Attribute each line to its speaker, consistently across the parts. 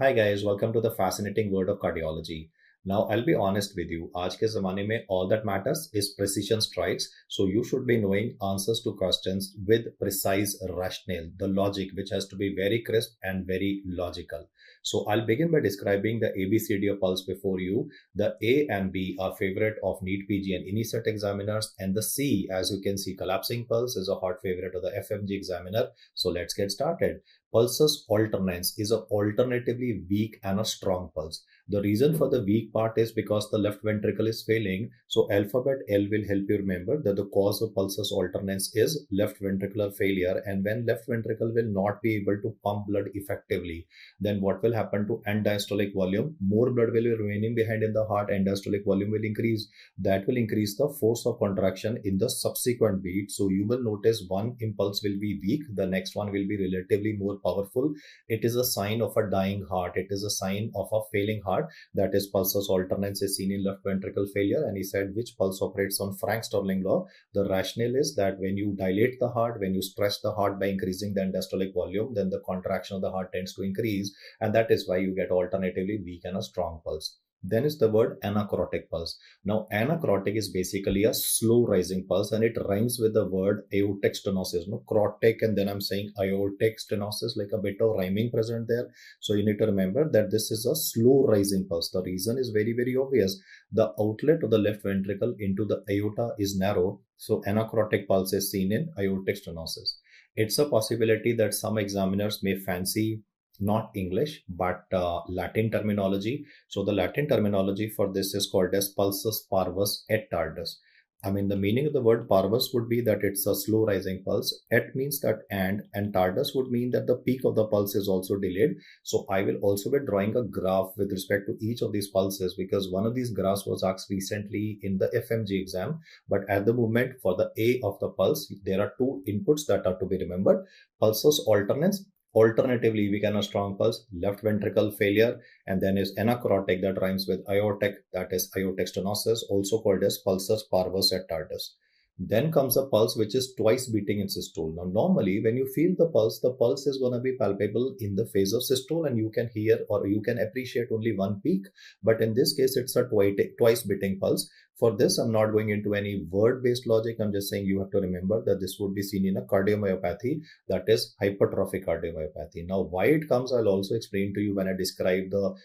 Speaker 1: Hi guys, welcome to the fascinating world of cardiology. Now I'll be honest with you, आज के ज़माने में all that matters is precision strikes. So you should be knowing answers to questions with precise rationale, the logic which has to be very crisp and very logical. So I'll begin by describing the ABCD of pulse before you. The A and B are favorite of NEET PG and INICET examiners, and the C, as you can see, collapsing pulse is a hot favorite of the FMG examiner. So let's get started. Pulsus alternans is an alternatively weak and a strong pulse. The reason for the weak part is because the left ventricle is failing. So alphabet L will help you remember that the cause of pulsus alternans is left ventricular failure. And when left ventricle will not be able to pump blood effectively, then what will happen to end diastolic volume? More blood will be remaining behind in the heart and diastolic volume will increase. That will increase the force of contraction in the subsequent beat. So you will notice one impulse will be weak, the next one will be relatively more powerful. It is a sign of a dying heart. It is a sign of a failing heart. That is pulsus alternans is seen in left ventricle failure. And he said which pulse operates on Frank-Starling law. The rationale is that when you dilate the heart, when you stress the heart by increasing the end-diastolic volume, then the contraction of the heart tends to increase. And that is why you get alternatively weak and a strong pulse. Then is the word anacrotic pulse. Now, anacrotic is basically a slow rising pulse and it rhymes with the word aortic stenosis. No, crotic, and then I'm saying aortic stenosis, like a bit of rhyming present there. So you need to remember that this is a slow rising pulse. The reason is very, very obvious. The outlet of the left ventricle into the aorta is narrow. So anacrotic pulse is seen in aortic stenosis. It's a possibility that some examiners may fancy not English, but Latin terminology. So the Latin terminology for this is called as pulsus parvus et tardus. I mean, the meaning of the word parvus would be that it's a slow rising pulse. Et means that and tardus would mean that the peak of the pulse is also delayed. So I will also be drawing a graph with respect to each of these pulses because one of these graphs was asked recently in the FMG exam. But at the moment for the A of the pulse, there are two inputs that are to be remembered. Pulsus alternans. Alternatively, we can have strong pulse, left ventricle failure, and then is anacrotic that rhymes with aortic, that is aortic stenosis, also called as pulsus parvus et tardus. Then comes a pulse which is twice beating in systole. Now, normally when you feel the pulse is going to be palpable in the phase of systole and you can hear or you can appreciate only one peak. But in this case, it's a twice beating pulse. For this, I'm not going into any word-based logic. I'm just saying you have to remember that this would be seen in a cardiomyopathy, that is hypertrophic cardiomyopathy. Now, why it comes, I'll also explain to you when I describe the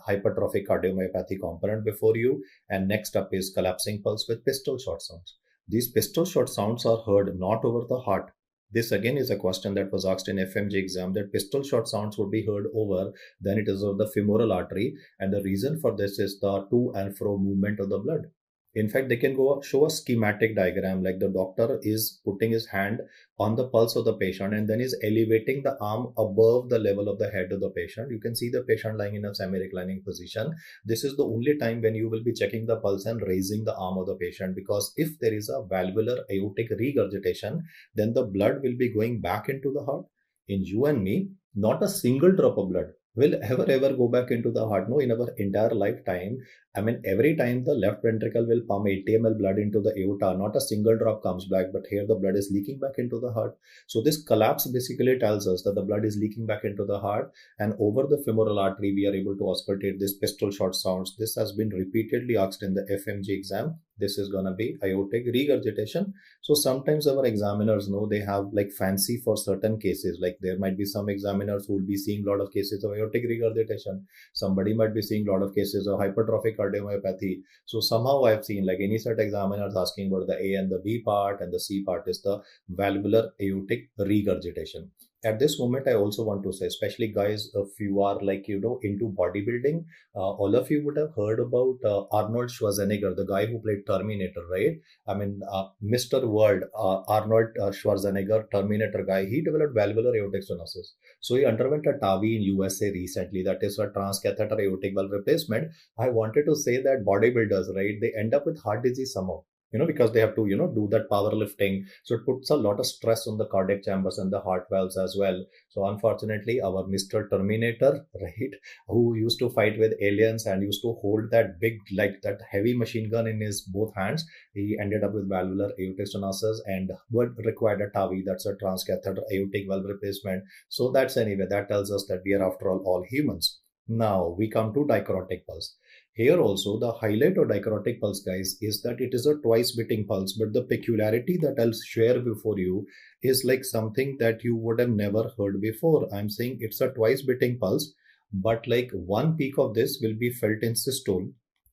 Speaker 1: hypertrophic cardiomyopathy component before you. And next up is collapsing pulse with pistol shot sounds. These pistol shot sounds are heard not over the heart. This again is a question that was asked in FMG exam, that pistol shot sounds would be heard over, then it is of the femoral artery, and the reason for this is the to and fro movement of the blood. In fact, they can go show a schematic diagram like the doctor is putting his hand on the pulse of the patient and then is elevating the arm above the level of the head of the patient. You can see the patient lying in a semi-reclining position. This is the only time when you will be checking the pulse and raising the arm of the patient, because if there is a valvular aortic regurgitation, then the blood will be going back into the heart. In you and me, not a single drop of blood will ever go back into the heart. No, in our entire lifetime, I mean, every time the left ventricle will pump 80 ml blood into the aorta, not a single drop comes back, but here the blood is leaking back into the heart. So this collapse basically tells us that the blood is leaking back into the heart, and over the femoral artery, we are able to auscultate this pistol shot sounds. This has been repeatedly asked in the FMG exam. This is going to be aortic regurgitation. So sometimes our examiners know they have like fancy for certain cases. Like there might be some examiners who will be seeing a lot of cases of aortic regurgitation. Somebody might be seeing a lot of cases of hypertrophic cardiomyopathy. So somehow I've seen like any set examiners asking about the A and the B part, and the C part is the valvular aortic regurgitation. At this moment, I also want to say, especially guys, if you are like, into bodybuilding, all of you would have heard about Arnold Schwarzenegger, the guy who played Terminator, right? I mean, Mr. World, Arnold Schwarzenegger, Terminator guy, he developed valvular aortic stenosis. So he underwent a TAVI in USA recently, that is a transcatheter aortic valve replacement. I wanted to say that bodybuilders, right, they end up with heart disease somehow. Because they have to, do that powerlifting. So it puts a lot of stress on the cardiac chambers and the heart valves as well. So unfortunately, our Mr. Terminator, right, who used to fight with aliens and used to hold that big, like that heavy machine gun in his both hands, he ended up with valvular aortic stenosis and would required a TAVI, that's a transcatheter aortic valve replacement. So that's anyway, that tells us that we are after all humans. Now we come to dichrotic pulse. Here also the highlight of dichrotic pulse, guys, is that it is a twice beating pulse, but the peculiarity that I'll share before you is like something that you would have never heard before. I'm saying it's a twice beating pulse, but like one peak of this will be felt in systole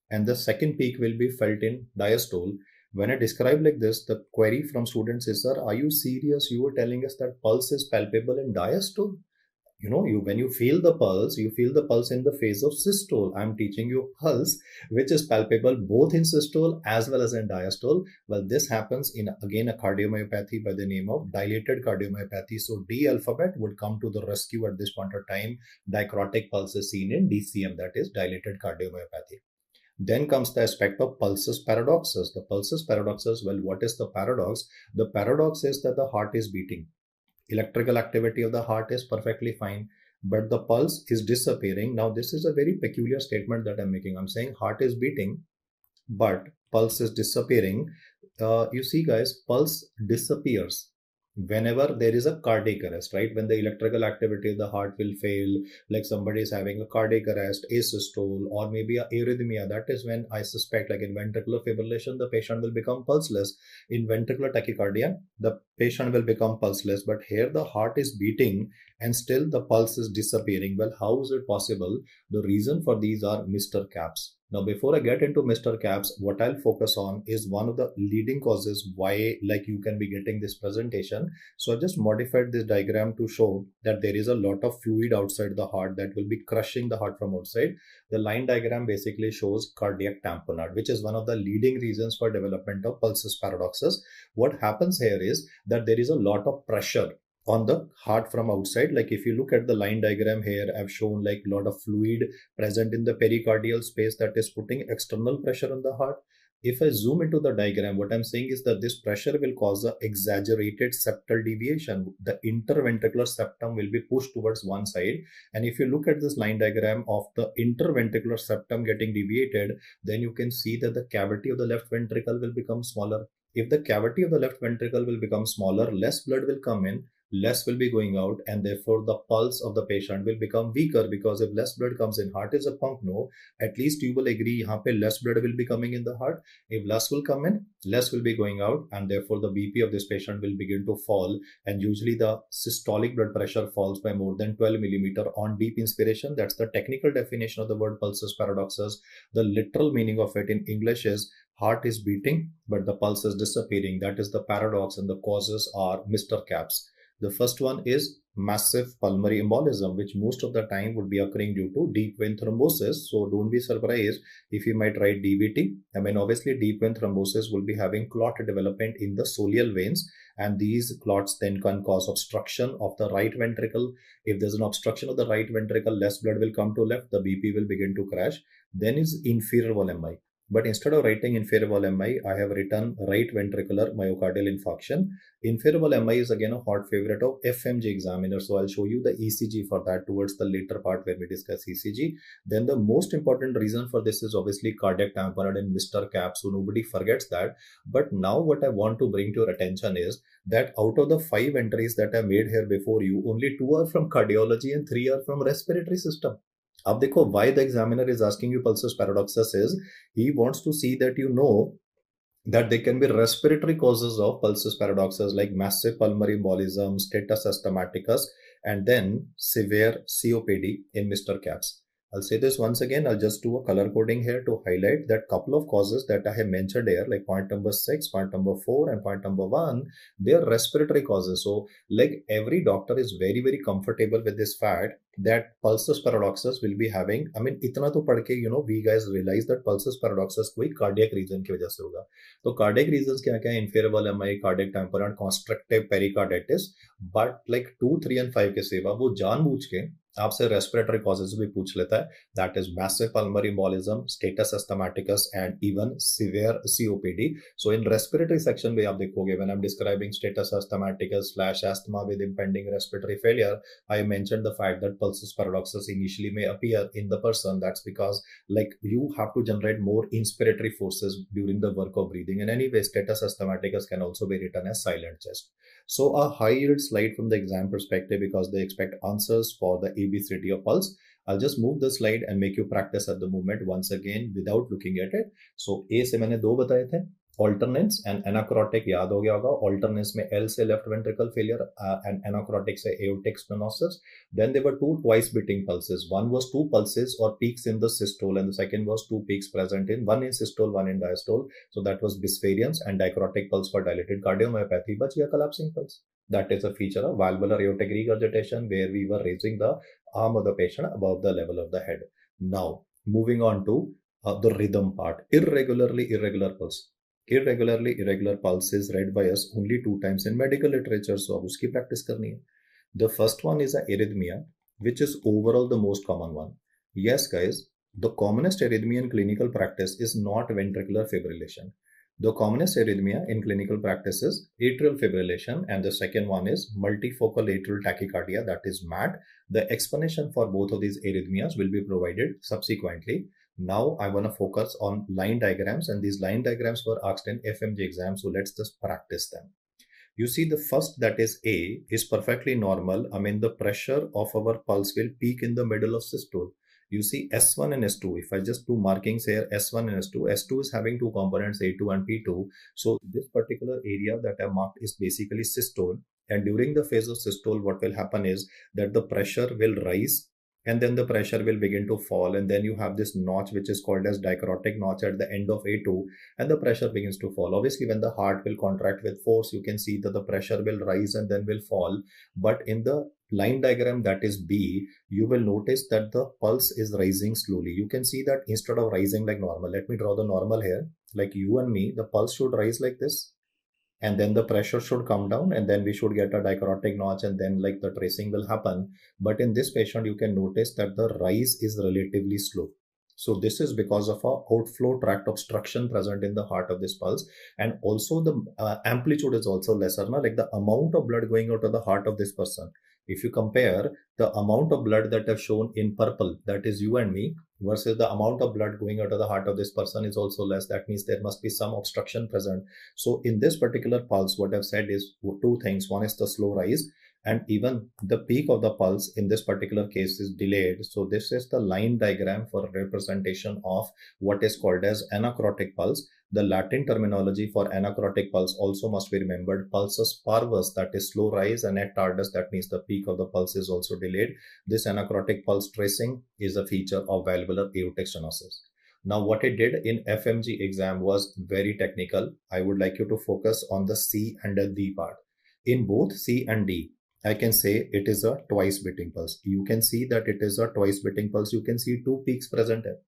Speaker 1: and the second peak will be felt in diastole. When I describe like this, the query from students is, sir, are you serious? You were telling us that pulse is palpable in diastole? You when you feel the pulse, you feel the pulse in the phase of systole. I'm teaching you pulse which is palpable both in systole as well as in diastole. Well, this happens in again a cardiomyopathy by the name of dilated cardiomyopathy. So D alphabet would come to the rescue at this point of time. Dichrotic pulse is seen in DCM, that is dilated cardiomyopathy. Then comes the aspect of pulsus paradoxus. The pulsus paradoxus, well, what is the paradox? The paradox is that the heart is beating. Electrical activity of the heart is perfectly fine, but the pulse is disappearing. Now, this is a very peculiar statement that I'm making. I'm saying heart is beating, but pulse is disappearing. You see, guys, pulse disappears whenever there is a cardiac arrest, right? When the electrical activity of the heart will fail, like somebody is having a cardiac arrest, asystole, or maybe a arrhythmia, that is when I suspect, like in ventricular fibrillation, the patient will become pulseless. In ventricular tachycardia, the patient will become pulseless, but here the heart is beating and still the pulse is disappearing. Well, how is it possible? The reason for these are Mr. Caps. Now, before I get into Mr. Caps, what I'll focus on is one of the leading causes why like you can be getting this presentation. So I just modified this diagram to show that there is a lot of fluid outside the heart that will be crushing the heart from outside. The line diagram basically shows cardiac tamponade, which is one of the leading reasons for development of pulsus paradoxus. What happens here is that there is a lot of pressure on the heart from outside. Like if you look at the line diagram here, I've shown like a lot of fluid present in the pericardial space that is putting external pressure on the heart. If I zoom into the diagram, what I'm saying is that this pressure will cause an exaggerated septal deviation. The interventricular septum will be pushed towards one side. And if you look at this line diagram of the interventricular septum getting deviated, then you can see that the cavity of the left ventricle will become smaller. If the cavity of the left ventricle will become smaller, less blood will come in, less will be going out, and therefore the pulse of the patient will become weaker, because if less blood comes in, heart is a pump, no, at least you will agree yahan pe less blood will be coming in the heart. If less will come in, less will be going out, and therefore the BP of this patient will begin to fall, and usually the systolic blood pressure falls by more than 12 millimeter on deep inspiration. That's the technical definition of the word pulsus paradoxus. The literal meaning of it in English is heart is beating but the pulse is disappearing. That is the paradox, and the causes are Mr. Caps. The first one is massive pulmonary embolism, which most of the time would be occurring due to deep vein thrombosis. So don't be surprised if you might write DVT. I mean, obviously deep vein thrombosis will be having clot development in the soleal veins, and these clots then can cause obstruction of the right ventricle. If there's an obstruction of the right ventricle, less blood will come to left, the BP will begin to crash. Then is inferior wall MI. But instead of writing inferior wall MI, I have written right ventricular myocardial infarction. Inferior wall MI is again a hot favorite of FMG examiner. So I'll show you the ECG for that towards the later part where we discuss ECG. Then the most important reason for this is obviously cardiac tamponade and Mr. Cap. So nobody forgets that. But now what I want to bring to your attention is that out of the 5 entries that I made here before you, only 2 are from cardiology and 3 are from respiratory system. अब देखो why the examiner is asking you pulsus paradoxus is he wants to see that you know that there can be respiratory causes of pulsus paradoxus like massive pulmonary embolism, status asthmaticus, and then severe COPD in Mr. Caps. I'll say this once again. I'll just do a color coding here to highlight that couple of causes that I have mentioned here, like point number 6, point number 4, and point number 1. They are respiratory causes. So, like every doctor is very, very comfortable with this fact that pulsus paradoxus will be having. I mean, इतना तो पढ़ के we guys realize that pulsus paradoxus कोई cardiac reason की वजह से होगा. तो cardiac reasons क्या क्या है? Inferior wall MI, cardiac tamponade, constrictive pericarditis. But like 2, 3, and 5 के सेवा वो जानबूझ के आपसे रेस्पिरेटरी कॉजेज भी पूछ लेता है. That is massive pulmonary embolism, status asthmaticus, and even severe COPD. So in respiratory section में आप देखोगे when I am describing status asthmaticus / asthma with impending respiratory failure, I mentioned the fact that pulsus paradoxus initially may appear in the person. That's because like you have to generate more inspiratory forces during the work of breathing. And anyway, status asthmaticus can also be written as silent chest. So a high yield slide from the exam perspective, because they expect answers for the ABCD of pulse. I'll just move the slide and make you practice at the moment once again without looking at it. So A से मैंने दो बताए थे, alternance and anacrotic, याद हो गया होगा. Alternance में L से left ventricle failure and anacrotic से aortic stenosis. Then there were two twice beating pulses. One was two pulses or peaks in the systole, and the second was two peaks present in one in systole, one in diastole. So that was bispherians, and dicrotic pulse for dilated cardiomyopathy. बच गया collapsing pulse. That is a feature of valvular aortic regurgitation where we were raising the arm of the patient above the level of the head. Now, moving on to the rhythm part. Irregular pulse. Irregularly irregular pulse is read by us only two times in medical literature, so अब उसकी practice करनी है. The first one is a arrhythmia, which is overall the most common one. Yes, guys, the commonest arrhythmia in clinical practice is not ventricular fibrillation. The commonest arrhythmia in clinical practice is atrial fibrillation, and the second one is multifocal atrial tachycardia, that is MAT. The explanation for both of these arrhythmias will be provided subsequently. Now I want to focus on line diagrams, and these line diagrams were asked in FMG exam, so let's just practice them. You see the first, that is A, is perfectly normal. I mean, the pressure of our pulse will peak in the middle of systole. You see S1 and S2. If I just do markings here, S1 and S2. S2 is having two components, A2 and P2. So this particular area that I marked is basically systole. And during the phase of systole, what will happen is that the pressure will rise and then the pressure will begin to fall, and then you have this notch which is called as dicrotic notch at the end of A2, and the pressure begins to fall. Obviously, when the heart will contract with force, you can see that the pressure will rise and then will fall. But in the line diagram, that is B, you will notice that the pulse is rising slowly. You can see that instead of rising like normal, let me draw the normal here, like you and me, the pulse should rise like this, and then the pressure should come down, and then we should get a dicrotic notch, and then like the tracing will happen. But in this patient, you can notice that the rise is relatively slow. So this is because of a outflow tract obstruction present in the heart of this pulse, and also the amplitude is also lesser, like the amount of blood going out of the heart of this person. If you compare the amount of blood that I've shown in purple, that is you and me, versus the amount of blood going out of the heart of this person is also less. That means there must be some obstruction present. So in this particular pulse, what I've said is two things. One is the slow rise, and even the peak of the pulse in this particular case is delayed. So this is the line diagram for representation of what is called as anacrotic pulse. The Latin terminology for anacrotic pulse also must be remembered. Pulsus parvus, that is slow rise, and et tardus, that means the peak of the pulse is also delayed. This anacrotic pulse tracing is a feature of valvular aortic stenosis. Now, what I did in FMG exam was very technical. I would like you to focus on the C and the D part. In both C and D, I can say it is a twice beating pulse. You can see that it is a twice beating pulse. You can see two peaks present here.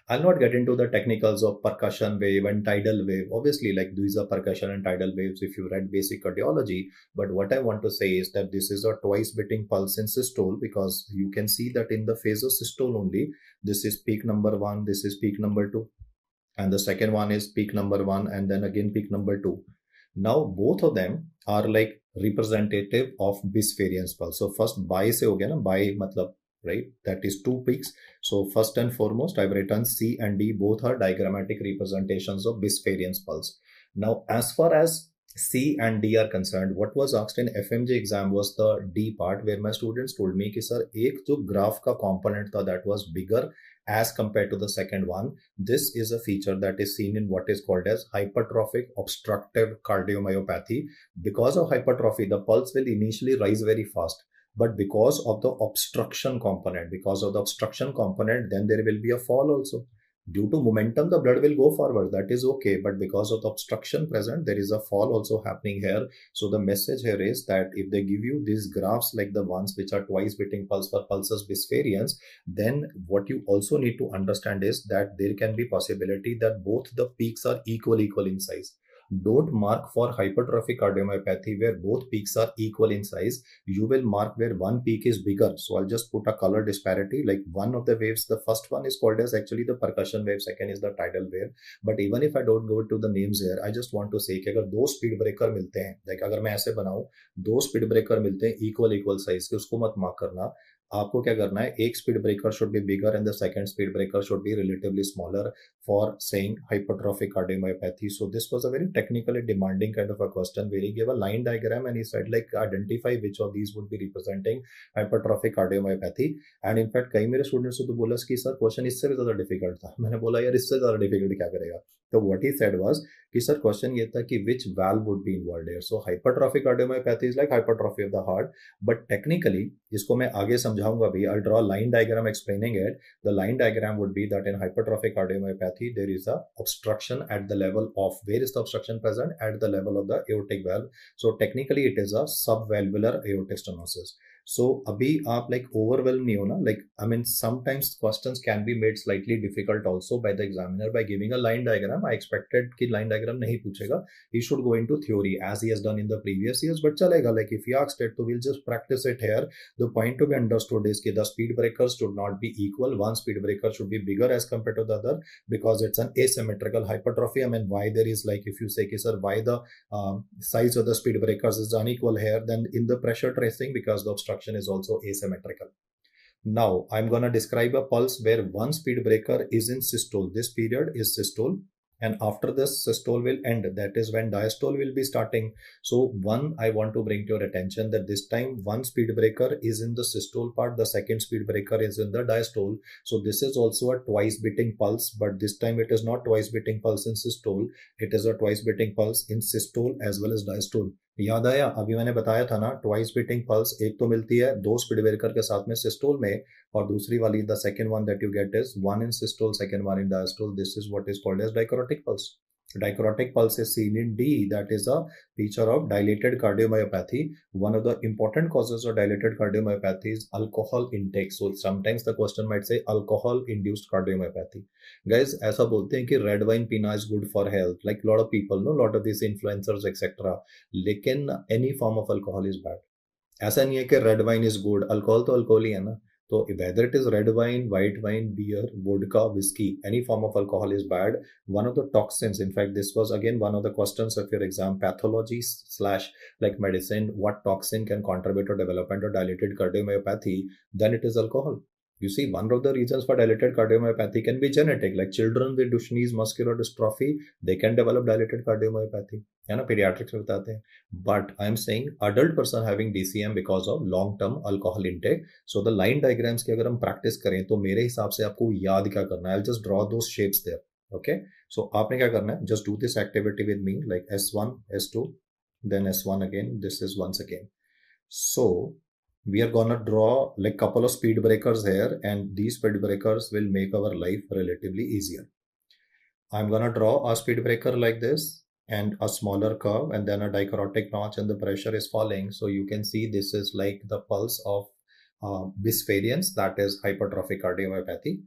Speaker 1: I'll not get into the technicals of percussion wave and tidal wave. Obviously, like these are percussion and tidal waves if you read basic cardiology. But what I want to say is that this is a twice beating pulse in systole, because you can see that in the phase of systole only, this is peak number 1, this is peak number 2. And the second one is peak number 1, and then again peak number 2. Now, both of them are like representative of bispherians pulse. So first bi se ho gaya na, bi matlab, right? That is two peaks. So first and foremost, I've written C and D, both are diagrammatic representations of bispherians pulse. Now, as far as C and D are concerned, what was asked in FMG exam was the D part, where my students told me कि sir, एक जो graph का component था, that was bigger as compared to the second one. This is a feature that is seen in what is called as hypertrophic obstructive cardiomyopathy. Because of hypertrophy, the pulse will initially rise very fast. But because of the obstruction component, then there will be a fall also. Due to momentum, the blood will go forward. That is okay. But because of the obstruction present, there is a fall also happening here. So the message here is that if they give you these graphs like the ones which are twice beating pulse for pulsus bispherians, then what you also need to understand is that there can be possibility that both the peaks are equal in size. Don't mark for hypertrophic cardiomyopathy where both peaks are equal in size. You will mark where one peak is bigger. So I'll just put a color disparity. Like one of the waves, the first one is called as actually the percussion wave, second is the tidal wave. But even if I don't go to the names here, I just want to say कि अगर दो speed breaker मिलते हैं, like अगर मैं ऐसे बनाऊं, दो स्पीड ब्रेकर मिलते हैं इक्वल साइज के, उसको मत मार्क करना. आपको क्या करना है, एक speed breaker should be bigger and the second speed breaker should be relatively smaller for saying hypertrophic cardiomyopathy. So this was a very technically demanding kind of a question where he gave a line diagram and he said like identify which of these would be representing hypertrophic cardiomyopathy. And in fact कई मेरे students ने तो बोला कि sir question इससे भी ज्यादा difficult था. मैंने बोला यार इससे ज्यादा डिफिकल्ट क्या करेगा. तो what he said was कि सर क्वेश्चन ये था कि which valve would be involved here. So hypertrophic cardiomyopathy is like hypertrophy of the heart, but technically इसको मैं आगे समझाऊंगा भी. I'll draw a line diagram explaining it. The line diagram would be that in hypertrophic cardiomyopathy there is a obstruction at the level of, where is the obstruction present? At the level of the aortic valve. So technically it is a subvalvular aortic stenosis. So अभी आप like overwhelmed नहीं हो ना, like I mean sometimes questions can be made slightly difficult also by the examiner by giving a line diagram. I expected कि line diagram नहीं पूछेगा, he should go into theory as he has done in the previous years, but चलेगा, like if he asked it तो we'll just practice it here. The point to be understood is कि the speed breakers should not be equal. One speed breaker should be bigger as compared to the other because it's an asymmetrical hypertrophy. I mean why there is like, if you say कि sir why the size of the speed breakers is unequal here, then in the pressure tracing because the obstruction is also asymmetrical. Now I'm going to describe a pulse where one speed breaker is in systole. This period is systole, and after this systole will end. That is when diastole will be starting. So one, I want to bring to your attention that this time one speed breaker is in the systole part, the second speed breaker is in the diastole. So this is also a twice beating pulse, but this time it is not twice beating pulse in systole, it is a twice beating pulse in systole as well as diastole. याद आया, अभी मैंने बताया था ना, twice beating pulse एक तो मिलती है दो स्पीड ब्रेकर के साथ में सिस्टोल में, और दूसरी वाली the second one that you get is one in systole, second one in diastole. This is what is called as dicrotic pulse. Dichrotic pulse is seen in D, that is a feature of dilated cardiomyopathy. One of the important causes of dilated cardiomyopathy is alcohol intake. So sometimes the question might say alcohol induced cardiomyopathy. Guys, ऐसा बोलते हैं कि red wine पीना is good for health, like lot of people know, lot of these influencers etc. लेकिन any form of alcohol is bad. ऐसा नहीं है कि red wine is good, alcohol तो अल्कोहल ही है ना. So whether it is red wine, white wine, beer, vodka, whiskey, any form of alcohol is bad. One of the toxins, in fact, this was again one of the questions of your exam, pathology slash like medicine, what toxin can contribute to development of dilated cardiomyopathy, then it is alcohol. You see, one of the reasons for dilated cardiomyopathy can be genetic, like children with Duchenne's muscular dystrophy, they can develop dilated cardiomyopathy. है ना, pediatrics में बताते हैं. But I am saying adult person having DCM because of long term alcohol intake. So the line diagrams की अगर हम practice करें तो मेरे हिसाब से आपको याद क्या करना है? I'll just draw those shapes there. Okay. So आपने क्या करना है? Just do this activity with me, like S1, S2, then S1 again. This is once again. So we are gonna draw like couple of speed breakers here, and these speed breakers will make our life relatively easier. I'm gonna draw a speed breaker like this and a smaller curve and then a dichrotic notch, and the pressure is falling. So you can see this is like the pulse of this variance, that is hypertrophic cardiomyopathy.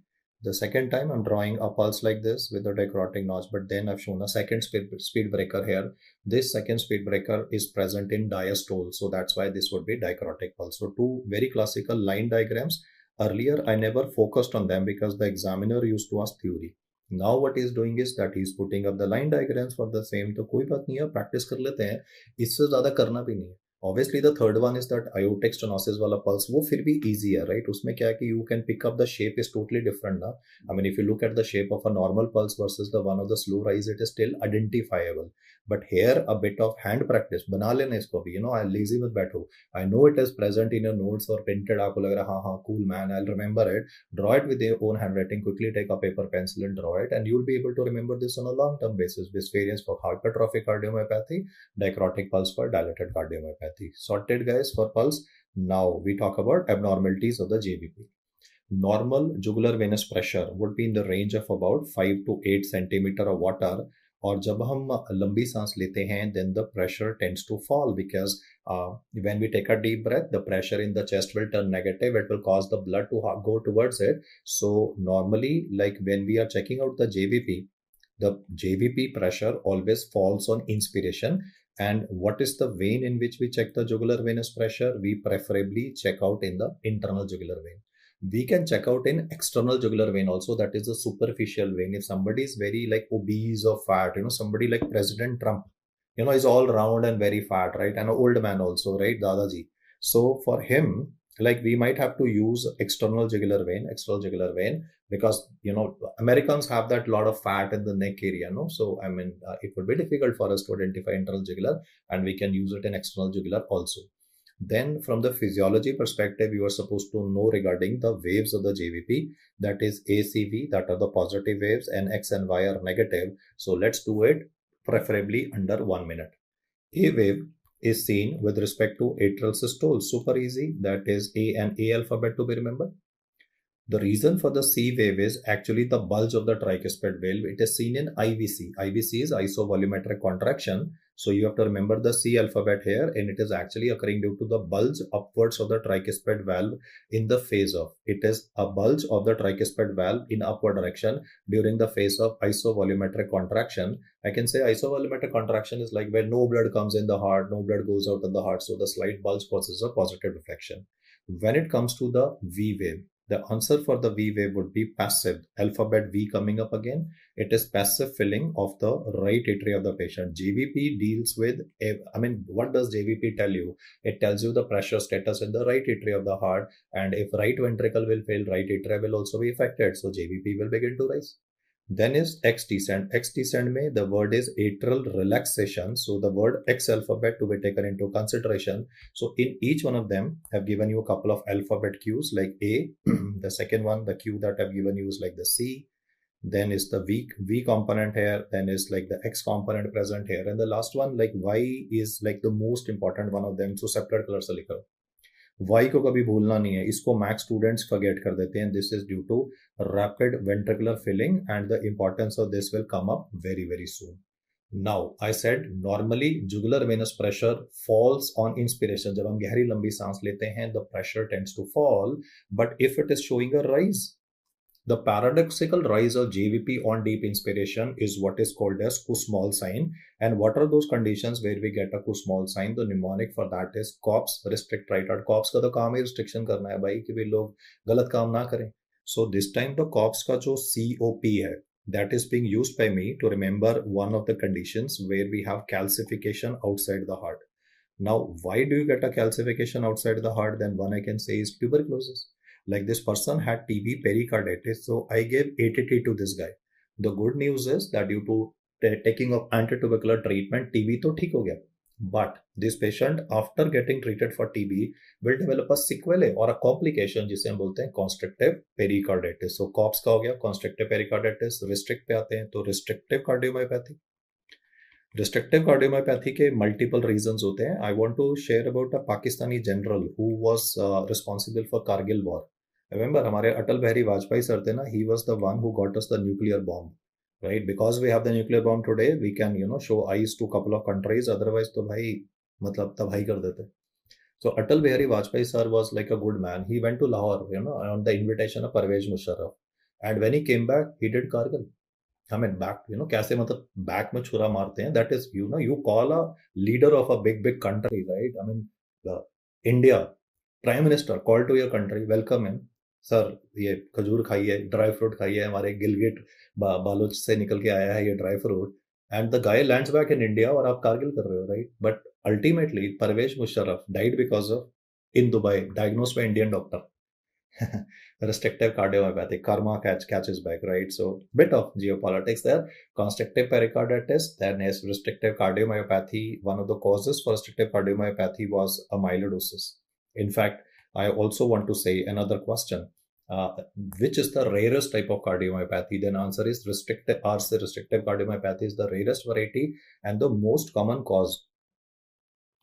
Speaker 1: The second time I'm drawing a pulse like this with a dichrotic notch, but then I've shown a second speed breaker here. This second speed breaker is present in diastole, so that's why this would be dichrotic pulse. So two very classical line diagrams. Earlier I never focused on them because the examiner used to ask theory. Now what he is doing is that he is putting up the line diagrams for the same. तो कोई बात नहीं है, practice कर लेते हैं, इससे ज्यादा करना भी नहीं है. Obviously the third one is that aortic stenosis वाला pulse, वो फिर भी easy है, right? उसमें क्या है कि you can pick up, the shape is totally different ना. I mean if you look at the shape of a normal pulse versus the one of the slow rise, it is still identifiable. But here a bit of hand practice, बना लेना इसको भी, you know, I'm lazy मत बैठो. I know it is present in your notes or printed, आपको लग रहा है हाँ cool man, I'll remember it. Draw it with your own handwriting, quickly take a paper pencil and draw it, and you'll be able to remember this on a long term basis. This variance for hypertrophic cardiomyopathy, dichrotic pulse for dilated cardiomyopathy. Sorted guys for pulse. Now we talk about abnormalities of the JVP. Normal jugular venous pressure would be in the range of about 5 to 8 centimeter of water. और जब हम लंबी सांस लेते हैं then the pressure tends to fall because when we take a deep breath, the pressure in the chest will turn negative. It will cause the blood to go towards it. So normally, like when we are checking out the JVP pressure always falls on inspiration. And what is the vein in which we check the jugular venous pressure? We preferably check out in the internal jugular vein. We can check out in external jugular vein also, that is the superficial vein. If somebody is very like obese or fat, you know, somebody like President Trump, you know, is all round and very fat, right? And an old man also, right? Dadaji. So for him, Like we might have to use external jugular vein, because Americans have that lot of fat in the neck area, no? So I mean, it would be difficult for us to identify internal jugular, and we can use it in external jugular also. Then from the physiology perspective, you are supposed to know regarding the waves of the JVP, that is ACV, that are the positive waves, and X and Y are negative. So let's do it preferably under 1 minute. A wave is seen with respect to atrial systole. Super easy. That is A and A alphabet to be remembered. The reason for the C wave is actually the bulge of the tricuspid valve. It is seen in IVC. IVC is isovolumetric contraction. So you have to remember the C alphabet here, and it is actually occurring due to the bulge upwards of the tricuspid valve in the phase of. It is a bulge of the tricuspid valve in upward direction during the phase of isovolumetric contraction. I can say isovolumetric contraction is like where no blood comes in the heart, no blood goes out of the heart. So the slight bulge causes a positive reflection. When it comes to the V wave, the answer for the V wave would be passive. Alphabet V coming up again. It is passive filling of the right atria of the patient. JVP deals with, what does JVP tell you? It tells you the pressure status in the right atria of the heart. And if right ventricle will fail, right atria will also be affected. So JVP will begin to rise. Then is X descent. X descent mein the word is atrial relaxation. So the word X alphabet to be taken into consideration. So in each one of them, I've given you a couple of alphabet cues like A. The second one, the cue that I've given you is like the C. Then is the V component here. Then is like the X component present here. And the last one, like Y, is like the most important one of them. So separate color se likho. Y को कभी भूलना नहीं है, इसको max students forget कर देते हैं. This is due to rapid ventricular filling and the importance of this will come up very very soon. Now I said normally jugular venous pressure falls on inspiration. जब हम गहरी लंबी सांस लेते हैं the pressure tends to fall, but if it is showing a rise, the paradoxical rise of JVP on deep inspiration is what is called as Kussmaul sign. And what are those conditions where we get a Kussmaul sign? The mnemonic for that is COPS, restrict right heart. COPS का तो काम ही restriction करना है भाई, कि भी लोग गलत काम ना करें. So this time the COPS का जो COP है, that is being used by me to remember one of the conditions where we have calcification outside the heart. Now, why do you get a calcification outside the heart? Then one I can say is tuberculosis. Like this person had TB pericarditis, so I gave ATT to this guy. The good news is that due to taking of anti-tubercular treatment, TB तो ठीक हो गया. But this patient, after getting treated for TB, will develop a sequelae or a complication जिसे हम बोलते हैं constrictive pericarditis. So COPS का हो गया constrictive pericarditis. Restrict पे आते हैं तो restrictive cardiomyopathy. Restrictive cardiomyopathy के multiple reasons होते हैं. I want to share about a Pakistani general who was responsible for Kargil war. Remember, हमारे अटल बिहारी वाजपेयी सर थे ना, he was the one who got us the nuclear bomb, right? Because we have the nuclear bomb today, we can, show eyes to couple of countries. Otherwise, तो भाई मतलब तबाही कर देते. So Atal Bihari Vajpayee sir was like a good man. He went to Lahore, on the invitation of Parvez Musharraf. And when he came back, he did Kargil. I mean, back, कैसे मतलब back में छुरा मारते हैं. That is, you call a leader of a big country, right? I mean, the India Prime Minister call to your country, welcome him. Sir ये खजूर खाइए, dry fruit खाइए, हमारे गिलगिट बालोच से निकल के आया है ये dry fruit. And the guy lands back in India और आप कारगिल कर रहे हो, right? But ultimately Pervez Musharraf died because of in Dubai, diagnosed by Indian doctor. Restrictive cardiomyopathy, karma catches back, right? So bit of geopolitics there. Constrictive pericarditis, then is restrictive cardiomyopathy. One of the causes for restrictive cardiomyopathy was amyloidosis. In fact, I also want to say another question. Which is the rarest type of cardiomyopathy? Then answer is restrictive. Restrictive cardiomyopathy is the rarest variety and the most common cause.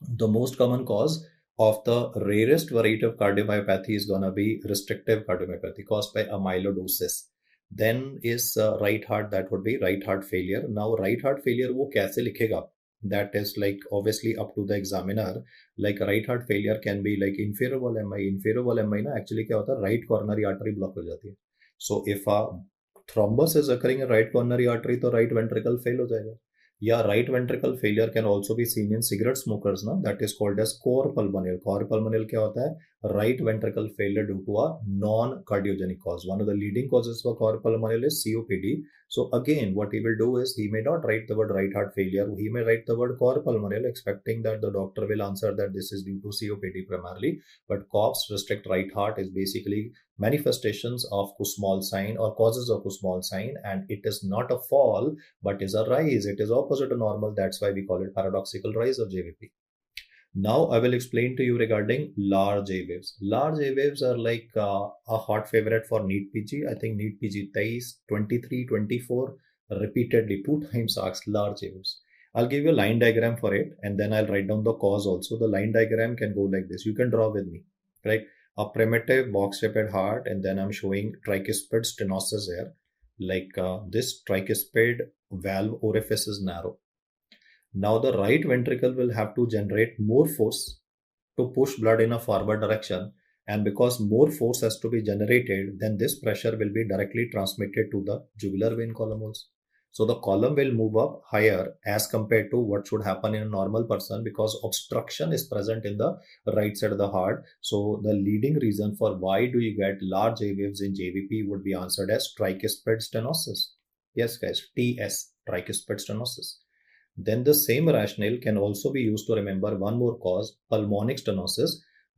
Speaker 1: The most common cause of the rarest variety of cardiomyopathy is gonna be restrictive cardiomyopathy caused by amyloidosis. Then is right heart. That would be right heart failure. Now right heart failure वो कैसे लिखेगा? That is like obviously up to the examiner. Like right heart failure can be like inferior wall MI. Inferior wall MI ना actually क्या होता है? Right coronary artery block हो जाती है. So if a thrombus is occurring in right coronary artery, तो right ventricle fail हो जाएगा. Yeah, right ventricle failure can also be seen in cigarette smokers ना. That is called as cor pulmonale. Cor pulmonale क्या होता है? right ventricle failure due to a non-cardiogenic cause. One of the leading causes for cardiopulmonary is COPD. So again, what he will do is he may not write the word right heart failure. He may write the word cardiopulmonary, expecting that the doctor will answer that this is due to COPD primarily. But COPS, restrict right heart, is basically manifestations of Kussmaul sign or causes of Kussmaul sign, and it is not a fall but is a rise. It is opposite to normal. That's why we call it paradoxical rise of JVP. Now I will explain to you regarding large A waves. Large A waves are like a hot favorite for NEET PG. I think NEET PG 23, 23, 24 repeatedly 2 times asked large A waves. I'll give you a line diagram for it, and then I'll write down the cause also. The line diagram can go like this. You can draw with me, right? A primitive box-shaped heart, and then I'm showing tricuspid stenosis here. Like this tricuspid valve orifice is narrow. Now the right ventricle will have to generate more force to push blood in a forward direction, and because more force has to be generated, then this pressure will be directly transmitted to the jugular vein column also. So the column will move up higher as compared to what should happen in a normal person, because obstruction is present in the right side of the heart. So the leading reason for why do you get large A waves in JVP would be answered as tricuspid stenosis. Yes guys, TS, tricuspid stenosis. Then the same rationale can also be used to remember one more cause, pulmonic stenosis.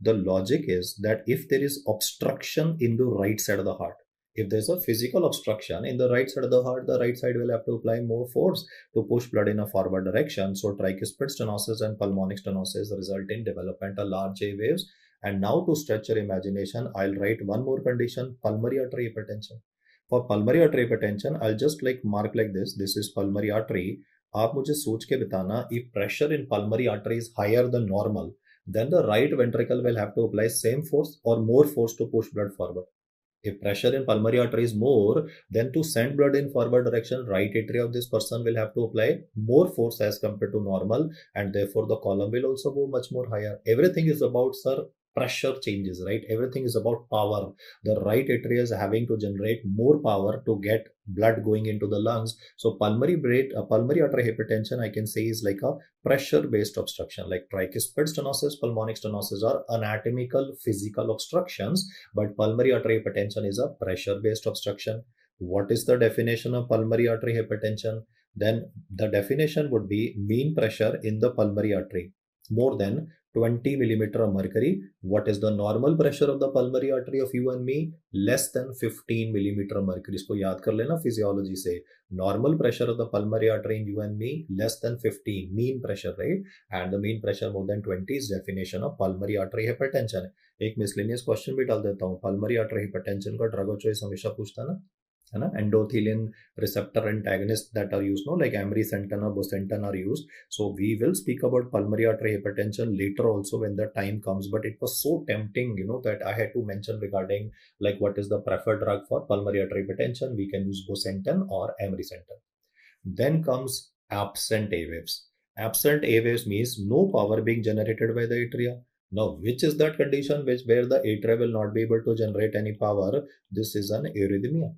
Speaker 1: The logic is that if there is obstruction in the right side of the heart, if there's a physical obstruction in the right side of the heart, the right side will have to apply more force to push blood in a forward direction. So tricuspid stenosis and pulmonic stenosis result in development of large A waves. And now to stretch your imagination, I'll write one more condition, pulmonary artery hypertension. For pulmonary artery hypertension, I'll just like mark like this. This is pulmonary artery. आप मुझे सोच के बताना, if pressure in pulmonary artery is higher than normal, then the right ventricle will have to apply same force or more force to push blood forward. If pressure in pulmonary artery is more, then to send blood in forward direction, right atria of this person will have to apply more force as compared to normal, and therefore the column will also go much more higher. Everything is about, sir, pressure changes, right? Everything is about power. The right atria is having to generate more power to get blood going into the lungs. So pulmonary artery hypertension, I can say, is like a pressure-based obstruction. Like tricuspid stenosis, pulmonic stenosis are anatomical, physical obstructions, but pulmonary artery hypertension is a pressure-based obstruction. What is the definition of pulmonary artery hypertension? Then the definition would be mean pressure in the pulmonary artery more than 20 millimeter of mercury. What is the normal pressure of the pulmonary artery of you and me? Less than 15 millimeter of mercury. इसको याद कर लेना physiology से. Normal pressure of the pulmonary artery in you and me less than 15, mean pressure, right? And the mean pressure more than 20 is definition of pulmonary artery hypertension. एक miscellaneous question भी डाल देता हूँ. Pulmonary artery hypertension का drug of choice हमेशा पूछता ना, है ना? Endothelin receptor antagonists that are used, no, like ambrisentan or bosentan are used. So we will speak about pulmonary artery hypertension later also when the time comes, but it was so tempting, that I had to mention regarding like what is the preferred drug for pulmonary artery hypertension. We can use bosentan or ambrisentan. Then comes absent A waves. Absent A waves means no power being generated by the atria. Now, which is that condition where the atria will not be able to generate any power? This is an arrhythmia.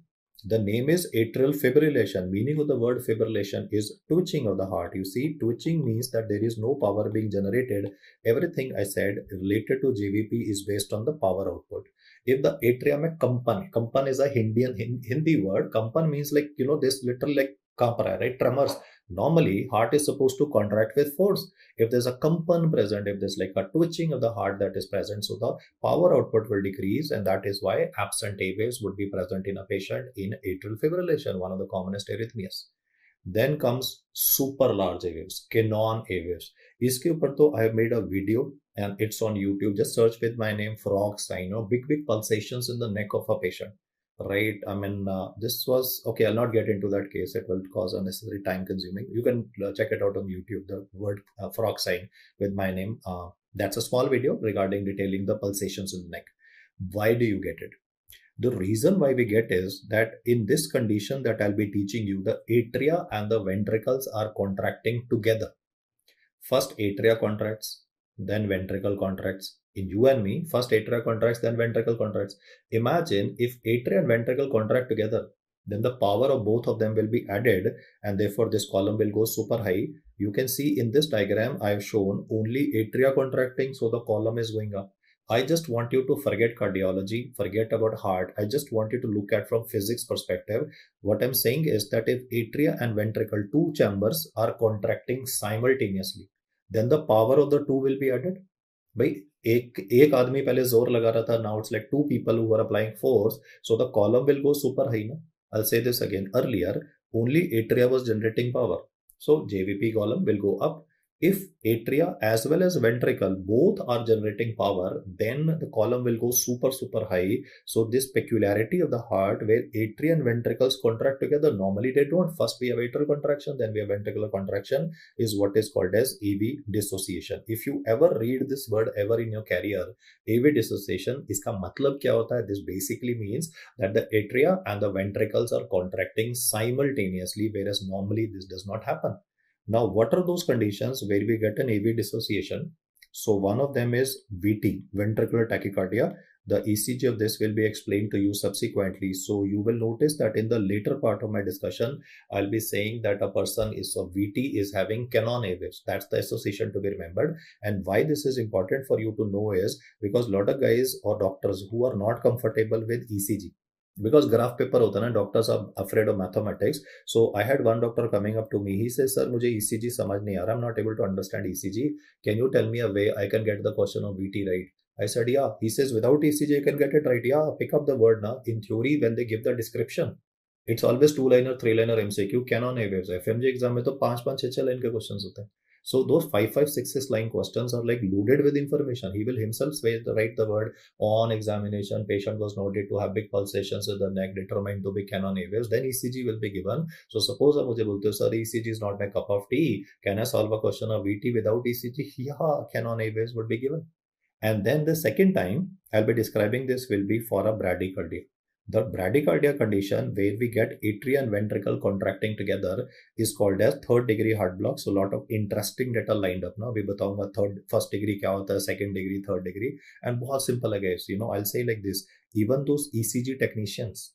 Speaker 1: The name is atrial fibrillation. Meaning of the word fibrillation is twitching of the heart. You see, twitching means that there is no power being generated. Everything I said related to JVP is based on the power output. If the atria mein kampan is a Hindi word. Kampan means like, this little like kampra, right? Tremors. Normally, heart is supposed to contract with force. If there's a kampan present, if there's like a twitching of the heart that is present, so the power output will decrease, and that is why absent A waves would be present in a patient in atrial fibrillation, one of the commonest arrhythmias. Then comes super large A waves, Cannon A waves. Iske upar to I have made a video and it's on YouTube. Just search with my name, frog sign, big pulsations in the neck of a patient. Right, I mean, this was okay. I'll not get into that case, it will cause unnecessary time consuming. You can check it out on YouTube, the word frog sign with my name. That's a small video regarding detailing the pulsations in the neck. Why do you get it? The reason why we get is that in this condition that I'll be teaching you, the atria and the ventricles are contracting together. First atria contracts, then ventricle contracts. In you and me, first atria contracts, then ventricle contracts. Imagine if atria and ventricle contract together, then the power of both of them will be added, and therefore this column will go super high. You can see in this diagram I have shown only atria contracting, so the column is going up. I just want you to forget cardiology, forget about heart. I just want you to look at from physics perspective. What I'm saying is that if atria and ventricle, two chambers are contracting simultaneously, then the power of the two will be added. भाई एक आदमी पहले जोर लगा रहा था, now it's like two people who are applying force, so the column will go super high. No, I'll say this again. Earlier only atria was generating power, so JVP column will go up. If atria as well as ventricle both are generating power, then the column will go super high. So this peculiarity of the heart where atria and ventricles contract together, normally they don't. First we have atrial contraction, then we have ventricular contraction, is what is called as AV dissociation. If you ever read this word ever in your career, AV dissociation, iska matlab kya hota hai? This basically means that the atria and the ventricles are contracting simultaneously, whereas normally this does not happen. Now, what are those conditions where we get an AV dissociation? So one of them is VT, ventricular tachycardia. The ECG of this will be explained to you subsequently. So you will notice that in the later part of my discussion, I'll be saying that a person is of VT is having Canon A waves. That's the association to be remembered. And why this is important for you to know is because a lot of guys or doctors who are not comfortable with ECG, because graph paper hota na, doctors are afraid of mathematics. So I had one doctor coming up to me. He says, sir, mujhe ECG samajh nahi aa raha. I'm not able to understand ECG. Can you tell me a way I can get the question of VT right? I said, yeah. He says, without ECG, you can get it right. Yeah, pick up the word now. In theory, when they give the description, it's always 2-liner, 3-liner MCQ, Canon A waves. FMG exam mein to 5-5, 6-6 line ke questions hote hain. So those 5-5, 6-6 line questions are like loaded with information. He will himself write the word on examination. Patient was noted to have big pulsations with the neck determined to be Canon A waves. Then ECG will be given. So suppose I mujhe bolte, sir, ECG is not my cup of tea. Can I solve a question of VT without ECG? Yeah, Canon A waves would be given. And then the second time I'll be describing this will be for a bradycardia. The bradycardia condition where we get atria and ventricle contracting together is called as third degree heart block. So a lot of interesting data lined up now. We bataunga first degree kya hota hai, second degree, third degree, and bahut simple hai guys. I'll say like this, even those ECG technicians,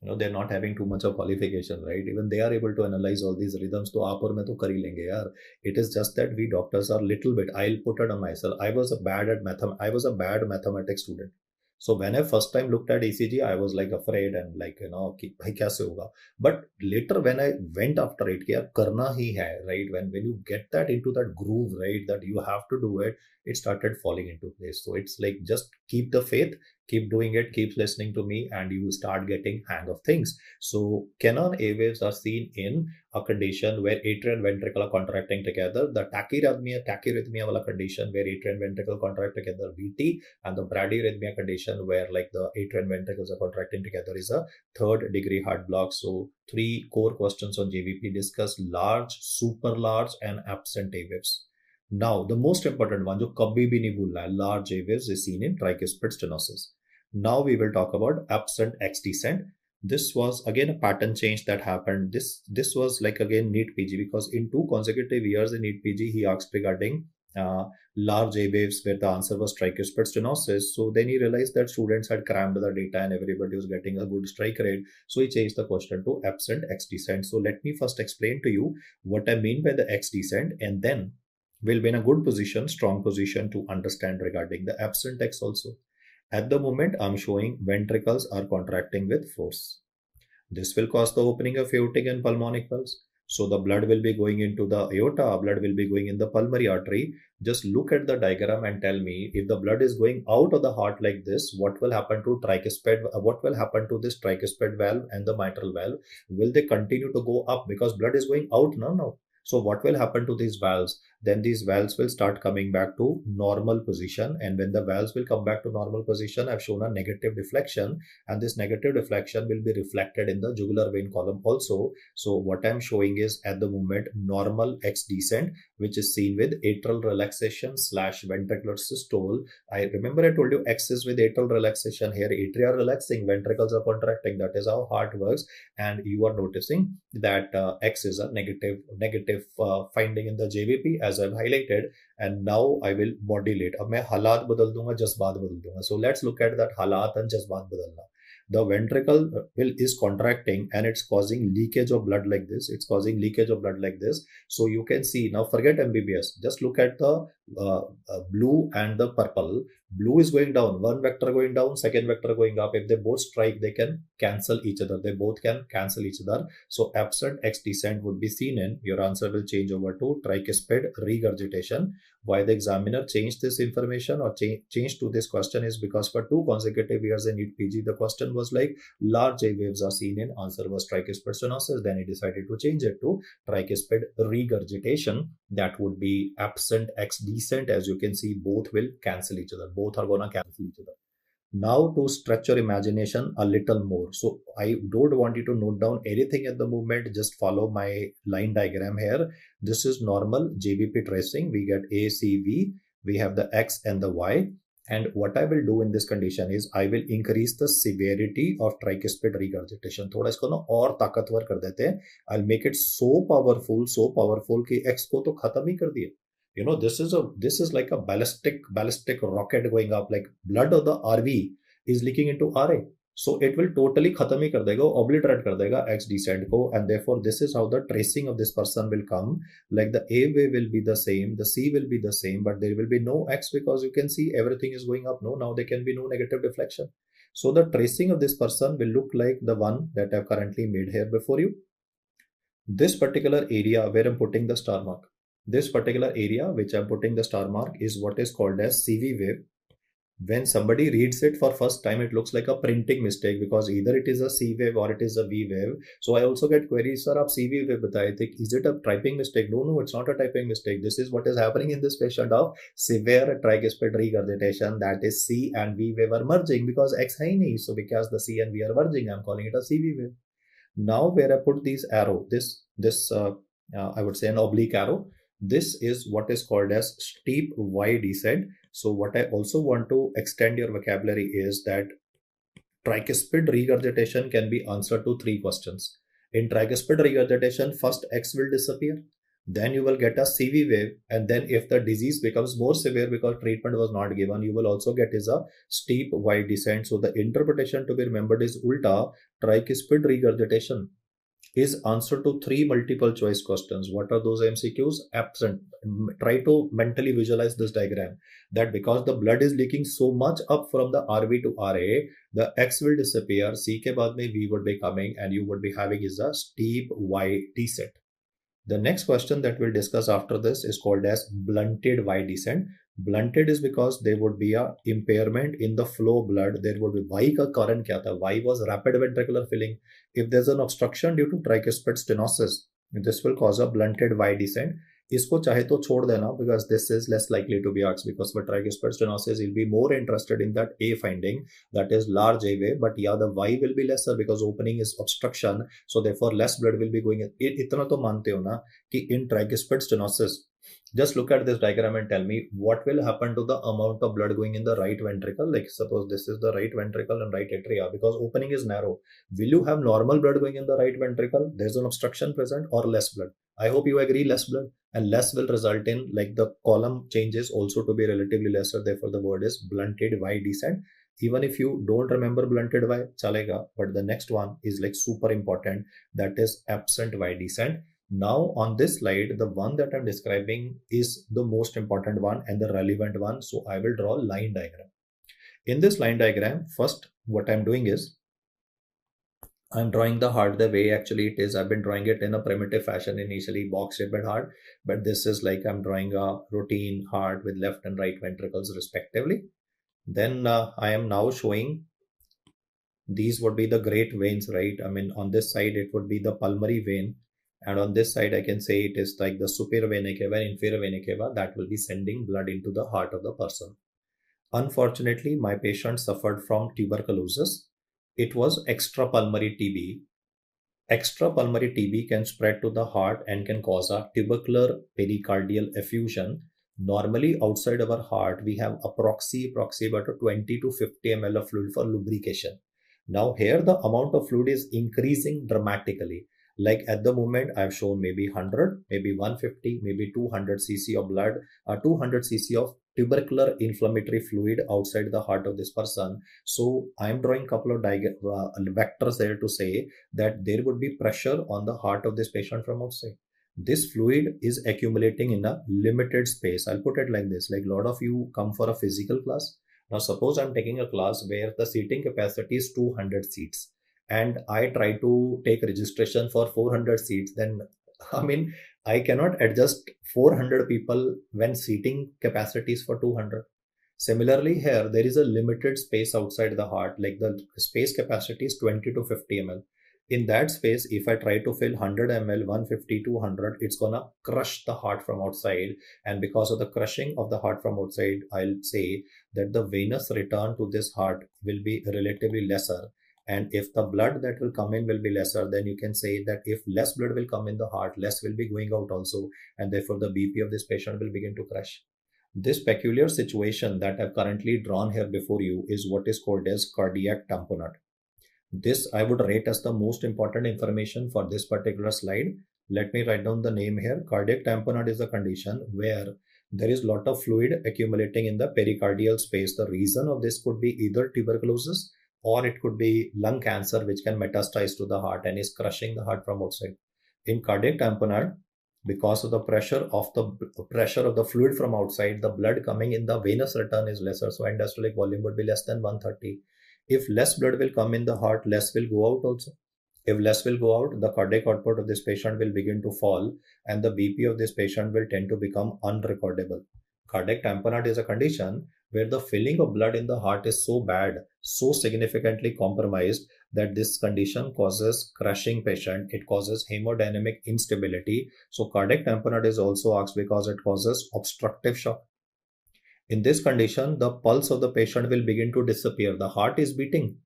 Speaker 1: they're not having too much of qualification, right? Even they are able to analyze all these rhythms. To aap aur main to kar hi lenge yaar. It is just that we doctors are little bit, I'll put it on myself. I was a bad mathematics student. So when I first time looked at ECG, I was like afraid and like, कि भाई कैसे होगा? But later when I went after it, कि यार करना ही है, right? When you get that into that groove, right, that you have to do it, it started falling into place. So it's like just keep the faith, keep doing it, keep listening to me, and you will start getting hang of things. So Canon A waves are seen in a condition where atria and ventricle are contracting together. The tachyarrhythmia wala condition where atria and ventricle contract together, VT, and the bradyarrhythmia condition where like the atria and ventricles are contracting together is a third degree heart block. So 3 core questions on JVP discuss: large, super large, and absent A waves. Now, the most important one, जो कभी भी नहीं भूलना है, large A waves is seen in tricuspid stenosis. Now we will talk about absent X descent. This was again a pattern change that happened. This was like again NEET PG, because in 2 consecutive years in NEET PG he asked regarding large A waves where the answer was tricuspid stenosis. So then he realized that students had crammed the data and everybody was getting a good strike rate. So he changed the question to absent X descent. So let me first explain to you what I mean by the X descent, and then we'll be in a good position, strong position to understand regarding the absent X also. At the moment, I'm showing ventricles are contracting with force. This will cause the opening of aortic and pulmonic valves. So the blood will be going into the aorta, blood will be going in the pulmonary artery. Just look at the diagram and tell me, if the blood is going out of the heart like this, what will happen to tricuspid? What will happen to this tricuspid valve and the mitral valve? Will they continue to go up because blood is going out now? No. So what will happen to these valves? Then these valves will start coming back to normal position. And when the valves will come back to normal position, I've shown a negative deflection, and this negative deflection will be reflected in the jugular vein column also. So what I'm showing is at the moment normal X descent, which is seen with atrial relaxation / ventricular systole. I remember I told you X is with atrial relaxation. Here atria are relaxing, ventricles are contracting. That is how heart works. And you are noticing that X is a negative finding in the JVP, as I've highlighted. And now I will modulate. अब मैं हालात बदल दूंगा, जज्बात बदल दूंगा. So let's look at that हालात and जज्बात बदलना. The ventricle is contracting and it's causing leakage of blood like this. So you can see, now forget MBBS. Just look at the blue and the purple. Blue is going down, one vector going down, second vector going up. If they both strike, they can cancel each other. They both can cancel each other. So absent X descent would be seen in, your answer will change over to tricuspid regurgitation. Why the examiner changed this information or changed to this question is because for 2 consecutive years in NEET PG, the question was like large A waves are seen in, answer was tricuspid stenosis. Then he decided to change it to tricuspid regurgitation. That would be absent X descent. As you can see, both will cancel each other. Both are gonna cancel each other. Now to stretch your imagination a little more. So I don't want you to note down anything at the moment. Just follow my line diagram here. This is normal JBP tracing. We get A, C, V. We have the X and the Y. And what I will do in this condition is I will increase the severity of tricuspid regurgitation. थोड़ा इसको ना और ताकतवर कर देते हैं. I'll make it so powerful कि X को तो खत्म ही कर दिए. You know, this is like a ballistic rocket going up, like blood of the RV is leaking into RA. So it will totally khatam hi kar dega, obliterate kar dega X descent ko, and therefore this is how the tracing of this person will come. Like the A wave will be the same, the C will be the same, but there will be no X because you can see everything is going up. No, now there can be no negative deflection. So the tracing of this person will look like the one that I've currently made here before you. This particular area where I'm putting the star mark, this particular area which I'm putting the star mark is what is called as CV wave. When somebody reads it for first time, it looks like a printing mistake because either it is a C wave or it is a V wave. So I also get queries, sir, aap CV wave bataye the, is it a typing mistake? No, it's not a typing mistake. This is what is happening in this patient of severe tricuspid regurgitation, that is C and V wave are merging because X hai nahi. So because the C and V are merging, I'm calling it a CV wave. Now where I put these arrow, I would say an oblique arrow, this is what is called as steep Y descent. So what I also want to extend your vocabulary is that tricuspid regurgitation can be answered to 3 questions. In tricuspid regurgitation, first X will disappear. Then you will get a CV wave, and then if the disease becomes more severe because treatment was not given, you will also get is a steep Y descent. So the interpretation to be remembered is ulta. Tricuspid regurgitation is answer to 3 multiple choice questions. What are those MCQs? Absent. Try to mentally visualize this diagram, that because the blood is leaking so much up from the RV to RA, the X will disappear, C ke baad mein V would be coming, and you would be having is a steep Y descent. The next question that we'll discuss after this is called as blunted Y descent. Blunted is because there would be a impairment in the flow blood. There would be Y ka current kya tha? Y was rapid ventricular filling. If there's an obstruction due to tricuspid stenosis, this will cause a blunted Y descent. इसको चाहे तो छोड़ देना because this is less likely to be asked, because for tricuspid stenosis you'll be more interested in that A finding, that is large A wave, but yeah, the Y will be lesser because opening is obstruction, so therefore less blood will be going in. इतना तो मानते हो ना कि in tricuspid stenosis, just look at this diagram and tell me what will happen to the amount of blood going in the right ventricle. Like suppose this is the right ventricle and right atria, because opening is narrow. Will you have normal blood going in the right ventricle? There's an obstruction present, or less blood? I hope you agree less blood, and less will result in like the column changes also to be relatively lesser. Therefore the word is blunted Y descent. Even if you don't remember blunted Y, chalega, but the next one is like super important, that is absent Y descent. Now on this slide, the one that I'm describing is the most important one and the relevant one. So I will draw line diagram. In this line diagram, first what I'm doing is I'm drawing the heart the way actually it is. I've been drawing it in a primitive fashion, initially box shaped heart, but this is like I'm drawing a routine heart with left and right ventricles respectively. Then I am now showing these would be the great veins, right? I mean, on this side it would be the pulmonary vein, and on this side I can say it is like the superior vena cava and inferior vena cava that will be sending blood into the heart of the person. Unfortunately, my patient suffered from tuberculosis. It was extrapulmonary TB. Extrapulmonary TB can spread to the heart and can cause a tubercular pericardial effusion. Normally, outside our heart, we have approximately about 20 to 50 ml of fluid for lubrication. Now here the amount of fluid is increasing dramatically. Like at the moment I've shown maybe 100, maybe 150, maybe 200 cc of blood, 200 cc of tubercular inflammatory fluid outside the heart of this person. So I'm drawing a couple of vectors there to say that there would be pressure on the heart of this patient from outside. This fluid is accumulating in a limited space. I'll put it like this, like a lot of you come for a physical class. Now suppose I'm taking a class where the seating capacity is 200 seats and I try to take registration for 400 seats, then I mean, I cannot adjust 400 people when seating capacity is for 200. Similarly, here there is a limited space outside the heart, like the space capacity is 20 to 50 ml. In that space, if I try to fill 100 ml, 150, 200, it's gonna crush the heart from outside. And because of the crushing of the heart from outside, I'll say that the venous return to this heart will be relatively lesser. And if the blood that will come in will be lesser, then you can say that if less blood will come in the heart, less will be going out also. And therefore the BP of this patient will begin to crush. This peculiar situation that I've currently drawn here before you is what is called as cardiac tamponade. This I would rate as the most important information for this particular slide. Let me write down the name here. Cardiac tamponade is a condition where there is a lot of fluid accumulating in the pericardial space. The reason of this could be either tuberculosis or it could be lung cancer, which can metastasize to the heart and is crushing the heart from outside. In cardiac tamponade, because of the pressure of the fluid from outside, the blood coming in the venous return is lesser, so endostolic volume would be less than 130. If less blood will come in the heart, less will go out also. If less will go out, the cardiac output of this patient will begin to fall and the BP of this patient will tend to become unrecordable. Cardiac tamponade is a condition where the filling of blood in the heart is so bad, so significantly compromised that this condition causes crushing patient. It causes hemodynamic instability. So cardiac tamponade is also asked because it causes obstructive shock. In this condition, the pulse of the patient will begin to disappear. The heart is beating,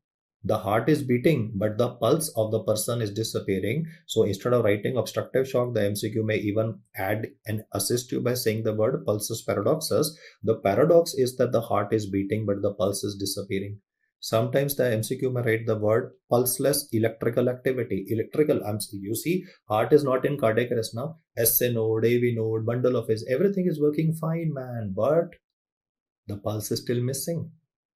Speaker 1: but the pulse of the person is disappearing. So instead of writing obstructive shock, the MCQ may even add and assist you by saying the word pulsus paradoxus. The paradox is that the heart is beating, but the pulse is disappearing. Sometimes the MCQ may write the word pulseless electrical activity. You see, heart is not in cardiac arrest now. SA node, AV node, bundle of his, everything is working fine, man. But the pulse is still missing.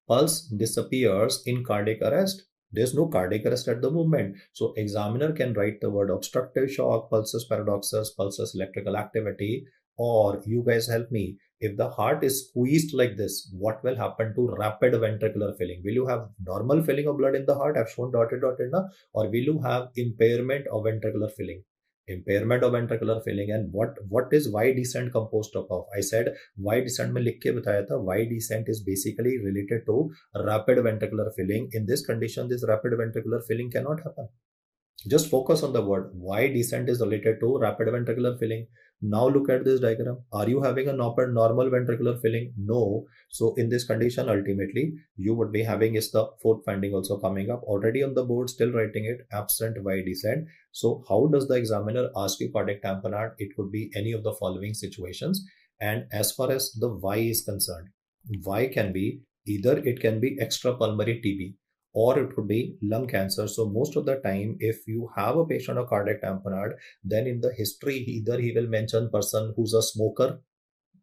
Speaker 1: Pulse disappears in cardiac arrest. There's no cardiac arrest at the moment. So examiner can write the word obstructive shock, pulsus paradoxus, pulsus electrical activity, or you guys help me. If the heart is squeezed like this, what will happen to rapid ventricular filling? Will you have normal filling of blood in the heart? I've shown dotted now. Or will you have impairment of ventricular filling? Impairment of ventricular filling. And what is Y descent composed of? I said Y descent में लिख के बताया था. Y descent is basically related to rapid ventricular filling. In this condition, this rapid ventricular filling cannot happen. Just focus on the word. Y descent is related to rapid ventricular filling. Now look at this diagram. Are you having a normal ventricular filling? No. So in this condition, ultimately, you would be having is the fourth finding also coming up. Already on the board, still writing it, absent Y descent. So how does the examiner ask you cardiac tamponade? It could be any of the following situations. And as far as the Y is concerned, Y can be either it can be extrapulmonary TB, or it could be lung cancer. So most of the time, if you have a patient of cardiac tamponade, then in the history, either he will mention person who's a smoker,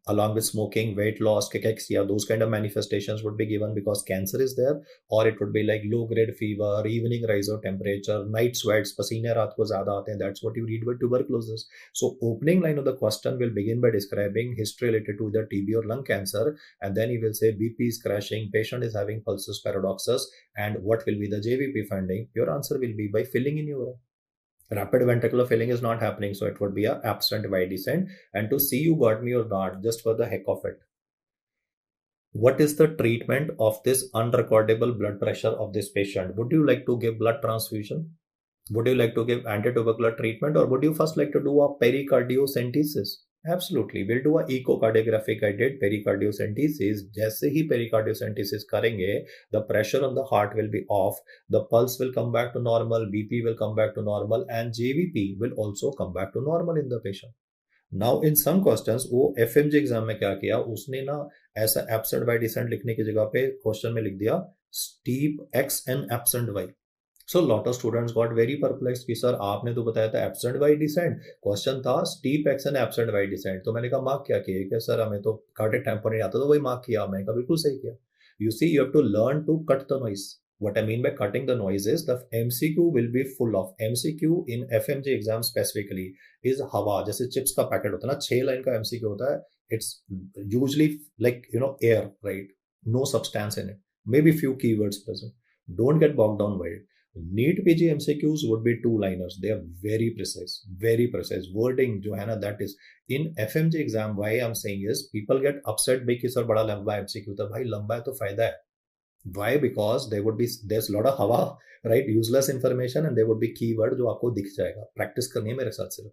Speaker 1: along with smoking, weight loss, cachexia, those kind of manifestations would be given because cancer is there, or it would be like low-grade fever, evening rise of temperature, night sweats, pasine raat ko zyada aate hain. That's what you read with tuberculosis. So opening line of the question will begin by describing history related to either TB or lung cancer, and then he will say BP is crashing, patient is having pulsus paradoxus, and what will be the JVP finding? Your answer will be by filling in your rapid ventricular filling is not happening, so it would be a absent Y descent. And to see you got me or not, just for the heck of it, what is the treatment of this unrecordable blood pressure of this patient? Would you like to give blood transfusion? Would you like to give antitubercular treatment, or would you first like to do a pericardiocentesis? Absolutely, we'll do a echocardiography guided pericardiocentesis. जैसे ही pericardiocentesis करेंगे, the pressure on the heart will be off, the pulse will come back to normal, BP will come back to normal, and JVP will also come back to normal in the patient. Now in some questions, वो FMG exam में क्या किया, उसने ना ऐसा absent Y descent लिखने की जगह पे क्वेश्चन में लिख दिया steep X and absent Y. So lot of students got very perplexed कि सर आपने तो बताया था absent Y descent, क्वेश्चन था steep X and absent Y descent. तो मैंने कहा मार्क क्या किया? क्या सर हमें तो cardiac tamponade आता तो वही मार्क किया. मैंने कहा बिल्कुल सही किया. You see, you have to learn to cut the noise. What I mean by cutting the noise is the MCQ will be full of MCQ in FMG exam specifically is हवा, जैसे chips का packet होता है ना, 6 line का MCQ होता है. It's usually like air, right? No substance in it. Maybe few keywords present. Don't get bogged down by it. NEET PG MCQs would be 2-liners. They are very precise, very precise. Wording जो है ना, that is in FMG exam. Why I'm saying is people get upset because sir बड़ा लंबा MCQ था. भाई लंबा है तो फायदा है. Why? Because there's a lot of हवा, right? Useless information, and there would be keyword जो आपको दिख जाएगा. Practice करनी है मेरे साथ सिर्फ.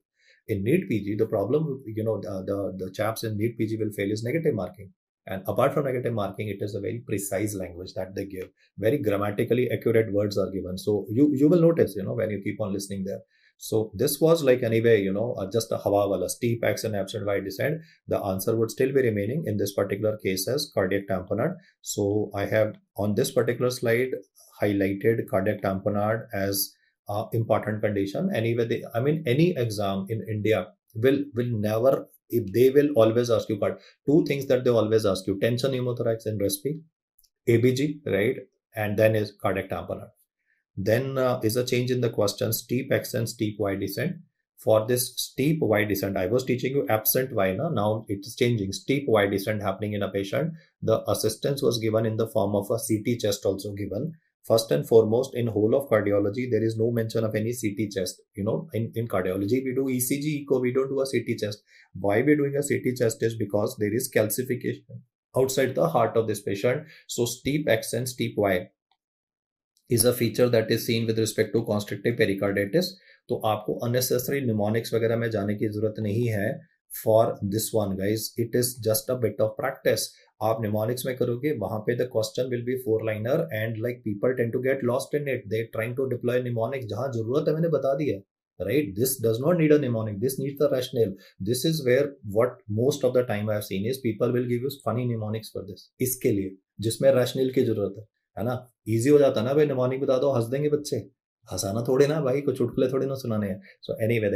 Speaker 1: In NEET PG, the problem, the chaps in NEET PG will fail is negative marking. And apart from negative marking, it is a very precise language that they give. Very grammatically accurate words are given. So you will notice, when you keep on listening there. So this was like anyway, just a hawa wala, steep accent, absent wide descent. The answer would still be remaining in this particular case as cardiac tamponade. So I have on this particular slide highlighted cardiac tamponade as important condition. Anyway, any exam in India will never, if they will always ask you two things that they always ask you: tension pneumothorax and respi, ABG, right? And then is cardiac tamponade. Then is a change in the question: steep accent, steep Y descent. For this steep Y descent, I was teaching you absent Y, now it is changing. Steep Y descent happening in a patient. The assistance was given in the form of a CT chest also given. First and foremost, in whole of cardiology, there is no mention of any CT chest. In cardiology, we do ECG, echo, we don't do a CT chest. Why we're doing a CT chest is because there is calcification outside the heart of this patient. So steep accent, steep Y is a feature that is seen with respect to constrictive pericarditis. तो आपको unnecessary mnemonics वगैरह में जाने की जरूरत नहीं है for this one, guys. It is just a bit of practice. आप mnemonics में करोगे, वहां पे the question will be 4-liner and like people tend to get lost in it. They're trying to deploy mnemonics. जहां जरूरत है मैंने बता दिया, right? This does not need a mnemonic. This needs the rationale. This is where what most of the time I have seen is people will give you funny mnemonics for this. इसके लिए जिसमें rationale की जरूरत है ना? Easy हो जाता ना भाई, mnemonic बता दो, हंस देंगे बच्चे. हंसाना थोड़ी ना भाई, कुछ चुटकुले थोड़ी ना सुनाने हैं. So anyway,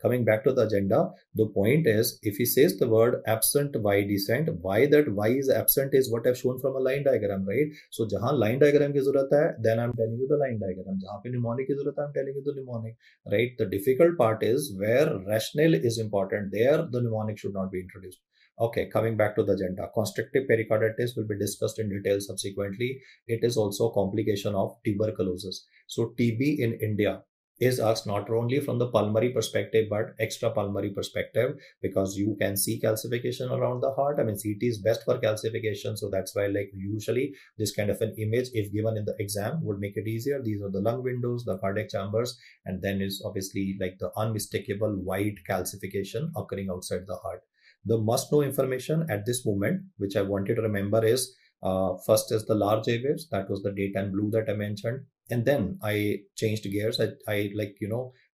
Speaker 1: coming back to the agenda, the point is, if he says the word absent Y descent, why that Y is absent is what I've shown from a line diagram, right? So जहां line diagram की जरूरत है, then I'm telling you the line diagram. जहां पे mnemonic की जरूरत है, I'm telling you the mnemonic, right? The difficult part is where rationale is important. There, the mnemonic should not be introduced. Okay, coming back to the agenda. Constrictive pericarditis will be discussed in detail subsequently. It is also a complication of tuberculosis. So TB in India is asked not only from the pulmonary perspective but extrapulmonary perspective, because you can see calcification around the heart. I mean, CT is best for calcification, so that's why like usually this kind of an image, if given in the exam, would make it easier. These are the lung windows, the cardiac chambers, and then is obviously like the unmistakable white calcification occurring outside the heart. The must know information at this moment, which I want you to remember, is first is the large airwaves. That was the daytime blue that I mentioned. And then I changed gears. I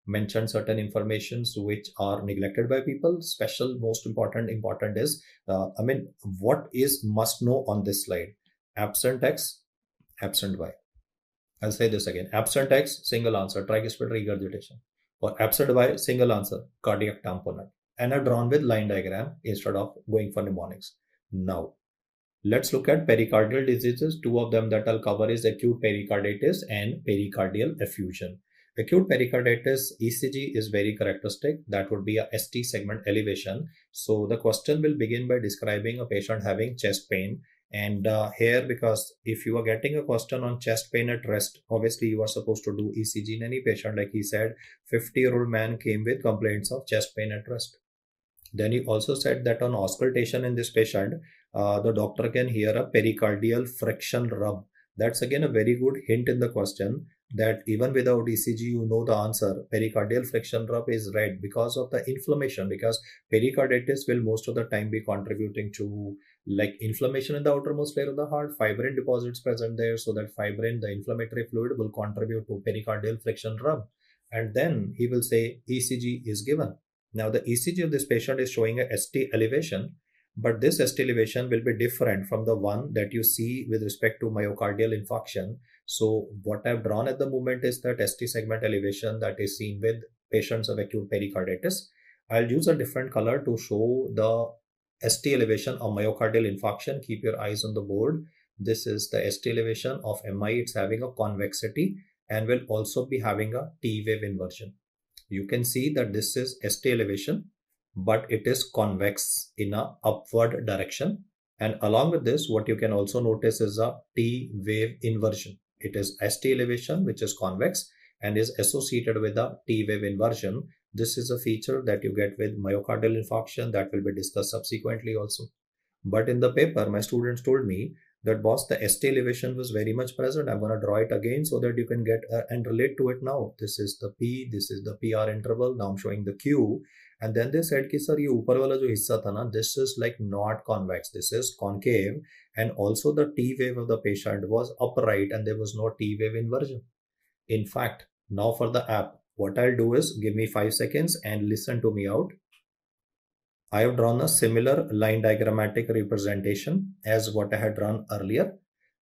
Speaker 1: mentioned certain informations which are neglected by people. Special, most important is, what is must know on this slide? Absent X, absent Y. I'll say this again. Absent X, single answer, tricuspid regurgitation. For absent Y, single answer, cardiac tamponade. And are drawn with line diagram instead of going for mnemonics. Now, let's look at pericardial diseases. Two of them that I'll cover is acute pericarditis and pericardial effusion. Acute pericarditis ECG is very characteristic. That would be a ST segment elevation. So the question will begin by describing a patient having chest pain. And here, because if you are getting a question on chest pain at rest, obviously you are supposed to do ECG in any patient. Like he said, 50-year-old man came with complaints of chest pain at rest. Then he also said that on auscultation in this patient, the doctor can hear a pericardial friction rub. That's again a very good hint in the question that even without ECG, you know the answer. Pericardial friction rub is red because of the inflammation, because pericarditis will most of the time be contributing to like inflammation in the outermost layer of the heart, fibrin deposits present there. So that fibrin, the inflammatory fluid, will contribute to pericardial friction rub. And then he will say ECG is given. Now the ECG of this patient is showing a ST elevation, but this ST elevation will be different from the one that you see with respect to myocardial infarction. So what I've drawn at the moment is that ST segment elevation that is seen with patients of acute pericarditis. I'll use a different color to show the ST elevation of myocardial infarction. Keep your eyes on the board. This is the ST elevation of MI. It's having a convexity and will also be having a T wave inversion. You can see that this is ST elevation, but it is convex in a upward direction. And along with this, what you can also notice is a T wave inversion. It is ST elevation, which is convex and is associated with a T wave inversion. This is a feature that you get with myocardial infarction that will be discussed subsequently also. But in the paper, my students told me that boss, the ST elevation was very much present. I'm going to draw it again so that you can get and relate to it now. This is the P, this is the PR interval. Now I'm showing the Q. And then they said कि sir, ये ऊपर वाला जो हिस्सा था ना, this is like not convex, this is concave, and also the T wave of the patient was upright and there was no T wave inversion. In fact, now for the app, what I'll do is give me 5 seconds and listen to me out. I have drawn a similar line diagrammatic representation as what I had drawn earlier.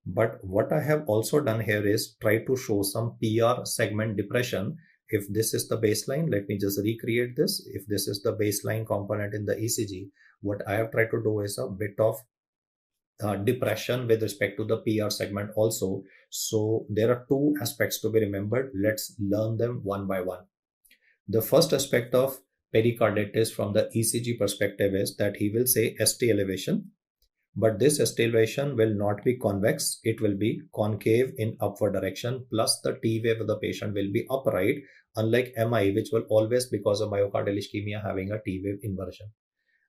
Speaker 1: But what I have also done here is try to show some PR segment depression. If this is the baseline, let me just recreate this. If this is the baseline component in the ECG, what I have tried to do is a bit of depression with respect to the PR segment also. So there are two aspects to be remembered. Let's learn them one by one. The first aspect of pericarditis from the ECG perspective is that he will say ST elevation, but this ST elevation will not be convex. It will be concave in upward direction, plus the T wave of the patient will be upright, unlike MI, which will always, because of myocardial ischemia, having a T wave inversion.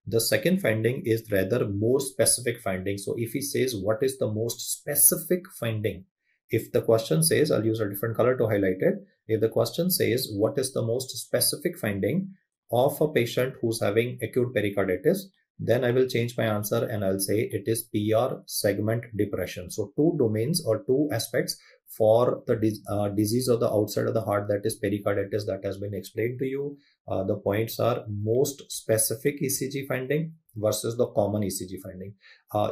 Speaker 1: The second finding is rather more specific finding. So if he says what is the most specific finding, if the question says, I'll use a different color to highlight it. If the question says what is the most specific finding of a patient who's having acute pericarditis, then I will change my answer and I'll say it is PR segment depression. So two domains or two aspects for the disease of the outside of the heart, that is pericarditis, that has been explained to you. The points are most specific ECG finding versus the common ECG finding.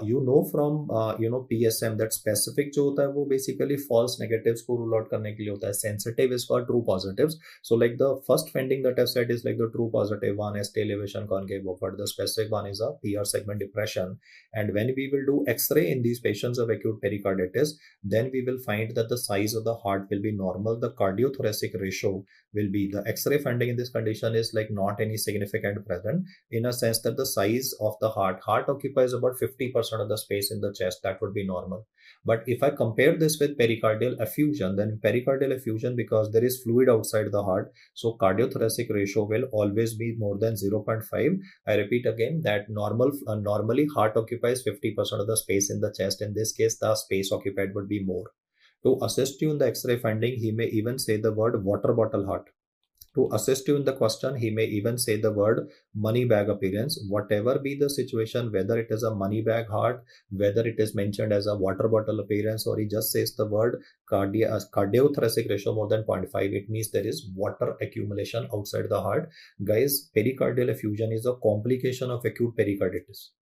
Speaker 1: You know from PSM that specific जो होता है वो basically false negatives को rule out करने के लिए होता है. Sensitive is for true positives. So like the first finding that I've said is like the true positive one, ST elevation concave upward. The specific one is a PR segment depression. And when we will do X-ray in these patients of acute pericarditis, then we will find that the size of the heart will be normal. The cardiothoracic ratio will be, the X-ray finding in this condition is like not any significant present, in a sense that the size of the heart occupies about 50% of the space in the chest. That would be normal. But if I compare this with pericardial effusion, then pericardial effusion, because there is fluid outside the heart, so cardiothoracic ratio will always be more than 0.5. I repeat again that normally heart occupies 50% of the space in the chest. In this case, the space occupied would be more. To assist you in the X-ray finding, he may even say the word water bottle heart. To assist you in the question, he may even say the word money bag appearance. Whatever be the situation, whether it is a money bag heart, whether it is mentioned as a water bottle appearance, or he just says the word cardiothoracic ratio more than 0.5, it means there is water accumulation outside the heart. Guys, pericardial effusion is a complication of acute pericarditis.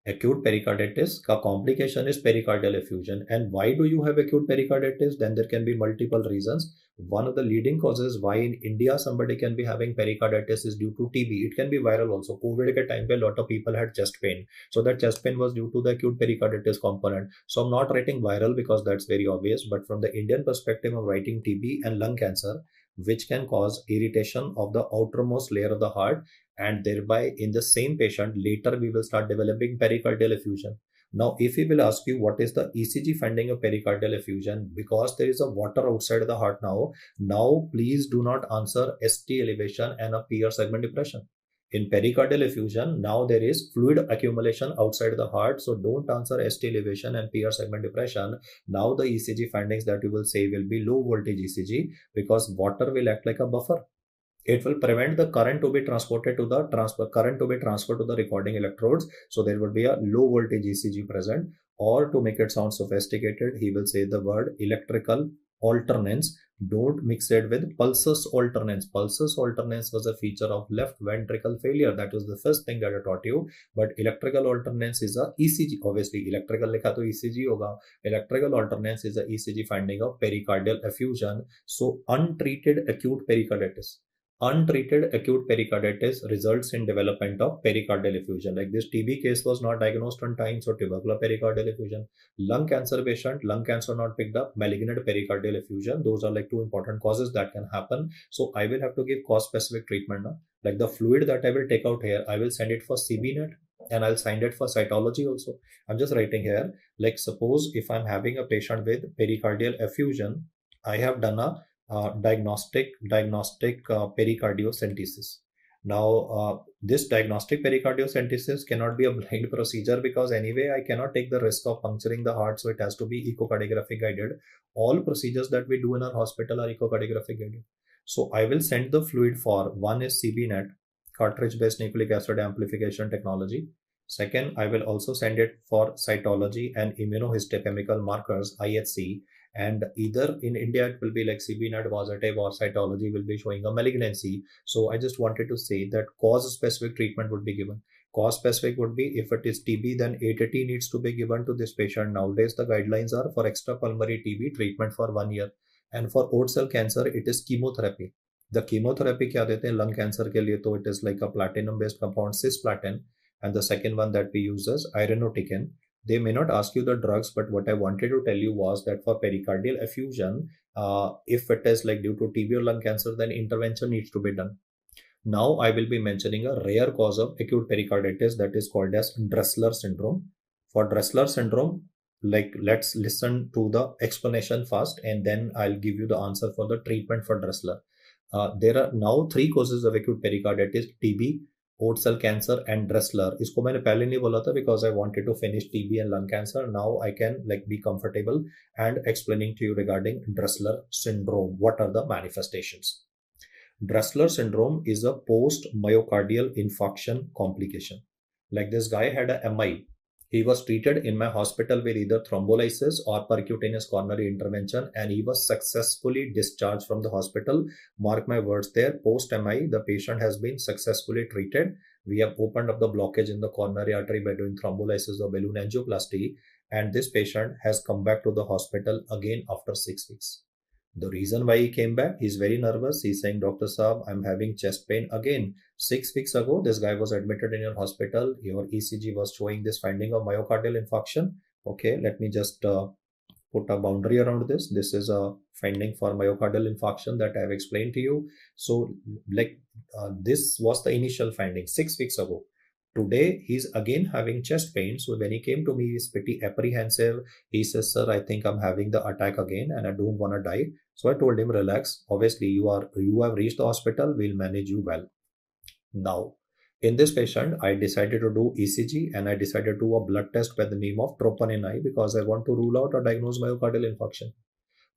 Speaker 1: Acute pericarditis ka complication is pericardial effusion. And why do you have acute pericarditis? Then there can be multiple reasons. One of the leading causes why in India somebody can be having pericarditis is due to TB. It can be viral also. COVID ke time pe a lot of people had chest pain. So that chest pain was due to the acute pericarditis component. So I'm not writing viral because that's very obvious. But from the Indian perspective, I'm writing TB and lung cancer, which can cause irritation of the outermost layer of the heart, and thereby in the same patient later we will start developing pericardial effusion. Now if we will ask you what is the ECG finding of pericardial effusion, because there is a water outside of the heart now please do not answer ST elevation and a PR segment depression. In pericardial effusion, now there is fluid accumulation outside the heart, so don't answer ST elevation and PR segment depression. Now the ECG findings that you will say will be low voltage ECG, because water will act like a buffer. It will prevent the current to be transported to the transferred to the recording electrodes. So there would be a low voltage ECG present. Or to make it sound sophisticated, he will say the word electrical alternance. Don't mix it with pulsus alternance. Pulsus alternance was a feature of left ventricle failure. That was the first thing that I taught you. But electrical alternance is a ECG. Obviously, electrical likha to ECG hoga. Electrical alternance is a ECG finding of pericardial effusion. So untreated acute pericarditis. Untreated acute pericarditis results in development of pericardial effusion. Like this TB case was not diagnosed on time, so tubercular pericardial effusion. Lung cancer patient, lung cancer not picked up, malignant pericardial effusion. Those are like two important causes that can happen. So I will have to give cause-specific treatment now. Like the fluid that I will take out here, I will send it for CBNet and I'll send it for cytology also. I'm just writing here, like suppose if I'm having a patient with pericardial effusion, I have done a diagnostic pericardiocentesis. Now, this diagnostic pericardiocentesis cannot be a blind procedure because anyway I cannot take the risk of puncturing the heart, so it has to be echocardiographic guided. All procedures that we do in our hospital are echocardiographic guided. So I will send the fluid for one is CBNet, cartridge-based nucleic acid amplification technology. Second, I will also send it for cytology and immunohistochemical markers IHC. And either in India it will be like CBNet positive or cytology will be showing a malignancy. So I just wanted to say that cause specific treatment would be given. Cause specific would be if it is TB, then ATT needs to be given to this patient. Nowadays the guidelines are for extrapulmonary TB treatment for 1 year, and for oat cell cancer it is chemotherapy. The chemotherapy क्या देते हैं lung cancer के लिए, तो it is like a platinum based compound cisplatin, and the second one that we use is irinotecan. They may not ask you the drugs, but what I wanted to tell you was that for pericardial effusion, if it is like due to TB or lung cancer, then intervention needs to be done. Now I will be mentioning a rare cause of acute pericarditis that is called as Dressler syndrome. For Dressler syndrome, like let's listen to the explanation first and then I'll give you the answer for the treatment for Dressler. There are now 3 causes of acute pericarditis: TB, oat cell cancer and Dressler. इसको मैंने पहले नहीं बोला था because I wanted to finish TB and lung cancer. Now I can like be comfortable and explaining to you regarding Dressler syndrome. What are the manifestations? Dressler syndrome is a post myocardial infarction complication. Like this guy had a MI. He was treated in my hospital with either thrombolysis or percutaneous coronary intervention, and he was successfully discharged from the hospital. Mark my words there. Post MI, the patient has been successfully treated. We have opened up the blockage in the coronary artery by doing thrombolysis or balloon angioplasty, and this patient has come back to the hospital again after 6 weeks. The reason why he came back, he's very nervous. He's saying, Dr. Saab, I'm having chest pain again. 6 weeks ago, this guy was admitted in your hospital. Your ECG was showing this finding of myocardial infarction. Okay, let me just put a boundary around this. This is a finding for myocardial infarction that I have explained to you. So like this was the initial finding 6 weeks ago. Today, he's again having chest pain. So when he came to me, he's pretty apprehensive. He says, sir, I think I'm having the attack again and I don't want to die. So I told him, relax. Obviously, you have reached the hospital. We'll manage you well. Now, in this patient, I decided to do ECG and I decided to do a blood test by the name of troponin I because I want to rule out or diagnose myocardial infarction.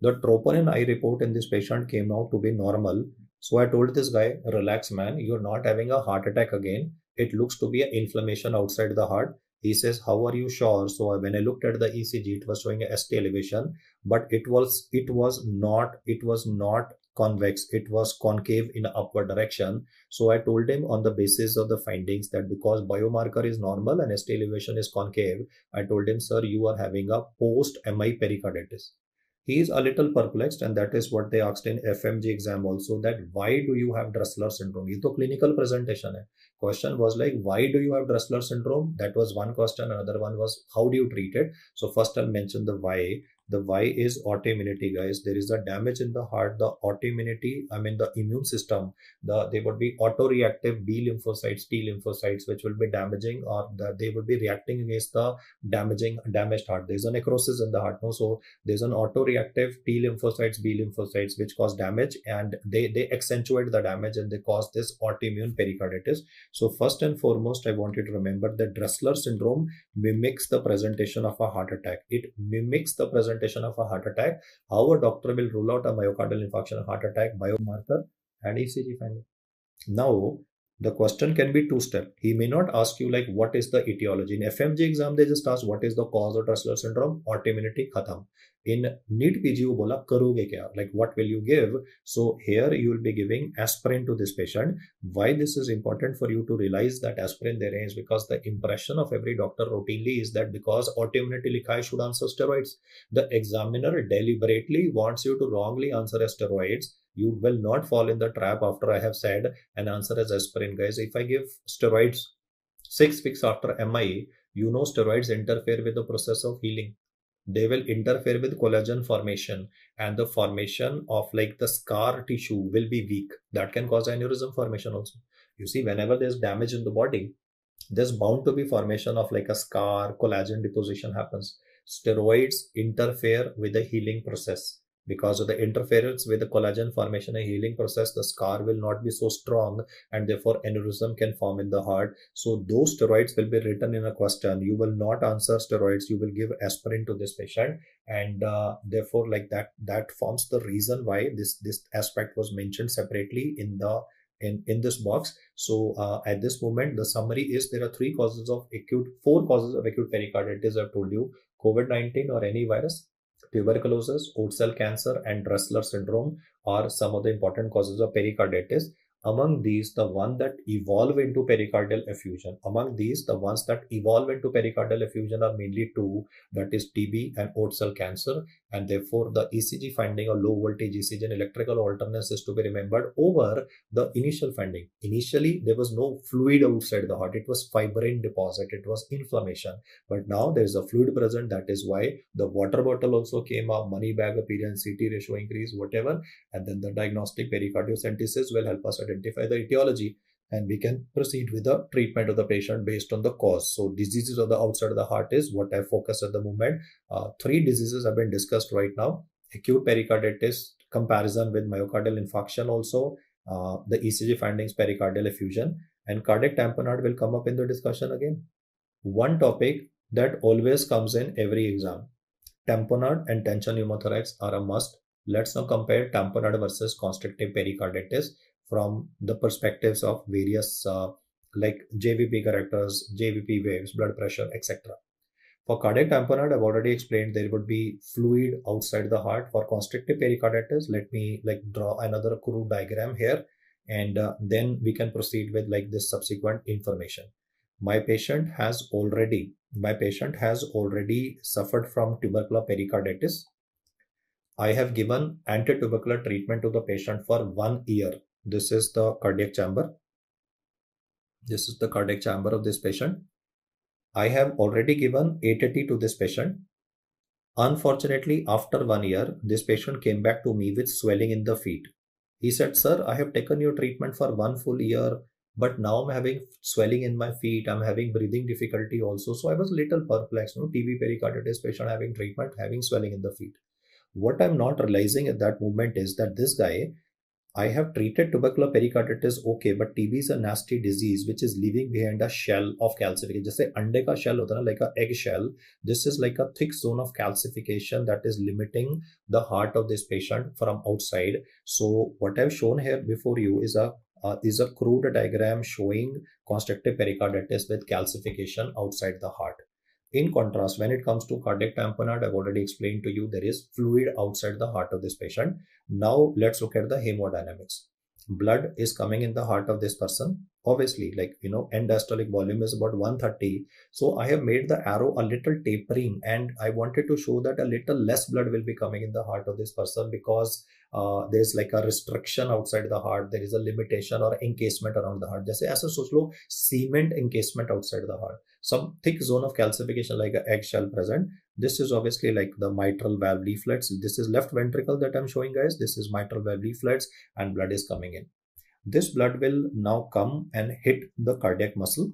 Speaker 1: The troponin I report in this patient came out to be normal. So I told this guy, relax, man, you're not having a heart attack again. It looks to be an inflammation outside the heart. He says, how are you sure? So when I looked at the ECG, it was showing a ST elevation, but it was not convex. It was concave in an upward direction. So I told him on the basis of the findings that because biomarker is normal and ST elevation is concave, I told him, sir, you are having a post-MI pericarditis. He is a little perplexed, and that is what they asked in FMG exam also, that why do you have Dressler syndrome? ये तो clinical presentation है. Question was like, why do you have Dressler syndrome? That was one question. Another one was, how do you treat it? So first I'll mention the why. The why is autoimmunity, guys. There is a damage in the heart. The autoimmunity, I mean the immune system, they would be autoreactive B lymphocytes, T lymphocytes, which will be damaging, or they would be reacting against the damaged heart. There's a necrosis in the heart, no? So there's an autoreactive T lymphocytes, B lymphocytes, which cause damage, and they accentuate the damage and they cause this autoimmune pericarditis. So first and foremost, I want you to remember that Dressler syndrome mimics the presentation of a heart attack. It mimics the presentation of a heart attack. How a doctor will rule out a myocardial infarction, a heart attack, biomarker, and ECG finding. Now, the question can be two-step. He may not ask you like what is the etiology. In FMG exam, they just ask what is the cause of Dressler syndrome, autoimmunity, khatam. In NEET PGU bola karoge kya, like what will you give? So here you will be giving aspirin to this patient. Why this is important for you to realize that aspirin there is, because the impression of every doctor routinely is that because autoimmunity likha hai, should answer steroids. The examiner deliberately wants you to wrongly answer steroids. You will not fall in the trap after I have said an answer as aspirin. Guys, if I give steroids 6 weeks after MIA, you know steroids interfere with the process of healing. They will interfere with collagen formation, and the formation of like the scar tissue will be weak. That can cause aneurysm formation also. You see, whenever there's damage in the body, there's bound to be formation of like a scar, collagen deposition happens. Steroids interfere with the healing process. Because of the interference with the collagen formation and healing process, the scar will not be so strong, and therefore aneurysm can form in the heart. So those steroids will be written in a question. You will not answer steroids, you will give aspirin to this patient, and therefore like that forms the reason why this aspect was mentioned separately in the in this box. So at this moment, the summary is there are four causes of acute pericarditis. I've told you: COVID-19 or any virus, tuberculosis, oat cell cancer, and Dressler syndrome are some of the important causes of pericarditis. Among these, the ones that evolve into pericardial effusion are mainly two, that is TB and oat cell cancer. And therefore, the ECG finding or low voltage ECG and electrical alternance is to be remembered over the initial finding. Initially, there was no fluid outside the heart. It was fibrin deposit. It was inflammation. But now there is a fluid present. That is why the water bottle also came up, money bag appearance, CT ratio increase, whatever. And then the diagnostic pericardiocentesis will help us identify the etiology, and we can proceed with the treatment of the patient based on the cause. So diseases of the outside of the heart is what I focus at the moment. Three diseases have been discussed right now: acute pericarditis, comparison with myocardial infarction also, the ECG findings, pericardial effusion, and cardiac tamponade will come up in the discussion again. One topic that always comes in every exam: tamponade and tension pneumothorax are a must. Let's now compare tamponade versus constrictive pericarditis from the perspectives of various like JVP characters, JVP waves, blood pressure, etc. For cardiac tamponade, I've already explained there would be fluid outside the heart. For constrictive pericarditis, let me like draw another crude diagram here, and then we can proceed with like this subsequent information. My patient has already suffered from tubercular pericarditis. I have given antitubercular treatment to the patient for 1 year. This is the cardiac chamber. This is the cardiac chamber of this patient. I have already given ATT to this patient. Unfortunately, after 1 year, this patient came back to me with swelling in the feet. He said, "Sir, I have taken your treatment for 1 full year, but now I'm having swelling in my feet. I'm having breathing difficulty also." So I was a little perplexed. TB pericarditis patient having treatment, having swelling in the feet. What I'm not realizing at that moment is that this guy, I have treated tubercular pericarditis okay, but TB is a nasty disease which is leaving behind a shell of calcification. Just say ande ka shell hota na, like a egg shell. This is like a thick zone of calcification that is limiting the heart of this patient from outside. So what I've shown here before you is a crude diagram showing constrictive pericarditis with calcification outside the heart. In contrast, when it comes to cardiac tamponade, I've already explained to you there is fluid outside the heart of this patient. Now let's look at the hemodynamics. Blood is coming in the heart of this person. Obviously, like end diastolic volume is about 130. So I have made the arrow a little tapering, and I wanted to show that a little less blood will be coming in the heart of this person because there's like a restriction outside the heart. There is a limitation or encasement around the heart. Jaise aisa soch lo, cement encasement outside the heart. Some thick zone of calcification like an eggshell present. This is obviously like the mitral valve leaflets. This is left ventricle that I'm showing, guys. This is mitral valve leaflets, and blood is coming in. This blood will now come and hit the cardiac muscle.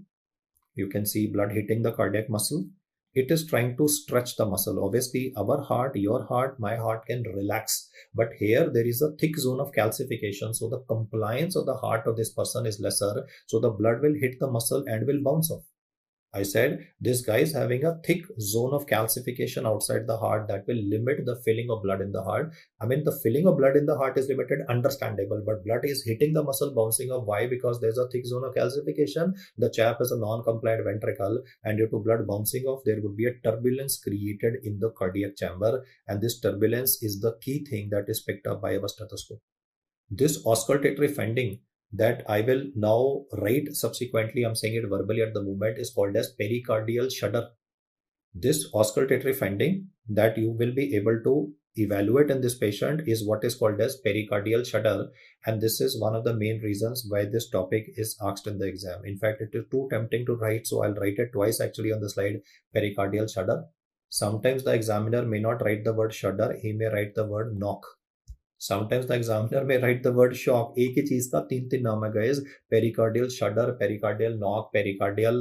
Speaker 1: You can see blood hitting the cardiac muscle. It is trying to stretch the muscle. Obviously, our heart, your heart, my heart can relax. But here there is a thick zone of calcification. So the compliance of the heart of this person is lesser. So the blood will hit the muscle and will bounce off. I said this guy is having a thick zone of calcification outside the heart that will limit the filling of blood in the heart. I mean, the filling of blood in the heart is limited, understandable, but blood is hitting the muscle, bouncing off. Why? Because there's a thick zone of calcification. The chap is a non-compliant ventricle, and due to blood bouncing off, there would be a turbulence created in the cardiac chamber, and this turbulence is the key thing that is picked up by our stethoscope. This auscultatory finding that I will now write subsequently, I'm saying it verbally at the moment, is called as pericardial shudder. This auscultatory finding that you will be able to evaluate in this patient is what is called as pericardial shudder, and this is one of the main reasons why this topic is asked in the exam. In fact, it is too tempting to write, so I'll write it twice actually on the slide, pericardial shudder. Sometimes the examiner may not write the word shudder, he may write the word knock. Sometimes the examiner may write the word shock. एक ही चीज का तीन तीन नाम है guys. Pericardial shudder, pericardial knock, pericardial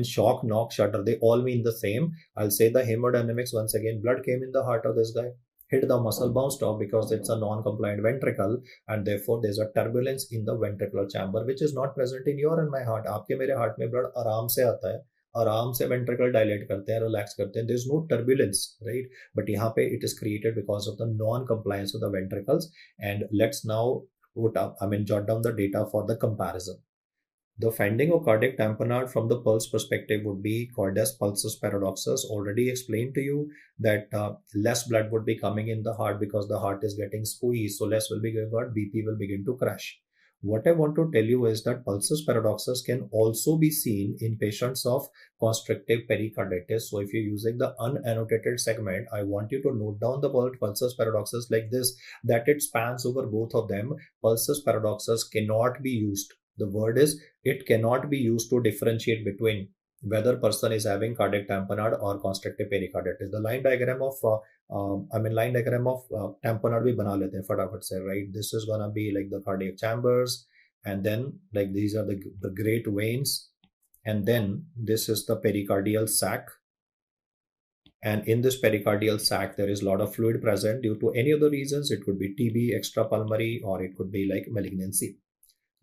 Speaker 1: shock, knock, shudder. They all mean the same. I'll say the hemodynamics once again. Blood came in the heart of this guy, hit the muscle, bounced off because it's a non-compliant ventricle, and therefore there's a turbulence in the ventricular chamber which is not present in your and my heart. आपके मेरे heart में blood आराम से आता है, आराम से ventricle dilate करते हैं, रिलैक्स करते हैं, there is no turbulence, right? But यहाँ पे it is created because of the non compliance of the ventricles. And let's now jot down the data for the comparison. The finding of cardiac tamponade from the pulse perspective would be called as pulsus paradoxus. Already explained to you that less blood would be coming in the heart because the heart is getting squeezed, so less will be going out, BP will begin to crash. What I want to tell you is that pulsus paradoxus can also be seen in patients of constrictive pericarditis. So if you're using the unannotated segment, I want you to note down the word pulsus paradoxus like this, that it spans over both of them. Pulsus paradoxus cannot be used. The word is, it cannot be used to differentiate between whether person is having cardiac tamponade or constrictive pericarditis. The line diagram of tamponade भी बना लेते हैं फटाफट से, right? This is gonna be like the cardiac chambers, and then like these are the great veins, and then this is the pericardial sac, and in this pericardial sac there is a lot of fluid present due to any other reasons. It could be TB, extrapulmonary, or it could be like malignancy.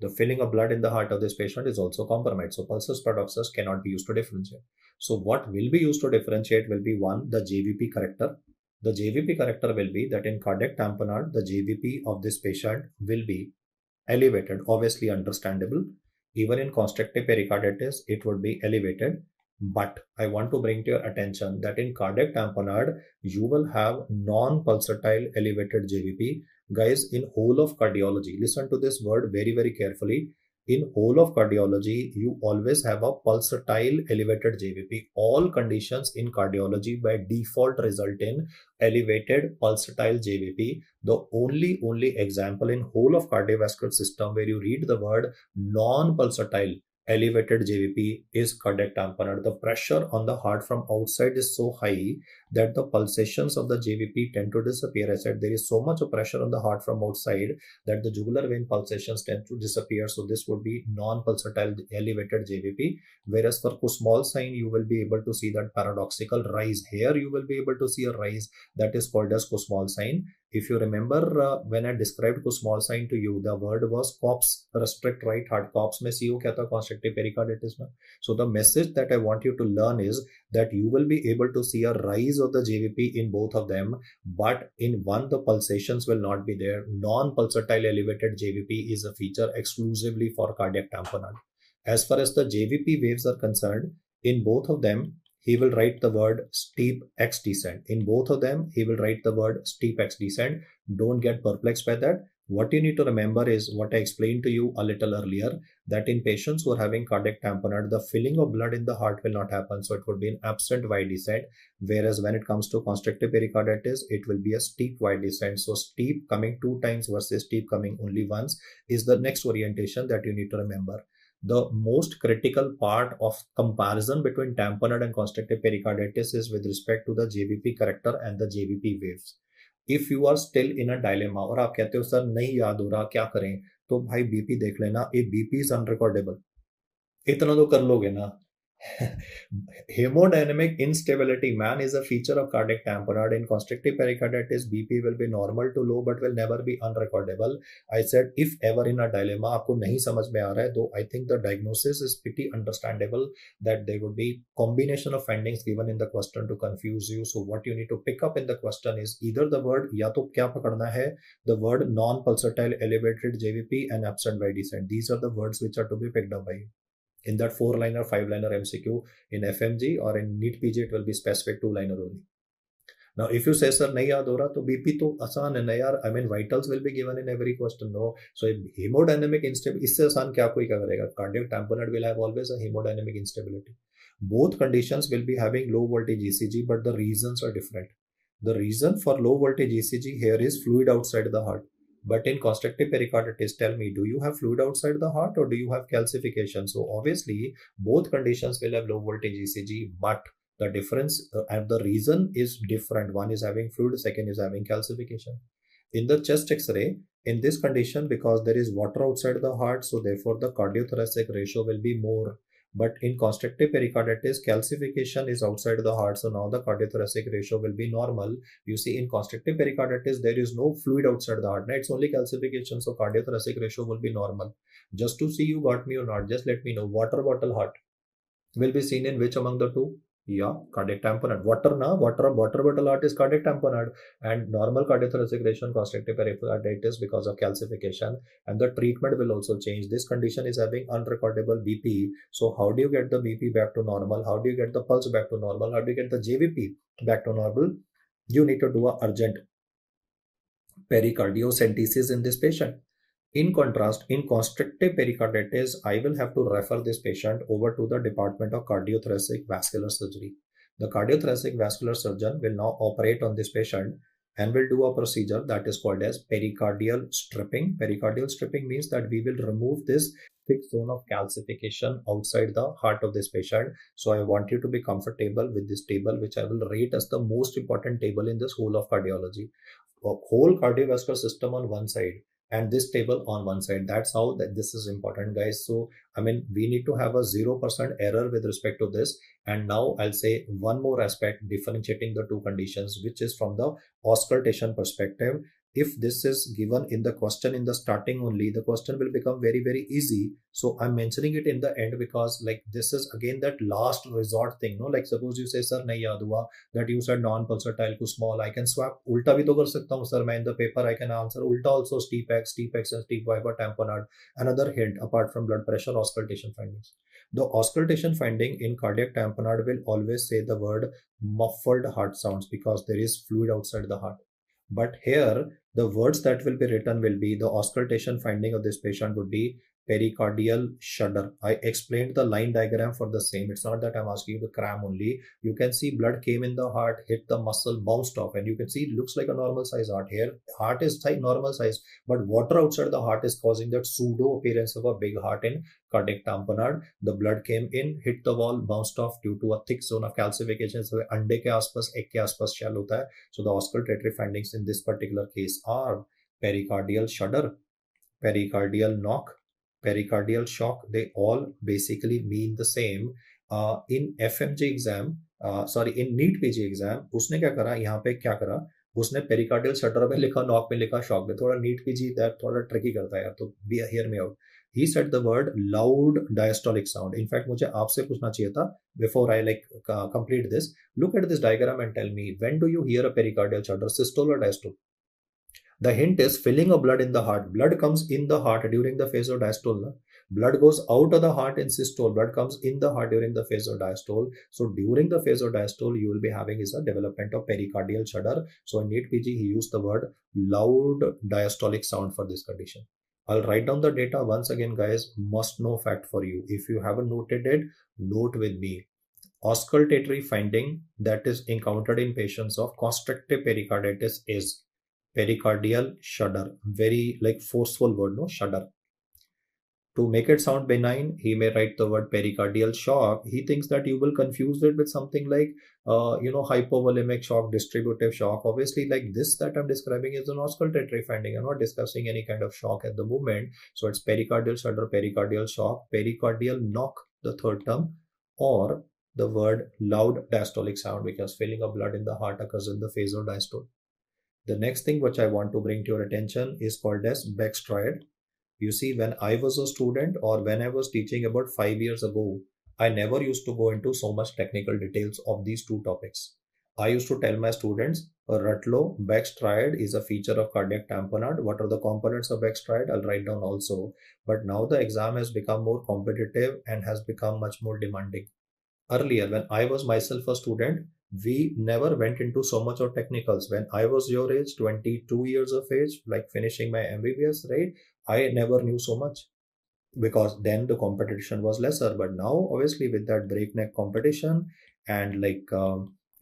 Speaker 1: The filling of blood in the heart of this patient is also compromised. So pulsus paradoxus cannot be used to differentiate. So what will be used to differentiate will be one, the JVP character. The JVP character will be that in cardiac tamponade, the JVP of this patient will be elevated, obviously understandable. Even in constrictive pericarditis, it would be elevated. But I want to bring to your attention that in cardiac tamponade, you will have non-pulsatile elevated JVP. Guys, in whole of cardiology, listen to this word very, very carefully. In whole of cardiology, you always have a pulsatile elevated JVP. All conditions in cardiology by default result in elevated pulsatile JVP. The only example in whole of cardiovascular system where you read the word non-pulsatile elevated JVP is cardiac tamponade. The pressure on the heart from outside is so high that the pulsations of the JVP tend to disappear. I said there is so much of pressure on the heart from outside that the jugular vein pulsations tend to disappear. So this would be non-pulsatile elevated JVP. Whereas for Kussmaul sign, you will be able to see that paradoxical rise. Here you will be able to see a rise that is called as Kussmaul sign. If you remember when I described Kussmaul sign to you, the word was COPS, restrict right heart. COPS में CO क्या था? Constrictive pericarditis में. So the message that I want you to learn is that you will be able to see a rise of the JVP in both of them, but in one the pulsations will not be there. Non-pulsatile elevated JVP is a feature exclusively for cardiac tamponade. As far as the JVP waves are concerned, in both of them, he will write the word steep X descent. In both of them, he will write the word steep X descent. Don't get perplexed by that. What you need to remember is what I explained to you a little earlier, that in patients who are having cardiac tamponade, the filling of blood in the heart will not happen. So it would be an absent Y descent. Whereas when it comes to constrictive pericarditis, it will be a steep Y descent. So steep coming 2 times versus steep coming only once is the next orientation that you need to remember. The most critical part of comparison between tamponade and constrictive pericarditis is with respect to the JVP character and the JVP waves. If you are still in a dilemma और आप कहते हो sir नहीं याद हो रहा क्या करें, तो भाई BP देख लेना. A BP is unrecordable. इतना तो कर लोगे ना. Hemodynamic instability, man, is a feature of cardiac tamponade. In constrictive pericarditis, BP will be normal to low but will never be unrecordable. I said if ever in a dilemma आपको नहीं समझ में आ रहा है, though I think the diagnosis is pretty understandable that there would be combination of findings given in the question to confuse you. So what you need to pick up in the question is either the word, या तो क्या पकड़ना है, the word non-pulsatile elevated JVP and absent Y descent. These are the words which are to be picked up by you. In that 4-liner, 5-liner MCQ, in FMG or in NEET PG, it will be specific 2-liner only. Now, if you say, sir, nahi yaad ho raha, to BP to आसान है ना यार. I mean, vitals will be given in every question. No. So, hemodynamic instability, इससे आसान क्या कोई क्या करेगा? Cardiac tamponade will have always a hemodynamic instability. Both conditions will be having low voltage ECG, but the reasons are different. The reason for low voltage ECG here is fluid outside the heart. But in constructive pericarditis, tell me, do you have fluid outside the heart or do you have calcification? So obviously, both conditions will have low voltage ECG, but the difference and the reason is different. One is having fluid, second is having calcification. In the chest X-ray, in this condition, because there is water outside the heart, so therefore the cardiothoracic ratio will be more. But in constrictive pericarditis, calcification is outside the heart, so now the cardiothoracic ratio will be normal. You see, in constrictive pericarditis, there is no fluid outside the heart. It's only calcification, so cardiothoracic ratio will be normal. Just to see you got me or not, just let me know. Water bottle heart will be seen in which among the two? Yeah, cardiac tamponade. Water bottle heart is cardiac tamponade, and normal cardiothoracic ratio in constrictive pericarditis because of calcification. And the treatment will also change. This condition is having unrecordable BP. So how do you get the BP back to normal? How do you get the pulse back to normal? How do you get the JVP back to normal? You need to do a urgent pericardiocentesis in this patient. In contrast, in constrictive pericarditis, I will have to refer this patient over to the Department of Cardiothoracic Vascular Surgery. The cardiothoracic vascular surgeon will now operate on this patient and will do a procedure that is called as pericardial stripping. Pericardial stripping means that we will remove this thick zone of calcification outside the heart of this patient. So I want you to be comfortable with this table, which I will rate as the most important table in this whole of cardiology. A whole cardiovascular system on one side and this table on one side. That's how this is important, guys. So I mean, we need to have a 0% error with respect to this. And now I'll say one more aspect differentiating the two conditions, which is from the auscultation perspective. If this is given in the question in the starting only, the question will become very, very easy. So I'm mentioning it in the end because like this is again that last resort thing. No, like suppose you say, sir, nahi yaad hua that you said non-pulsatile to small. I can swap. Ulta bhi to kar sakta hu, sir. In the paper I can answer ulta also steep X and steep Y for tamponade. Another hint apart from blood pressure auscultation findings. The auscultation finding in cardiac tamponade will always say the word muffled heart sounds because there is fluid outside the heart. But here, the words that will be written will be the auscultation finding of this patient would be pericardial shudder. I explained the line diagram for the same. It's not that I'm asking you to cram only. You can see blood came in the heart, hit the muscle, bounced off, and you can see it looks like a normal size heart. Here, heart is normal size, but water outside the heart is causing that pseudo appearance of a big heart in cardiac tamponade. The blood came in, hit the wall, bounced off due to a thick zone of calcification. So अंडे के आसपास egg के आसपास shell होता है. So the auscultatory findings in this particular case are pericardial shudder, pericardial knock, pericardial shock. They all basically mean the same. In FMG exam, in NEET PG exam, उसने क्या करा यहाँ पे क्या करा उसने पेरिकार्डियल शटर में लिखा नॉक में लिखा शॉक में थोड़ा नीट पीजी दैट थोड़ा ट्रिकी करता है यार तो be hear me out he said the word loud diastolic sound in fact मुझे आपसे पूछना चाहिए था before I like complete this look at this diagram and tell me when do you hear a pericardial shutter systole और diastole the hint is filling of blood in the heart. Blood comes in the heart during the phase of diastole. Blood goes out of the heart in systole. Blood comes in the heart during the phase of diastole. So during the phase of diastole, you will be having is a development of pericardial shudder. So in NEET PG, he used the word loud diastolic sound for this condition. I'll write down the data once again, guys. Must know fact for you. If you haven't noted it, note with me. Auscultatory finding that is encountered in patients of constrictive pericarditis is pericardial shudder. Very like forceful word, no? Shudder. To make it sound benign, he may write the word pericardial shock. He thinks that you will confuse it with something like, hypovolemic shock, distributive shock. Obviously, like this that I'm describing is an auscultatory finding. I'm not discussing any kind of shock at the moment. So it's pericardial shudder, pericardial shock, pericardial knock, the third term, or the word loud diastolic sound because filling of blood in the heart occurs in the phase of diastole. The next thing which I want to bring to your attention is called as Beck's triad. You see, when I was a student or when I was teaching about 5 years ago, I never used to go into so much technical details of these two topics. I used to tell my students, Rutlow, Beck's triad is a feature of cardiac tamponade. What are the components of Beck's triad? I'll write down also. But now the exam has become more competitive and has become much more demanding. Earlier, when I was myself a student, we never went into so much of technicals. When I was your age, 22 years of age, like finishing my MBBS, right? I never knew so much because then the competition was lesser. But now, obviously, with that breakneck competition and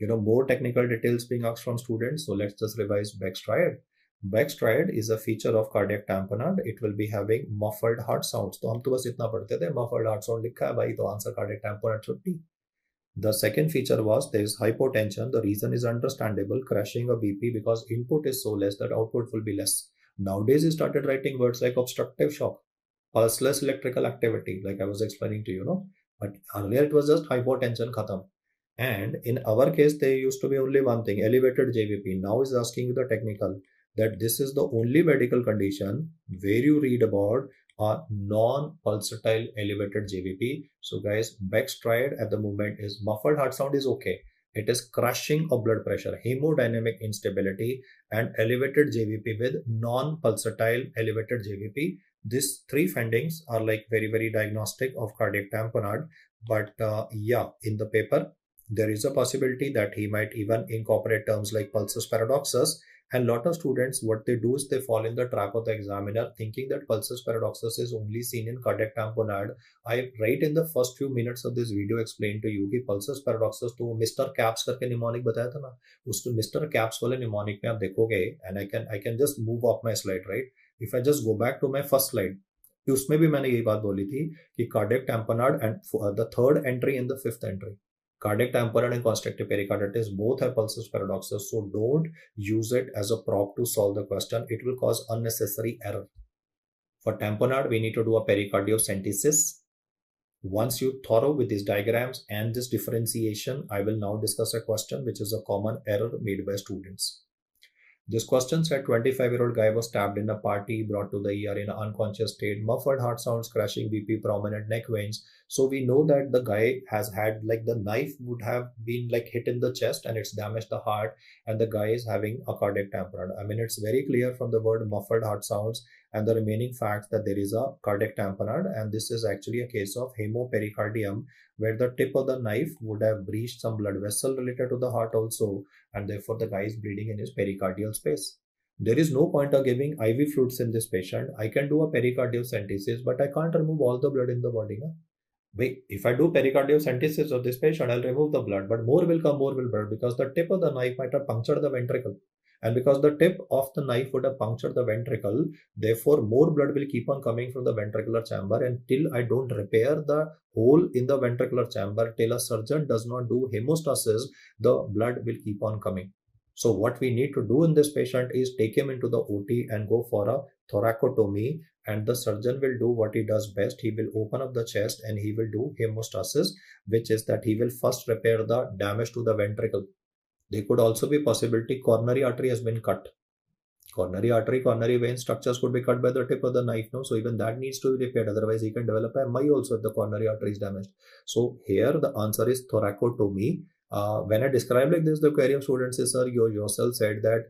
Speaker 1: More technical details being asked from students. So let's just revise Beck's triad. Beck's triad is a feature of cardiac tamponade. It will be having muffled heart sounds. तो हम तो बस इतना पढ़ते थे, muffled heart sound लिखा है भाई, तो answer cardiac tamponade should be. The second feature was there is hypotension. The reason is understandable, crashing a BP because input is so less that output will be less. Nowadays, he started writing words like obstructive shock, pulseless electrical activity, like I was explaining to you, But earlier it was just hypotension, khatam. And in our case, there used to be only one thing, elevated JVP. Now is asking you the technical, that this is the only medical condition where you read about a non-pulsatile elevated JVP. So guys, Beck's triad at the moment is muffled heart sound is okay. It is crushing of blood pressure, hemodynamic instability, and elevated JVP with non-pulsatile elevated JVP. These three findings are like very, very diagnostic of cardiac tamponade. But yeah, in the paper, there is a possibility that he might even incorporate terms like pulsus paradoxus. And a lot of students, what they do is they fall in the trap of the examiner thinking that pulsus paradoxus is only seen in cardiac tamponade. I right in the first few minutes of this video explained to you कि pulsus paradoxus तो Mr. Caps करके mnemonic बताया था ना, उस Mr. Caps वाले mnemonic में आप देखोगे, and I can just move off my slide, right? If I just go back to my first slide, उसमें भी मैंने यही बात बोली थी कि cardiac tamponade and the third entry and the fifth entry, cardiac tamponade and constrictive pericarditis both have pulsus paradoxus, so don't use it as a prop to solve the question. It will cause unnecessary error. For tamponade, we need to do a pericardiocentesis. Once you thorough with these diagrams and this differentiation, I will now discuss a question which is a common error made by students. This question said 25-year-old guy was stabbed in a party, brought to the ER in an unconscious state, muffled heart sounds, crashing BP, prominent neck veins. So we know that the guy has had like the knife would have been like hit in the chest and it's damaged the heart, and the guy is having a cardiac tamponade. I mean, it's very clear from the word muffled heart sounds and the remaining facts that there is a cardiac tamponade, and this is actually a case of hemopericardium where the tip of the knife would have breached some blood vessel related to the heart also, and therefore the guy is bleeding in his pericardial space. There is no point of giving IV fluids in this patient. I can do a pericardiocentesis, but I can't remove all the blood in the body. Na? Wait, if I do pericardiocentesis of this patient, I'll remove the blood, but more will come, more will blood, because the tip of the knife might have punctured the ventricle. And because the tip of the knife would have punctured the ventricle, therefore more blood will keep on coming from the ventricular chamber, and till I don't repair the hole in the ventricular chamber, till a surgeon does not do hemostasis, the blood will keep on coming. So what we need to do in this patient is take him into the OT and go for a thoracotomy, and the surgeon will do what he does best. He will open up the chest and he will do hemostasis, which is that he will first repair the damage to the ventricle. There could also be possibility coronary artery has been cut. Coronary artery, coronary vein structures could be cut by the tip of the knife, no? So even that needs to be repaired. Otherwise, he can develop a MI also if the coronary artery is damaged. So here the answer is thoracotomy. When I describe like this, the query of students is, sir, you yourself said that,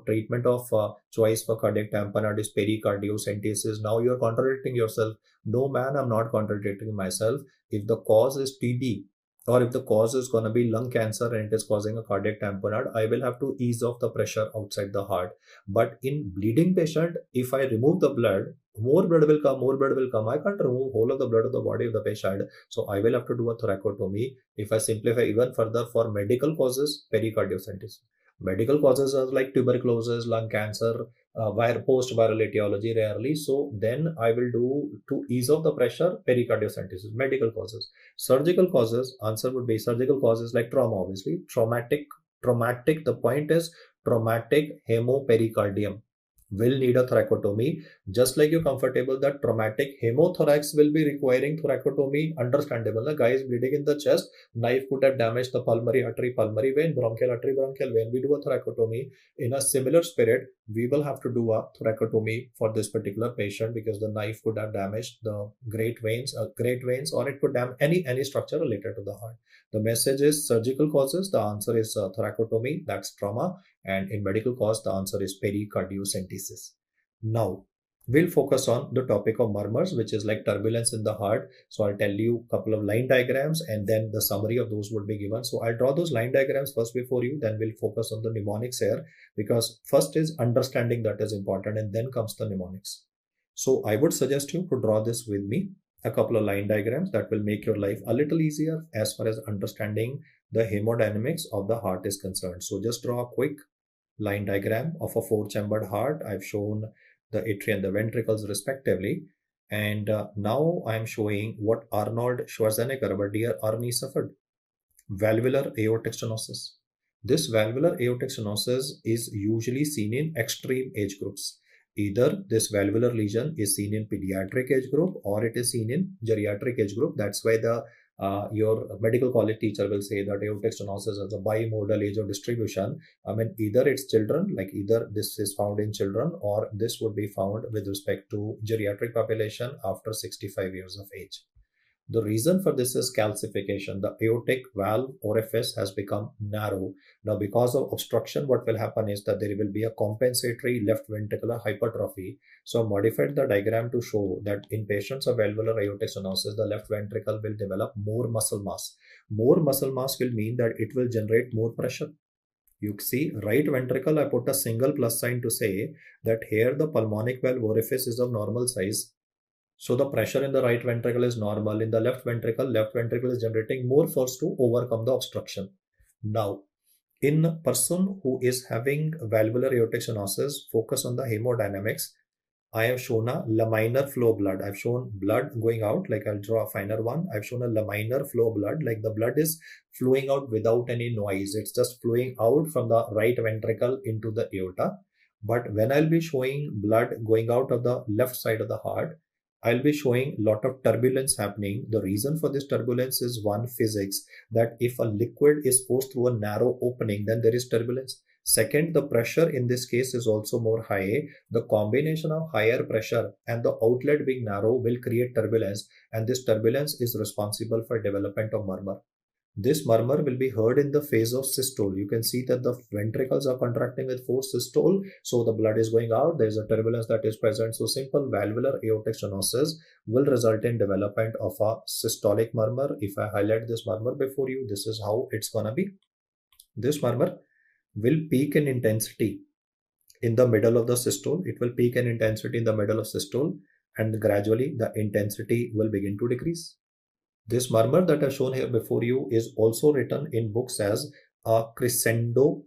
Speaker 1: treatment of choice for cardiac tamponade is pericardiocentesis. Now you are contradicting yourself. No, man, I'm not contradicting myself. If the cause is TB, or if the cause is going to be lung cancer and it is causing a cardiac tamponade, I will have to ease off the pressure outside the heart. But in bleeding patient, if I remove the blood, more blood will come, more blood will come. I can't remove whole of the blood of the body of the patient. So I will have to do a thoracotomy. If I simplify even further, for medical causes, pericardiocentesis. Medical causes are like tuberculosis, lung cancer, post-viral etiology rarely. So then I will do, to ease off the pressure, pericardiocentesis, medical causes. Surgical causes, answer would be surgical causes like trauma, obviously. Traumatic, the point is traumatic hemopericardium will need a thoracotomy. Just like you're comfortable that traumatic hemothorax will be requiring thoracotomy, understandable. The guy is bleeding in the chest, knife could have damaged the pulmonary artery, pulmonary vein, bronchial artery, bronchial vein. We do a thoracotomy. In a similar spirit, we will have to do a thoracotomy for this particular patient because the knife could have damaged the great veins, or it could damage any structure related to the heart. The message is surgical causes. The answer is thoracotomy, that's trauma. And in medical cause, the answer is pericardiocentesis. Now, we'll focus on the topic of murmurs, which is like turbulence in the heart. So I'll tell you a couple of line diagrams and then the summary of those would be given. So I'll draw those line diagrams first before you, then we'll focus on the mnemonics here, because first is understanding, that is important, and then comes the mnemonics. So I would suggest you to draw this with me, a couple of line diagrams that will make your life a little easier as far as understanding the hemodynamics of the heart is concerned. So just draw a quick line diagram of a four-chambered heart. I've shown the atria and the ventricles respectively. And now I'm showing what Arnold Schwarzenegger, our dear Arnie, suffered. Valvular aortic stenosis. This valvular aortic stenosis is usually seen in extreme age groups. Either this valvular lesion is seen in pediatric age group or it is seen in geriatric age group. That's why the your medical college teacher will say that aortic stenosis is a bimodal age of distribution. I mean, either it's children, like either this is found in children or this would be found with respect to geriatric population after 65 years of age. The reason for this is calcification. The aortic valve orifice has become narrow. Now, because of obstruction, what will happen is that there will be a compensatory left ventricular hypertrophy. So, I modified the diagram to show that in patients of valvular aortic stenosis, the left ventricle will develop more muscle mass. More muscle mass will mean that it will generate more pressure. You see, right ventricle, I put a single plus sign to say that here the pulmonic valve orifice is of normal size. So the pressure in the right ventricle is normal. In the left ventricle is generating more force to overcome the obstruction. Now, in a person who is having valvular aortic stenosis, focus on the hemodynamics. I have shown a laminar flow blood. I've shown blood going out, like I'll draw a finer one. I've shown a laminar flow blood, like the blood is flowing out without any noise. It's just flowing out from the right ventricle into the aorta. But when I'll be showing blood going out of the left side of the heart, I'll be showing a lot of turbulence happening. The reason for this turbulence is one, physics, that if a liquid is forced through a narrow opening, then there is turbulence. Second, the pressure in this case is also more high. The combination of higher pressure and the outlet being narrow will create turbulence, and this turbulence is responsible for development of murmur. This murmur will be heard in the phase of systole. You can see that the ventricles are contracting with force systole, so the blood is going out. There is a turbulence that is present. So simple valvular aortic stenosis will result in development of a systolic murmur. If I highlight this murmur before you, this is how it's gonna be. This murmur will peak in intensity in the middle of the systole. It will peak in intensity in the middle of systole, and gradually the intensity will begin to decrease. This murmur that I've shown here before you is also written in books as a crescendo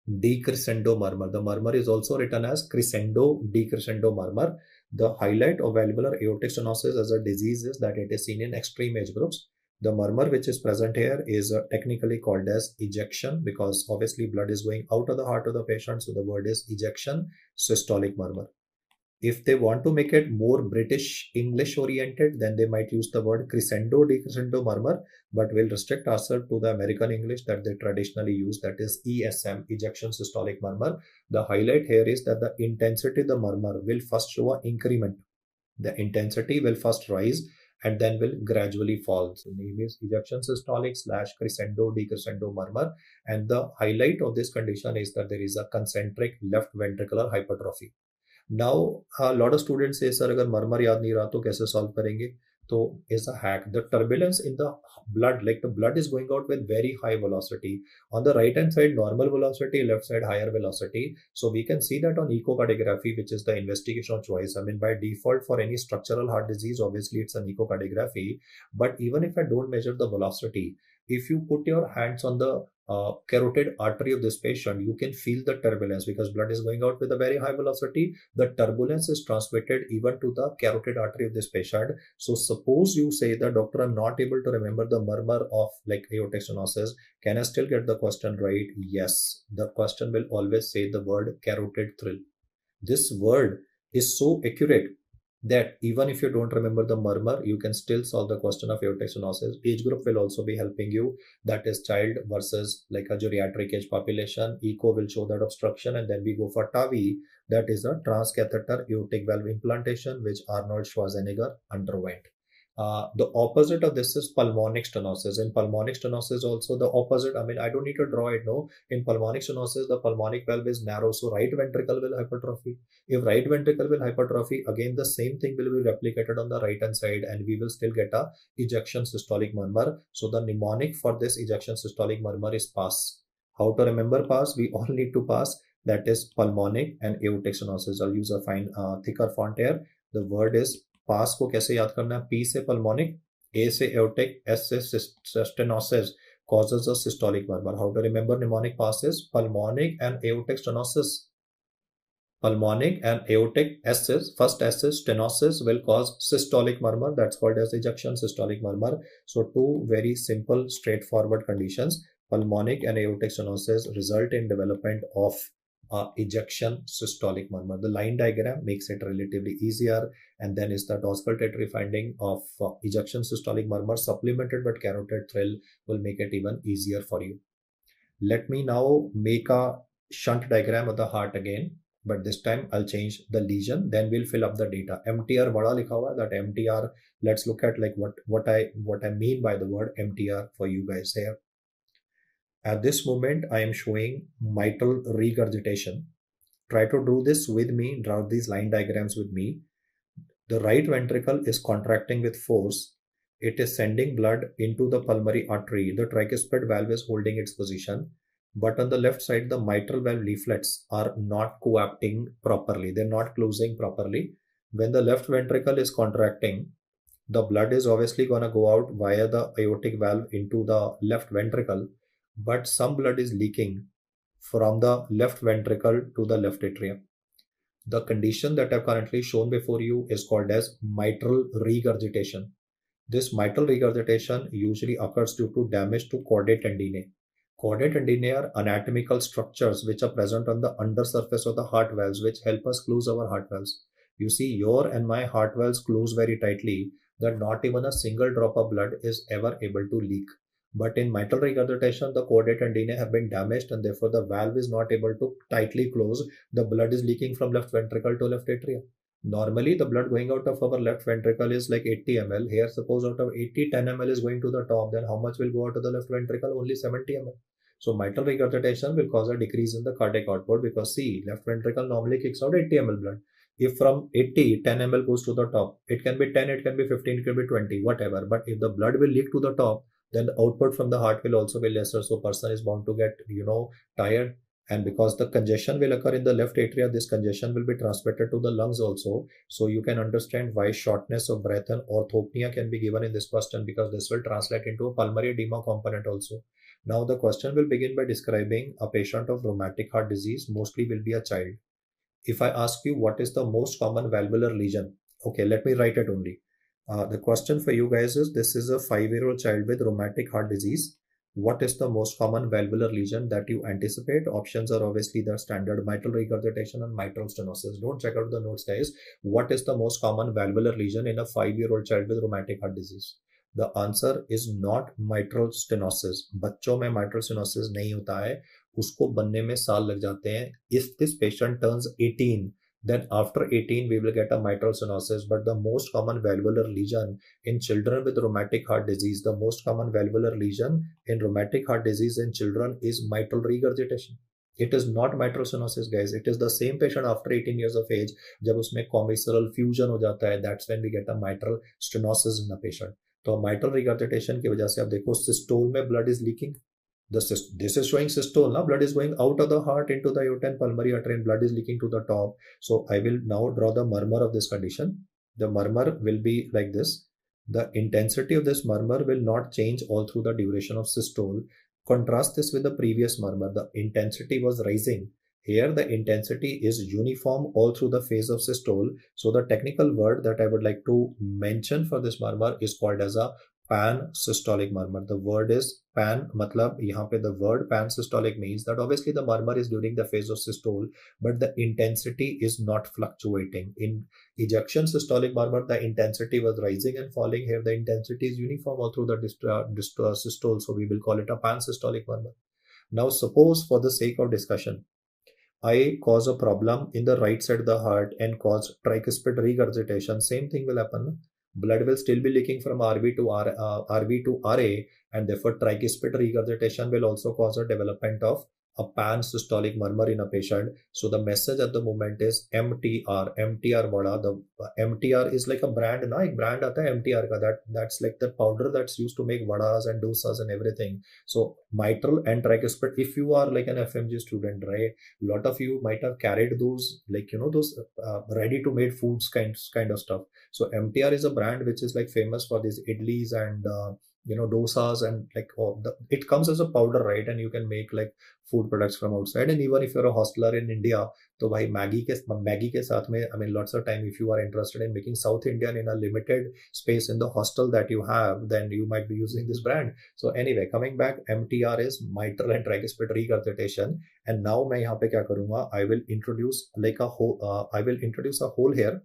Speaker 1: decrescendo murmur. The murmur is also written as crescendo decrescendo murmur. The highlight of valvular aortic stenosis as a disease is that it is seen in extreme age groups. The murmur which is present here is technically called as ejection, because obviously blood is going out of the heart of the patient. So the word is ejection, systolic murmur. If they want to make it more British English oriented, then they might use the word crescendo decrescendo murmur, but we'll restrict ourselves to the American English that they traditionally use, that is ESM, ejection systolic murmur. The highlight here is that the intensity of the murmur will first show an increment. The intensity will first rise and then will gradually fall. So name is ejection systolic / crescendo decrescendo murmur. And the highlight of this condition is that there is a concentric left ventricular hypertrophy. Now, a lot of students say, sir, अगर मरमर याद नहीं रहा तो कैसे solve करेंगे? So, is a hack. The turbulence in the blood, like the blood is going out with very high velocity. On the right hand side, normal velocity, left side, higher velocity. So, we can see that on echocardiography, which is the investigation of choice. I mean, by default, for any structural heart disease, obviously it's an echocardiography. But even if I don't measure the velocity, if you put your hands on the carotid artery of this patient, you can feel the turbulence because blood is going out with a very high velocity. The turbulence is transmitted even to the carotid artery of this patient. So suppose you say that, doctor, I'm not able to remember the murmur of like aortic stenosis. Can I still get the question right? Yes. The question will always say the word carotid thrill. This word is so accurate that even if you don't remember the murmur, you can still solve the question of aortic stenosis. Age group will also be helping you. That is child versus like a geriatric age population. Echo will show that obstruction, and then we go for TAVI. That is a transcatheter aortic valve implantation, which Arnold Schwarzenegger underwent. The opposite of this is pulmonic stenosis. In pulmonic stenosis also the opposite. I mean, I don't need to draw it, no. In pulmonic stenosis, the pulmonic valve is narrow, so right ventricle will hypertrophy. If right ventricle will hypertrophy, again the same thing will be replicated on the right hand side, and we will still get a ejection systolic murmur. So the mnemonic for this ejection systolic murmur is PASS. How to remember PASS? We all need to pass. That is pulmonic and aortic stenosis. I'll use a fine thicker font here. The word is पास को कैसे याद करना है? P से pulmonic, A से aortic, S से stenosis. causes a systolic murmur. How to remember mnemonic passes? Pulmonic and aortic stenosis. Pulmonic and aortic SS, first SS, stenosis will cause systolic murmur. That's called as ejection systolic murmur. So two very simple, straightforward conditions. Pulmonic and aortic stenosis result in development of ejection systolic murmur. The line diagram makes it relatively easier, and then is the auscultatory finding of ejection systolic murmur supplemented with carotid thrill will make it even easier for you. Let me now make a shunt diagram of the heart again, but this time I'll change the lesion, then we'll fill up the data. MTR bada likha hua, that MTR, let's look at like what I mean by the word MTR for you guys here. At this moment, I am showing mitral regurgitation. Try to do this with me, draw these line diagrams with me. The right ventricle is contracting with force. It is sending blood into the pulmonary artery. The tricuspid valve is holding its position. But on the left side, the mitral valve leaflets are not coapting properly. They're not closing properly. When the left ventricle is contracting, the blood is obviously going to go out via the aortic valve into the left ventricle. But some blood is leaking from the left ventricle to the left atrium. The condition that I've currently shown before you is called as mitral regurgitation. This mitral regurgitation usually occurs due to damage to chordae tendineae. Chordae tendineae are anatomical structures which are present on the undersurface of the heart valves, which help us close our heart valves. You see, your and my heart valves close very tightly that not even a single drop of blood is ever able to leak. But in mitral regurgitation, the chordae tendineae have been damaged and therefore the valve is not able to tightly close. The blood is leaking from left ventricle to left atrium. Normally, the blood going out of our left ventricle is like 80 ml. Here, suppose out of 80, 10 ml is going to the top. Then how much will go out of the left ventricle? Only 70 ml. So mitral regurgitation will cause a decrease in the cardiac output because see, left ventricle normally kicks out 80 ml blood. If from 80, 10 ml goes to the top, it can be 10, it can be 15, it can be 20, whatever. But if the blood will leak to the top, then the output from the heart will also be lesser. So person is bound to get, tired. And because the congestion will occur in the left atria, this congestion will be transmitted to the lungs also. So you can understand why shortness of breath and orthopnea can be given in this question, because this will translate into a pulmonary edema component also. Now the question will begin by describing a patient of rheumatic heart disease, mostly will be a child. If I ask you what is the most common valvular lesion, okay, let me write it only. The question for you guys is, this is a 5-year-old child with rheumatic heart disease. What is the most common valvular lesion that you anticipate? Options are obviously the standard mitral regurgitation and mitral stenosis. Don't check out the notes, guys. What is the most common valvular lesion in a 5-year-old child with rheumatic heart disease? The answer is not mitral stenosis. बच्चों में mitral stenosis नहीं होता है, उसको बनने में साल लग जाते हैं. If this patient turns 18, then after 18 we will get a mitral stenosis. But the most common valvular lesion in children with rheumatic heart disease, the most common valvular lesion in rheumatic heart disease in children is mitral regurgitation. It is not mitral stenosis, guys. It is the same patient after 18 years of age. जब उसमें commissural fusion हो जाता है, that's when we get a mitral stenosis in the patient. तो mitral regurgitation की वजह से आप देखो systole में blood is leaking. This is showing systole. Now blood is going out of the heart into the aorta and pulmonary artery, and blood is leaking to the top. So I will now draw the murmur of this condition. The murmur will be like this. The intensity of this murmur will not change all through the duration of systole. Contrast this with the previous murmur. The intensity was rising. Here the intensity is uniform all through the phase of systole. So the technical word that I would like to mention for this murmur is called as a pan systolic murmur. The word is pan, matlab yahan pe the word pan systolic means that obviously the murmur is during the phase of systole, but the intensity is not fluctuating. In ejection systolic murmur, the intensity was rising and falling. Here the intensity is uniform all through the systole, so we will call it a pan systolic murmur. Now suppose, for the sake of discussion, I cause a problem in the right side of the heart and cause tricuspid regurgitation. Same thing will happen. Blood will still be leaking from RV to RA, and therefore tricuspid regurgitation will also cause a development of a pan systolic murmur in a patient. So the message at the moment is MTR. MTR vada. The MTR is like a brand, na? Ek brand aata hai MTR ka. That's like the powder that's used to make vadas and dosas and everything. So mitral and tricuspid. If you are like an FMG student, right? A lot of you might have carried those, like those ready to made foods kind of stuff. So MTR is a brand which is like famous for these idlis and dosas and like it comes as a powder, right? And you can make like food products from outside. And even if you're a hostler in India, तो भाई Maggi के साथ में, I mean, lots of time if you are interested in making South Indian in a limited space in the hostel that you have, then you might be using this brand. So anyway, coming back, MTR is mitral and tricuspid regurgitation. And now मैं यहाँ पे क्या करूँगा, I will introduce a hole here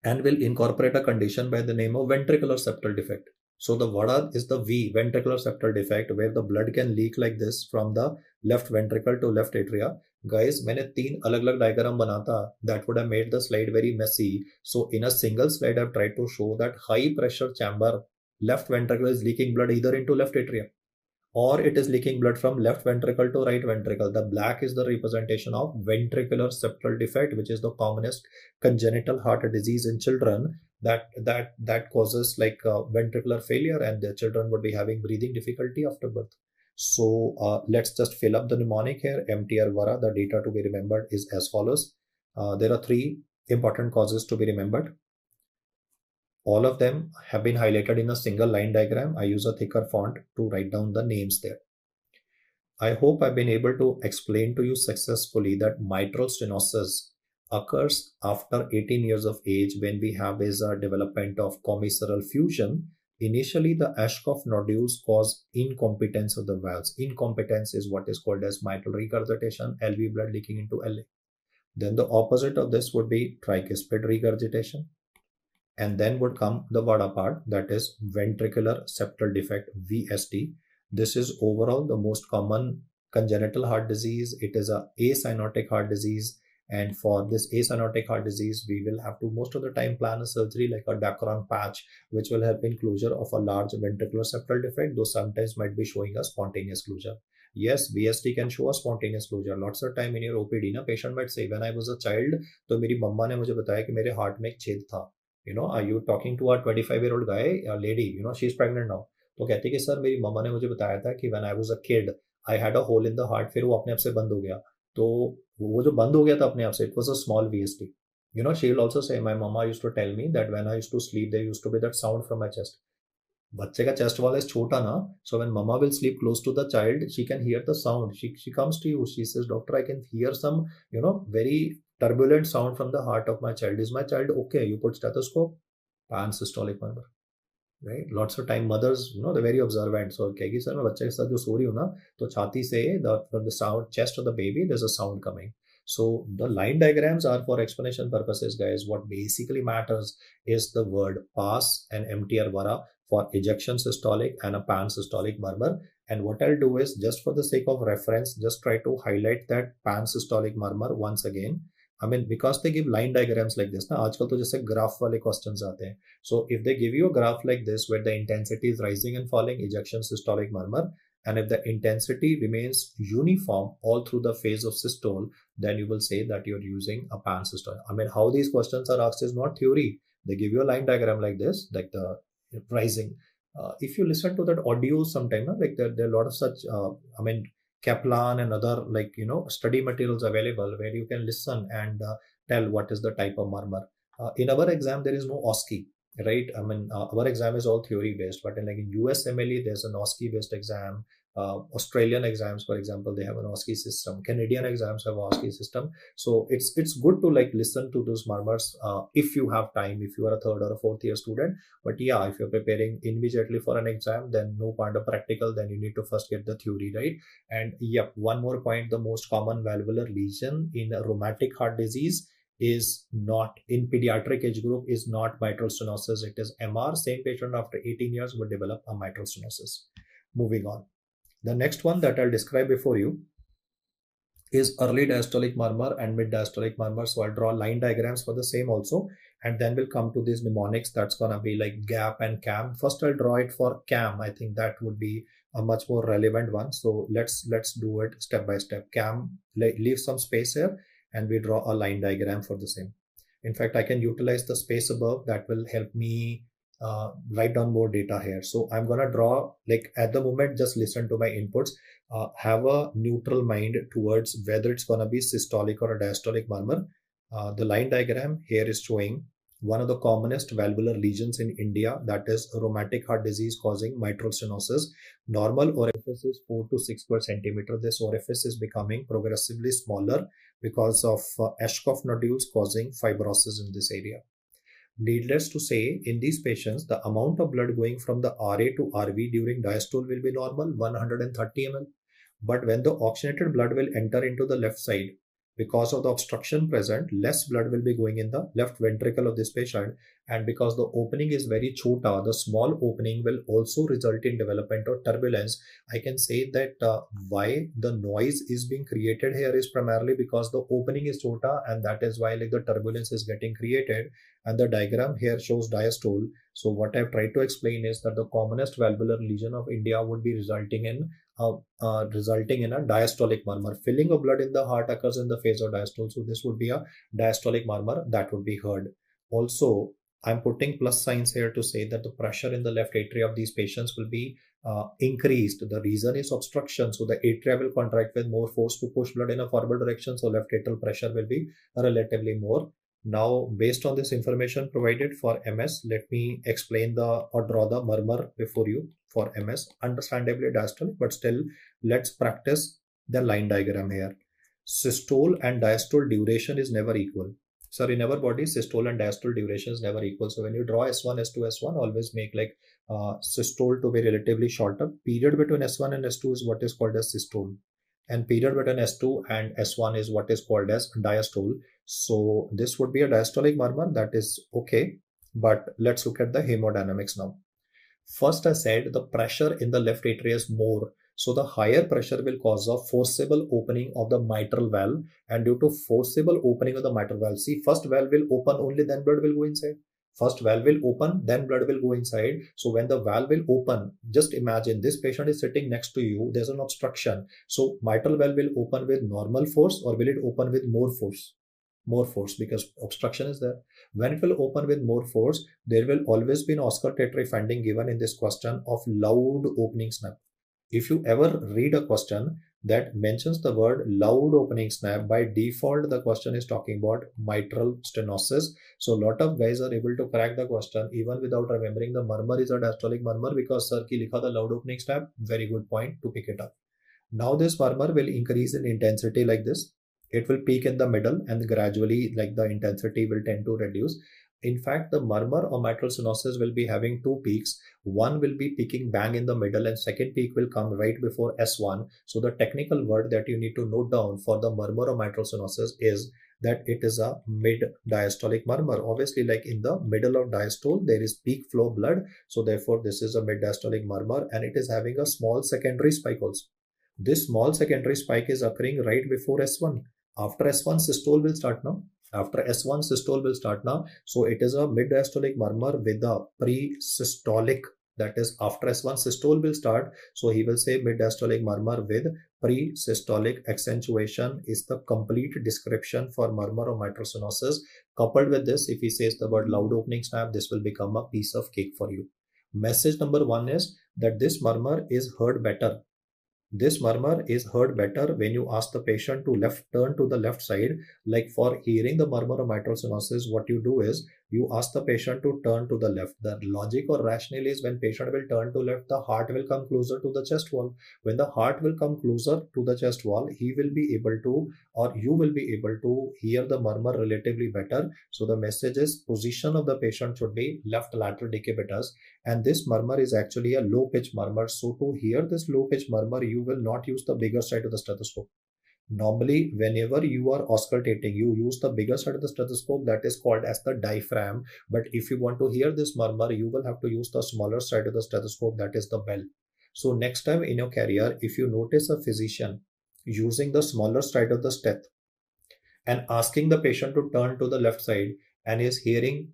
Speaker 1: and will incorporate a condition by the name of ventricular septal defect. So the VADA is the V, ventricular septal defect, where the blood can leak like this from the left ventricle to left atria. Guys, मैंने 3 अलग-अलग diagram बना था. That would have made the slide very messy. So in a single slide, I've tried to show that high pressure chamber, left ventricle is leaking blood either into left atria, or it is leaking blood from left ventricle to right ventricle. The black is the representation of ventricular septal defect, which is the commonest congenital heart disease in children that causes like ventricular failure, and the children would be having breathing difficulty after birth. So let's just fill up the mnemonic here. MTR VARA, the data to be remembered is as follows. There are 3 important causes to be remembered. All of them have been highlighted in a single line diagram. I use a thicker font to write down the names there. I hope I've been able to explain to you successfully that mitral stenosis occurs after 18 years of age when we have is a development of commissural fusion. Initially, the Ashkoff nodules cause incompetence of the valves. Incompetence is what is called as mitral regurgitation, LV blood leaking into LA. Then the opposite of this would be tricuspid regurgitation. And then would come the VADA part, that is ventricular septal defect, VSD. This is overall the most common congenital heart disease. It is a acyanotic heart disease. And for this acyanotic heart disease, we will have to most of the time plan a surgery like a Dacron patch, which will help in closure of a large ventricular septal defect, though sometimes might be showing a spontaneous closure. Yes, VSD can show a spontaneous closure. Lots of time in your OPD, na patient might say, when I was a child, तो मेरी मम्मा ने मुझे बताया कि मेरे heart में एक छेद था. Are you talking to a 25-year-old guy, a lady, she's pregnant now. तो कहती कि सर मेरी मम्मा ने मुझे बताया था कि when I was a kid, I had a hole in the heart, फिर वो अपने आप से बंद हो गया. तो वो जो बंद हो गया था अपने आप से, it was a small VSD. She will also say, my mama used to tell me that when I used to sleep, there used to be that sound from my chest. बच्चे का chest wall is छोटा ना, so when mama will sleep close to the child, she can hear the sound. She comes to you, she says, doctor, I can hear some, very turbulent sound from the heart of my child. Is my child okay? You put stethoscope, pan-systolic murmur. Right? Lots of time mothers, they're very observant. So कहेगी sir मैं बच्चे के साथ जो सो रही हूँ ना, तो छाती से from the sound chest of the baby, there's a sound coming. So the line diagrams are for explanation purposes, guys. What basically matters is the word pass and MTR VARA for ejection systolic and a pan-systolic murmur. And what I'll do is, just for the sake of reference, just try to highlight that pan-systolic murmur once again. I mean, because they give line diagrams like this, ना आजकल तो जैसे graph वाले questions आते हैं. So if they give you a graph like this where the intensity is rising and falling, ejection systolic murmur, and if the intensity remains uniform all through the phase of systole, then you will say that you're using a pan-systolic. I mean, how these questions are asked is not theory. They give you a line diagram like this, like the rising. If you listen to that audio sometime, like there are a lot of such, Kaplan and other study materials available where you can listen and tell what is the type of murmur. In our exam, there is no OSCE, right? I mean, our exam is all theory based, but in USMLE, there's an OSCE based exam. Australian exams, for example, they have an OSCE system. Canadian exams have OSCE system. So it's good to listen to those murmurs if you have time, if you are a 3rd or a 4th year student. But yeah, if you're preparing immediately for an exam, then no point of practical, then you need to first get the theory right. And yeah, one more point, the most common valvular lesion in a rheumatic heart disease is not in pediatric age group, is not mitral stenosis, it is MR. Same patient after 18 years would develop a mitral stenosis. Moving on. The next one that I'll describe before you is early diastolic murmur and mid diastolic murmur. So I'll draw line diagrams for the same also, and then we'll come to these mnemonics. That's gonna be like gap and cam. First I'll draw it for cam. I think that would be a much more relevant one. So let's do it step by step. Cam, leave some space here and we draw a line diagram for the same. In fact, I can utilize the space above. That will help me write down more data here. So I'm gonna draw, at the moment, just listen to my inputs. Have a neutral mind towards whether it's gonna be systolic or a diastolic murmur. The line diagram here is showing one of the commonest valvular lesions in India, that is rheumatic heart disease causing mitral stenosis. Normal orifice is 4 to 6 per centimeter. This orifice is becoming progressively smaller because of Ashkoff nodules causing fibrosis in this area. Needless to say, in these patients, the amount of blood going from the RA to RV during diastole will be normal, 130 ml. But when the oxygenated blood will enter into the left side, because of the obstruction present, less blood will be going in the left ventricle of this patient. And because the opening is very chota, the small opening will also result in development of turbulence. I can say that why the noise is being created here is primarily because the opening is chota, and that is why like the turbulence is getting created. And the diagram here shows diastole. So what I've tried to explain is that the commonest valvular lesion of India would be resulting in a diastolic murmur. Filling of blood in the heart occurs in the phase of diastole. So this would be a diastolic murmur that would be heard. Also, I'm putting plus signs here to say that the pressure in the left atria of these patients will be increased. The reason is obstruction. So the atria will contract with more force to push blood in a forward direction. So left atrial pressure will be relatively more. Now, based on this information provided for MS, let me explain or draw the murmur before you for MS. Understandably diastolic, but still let's practice the line diagram here. Systole and diastole duration is never equal. Sir, in our body, systole and diastole duration is never equal. So when you draw S1, S2, S1, always make like systole to be relatively shorter. Period between S1 and S2 is what is called as systole. And period between S2 and S1 is what is called as diastole. So this would be a diastolic murmur, that is okay. But let's look at the hemodynamics now. First, I said the pressure in the left atria is more. So the higher pressure will cause a forcible opening of the mitral valve. And due to forcible opening of the mitral valve, see, first valve will open only, then blood will go inside. First valve will open, then blood will go inside. So when the valve will open, just imagine this patient is sitting next to you, there's an obstruction. So mitral valve will open with normal force, or will it open with more force? More force, because obstruction is there. When it will open with more force, there will always be an auscultatory finding given in this question of loud opening snap. If you ever read a question that mentions the word loud opening snap, by default the question is talking about mitral stenosis. So a lot of guys are able to crack the question even without remembering the murmur is a diastolic murmur because sir ki likha the loud opening snap. Very good point to pick it up. Now this murmur will increase in intensity like this. It will peak in the middle and gradually like the intensity will tend to reduce. In fact, the murmur or mitral stenosis will be having two peaks. One will be peaking bang in the middle and second peak will come right before S1. So the technical word that you need to note down for the murmur or mitral stenosis is that it is a mid diastolic murmur. Obviously, like in the middle of diastole, there is peak flow blood. So therefore, this is a mid diastolic murmur and it is having a small secondary spike also. This small secondary spike is occurring right before S1. After S1, systole will start now. After S1, systole will start now. So it is a mid-diastolic murmur with a pre-systolic, that is after S1, systole will start. So he will say mid-diastolic murmur with pre-systolic accentuation is the complete description for murmur or mitral stenosis. Coupled with this, if he says the word loud opening snap, this will become a piece of cake for you. Message number one is that this murmur is heard better. This murmur is heard better when you ask the patient to turn to the left side. Like for hearing the murmur of mitral stenosis, what you do is you ask the patient to turn to the left. The logic or rationale is when patient will turn to left, the heart will come closer to the chest wall. When the heart will come closer to the chest wall, he will be able to, or you will be able to hear the murmur relatively better. So the message is position of the patient should be left lateral decubitus. And this murmur is actually a low pitch murmur. So to hear this low pitch murmur, you will not use the bigger side of the stethoscope. Normally, whenever you are auscultating, you use the bigger side of the stethoscope, that is called as the diaphragm. But if you want to hear this murmur, you will have to use the smaller side of the stethoscope, that is the bell. So next time in your career, if you notice a physician using the smaller side of the steth and asking the patient to turn to the left side and is hearing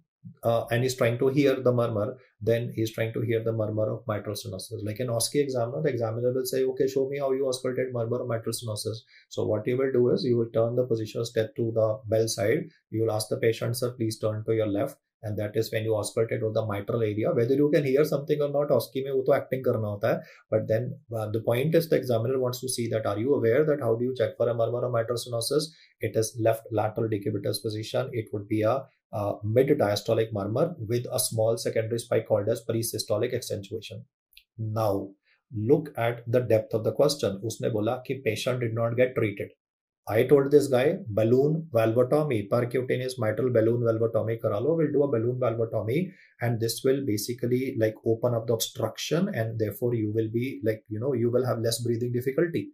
Speaker 1: and is trying to hear the murmur, then he's trying to hear the murmur of mitral stenosis. Like an OSCE examiner, the examiner will say, okay, show me how you auscultate murmur of mitral stenosis. So what you will do is you will turn the positional step to the bell side. You will ask the patient, sir, please turn to your left. And that is when you auscultate on the mitral area. Whether you can hear something or not, OSCE में वो तो acting करना होता है. But then the point is the examiner wants to see that are you aware that how do you check for a murmur of mitral stenosis? It is left lateral decubitus position. It would be a mid-diastolic murmur with a small secondary spike called as pre-systolic accentuation. Now, look at the depth of the question. उसने बोला कि patient did not get treated. I told this guy balloon valvotomy, percutaneous mitral balloon valvotomy kara lo. We'll do a balloon valvotomy, and this will basically like open up the obstruction, and therefore you will be like, you will have less breathing difficulty.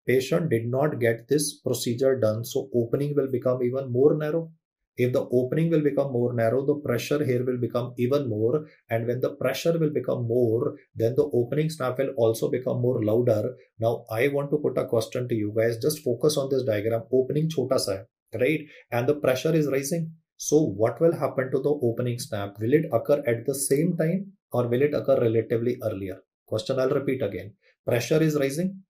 Speaker 1: Patient did not get this procedure done, so opening will become even more narrow. If the opening will become more narrow, the pressure here will become even more, and when the pressure will become more, then the opening snap will also become more louder. Now I want to put a question to you guys. Just focus on this diagram. Opening chota sa hai, right? And the pressure is rising. So what will happen to the opening snap? Will it occur at the same time or will it occur relatively earlier? Question I'll repeat again. Pressure is rising.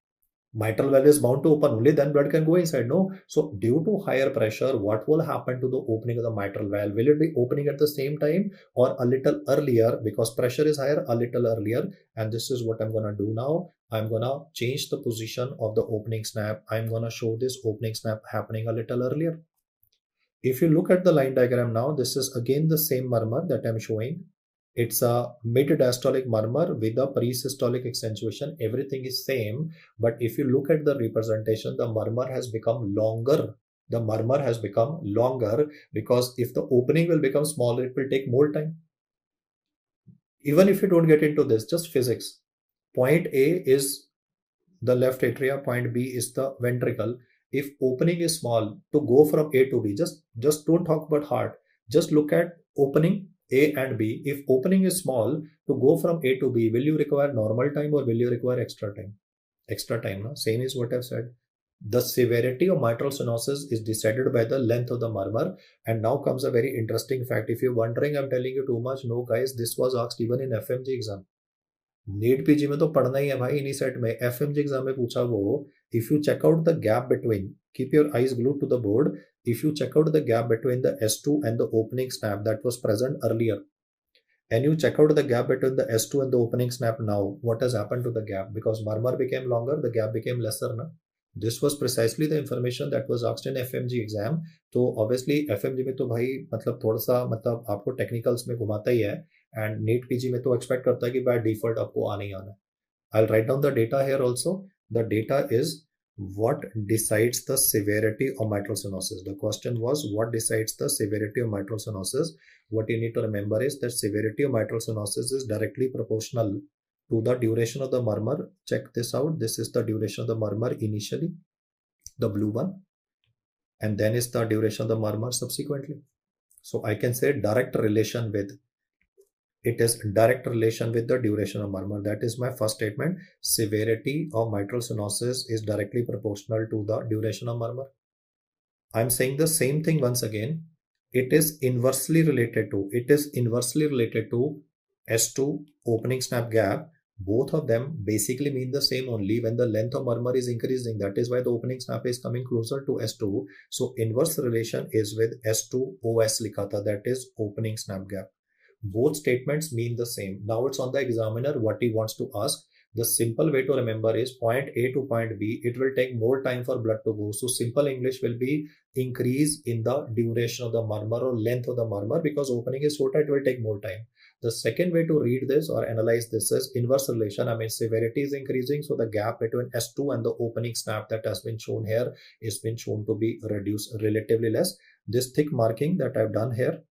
Speaker 1: Mitral valve is bound to open, only then blood can go inside. No. So due to higher pressure, what will happen to the opening of the mitral valve? Will it be opening at the same time or a little earlier? Because pressure is higher, a little earlier. And this is what I'm going to do now. I'm going to change the position of the opening snap. I'm going to show this opening snap happening a little earlier. If you look at the line diagram now, this is again the same murmur that I'm showing. It's a mid-diastolic murmur with a pre-systolic accentuation. Everything is same. But if you look at the representation, the murmur has become longer. The murmur has become longer because if the opening will become smaller, it will take more time. Even if you don't get into this, just physics. Point A is the left atria, point B is the ventricle. If opening is small, to go from A to B, just don't talk about heart. Just look at opening A and B. If opening is small, to go from A to B, will you require normal time or will you require extra time? Extra time, no? Same is what I've said. The severity of mitral stenosis is decided by the length of the murmur. And now comes a very interesting fact. If you're wondering I'm telling you too much, no guys, this was asked even in FMG exam. NEET PG में तो पढ़ना ही है भाई. इन्हीं set में FMG exam में पूछा वो, if you check out the gap between, keep your eyes glued to the board, if you check out the gap between the S2 and the opening snap that was present earlier, and you check out the gap between the S2 and the opening snap now, what has happened to the gap? Because murmur became longer, the gap became lesser, na? This was precisely the information that was asked in FMG exam. तो obviously FMG में तो भाई मतलब थोड़ा सा मतलब आपको technicals में घुमाता ही है, एंड नीट पीजी में तो एक्सपेक्ट करता है कि बाय डिफॉल्ट आपको आना ही आना है. I'll write down the data here also. The data is what decides the severity of mitral stenosis. The question was what decides the severity of mitral stenosis. What you need to remember is that severity of mitral stenosis is directly proportional to the duration of the murmur. Check this out. This is the duration of the murmur initially, the blue one, and then is the duration of the murmur subsequently. So I can say direct relation with, it is direct relation with the duration of murmur. That is my first statement. Severity of mitral stenosis is directly proportional to the duration of murmur. I'm saying the same thing once again. It is inversely related to S2 opening snap gap. Both of them basically mean the same only when the length of murmur is increasing. That is why the opening snap is coming closer to S2. So inverse relation is with S2 OS likha tha, that is opening snap gap. Both statements mean the same. Now it's on the examiner what he wants to ask. The simple way to remember is point A to point B. It will take more time for blood to go. So simple English will be increase in the duration of the murmur or length of the murmur, because opening is shorter, it will take more time. The second way to read this or analyze this is inverse relation. I mean, severity is increasing, so the gap between S2 and the opening snap that has been shown here is been shown to be reduced relatively less. This thick marking that I've done here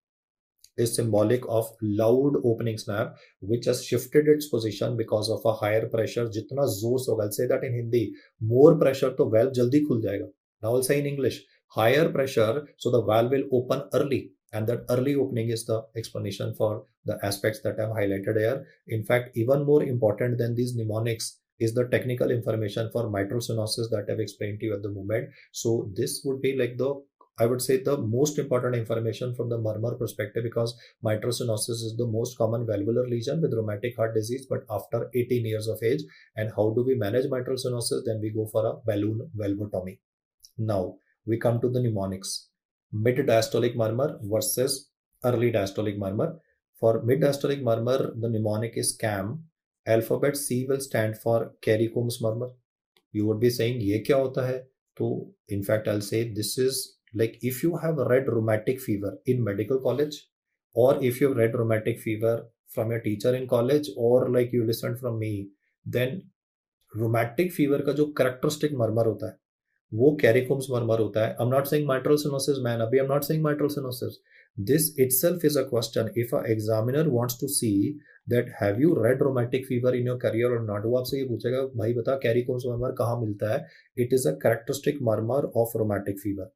Speaker 1: is symbolic of loud opening snap which has shifted its position because of a higher pressure. Jitna जोर से होगा, I'll say that in Hindi, more pressure तो valve जल्दी खुल जाएगा. Now I'll say in English, higher pressure, so the valve will open early, and that early opening is the explanation for the aspects that I've highlighted here. In fact, even more important than these mnemonics is the technical information for mitral stenosis that I've explained to you at the moment. So this would be like I would say the most important information from the murmur perspective, because mitral stenosis is the most common valvular lesion with rheumatic heart disease, but after 18 years of age. And how do we manage mitral stenosis? Then we go for a balloon valvotomy. Now we come to the mnemonics. Mid-diastolic murmur versus early diastolic murmur. For mid-diastolic murmur, the mnemonic is CAM. Alphabet C will stand for Kerry-Coombs murmur. You would be saying, ये क्या होता है? So in fact, I'll say this is Like if you have read rheumatic fever in medical college, or if you've read rheumatic fever from your teacher in college, or like you listened from me, then rheumatic fever का जो characteristic murmur होता है वो कैरिकोम्स murmur होता है. I'm not saying mitral stenosis, man. अभी I'm not saying mitral stenosis. This itself is a question. If a examiner wants to see that have you read rheumatic fever in your career or not, वो आपसे ये पूछेगा भाई बता कैरिकोम्स murmur कहाँ मिलता है. It is a characteristic murmur of rheumatic fever.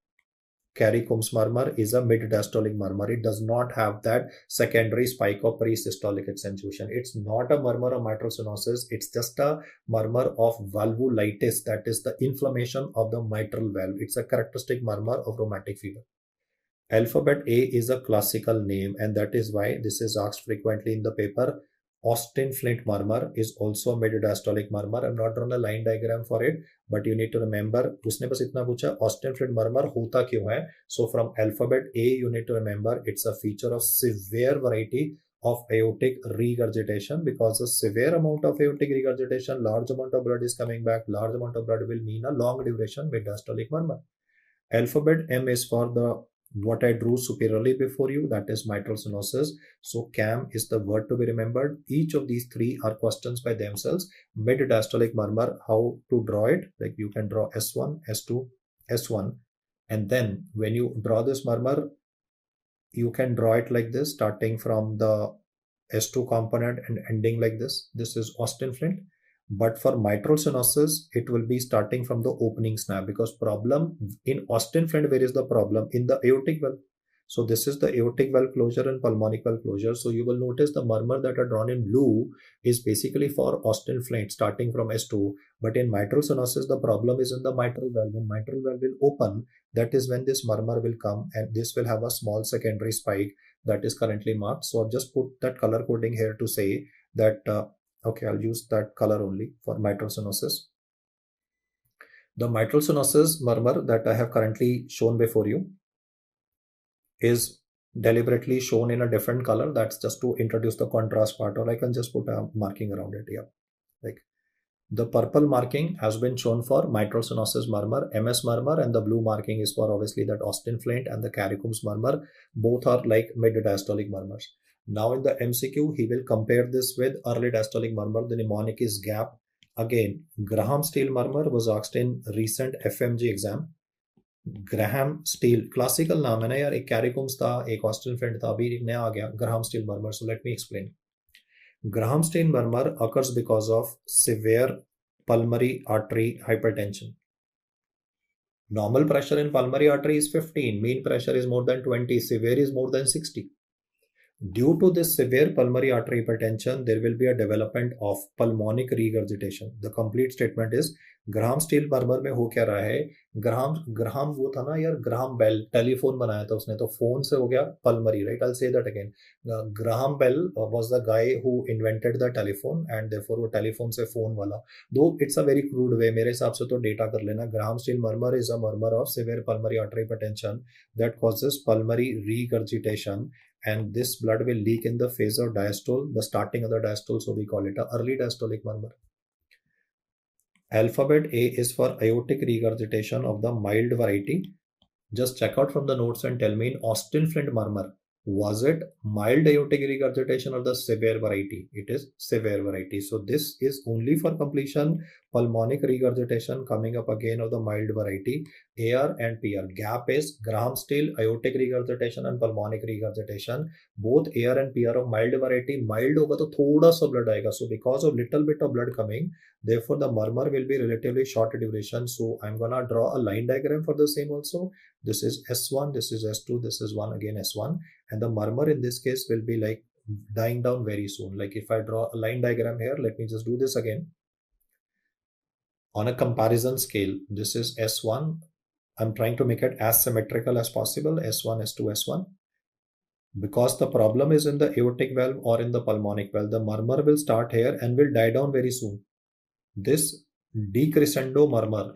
Speaker 1: Caricombs murmur is a mid-diastolic murmur. It does not have that secondary spike of pre-systolic accentuation. It's not a murmur of mitral stenosis. It's just a murmur of valvulitis, that is the inflammation of the mitral valve. It's a characteristic murmur of rheumatic fever. Alphabet A is a classical name, and that is why this is asked frequently in the paper. Austin Flint murmur is also a mid-diastolic murmur. I'm not drawn a line diagram for it, but you need to remember. उसने बस इतना पूछा Austin Flint murmur होता क्यों है? So from alphabet A, you need to remember it's a feature of severe variety of aortic regurgitation, because a severe amount of aortic regurgitation, large amount of blood is coming back. Large amount of blood will mean a long duration mid-diastolic murmur. Alphabet M is for the what I drew superiorly before you, that is mitral stenosis. So CAM is the word to be remembered. Each of these three are questions by themselves. Mid-diastolic murmur, how to draw it? Like you can draw S1, S2, S1. And then when you draw this murmur, you can draw it like this, starting from the S2 component and ending like this. This is Austin Flint. But for mitral stenosis, it will be starting from the opening snap, because problem in Austin Flint, where is the problem? In the aortic valve. So this is the aortic valve closure and pulmonic valve closure. So you will notice the murmur that are drawn in blue is basically for Austin Flint starting from S2. But in mitral stenosis, the problem is in the mitral valve. When mitral valve will open, that is when this murmur will come, and this will have a small secondary spike that is currently marked. So I've just put that color coding here to say that okay, I'll use that color only for mitral stenosis. The mitral stenosis murmur that I have currently shown before you is deliberately shown in a different color. That's just to introduce the contrast part, or I can just put a marking around it. Yeah, like the purple marking has been shown for mitral stenosis murmur, MS murmur, and the blue marking is for obviously that Austin Flint and the Caricombs murmur. Both are like mid-diastolic murmurs. Now in the MCQ, he will compare this with early diastolic murmur. The mnemonic is gap. Again, Graham Steele murmur was asked in recent FMG exam. Graham Steele, classical नाम है ना यार, एक Caricombs था, एक Austin Flint था, अभी एक नया आ गया Graham Steele murmur. So let me explain. Graham Steele murmur occurs because of severe pulmonary artery hypertension. Normal pressure in pulmonary artery is 15, mean pressure is more than 20, severe is more than 60. Due to this severe pulmonary artery hypertension, there will be a development of pulmonic regurgitation. The complete statement is Graham Steell murmur में हो क्या रहा है. Graham वो था ना यार, Graham bell telephone बनाया था उसने, तो फोन से हो गया pulmonary, right. I say that again. Graham Bell was the guy who invented the telephone, and therefore वो टेलीफोन से फोन वाला. Though it's a very crude way, मेरे हिसाब से तो डेटा कर लेना. Graham Steell murmur is a murmur of severe pulmonary artery hypertension that causes pulmonary regurgitation, and this blood will leak in the phase of diastole, the starting of the diastole, so we call it a early diastolic murmur. Alphabet A is for aortic regurgitation of the mild variety. Just check out from the notes and tell me, in Austin Flint murmur, was it mild aortic regurgitation or the severe variety? It is severe variety. So this is only for completion. Pulmonic regurgitation coming up again of the mild variety. AR and PR. Gap is Graham Steele, aortic regurgitation and pulmonic regurgitation. Both AR and PR of mild variety. Mild होगा तो थोड़ा सा blood आएगा. So because of little bit of blood coming, therefore the murmur will be relatively short duration. So I'm gonna draw a line diagram for the same also. This is S1, this is S2, this is 1, again S1. And the murmur in this case will be like dying down very soon. Like if I draw a line diagram here, let me just do this again. On a comparison scale, this is S1. I'm trying to make it as symmetrical as possible. S1, S2, S1. Because the problem is in the aortic valve or in the pulmonic valve, the murmur will start here and will die down very soon. This decrescendo murmur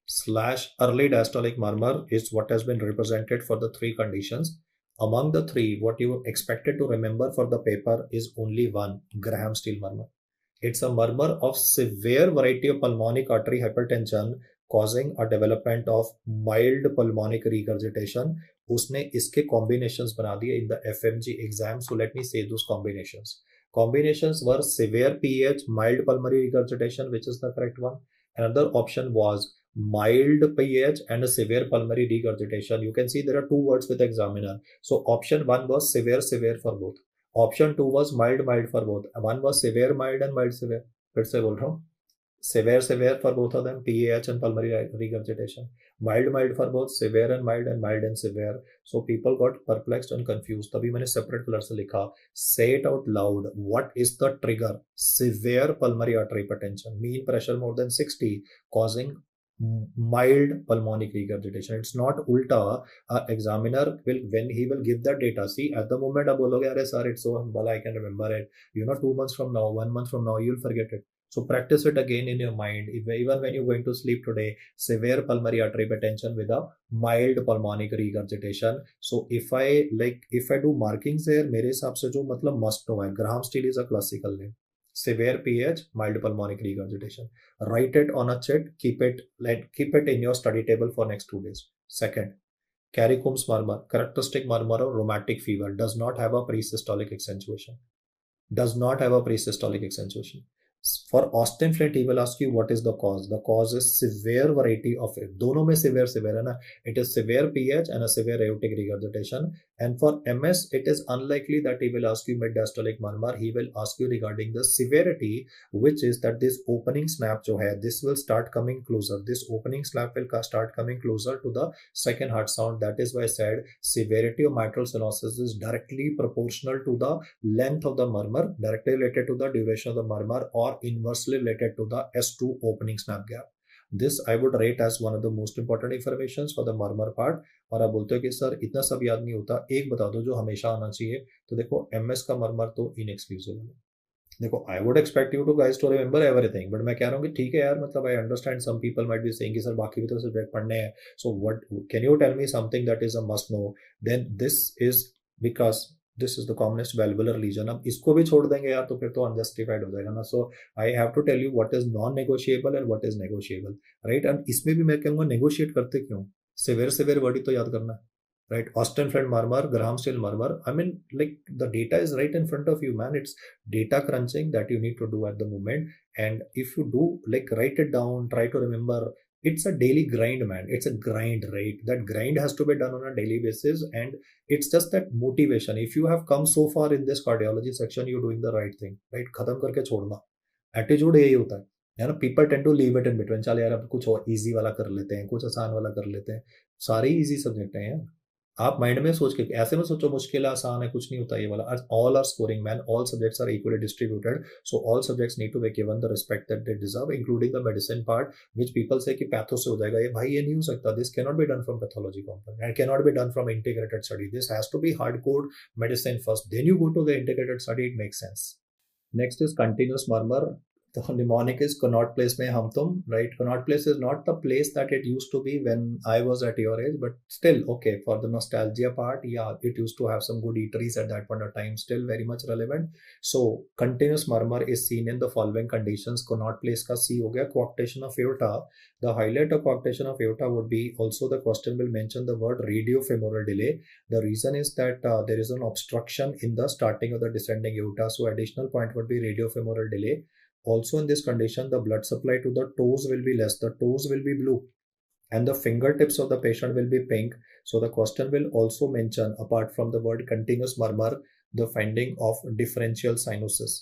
Speaker 1: / early diastolic murmur is what has been represented for the three conditions. Among the three, what you expected to remember for the paper is only one, Graham Steele murmur. It's a murmur of severe variety of pulmonic artery hypertension causing a development of mild pulmonic regurgitation. उसने इसके combinations बना दिए in the FMG exam. So let me say those combinations. Combinations were severe PH, mild pulmonary regurgitation, which is the correct one. Another option was mild PH and a severe pulmonary regurgitation. You can see there are two words with examiner. So option one was severe for both. Option two was mild for both. One was severe mild and mild severe. फिर से बोल रहा हूँ, severe for both of them, PAH and pulmonary regurgitation. Mild for both, severe and mild and severe. So people got perplexed and confused. तभी मैंने separate color से लिखा. Say it out loud. What is the trigger? Severe pulmonary artery hypertension. Mean pressure more than 60, causing mild pulmonic regurgitation. It's not ulta. Examiner will, when he will give that data, see at the moment आप बोलोगे अरे sir it's so humble, I can remember it. 2 months from now, 1 month from now, you'll forget it. So practice it again in your mind. Even when you're going to sleep today, severe pulmonary artery hypertension with a mild pulmonic regurgitation. So if I do markings here, मेरे हिसाब से जो मतलब must know है, Graham Steele is a classical name. Severe PH, mild pulmonic regurgitation. Write it on a chart. Keep it in your study table for next 2 days. Second, Caricombs murmur, characteristic murmur or rheumatic fever, does not have a presystolic accentuation. Does not have a presystolic accentuation. For Austin Flint, he will ask you what is the cause. The cause is severe variety of it. दोनों में severe है ना. It is severe PH and a severe aortic regurgitation. And for MS, it is unlikely that he will ask you mid-diastolic murmur. He will ask you regarding the severity, which is that this opening snap जो है, this will start coming closer. This opening snap will start coming closer to the second heart sound. That is why I said severity of mitral stenosis is directly proportional to the length of the murmur, directly related to the duration of the murmur, or inversely related to the S2 opening snap gap. This I would rate as one of the most important informations for the murmur part. और आप बोलते हो कि sir इतना सब याद नहीं होता, एक बता दो जो हमेशा आना चाहिए. तो देखो MS का मर्मर तो इनएक्सक्यूजेबल है. देखो I would expect you to guys to remember everything, but मैं कह रहा हूँ कि ठीक है यार, मतलब I understand some people might be saying कि सर बाकी भी तो सब्जेक्ट पढ़ने हैं. So what can you tell me something that is a must know? Then this is because this is the commonest valvular lesion. अब इसको भी छोड़ देंगे यार तो फिर तो अनजस्टिफाइड हो जाएगा ना. So I have to tell you what is non negotiable and what is negotiable, right. And इसमें भी मैं कहूँगा नेगोशिएट करते क्यों? सेवेर वर्ड ही तो याद करना है, right? Austin Flint murmur, Graham Steele murmur. I mean, like the data is right in front of you, man. It's data crunching that you need to do at the moment. And if you do, like, write it down, try to remember. It's a daily grind, man. It's a grind, right? That grind has to be done on a daily basis. And it's just that motivation. If you have come so far in this cardiology section, you're doing the right thing, right? खत्म करके छोड़ना. Attitude यही होता है ना. People tend to leave it in between. चल यार अब कुछ और इजी वाला कर लेते हैं, कुछ आसान वाला कर लेते हैं. सारे इजी सब्जेक्ट हैं यार. आप माइंड में सोच के ऐसे में सोचो मुश्किल है आसान है, कुछ नहीं होता ये वाला. All are scoring, man. All subjects are equally distributed. So all subjects need to be given the respect that they deserve, including the medicine part, which people say कि पैथो से हो जाएगा. ये भाई ये नहीं हो सकता. This can not be done from pathology component and can not be done from integrated study. This has to be hardcore medicine first, then you go to the integrated study. It makes sense. Next is continuous murmur. The mnemonic is Connaught Place mein hum tum, right? Connaught Place is not the place that it used to be when I was at your age, but still, okay, for the nostalgia part, yeah, it used to have some good eateries at that point of time, still very much relevant. So, continuous murmur is seen in the following conditions. Connaught Place ka C ho gaya, coarctation of aorta. The highlight of coarctation of aorta would be, also the question will mention the word radiofemoral delay. The reason is that there is an obstruction in the starting of the descending aorta, so additional point would be radiofemoral delay. Also in this condition, the blood supply to the toes will be less. The toes will be blue and the fingertips of the patient will be pink. So the question will also mention, apart from the word continuous murmur, the finding of differential cyanosis.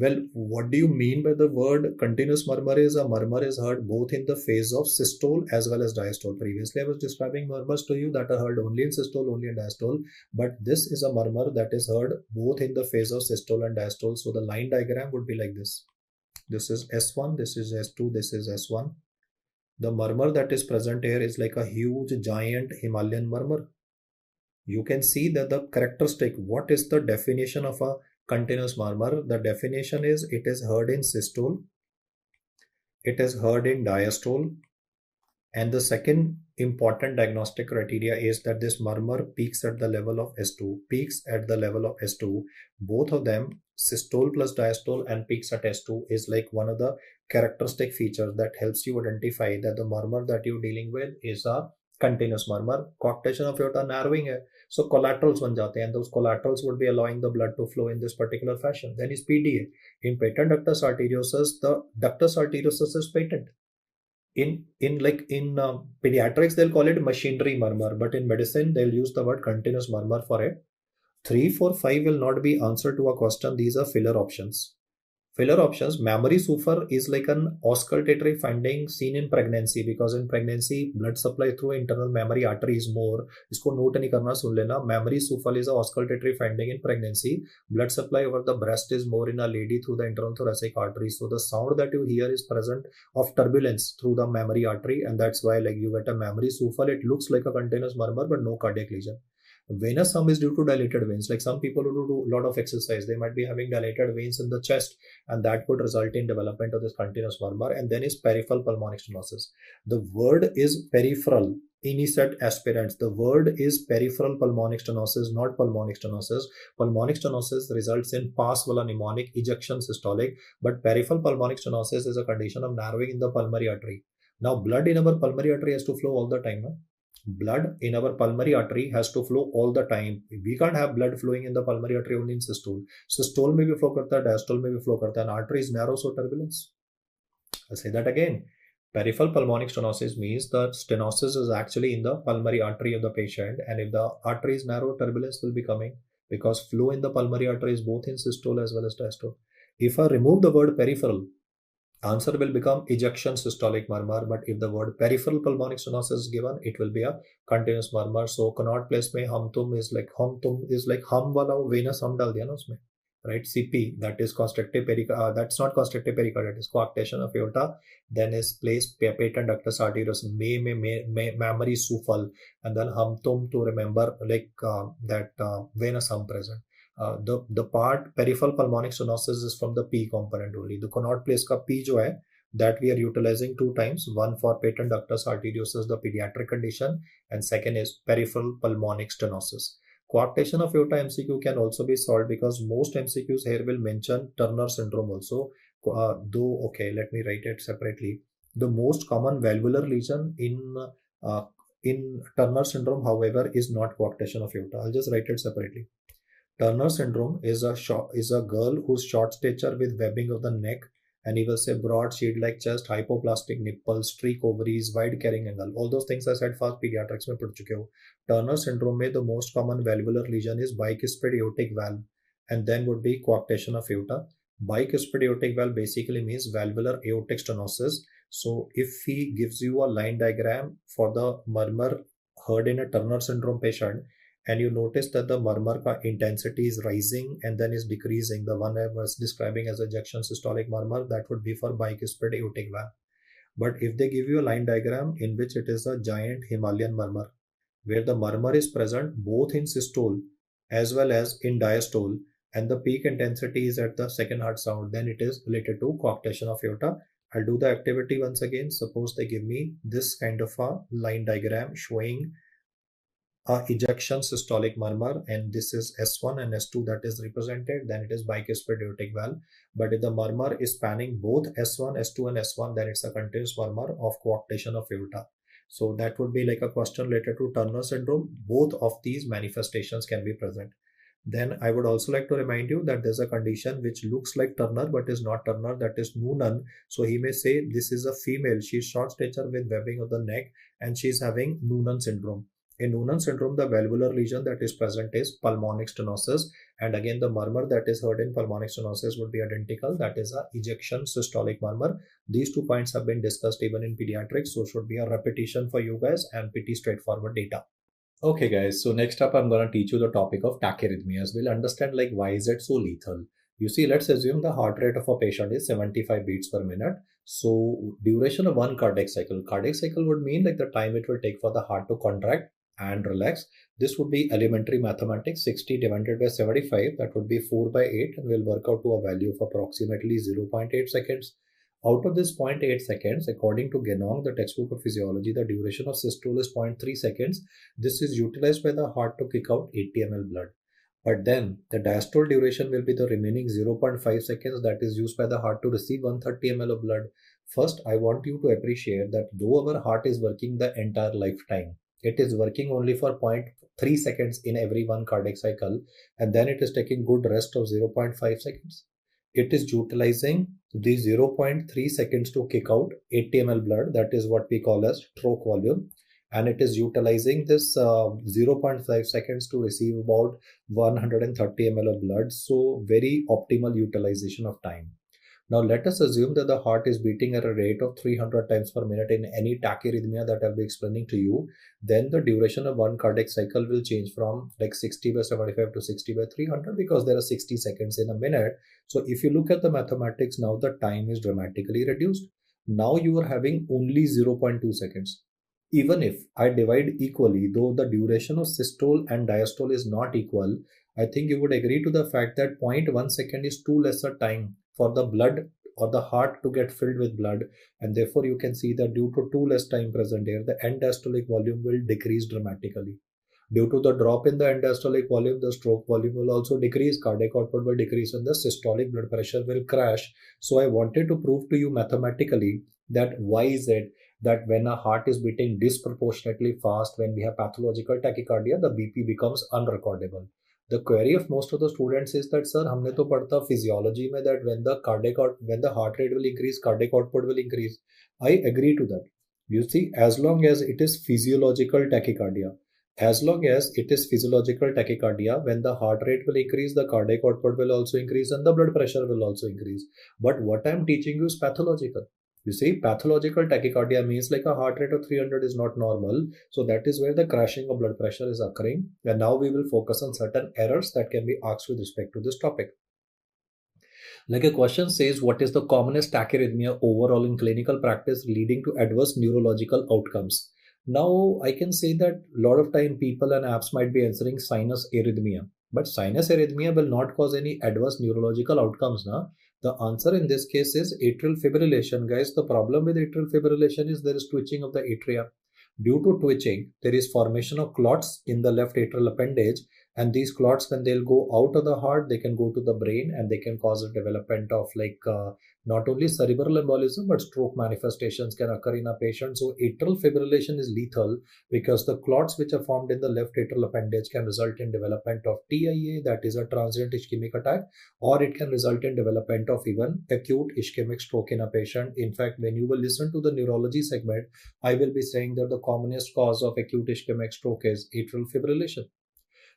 Speaker 1: Well, what do you mean by the word continuous murmur? Is a murmur is heard both in the phase of systole as well as diastole. Previously, I was describing murmurs to you that are heard only in systole, only in diastole. But this is a murmur that is heard both in the phase of systole and diastole. So the line diagram would be like this. This is S1, this is S2, this is S1. The murmur that is present here is like a huge giant Himalayan murmur. You can see that the characteristic, what is the definition of a continuous murmur? The definition is it is heard in systole, it is heard in diastole, and the second important diagnostic criteria is that this murmur peaks at the level of S2, peaks at the level of S2. Both of them systole plus diastole and peaks at S2 is like one of the characteristic features that helps you identify that the murmur that you're dealing with is a continuous murmur. Coarctation of aorta narrowing है, so collaterals बन जाते हैं, and those collaterals would be allowing the blood to flow in this particular fashion. Then is PDA. In patent ductus arteriosus, the ductus arteriosus is patent. In pediatrics they'll call it machinery murmur, but in medicine they'll use the word continuous murmur for it. 3, 4, 5 will not be answer to a question. These are filler options. Filler options, mammary souffle is like an auscultatory finding seen in pregnancy, because in pregnancy blood supply through internal mammary artery is more. इसको note नहीं करना, सुन लेना. Mammary souffle is a auscultatory finding in pregnancy. Blood supply over the breast is more in a lady through the internal thoracic artery. So the sound that you hear is present of turbulence through the mammary artery, and that's why like you get a mammary souffle. It looks like a continuous murmur but no cardiac lesion. Venous hum is due to dilated veins. Like some people who do a lot of exercise, they might be having dilated veins in the chest, and that could result in development of this continuous murmur. And then is peripheral pulmonic stenosis. The word is peripheral. Inicet aspirants. The word is peripheral pulmonic stenosis, not pulmonic stenosis. Pulmonic stenosis results in pars vela pneumonic, ejection systolic, but peripheral pulmonic stenosis is a condition of narrowing in the pulmonary artery. Now, blood in our pulmonary artery has to flow all the time. Blood in our pulmonary artery has to flow all the time. We can't have blood flowing in the pulmonary artery only in systole. Systole may be flow karta hai, diastole may be flow karta hai, and artery is narrow, so turbulence. I'll say that again. Peripheral pulmonic stenosis means that stenosis is actually in the pulmonary artery of the patient, and if the artery is narrow, turbulence will be coming, because flow in the pulmonary artery is both in systole as well as diastole. If I remove the word peripheral, answer will become ejection systolic murmur, but if the word peripheral pulmonic stenosis is given, it will be a continuous murmur. So Connaught place में hum tum is like hum वाला वो venous hum डाल दिया ना उसमें, right? CP, that is constrictive pericarditis, that's not constrictive pericarditis, coarctation of aorta. Then is placed patent ductus arteriosus, mammary souffle, and then hum tum to remember like that venous hum present. The part peripheral pulmonic stenosis is from the P component only. The Connaught place का P जो है, that we are utilizing 2 times. One for patent ductus arteriosus, the pediatric condition, and second is peripheral pulmonic stenosis. Coarctation of aorta MCQ can also be solved, because most MCQs here will mention Turner syndrome also. Though, okay, let me write it separately. The most common valvular lesion in Turner syndrome, however, is not coarctation of aorta. I'll just write it separately. Turner syndrome is a girl whose short stature with webbing of the neck, and he will say broad shield-like chest, hypoplastic nipples, streak ovaries, wide carrying angle. All those things I said fast pediatrics में पढ़ चुके हो. Turner syndrome में the most common valvular lesion is bicuspid aortic valve, and then would be coarctation of aorta. Bicuspid aortic valve basically means valvular aortic stenosis. So if he gives you a line diagram for the murmur heard in a Turner syndrome patient, and you notice that the murmur ka intensity is rising and then is decreasing, the one I was describing as ejection systolic murmur, that would be for bicuspid aortic valve. But if they give you a line diagram in which it is a giant Himalayan murmur, where the murmur is present both in systole as well as in diastole, and the peak intensity is at the second heart sound, then it is related to coarctation of aorta. I'll do the activity once again. Suppose they give me this kind of a line diagram showing ejection systolic murmur, and this is S1 and S2 that is represented, then it is bicuspid aortic valve. But if the murmur is spanning both S1, S2 and S1, then it's a continuous murmur of coarctation of aorta. So that would be like a question related to Turner syndrome. Both of these manifestations can be present. Then I would also like to remind you that there's a condition which looks like Turner but is not Turner, that is Noonan. So he may say this is a female, she's short stature with webbing of the neck, and she's having Noonan syndrome. In Noonan syndrome, the valvular lesion that is present is pulmonic stenosis, and again the murmur that is heard in pulmonic stenosis would be identical, that is a ejection systolic murmur. These 2 points have been discussed even in pediatrics, so should be a repetition for you guys and pretty straightforward data. Okay guys, so next up I'm going to teach you the topic of tachyarrhythmias. We'll understand like why is it so lethal. You see, let's assume the heart rate of a patient is 75 beats per minute. So duration of one cardiac cycle would mean like the time it will take for the heart to contract and relax. This would be elementary mathematics. 60 divided by 75, that would be 4 by 8, and we'll work out to a value of approximately 0.8 seconds. Out of this 0.8 seconds, according to Genong, the textbook of physiology, the duration of systole is 0.3 seconds. This is utilized by the heart to kick out 80 ml blood. But then the diastole duration will be the remaining 0.5 seconds that is used by the heart to receive 130 ml of blood. First, I want you to appreciate that though our heart is working the entire lifetime, it is working only for zero point 0.3 seconds in every one cardiac cycle, and then it is taking good rest of 0.5 seconds. It is utilizing the 0.3 seconds to kick out 80 ml blood, that is what we call as stroke volume, and it is utilizing this 0.5 seconds to receive about 130 ml of blood. So very optimal utilization of time. Now let us assume that the heart is beating at a rate of 300 times per minute in any tachyarrhythmia that I'll be explaining to you. Then the duration of one cardiac cycle will change from like 60 by 75 to 60 by 300 because there are 60 seconds in a minute. So if you look at the mathematics now, the time is dramatically reduced. Now you are having only 0.2 seconds. Even if I divide equally, though the duration of systole and diastole is not equal, I think you would agree to the fact that 0.1 second is too lesser time for the blood or the heart to get filled with blood, and therefore you can see that due to too less time present here, the end diastolic volume will decrease dramatically. Due to the drop in the end diastolic volume, the stroke volume will also decrease, cardiac output will decrease, and the systolic blood pressure will crash. So I wanted to prove to you mathematically that why is it that when a heart is beating disproportionately fast, when we have pathological tachycardia, the BP becomes unrecordable. The query of most of the students is that, sir, हमने तो पढ़ता physiology में that when the heart rate will increase, cardiac output will increase. I agree to that. You see, as long as it is physiological tachycardia, when the heart rate will increase, the cardiac output will also increase and the blood pressure will also increase. But what I am teaching you is pathological. You see, pathological tachycardia means like a heart rate of 300 is not normal. So that is where the crashing of blood pressure is occurring. And now we will focus on certain errors that can be asked with respect to this topic. Like a question says, what is the commonest tachyarrhythmia overall in clinical practice leading to adverse neurological outcomes? Now, I can say that a lot of time people and apps might be answering sinus arrhythmia, but sinus arrhythmia will not cause any adverse neurological outcomes. Na? The answer in this case is atrial fibrillation. Guys, the problem with atrial fibrillation is there is twitching of the atria. Due to twitching, there is formation of clots in the left atrial appendage, and these clots, when they'll go out of the heart, they can go to the brain and they can cause a development of not only cerebral embolism but stroke manifestations can occur in a patient. So atrial fibrillation is lethal because the clots which are formed in the left atrial appendage can result in development of TIA, that is a transient ischemic attack, or it can result in development of even acute ischemic stroke in a patient. In fact, when you will listen to the neurology segment, I will be saying that the commonest cause of acute ischemic stroke is atrial fibrillation.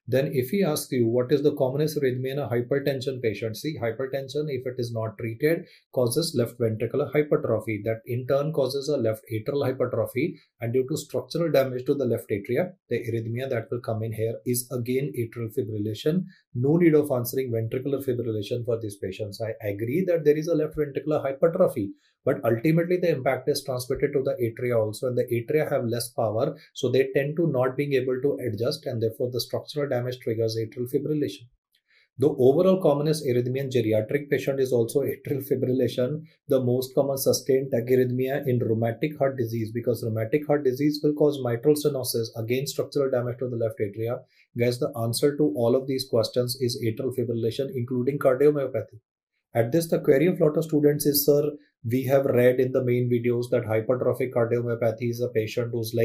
Speaker 1: Then if he asks you what is the commonest arrhythmia in a hypertension patient, see, hypertension, if it is not treated, causes left ventricular hypertrophy. That in turn causes a left atrial hypertrophy, and due to structural damage to the left atria, the arrhythmia that will come in here is again atrial fibrillation. No need of answering ventricular fibrillation for these patients. I agree that there is a left ventricular hypertrophy, but ultimately the impact is transmitted to the atria also, and the atria have less power, so they tend to not being able to adjust, and therefore the structural damage triggers atrial fibrillation. The overall commonest arrhythmia in geriatric patient is also atrial fibrillation, the most common sustained tachyarrhythmia in rheumatic heart disease, because rheumatic heart disease will cause mitral stenosis, again structural damage to the left atria. Guys, the answer to all of these questions is atrial fibrillation, including cardiomyopathy. At this, the query of lot of students is, sir, we have read in the main videos that hypertrophic cardiomyopathy is a patient who's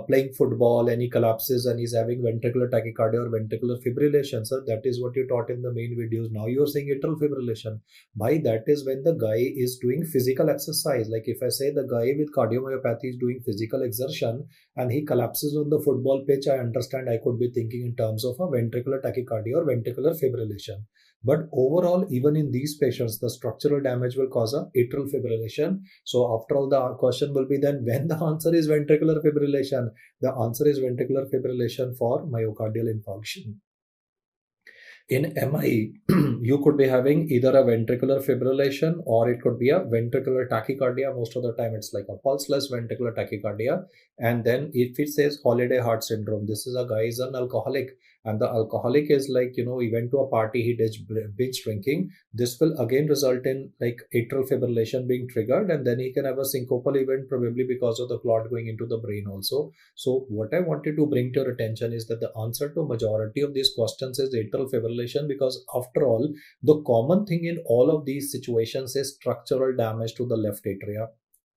Speaker 1: playing football and he collapses and he's having ventricular tachycardia or ventricular fibrillation. Sir, that is what you taught in the main videos. Now you're saying atrial fibrillation. By that is when the guy is doing physical exercise. Like if I say the guy with cardiomyopathy is doing physical exertion and he collapses on the football pitch, I understand I could be thinking in terms of a ventricular tachycardia or ventricular fibrillation. But overall, even in these patients, the structural damage will cause a atrial fibrillation. So after all, the question will be then when the answer is ventricular fibrillation, the answer is ventricular fibrillation for myocardial infarction. In MI, you could be having either a ventricular fibrillation or it could be a ventricular tachycardia. Most of the time, it's like a pulseless ventricular tachycardia. And then if it says holiday heart syndrome, this is a guy is an alcoholic and the alcoholic is like, he went to a party, he did binge drinking. This will again result in like atrial fibrillation being triggered, and then he can have a syncopal event, probably because of the clot going into the brain also. So what I wanted to bring to your attention is that the answer to majority of these questions is atrial fibrillation, because after all, the common thing in all of these situations is structural damage to the left atria.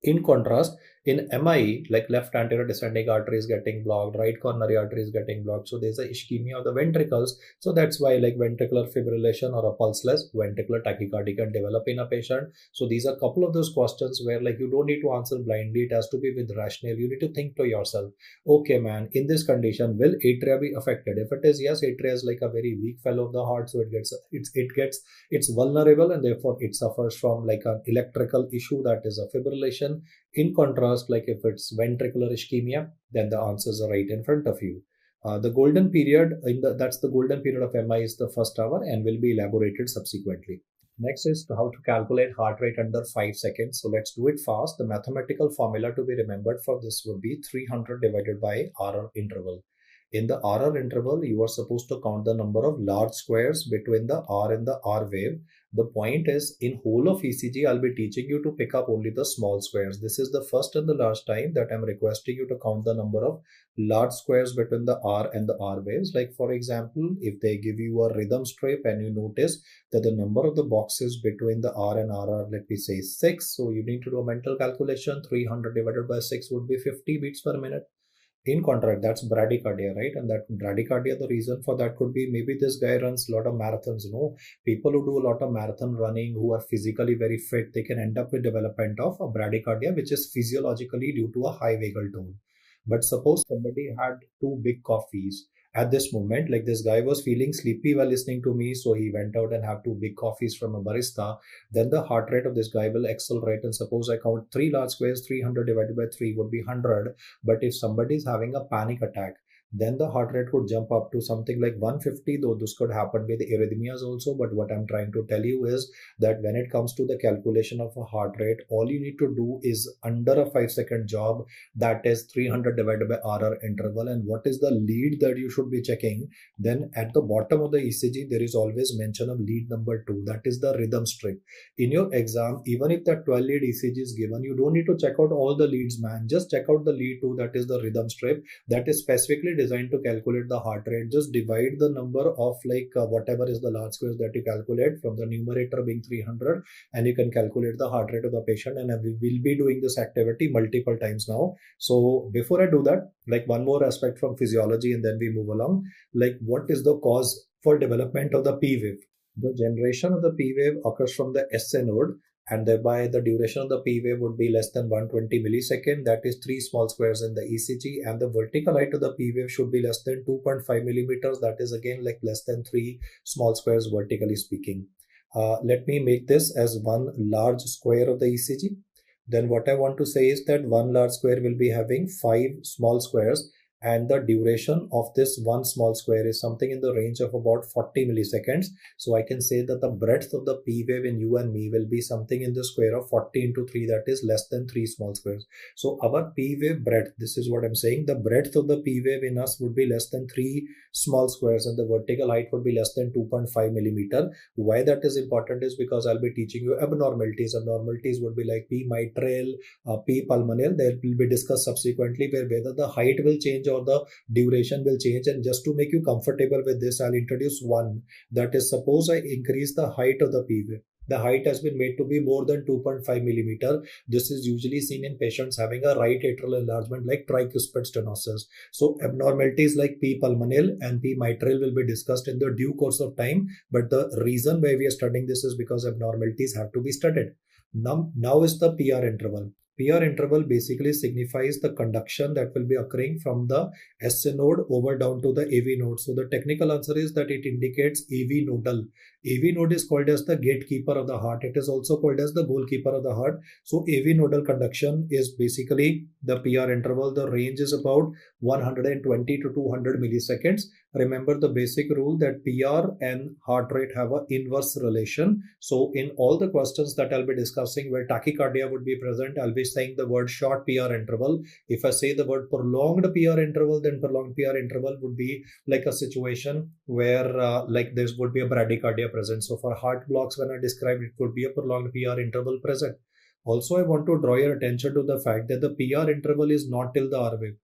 Speaker 1: In contrast, in MI, like left anterior descending artery is getting blocked, right coronary artery is getting blocked. So there's a ischemia of the ventricles. So that's why like ventricular fibrillation or a pulseless ventricular tachycardia can develop in a patient. So these are a couple of those questions where like you don't need to answer blindly. It has to be with rationale. You need to think to yourself, okay, man, in this condition, will atria be affected? If it is yes, atria is like a very weak fellow of the heart. So it's vulnerable, and therefore it suffers from like an electrical issue, that is a fibrillation. In contrast, like if it's ventricular ischemia, then the answers are right in front of you. The golden period that's the golden period of MI is the first hour and will be elaborated subsequently. Next is how to calculate heart rate under 5 seconds. So let's do it fast. The mathematical formula to be remembered for this would be 300 divided by RR interval. In the RR interval, you are supposed to count the number of large squares between the R and the R wave. The point is, in whole of ECG, I'll be teaching you to pick up only the small squares. This is the first and the last time that I'm requesting you to count the number of large squares between the R and the R waves. Like for example, if they give you a rhythm strip and you notice that the number of the boxes between the R and R are, let me say, 6. So you need to do a mental calculation. 300 divided by 6 would be 50 beats per minute. In contrast, that's bradycardia, right? And that bradycardia, the reason for that could be maybe this guy runs a lot of marathons. People who do a lot of marathon running, who are physically very fit, they can end up with development of a bradycardia, which is physiologically due to a high vagal tone. But suppose somebody had 2 big coffees at this moment, like this guy was feeling sleepy while listening to me, so he went out and have 2 big coffees from a barista. Then the heart rate of this guy will accelerate, and suppose I count 3 large squares, 300 divided by 3 would be 100. But if somebody is having a panic attack, then the heart rate could jump up to something like 150, though this could happen with arrhythmias also. But what I'm trying to tell you is that when it comes to the calculation of a heart rate, all you need to do is under a 5-second job, that is 300 divided by RR interval. And what is the lead that you should be checking? Then at the bottom of the ECG, there is always mention of lead number 2, that is the rhythm strip. In your exam, even if that 12 lead ECG is given, you don't need to check out all the leads, man. Just check out the lead 2, that is the rhythm strip, that is specifically designed to calculate the heart rate. Just divide the number of whatever is the large squares that you calculate from the numerator being 300, and you can calculate the heart rate of the patient. And we will be doing this activity multiple times now. So before I do that, like one more aspect from physiology, and then we move along. Like what is the cause for development of the P wave? The generation of the P wave occurs from the SA node, and thereby the duration of the P wave would be less than 120 millisecond. That is 3 small squares in the ECG, and the vertical height of the P wave should be less than 2.5 millimeters. That is again like less than 3 small squares vertically speaking. Let me make this as one large square of the ECG. Then what I want to say is that one large square will be having 5 small squares, and the duration of this one small square is something in the range of about 40 milliseconds. So I can say that the breadth of the P wave in you and me will be something in the square of 40 into 3, that is less than 3 small squares. So our P wave breadth, this is what I'm saying, the breadth of the P wave in us would be less than 3 small squares, and the vertical height would be less than 2.5 millimeter. Why that is important is because I'll be teaching you abnormalities. Abnormalities would be like P mitral, P pulmonale. They will be discussed subsequently, where whether the height will change or the duration will change. And just to make you comfortable with this, I'll introduce one. That is, suppose I increase the height of the P wave. The height has been made to be more than 2.5 millimeter. This is usually seen in patients having a right atrial enlargement like tricuspid stenosis. So abnormalities like P pulmonale and P mitral will be discussed in the due course of time. But the reason why we are studying this is because abnormalities have to be studied. Now is the PR interval. PR interval basically signifies the conduction that will be occurring from the SA node over down to the AV node. So the technical answer is that it indicates AV nodal. AV node is called as the gatekeeper of the heart. It is also called as the goalkeeper of the heart. So AV nodal conduction is basically the PR interval. The range is about 120 to 200 milliseconds. remember the basic rule that PR and heart rate have an inverse relation. So in all the questions that I'll be discussing where tachycardia would be present, I'll be saying the word short PR interval. If I say the word prolonged PR interval, then prolonged PR interval would be like a situation where like there would be a bradycardia present. So for heart blocks, when I described it, could be a prolonged PR interval present. Also, I want to draw your attention to the fact that the PR interval is not till the R wave.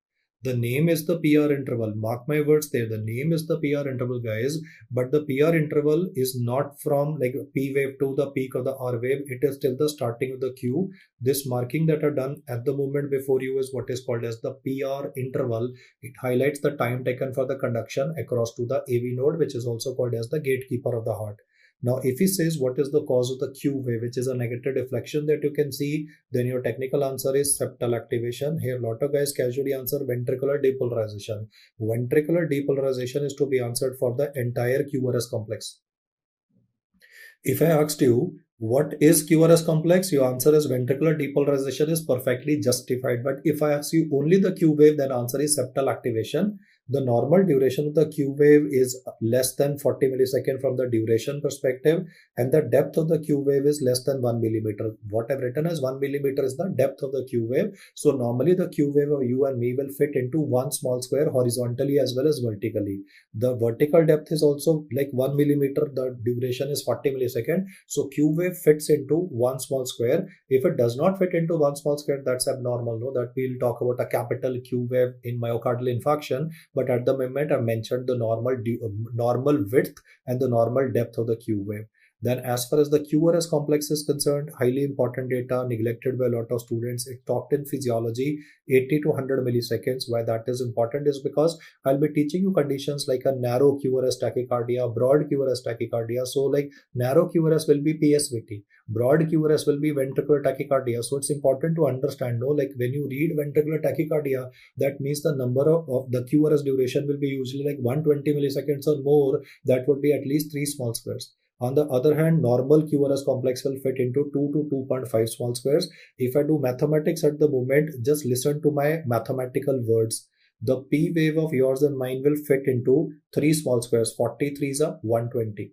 Speaker 1: The name is the PR interval. Mark my words there. The name is the PR interval, guys. But the PR interval is not from like P wave to the peak of the R wave. It is till the starting of the Q. This marking that are done at the moment before you is what is called as the PR interval. It highlights the time taken for the conduction across to the AV node, which is also called as the gatekeeper of the heart. Now, if he says what is the cause of the Q wave, which is a negative deflection that you can see, then your technical answer is septal activation. Here, a lot of guys casually answer ventricular depolarization. Ventricular depolarization is to be answered for the entire QRS complex. If I asked you, what is QRS complex? Your answer is ventricular depolarization is perfectly justified. But if I ask you only the Q wave, then answer is septal activation. The normal duration of the Q wave is less than 40 milliseconds from the duration perspective, and the depth of the Q wave is less than 1 millimeter. What I've written as 1 millimeter is the depth of the Q wave. So normally the Q wave of you and me will fit into one small square horizontally as well as vertically. The vertical depth is also like 1 millimeter. The duration is 40 milliseconds. So Q wave fits into one small square. If it does not fit into one small square, that's abnormal. No, that we'll talk about a capital Q wave in myocardial infarction. But at the moment, I mentioned the normal width and the normal depth of the Q wave. Then as far as the QRS complex is concerned, highly important data neglected by a lot of students. It talked in physiology 80 to 100 milliseconds. Why that is important is because I'll be teaching you conditions like a narrow QRS tachycardia, broad QRS tachycardia. So like narrow QRS will be PSVT, broad QRS will be ventricular tachycardia. So it's important to understand, no, like when you read ventricular tachycardia, that means the number of the QRS duration will be usually like 120 milliseconds or more. That would be at least 3 small squares. On the other hand, normal QRS complex will fit into 2 to 2.5 small squares. If I do mathematics at the moment, just listen to my mathematical words. The P wave of yours and mine will fit into 3 small squares. 43 is a 120.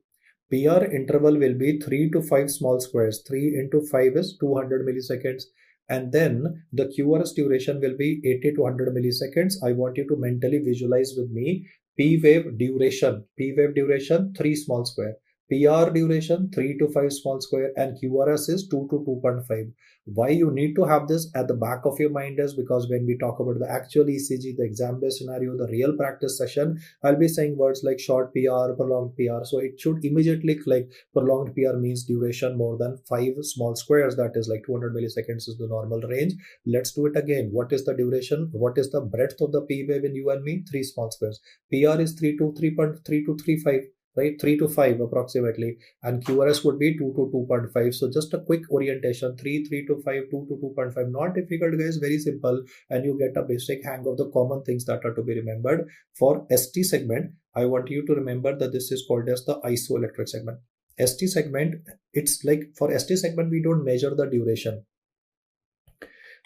Speaker 1: PR interval will be 3 to 5 small squares. 3 into 5 is 200 milliseconds. And then the QRS duration will be 80 to 100 milliseconds. I want you to mentally visualize with me P wave duration. P wave duration 3 small square. PR duration 3 to 5 small square, and QRS is 2 to 2.5. Why you need to have this at the back of your mind is because when we talk about the actual ECG, the exam-based scenario, the real practice session, I'll be saying words like short PR, prolonged PR. So it should immediately click. Prolonged PR means duration more than 5 small squares. That is like 200 milliseconds is the normal range. Let's do it again. What is the duration? What is the breadth of the P wave in you and me? 3 small squares. PR is 3 to 3.3 to 3.5. Right, 3 to 5 approximately, and QRS would be 2 to 2.5. So just a quick orientation: 3 to 5, 2 to 2.5. Not difficult, guys, very simple, and you get a basic hang of the common things that are to be remembered. For ST segment, I want you to remember that this is called as the isoelectric segment. ST segment, it's like for ST segment, we don't measure the duration.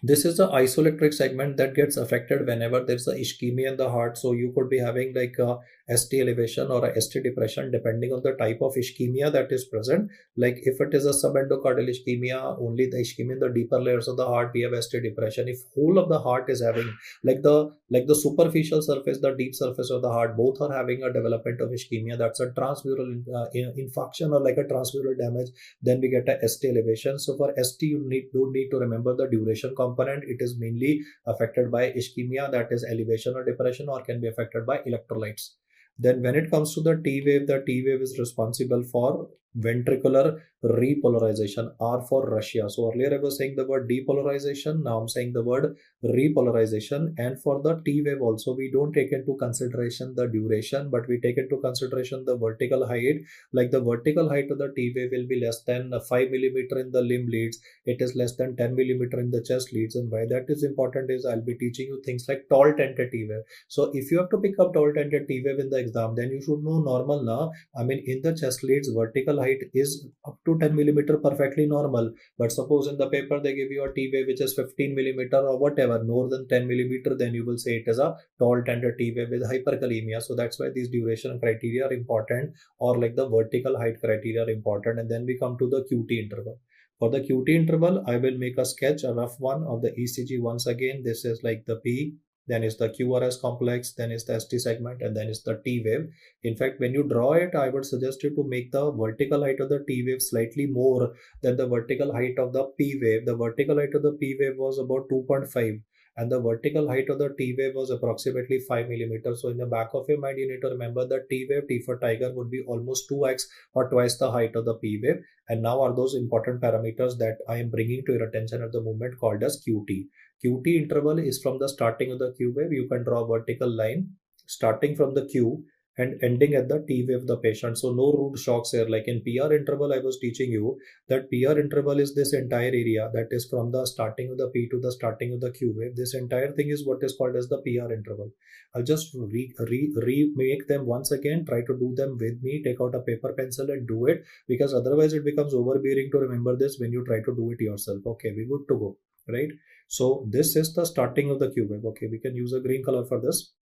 Speaker 1: This is the isoelectric segment that gets affected whenever there's a ischemia in the heart. So you could be having like a ST elevation or a ST depression depending on the type of ischemia that is present. Like if it is a subendocardial ischemia, only the ischemia in the deeper layers of the heart, we have ST depression. If whole of the heart is having like the superficial surface, the deep surface of the heart, both are having a development of ischemia, that's a transmural infarction or like a transmural damage, then we get a ST elevation. So for ST, you don't need to remember the duration component. It is mainly affected by ischemia, that is elevation or depression, or can be affected by electrolytes. Then when it comes to the T wave is responsible for ventricular repolarization, R for Russia. So earlier I was saying the word depolarization, now I'm saying the word repolarization. And for the T wave also, we don't take into consideration the duration, but we take into consideration the vertical height. Like the vertical height of the T wave will be less than 5 millimeter in the limb leads. It is less than 10 millimeter in the chest leads. And why that is important is I'll be teaching you things like tall tented T wave. So if you have to pick up tall tented T wave in the exam, then you should know normal now. I mean, in the chest leads, vertical height is up to 10 millimeter perfectly normal. But suppose in the paper they give you a T wave which is 15 millimeter or whatever, more than 10 millimeter, then you will say it is a tall tender T wave with hyperkalemia. So that's why these duration criteria are important, or like the vertical height criteria are important. And then we come to the QT interval. For the QT interval, I will make a sketch, a rough one of the ECG once again. This is like the P, then is the QRS complex, then is the ST segment, and then is the T wave. In fact, when you draw it, I would suggest you to make the vertical height of the T wave slightly more than the vertical height of the P wave. The vertical height of the P wave was about 2.5 and the vertical height of the T wave was approximately 5 millimeters. So in the back of your mind, you need to remember that T wave, T for tiger, would be almost 2x or twice the height of the P wave. And now are those important parameters that I am bringing to your attention at the moment called as QT. QT interval is from the starting of the Q wave. You can draw a vertical line starting from the Q and ending at the T wave of the patient. So no rude shocks here. Like in PR interval, I was teaching you that PR interval is this entire area that is from the starting of the P to the starting of the Q wave. This entire thing is what is called as the PR interval. I'll just remake them once again. Try to do them with me. Take out a paper pencil and do it, because otherwise it becomes overbearing to remember this when you try to do it yourself. Okay, we're good to go, right? So this is the starting of the Q wave. Okay, we can use a green color for this.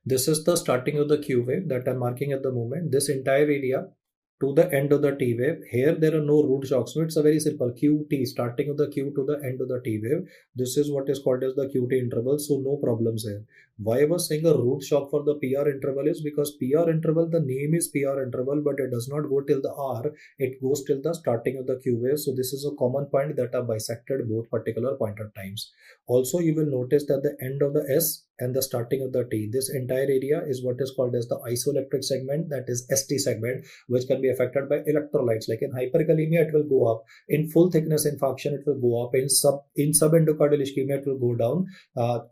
Speaker 1: This is the starting of the Q wave that I'm marking at the moment. This entire area to the end of the T wave. Here there are no root shocks. So it's a very simple QT, starting of the Q to the end of the T wave. This is what is called as the QT interval. So no problems here. Why I was saying a root shock for the PR interval is because PR interval, the name is PR interval, but it does not go till the R. It goes till the starting of the Q wave. So this is a common point that are bisected both particular point of times. Also, you will notice that the end of the S and the starting of the T, this entire area is what is called as the isoelectric segment, that is ST segment, which can be affected by electrolytes. Like in hyperkalemia, it will go up. In full thickness infarction, it will go up. In subendocardial ischemia, it will go down.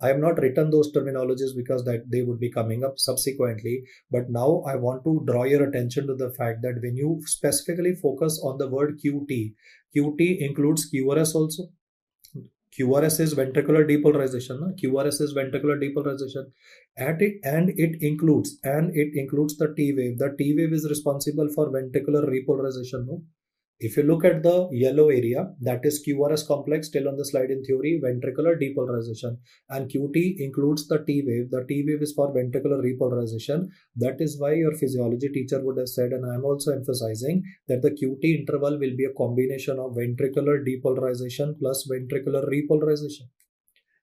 Speaker 1: I have not written those terminologies because that they would be coming up subsequently. But now I want to draw your attention to the fact that when you specifically focus on the word QT, QT includes QRS also. QRS is ventricular depolarization. No? QRS is ventricular depolarization. And it includes the T wave. The T wave is responsible for ventricular repolarization. No? If you look at the yellow area, that is QRS complex, still on the slide in theory, ventricular depolarization. And QT includes the T wave. The T wave is for ventricular repolarization. That is why your physiology teacher would have said, and I am also emphasizing, that the QT interval will be a combination of ventricular depolarization plus ventricular repolarization.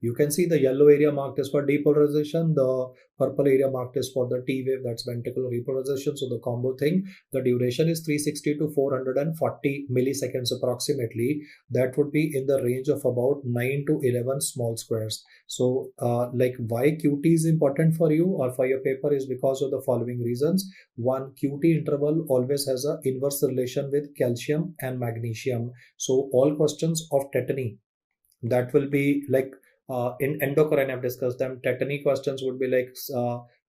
Speaker 1: You can see the yellow area marked is for depolarization, the purple area marked is for the T wave, that's ventricular repolarization. So the combo thing, the duration is 360 to 440 milliseconds approximately. That would be in the range of about 9 to 11 small squares. So like why QT is important for you or for your paper is because of the following reasons. One, QT interval always has an inverse relation with calcium and magnesium. So all questions of tetany, that will be like in endocrine, I've discussed them. Tetany questions would be like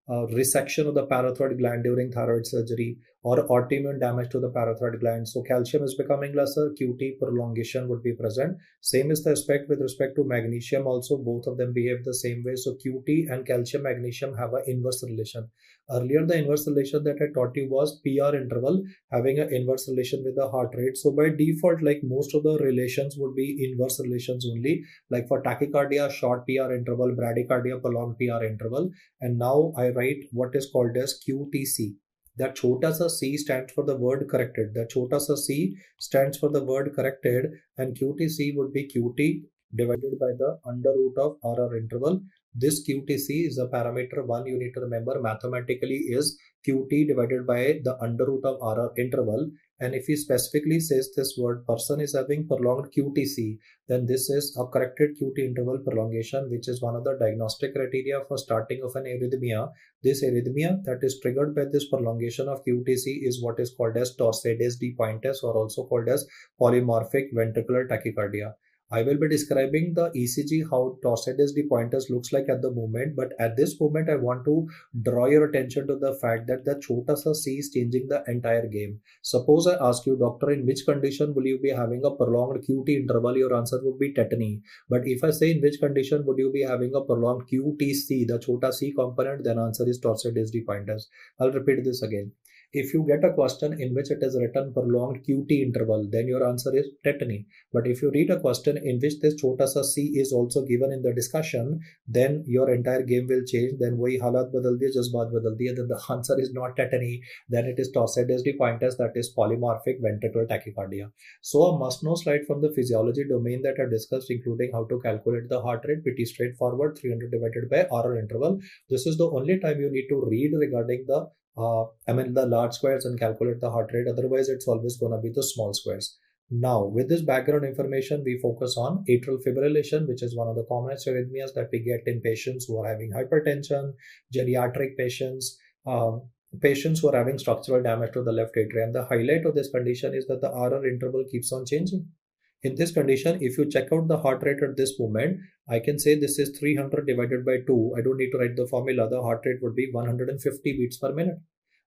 Speaker 1: resection of the parathyroid gland during thyroid surgery or autoimmune damage to the parathyroid gland. So calcium is becoming lesser, QT prolongation would be present. Same is the aspect with respect to magnesium also. Both of them behave the same way. So QT and calcium magnesium have an inverse relation. Earlier, the inverse relation that I taught you was PR interval having an inverse relation with the heart rate. So by default, like most of the relations would be inverse relations only. Like for tachycardia, short PR interval, bradycardia, prolonged PR interval. And now I write what is called as QTC. That chota sa C stands for the word corrected. That chota sa C stands for the word corrected, and QTC would be QT divided by the under root of RR interval. This QTC is a parameter one you need to remember mathematically is QT divided by the under root of RR interval. And if he specifically says this word person is having prolonged QTC, then this is a corrected QT interval prolongation, which is one of the diagnostic criteria for starting of an arrhythmia. This arrhythmia that is triggered by this prolongation of QTC is what is called as Torsades de Pointes, or also called as polymorphic ventricular tachycardia. I will be describing the ECG, how Torsades de Pointes looks like at the moment, but at this moment I want to draw your attention to the fact that the chota sa C is changing the entire game. Suppose I ask you, doctor, in which condition will you be having a prolonged QT interval? Your answer would be tetany. But if I say in which condition would you be having a prolonged QTC, the chota C component, then answer is Torsades de Pointes. I'll repeat this again. If you get a question in which it is written prolonged QT interval, then your answer is tetany. But if you read a question in which this chota sa c is also given in the discussion, then your entire game will change. Then wahi halat badal diye, jazbaat badal diye. Then the answer is not tetany. Then it is Torsades pointus, that is polymorphic ventricular tachycardia. So a must-know slide from the physiology domain that I discussed, including how to calculate the heart rate, pretty straightforward, 300 divided by RR interval. This is the only time you need to read regarding the the large squares and calculate the heart rate. Otherwise, it's always going to be the small squares. Now, with this background information, we focus on atrial fibrillation, which is one of the commonest arrhythmias that we get in patients who are having hypertension, geriatric patients, patients who are having structural damage to the left atrium. The highlight of this condition is that the RR interval keeps on changing. In this condition, if you check out the heart rate at this moment, I can say this is 300 divided by 2. I don't need to write the formula. The heart rate would be 150 beats per minute.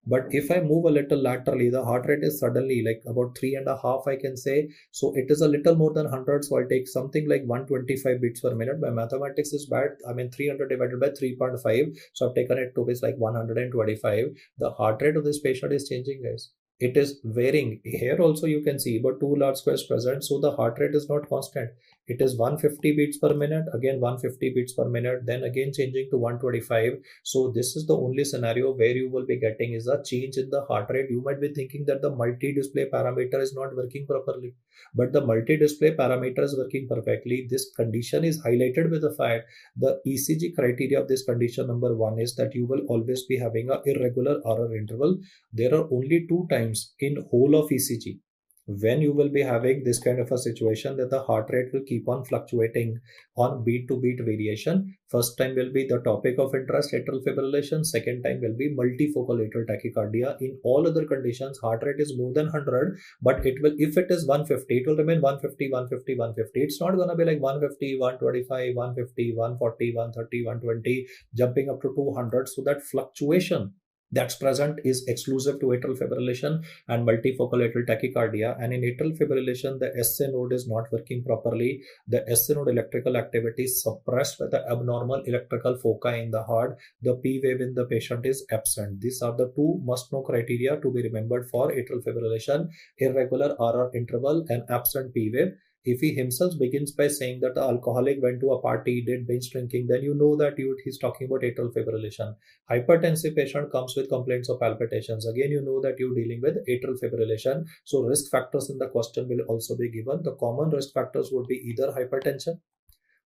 Speaker 1: But if I move a little laterally, the heart rate is suddenly like about 3.5, I can say. So it is a little more than 100. So I'll take something like 125 beats per minute. My mathematics is bad. 300 divided by 3.5. So I've taken it to be like 125. The heart rate of this patient is changing, guys. It is varying. Here also you can see, but two large squares present. So the heart rate is not constant. It is 150 beats per minute, again 150 beats per minute, then again changing to 125. So this is the only scenario where you will be getting is a change in the heart rate. You might be thinking that the multi-display parameter is not working properly, but the multi-display parameter is working perfectly. This condition is highlighted with the fact the ECG criteria of this condition number 1 is that you will always be having an irregular RR interval. There are only 2 times in whole of ECG when you will be having this kind of a situation that the heart rate will keep on fluctuating on beat to beat variation. First time will be the topic of interest, atrial fibrillation. Second time will be multifocal atrial tachycardia. In all other conditions, heart rate is more than 100, but it will, if it is 150, it will remain 150, 150, 150. It's not going to be like 150, 125, 150, 140, 130, 120, jumping up to 200. So that fluctuation that's present is exclusive to atrial fibrillation and multifocal atrial tachycardia. And in atrial fibrillation, the SA node is not working properly. The SA node electrical activity is suppressed by the abnormal electrical foci in the heart. The P wave in the patient is absent. These are the 2 must-know criteria to be remembered for atrial fibrillation: irregular RR interval and absent P wave. If he himself begins by saying that the alcoholic went to a party, did binge drinking, then you know that he's talking about atrial fibrillation. Hypertensive patient comes with complaints of palpitations. Again, you know that you're dealing with atrial fibrillation. So risk factors in the question will also be given. The common risk factors would be either hypertension,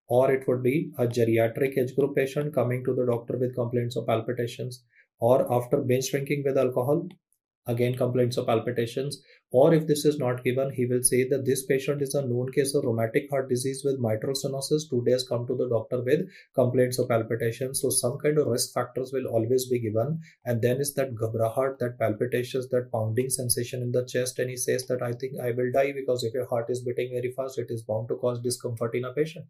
Speaker 1: or it would be a geriatric age group patient coming to the doctor with complaints of palpitations, or after binge drinking with alcohol, again complaints of palpitations. Or if this is not given, he will say that this patient is a known case of rheumatic heart disease with mitral stenosis. 2 days come to the doctor with complaints of palpitations. So some kind of risk factors will always be given. And then is that ghabrahat, that palpitations, that pounding sensation in the chest, and he says that I think I will die, because if your heart is beating very fast, it is bound to cause discomfort in a patient.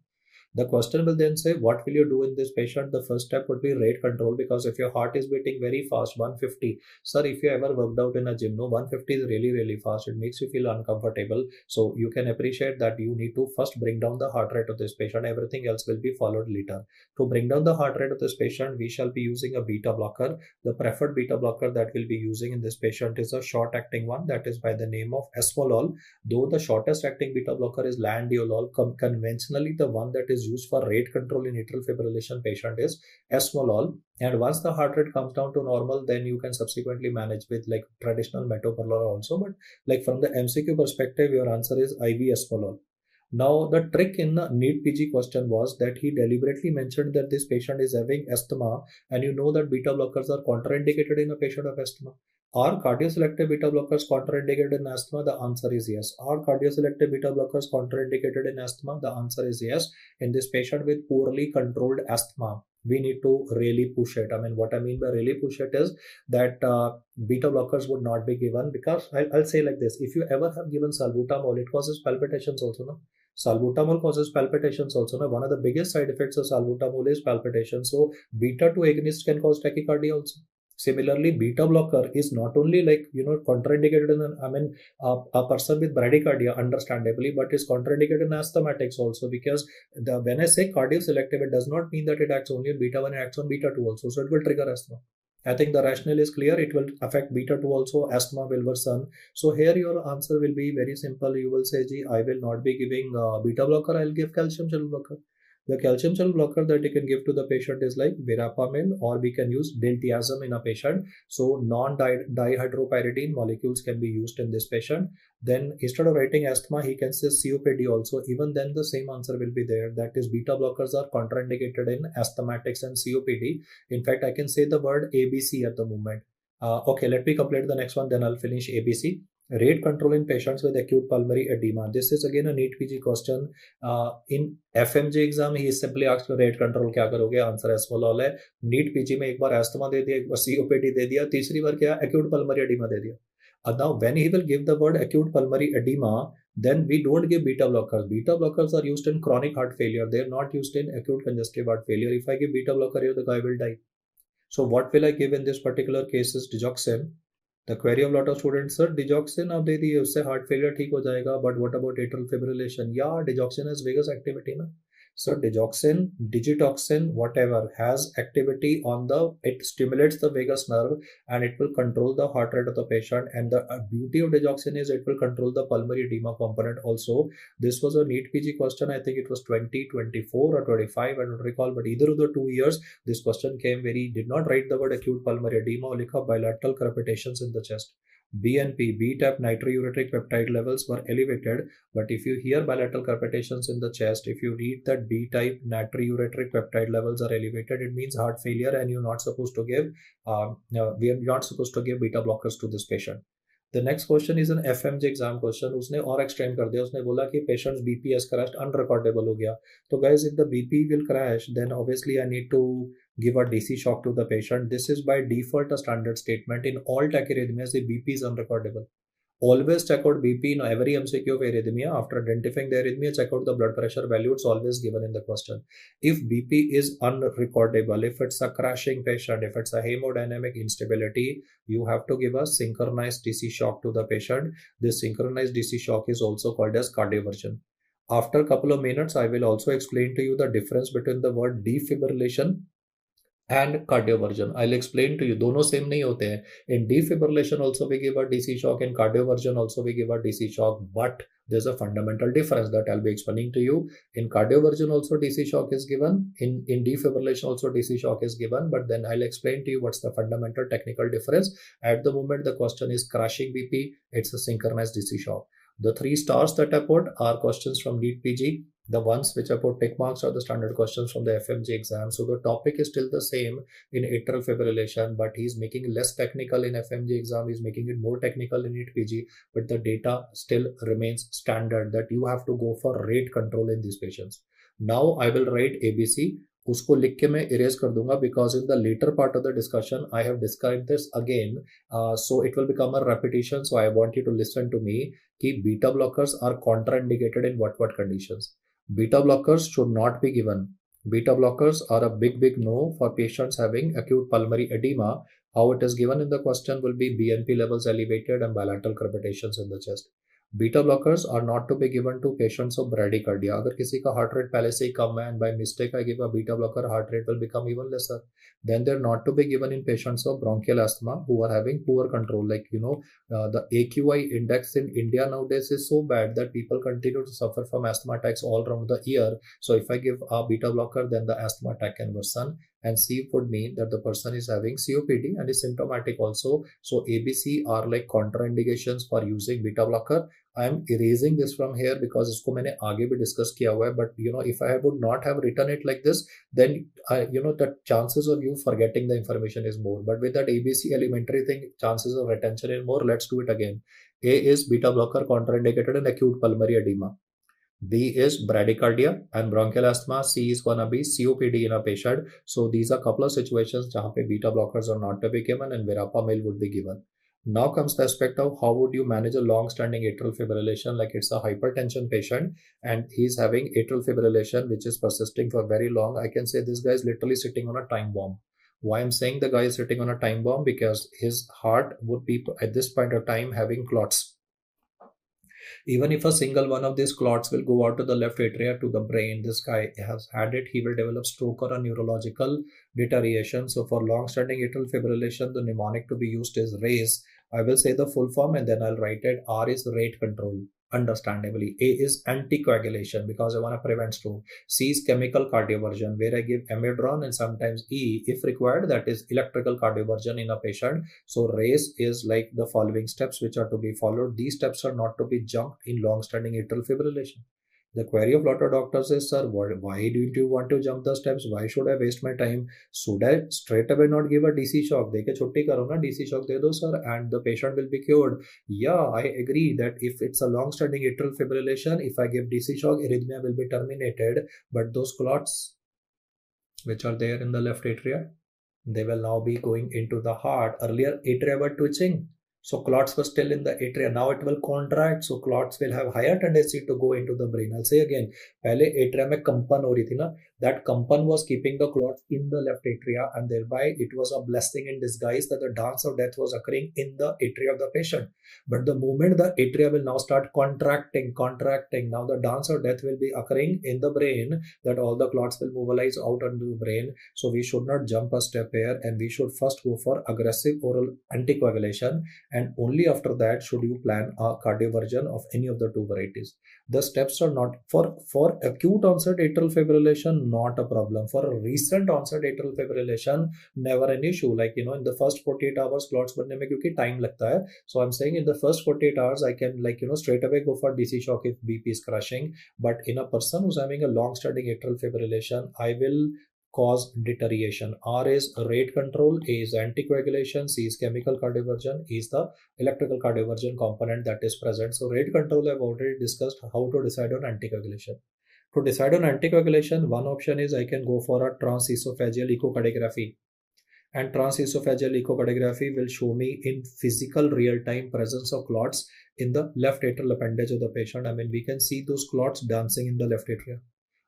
Speaker 1: The question will then say, what will you do in this patient? The first step would be rate control, because if your heart is beating very fast, 150, sir, if you ever worked out in a gym, no, 150 is really, really fast. It makes you feel uncomfortable. So you can appreciate that you need to first bring down the heart rate of this patient. Everything else will be followed later. To bring down the heart rate of this patient, we shall be using a beta blocker. The preferred beta blocker that we'll be using in this patient is a short acting one, that is by the name of esmolol. Though the shortest acting beta blocker is landiolol, conventionally the one that is used for rate control in atrial fibrillation patient is esmolol. And once the heart rate comes down to normal, then you can subsequently manage with like traditional metoprolol also. But like from the MCQ perspective, your answer is IV esmolol. Now, the trick in the NEET PG question was that he deliberately mentioned that this patient is having asthma, and you know that beta blockers are contraindicated in a patient of asthma. Are cardioselective beta blockers contraindicated in asthma? The answer is yes. Are cardioselective beta blockers contraindicated in asthma? The answer is yes. In this patient with poorly controlled asthma, we need to really push it. I mean, what I mean by really push it is that beta blockers would not be given, because I'll say like this: if you ever have given salbutamol, it causes palpitations also, no? Salbutamol causes palpitations also. Now, one of the biggest side effects of salbutamol is palpitation. So beta 2 agonist can cause tachycardia also. Similarly, beta blocker is not only like, contraindicated in a person with bradycardia, understandably, but is contraindicated in asthmatics also, because when I say cardioselective, it does not mean that it acts only on beta 1, it acts on beta 2 also. So it will trigger asthma. I think the rationale is clear. It will affect beta 2 also, asthma will worsen. So here your answer will be very simple. You will say, Ji, I will not be giving beta blocker, I'll give calcium channel blocker. The calcium channel blocker that you can give to the patient is like verapamil, or we can use diltiazem in a patient. So non-dihydropyridine molecules can be used in this patient. Then instead of writing asthma, he can say COPD also. Even then the same answer will be there. That is, beta blockers are contraindicated in asthmatics and COPD. In fact, I can say the word ABC at the moment. Okay, let me complete the next one, then I'll finish ABC. Rate control in patients with acute pulmonary edema. This is again a NEET PG question. In FMG exam he is simply asked to rate control क्या करोगे, answer S follow है. NEET PG में एक बार asthma दे दिया, एक बार COPD दे दिया, तीसरी बार क्या acute pulmonary edema दे दिया. Now when he will give the word acute pulmonary edema, then we don't give beta blockers. Beta blockers are used in chronic heart failure. They are not used in acute congestive heart failure. If I give beta blocker here, the guy will die. So what will I give in this particular case is digoxin. The query of lot of students, sir, digoxin आप दे दिए उससे heart failure ठीक हो जाएगा, but what about atrial fibrillation? Yeah, digoxin has vagus activity ना. So digoxin, digitoxin, whatever has activity on it stimulates the vagus nerve and it will control the heart rate of the patient. And the beauty of digoxin is it will control the pulmonary edema component also. This was a NEET PG question. I think it was 2024 or 25. I don't recall, but either of the 2 years, this question came where he did not write the word acute pulmonary edema, likha bilateral crepitations in the chest. BNP, BTAP, nitriuretic peptide levels were elevated. But if you hear bilateral crepitations in the chest, if you read that B-type natriuretic peptide levels are elevated, it means heart failure, and you're not supposed to give, we are not supposed to give beta blockers to this patient. The next question is an FMG exam question. उसने और extend कर दिया, उसने बोला कि patient's BP has crashed, unrecordable हो गया. तो guys, if the BP will crash, then obviously I need to give a DC shock to the patient. This is by default a standard statement. In all tachyarrhythmias, the BP is unrecordable. Always check out BP in every MCQ of arrhythmia. After identifying the arrhythmia, check out the blood pressure value. It's always given in the question. If BP is unrecordable, if it's a crashing patient, if it's a hemodynamic instability, you have to give a synchronized DC shock to the patient. This synchronized DC shock is also called as cardioversion. After a couple of minutes, I will also explain to you the difference between the word defibrillation and cardioversion. I'll explain to you. दोनों same नहीं होते हैं. In defibrillation also we give a DC shock. In cardioversion also we give a DC shock. But there's a fundamental difference that I'll be explaining to you. In cardioversion also DC shock is given. In defibrillation also DC shock is given. But then I'll explain to you what's the fundamental technical difference. At the moment the question is crashing BP. It's a synchronized DC shock. The 3 stars that I put are questions from NEET PG. The ones which I put tick marks are the standard questions from the FMG exam. So the topic is still the same in atrial fibrillation, but he's making less technical in FMG exam. He's making it more technical in NEET PG, but the data still remains standard that you have to go for rate control in these patients. Now I will write ABC. उसको लिख के मैं erase कर दूंगा because in the later part of the discussion I have described this again, so it will become a repetition. So I want you to listen to me कि beta blockers are contraindicated in what conditions. Beta blockers should not be given. Beta blockers are a big no for patients having acute pulmonary edema. How it is given in the question will be BNP levels elevated and bilateral crepitations in the chest. Beta blockers are not to be given to patients of bradycardia. अगर किसी का heart rate पहले से ही कम है and by mistake I give a beta blocker, heart rate will become even lesser. Then they're not to be given in patients of bronchial asthma who are having poor control. Like, the AQI index in India nowadays is so bad that people continue to suffer from asthma attacks all around the year. So if I give a beta blocker, then the asthma attack can worsen. And C would mean that the person is having COPD and is symptomatic also. So ABC are like contraindications for using beta blocker. I am erasing this from here because इसको मैंने आगे भी discuss किया हुआ है. But if I would not have written it like this, then the chances of you forgetting the information is more. But with that ABC elementary thing, chances of retention is more. Let's do it again. A is beta blocker contraindicated in acute pulmonary edema. B is bradycardia and bronchial asthma. C is gonna be COPD in a patient. So these are a couple of situations जहाँ पे beta blockers are not to be given and verapamil would be given. Now comes the aspect of how would you manage a long-standing atrial fibrillation, like it's a hypertension patient and he's having atrial fibrillation which is persisting for very long. I can say this guy is literally sitting on a time bomb. Why I'm saying the guy is sitting on a time bomb? Because his heart would be at this point of time having clots.
Speaker 2: Even if a single one of these clots will go out to the left atria to the brain, this guy has had it, he will develop stroke or a neurological deterioration. So for long-standing atrial fibrillation, the mnemonic to be used is RAISE. I will say the full form and then I'll write it. R is rate control, understandably. A is anticoagulation because I want to prevent stroke. C is chemical cardioversion, where I give amiodarone, and sometimes E, if required, that is electrical cardioversion in a patient. So RACE is like the following steps which are to be followed. These steps are not to be jumped in long-standing atrial fibrillation. The query of lot of doctors is, sir, why do you want to jump the steps? Why should I waste my time? Should I straight away not give a DC shock? Deke chutti karo na, DC shock de do, sir, and the patient will be cured. Yeah, I agree that if it's a long-standing atrial fibrillation, if I give DC shock, arrhythmia will be terminated. But those clots which are there in the left atria, they will now be going into the heart. Earlier, atria were twitching, so clots were still in the atria. Now it will contract, so clots will have higher tendency to go into the brain. I'll say again, पहले atria में कंपन हो रही थी ना, that kampan was keeping the clots in the left atria, and thereby it was a blessing in disguise that the dance of death was occurring in the atria of the patient. But the moment the atria will now start contracting, now the dance of death will be occurring in the brain, that all the clots will mobilize out into the brain. So we should not jump a step here, and we should first go for aggressive oral anticoagulation, and only after that should you plan a cardioversion of any of the two varieties. The steps are not for acute onset atrial fibrillation, not a problem. For a recent onset atrial fibrillation, never an issue. Like, in the first 48 hours clots बनने में क्योंकि time लगता है. So I'm saying in the first 48 hours, I can straight away go for DC shock if BP is crashing. But in a person who's having a long-standing atrial fibrillation, I will cause deterioration. R is rate control, A is anticoagulation, C is chemical cardioversion, E is the electrical cardioversion component that is present. So rate control, I've already discussed how to decide on anticoagulation. To decide on anticoagulation, one option is I can go for a transesophageal echocardiography. And transesophageal echocardiography will show me in physical real-time presence of clots in the left atrial appendage of the patient. I mean, we can see those clots dancing in the left atria.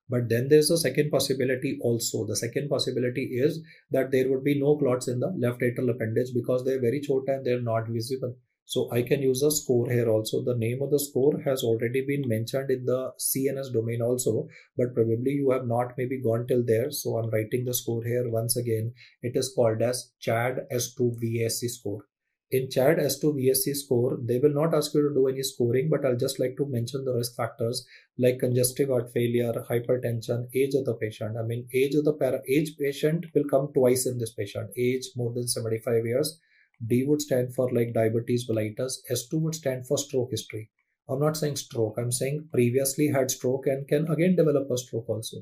Speaker 2: But then there's a second possibility also. The second possibility is that there would be no clots in the left atrial appendage because they're very short and they're not visible. So I can use a score here also. The name of the score has already been mentioned in the CNS domain also, but probably you have not maybe gone till there. So I'm writing the score here once again. It is called as CHAD S2 VSC score. In CHAD S2 VSC score, they will not ask you to do any scoring, but I'll just like to mention the risk factors like congestive heart failure, hypertension, age of the patient. I mean, age of the age patient will come twice in this patient. Age more than 75 years. D would stand for like diabetes mellitus. S2 would stand for stroke history. I'm not saying stroke. I'm saying previously had stroke and can again develop a stroke also.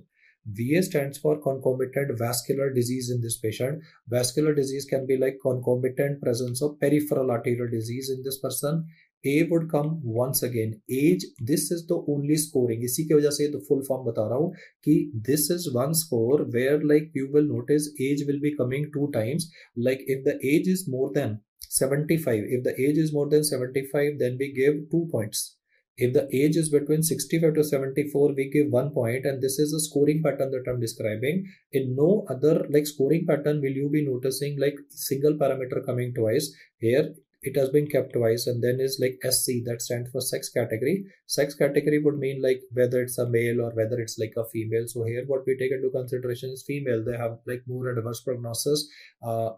Speaker 2: VA stands for concomitant vascular disease in this patient. Vascular disease can be like concomitant presence of peripheral arterial disease in this person. A would come once again. Age, this is the only scoring. इसी की वजह से the full form बता रहा हूँ कि this is one score where like you will notice age will be coming two times. Like if the age is more than 75, if the age is more than 75, then we give 2 points. If the age is between 65 to 74, we give 1 point, and this is a scoring pattern that I'm describing. In no other like scoring pattern will you be noticing like single parameter coming twice. Here it has been kept twice, and then is like SC, that stands for sex category. Sex category would mean like whether it's a male or whether it's like a female. So here what we take into consideration is female. They have like more adverse prognosis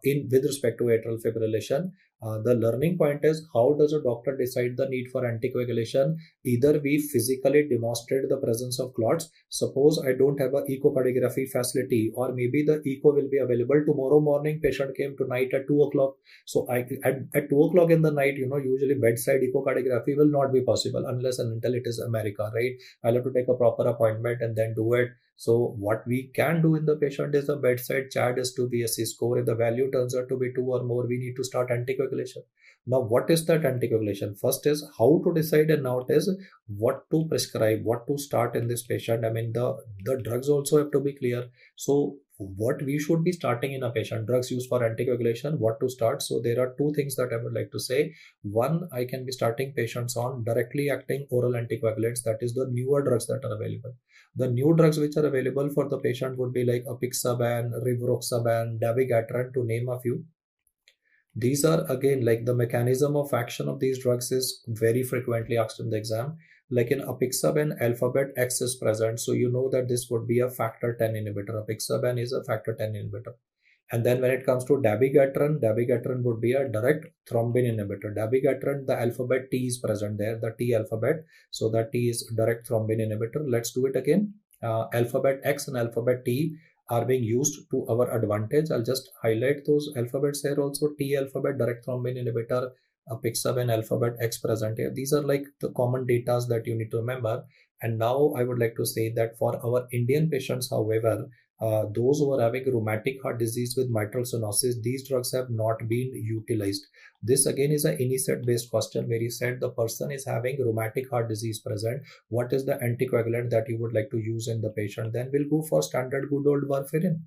Speaker 2: in with respect to atrial fibrillation. The learning point is, how does a doctor decide the need for anticoagulation? Either we physically demonstrate the presence of clots. Suppose I don't have an echocardiography facility, or maybe the echo will be available tomorrow morning. Patient came tonight at 2 o'clock. So at 2 o'clock in the night, usually bedside echocardiography will not be possible unless and until it is America, right? I'll have to take a proper appointment and then do it. So what we can do in the patient is the bedside CHAD is to VSC score. If the value turns out to be 2 or more, we need to start anticoagulation. Now, what is that anticoagulation? First is how to decide, and now it is what to prescribe, what to start in this patient. I mean, the drugs also have to be clear. So what we should be starting in a patient, drugs used for anticoagulation, what to start. So there are two things that I would like to say. One, I can be starting patients on directly acting oral anticoagulants, that is the newer drugs that are available. The new drugs which are available for the patient would be like apixaban, rivaroxaban, dabigatran, to name a few. These are again like the mechanism of action of these drugs is very frequently asked in the exam. Like in apixaban, alphabet X is present, so you know that this would be a factor 10 inhibitor. Apixaban is a factor 10 inhibitor. And then when it comes to dabigatran, dabigatran would be a direct thrombin inhibitor. Dabigatran, the alphabet T is present there, the T alphabet. So that T is direct thrombin inhibitor. Let's do it again. Alphabet X and alphabet T are being used to our advantage. I'll just highlight those alphabets here also. T alphabet, direct thrombin inhibitor, apixaban, alphabet X present here. These are like the common data that you need to remember. And now I would like to say that for our Indian patients, however, those who are having rheumatic heart disease with mitral stenosis, these drugs have not been utilized. This again is an INICET based question where he said the person is having rheumatic heart disease present. What is the anticoagulant that you would like to use in the patient? Then we'll go for standard good old warfarin.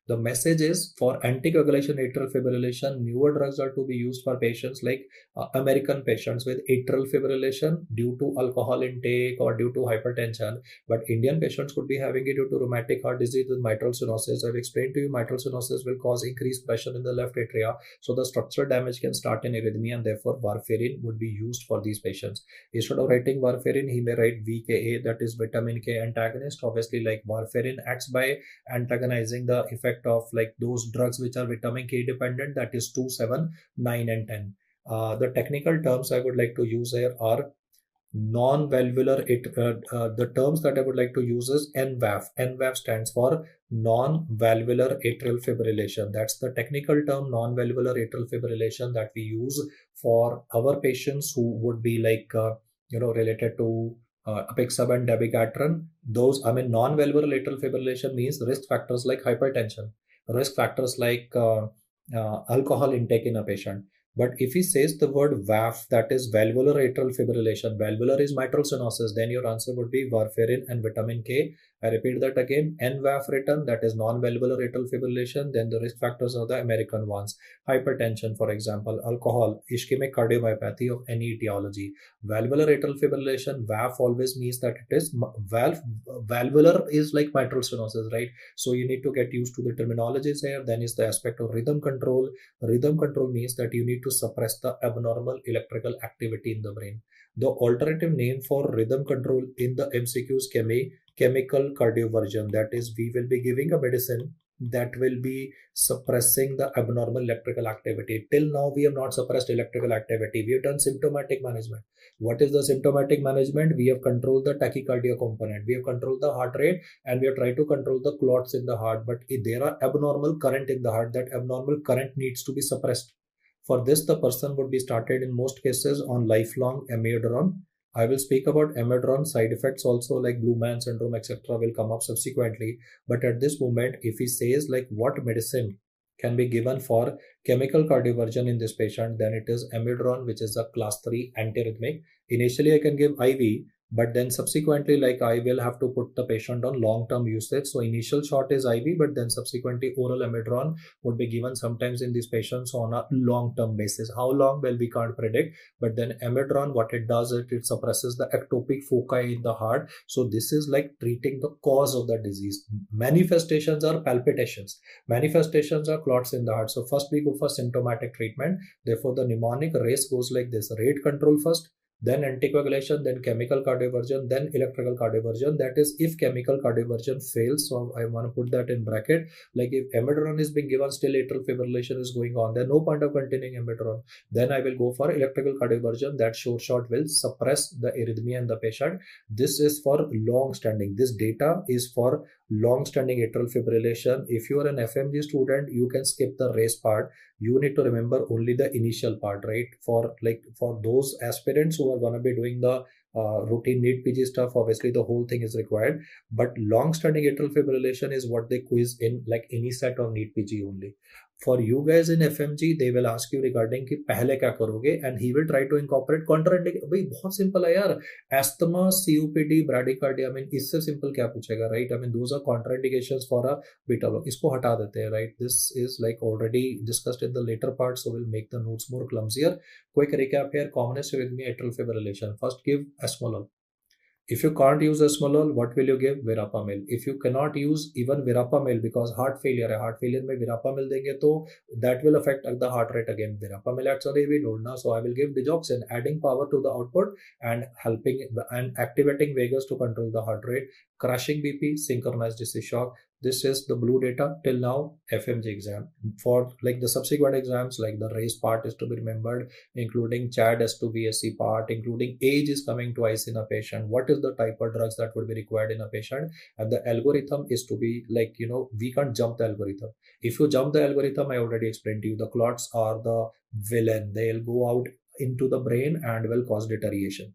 Speaker 2: The message is for anticoagulation atrial fibrillation, newer drugs are to be used for patients like American patients with atrial fibrillation due to alcohol intake or due to hypertension. But Indian patients could be having it due to rheumatic heart disease with mitral stenosis. I've explained to you mitral stenosis will cause increased pressure in the left atria. So the structural damage can start in arrhythmia, and therefore warfarin would be used for these patients. Instead of writing warfarin, he may write VKA, that is vitamin K antagonist. Obviously, like warfarin acts by antagonizing the effect of like those drugs which are vitamin K dependent, that is 2, 7, 9 and 10. The technical terms I would like to use here are non-valvular, the terms that I would like to use is NVAF. NVAF stands for non-valvular atrial fibrillation. That's the technical term, non-valvular atrial fibrillation, that we use for our patients who would be like, related to apixaban, dabigatran. Those, I mean, non-valvular atrial fibrillation means risk factors like hypertension, risk factors like alcohol intake in a patient. But if he says the word VAF, that is valvular atrial fibrillation, valvular is mitral stenosis, then your answer would be warfarin and vitamin K. I repeat that again, NVAF written, that is non-valvular atrial fibrillation, then the risk factors are the American ones. Hypertension, for example, alcohol, ischemic cardiomyopathy of any etiology. Valvular atrial fibrillation, VAF always means that it is valvular is like mitral stenosis, right? So you need to get used to the terminologies here. Then is the aspect of rhythm control. Rhythm control means that you need to suppress the abnormal electrical activity in the brain. The alternative name for rhythm control in the MCQs can be chemical cardioversion. That is, we will be giving a medicine that will be suppressing the abnormal electrical activity. Till now, we have not suppressed electrical activity. We have done symptomatic management. What is the symptomatic management? We have controlled the tachycardia component. We have controlled the heart rate, and we have tried to control the clots in the heart. But if there are abnormal current in the heart, that abnormal current needs to be suppressed. For this, the person would be started in most cases on lifelong amiodarone. I will speak about amiodarone side effects also, like blue man syndrome, etc. will come up subsequently. But at this moment, if he says like what medicine can be given for chemical cardioversion in this patient, then it is amiodarone, which is a class 3 antiarrhythmic. Initially, I can give IV, but then subsequently, like I will have to put the patient on long-term usage. So initial shot is IV, but then subsequently oral amiodarone would be given sometimes in these patients on a long-term basis. How long? Well, we can't predict. But then amiodarone, what it does is it suppresses the ectopic foci in the heart. So this is like treating the cause of the disease. Manifestations are palpitations. Manifestations are clots in the heart. So first we go for symptomatic treatment. Therefore, the mnemonic race goes like this: rate control first, then anticoagulation, then chemical cardioversion, then electrical cardioversion. That is, if chemical cardioversion fails, so I want to put that in bracket, like if amiodarone is being given, still atrial fibrillation is going on, then no point of continuing amiodarone. Then I will go for electrical cardioversion. That short shot will suppress the arrhythmia in the patient. This is for long standing. This data is for long standing atrial fibrillation. If you are an FMG student, you can skip the race part. You need to remember only the initial part, right? For those aspirants who are going to be doing the routine NEET PG stuff, obviously the whole thing is required. But long-standing atrial fibrillation is what they quiz in like INICET or NEET PG only. For you guys in FMG, they will ask you regarding कि पहले क्या करोगे, and he will try to incorporate contraindication. भाई बहुत simple है यार. Asthma, COPD, bradycardia. I mean इससे simple क्या पूछेगा, right? I mean those are contraindications for a beta block. इसको हटा देते हैं, right? This is like already discussed in the later part, so we'll make the notes more clumsier. Quick recap here: commonest arrhythmia, atrial fibrillation. First, give esmolol. If you can't use esmolol, what will you give? Verapamil. If you cannot use even Verapamil because heart failure है, heart failure में Verapamil देंगे तो that will affect the heart rate again. Verapamil actually we don't know, so I will give digoxin, adding power to the output and helping and activating vagus to control the heart rate, crushing BP, synchronized DC shock. This is the blue data till now FMG exam. For like the subsequent exams, like the race part is to be remembered, including CHAD S2 VSC part, including age is coming twice in a patient. What is the type of drugs that would be required in a patient? And the algorithm is to be like, we can't jump the algorithm. If you jump the algorithm, I already explained to you, the clots are the villain. They'll go out into the brain and will cause deterioration.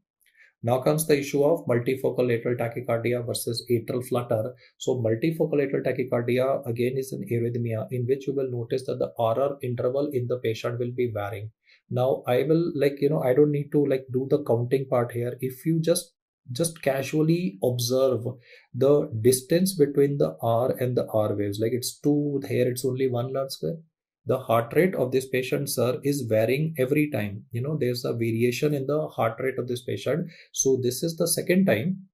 Speaker 2: Now comes the issue of multifocal atrial tachycardia versus atrial flutter. So multifocal atrial tachycardia again is an arrhythmia in which you will notice that the RR interval in the patient will be varying. Now I will I don't need to do the counting part here. If you just casually observe the distance between the R and the R waves, like it's 2, here it's only 1 log square. The heart rate of this patient, sir, is varying every time. There's a variation in the heart rate of this patient. So this is the second time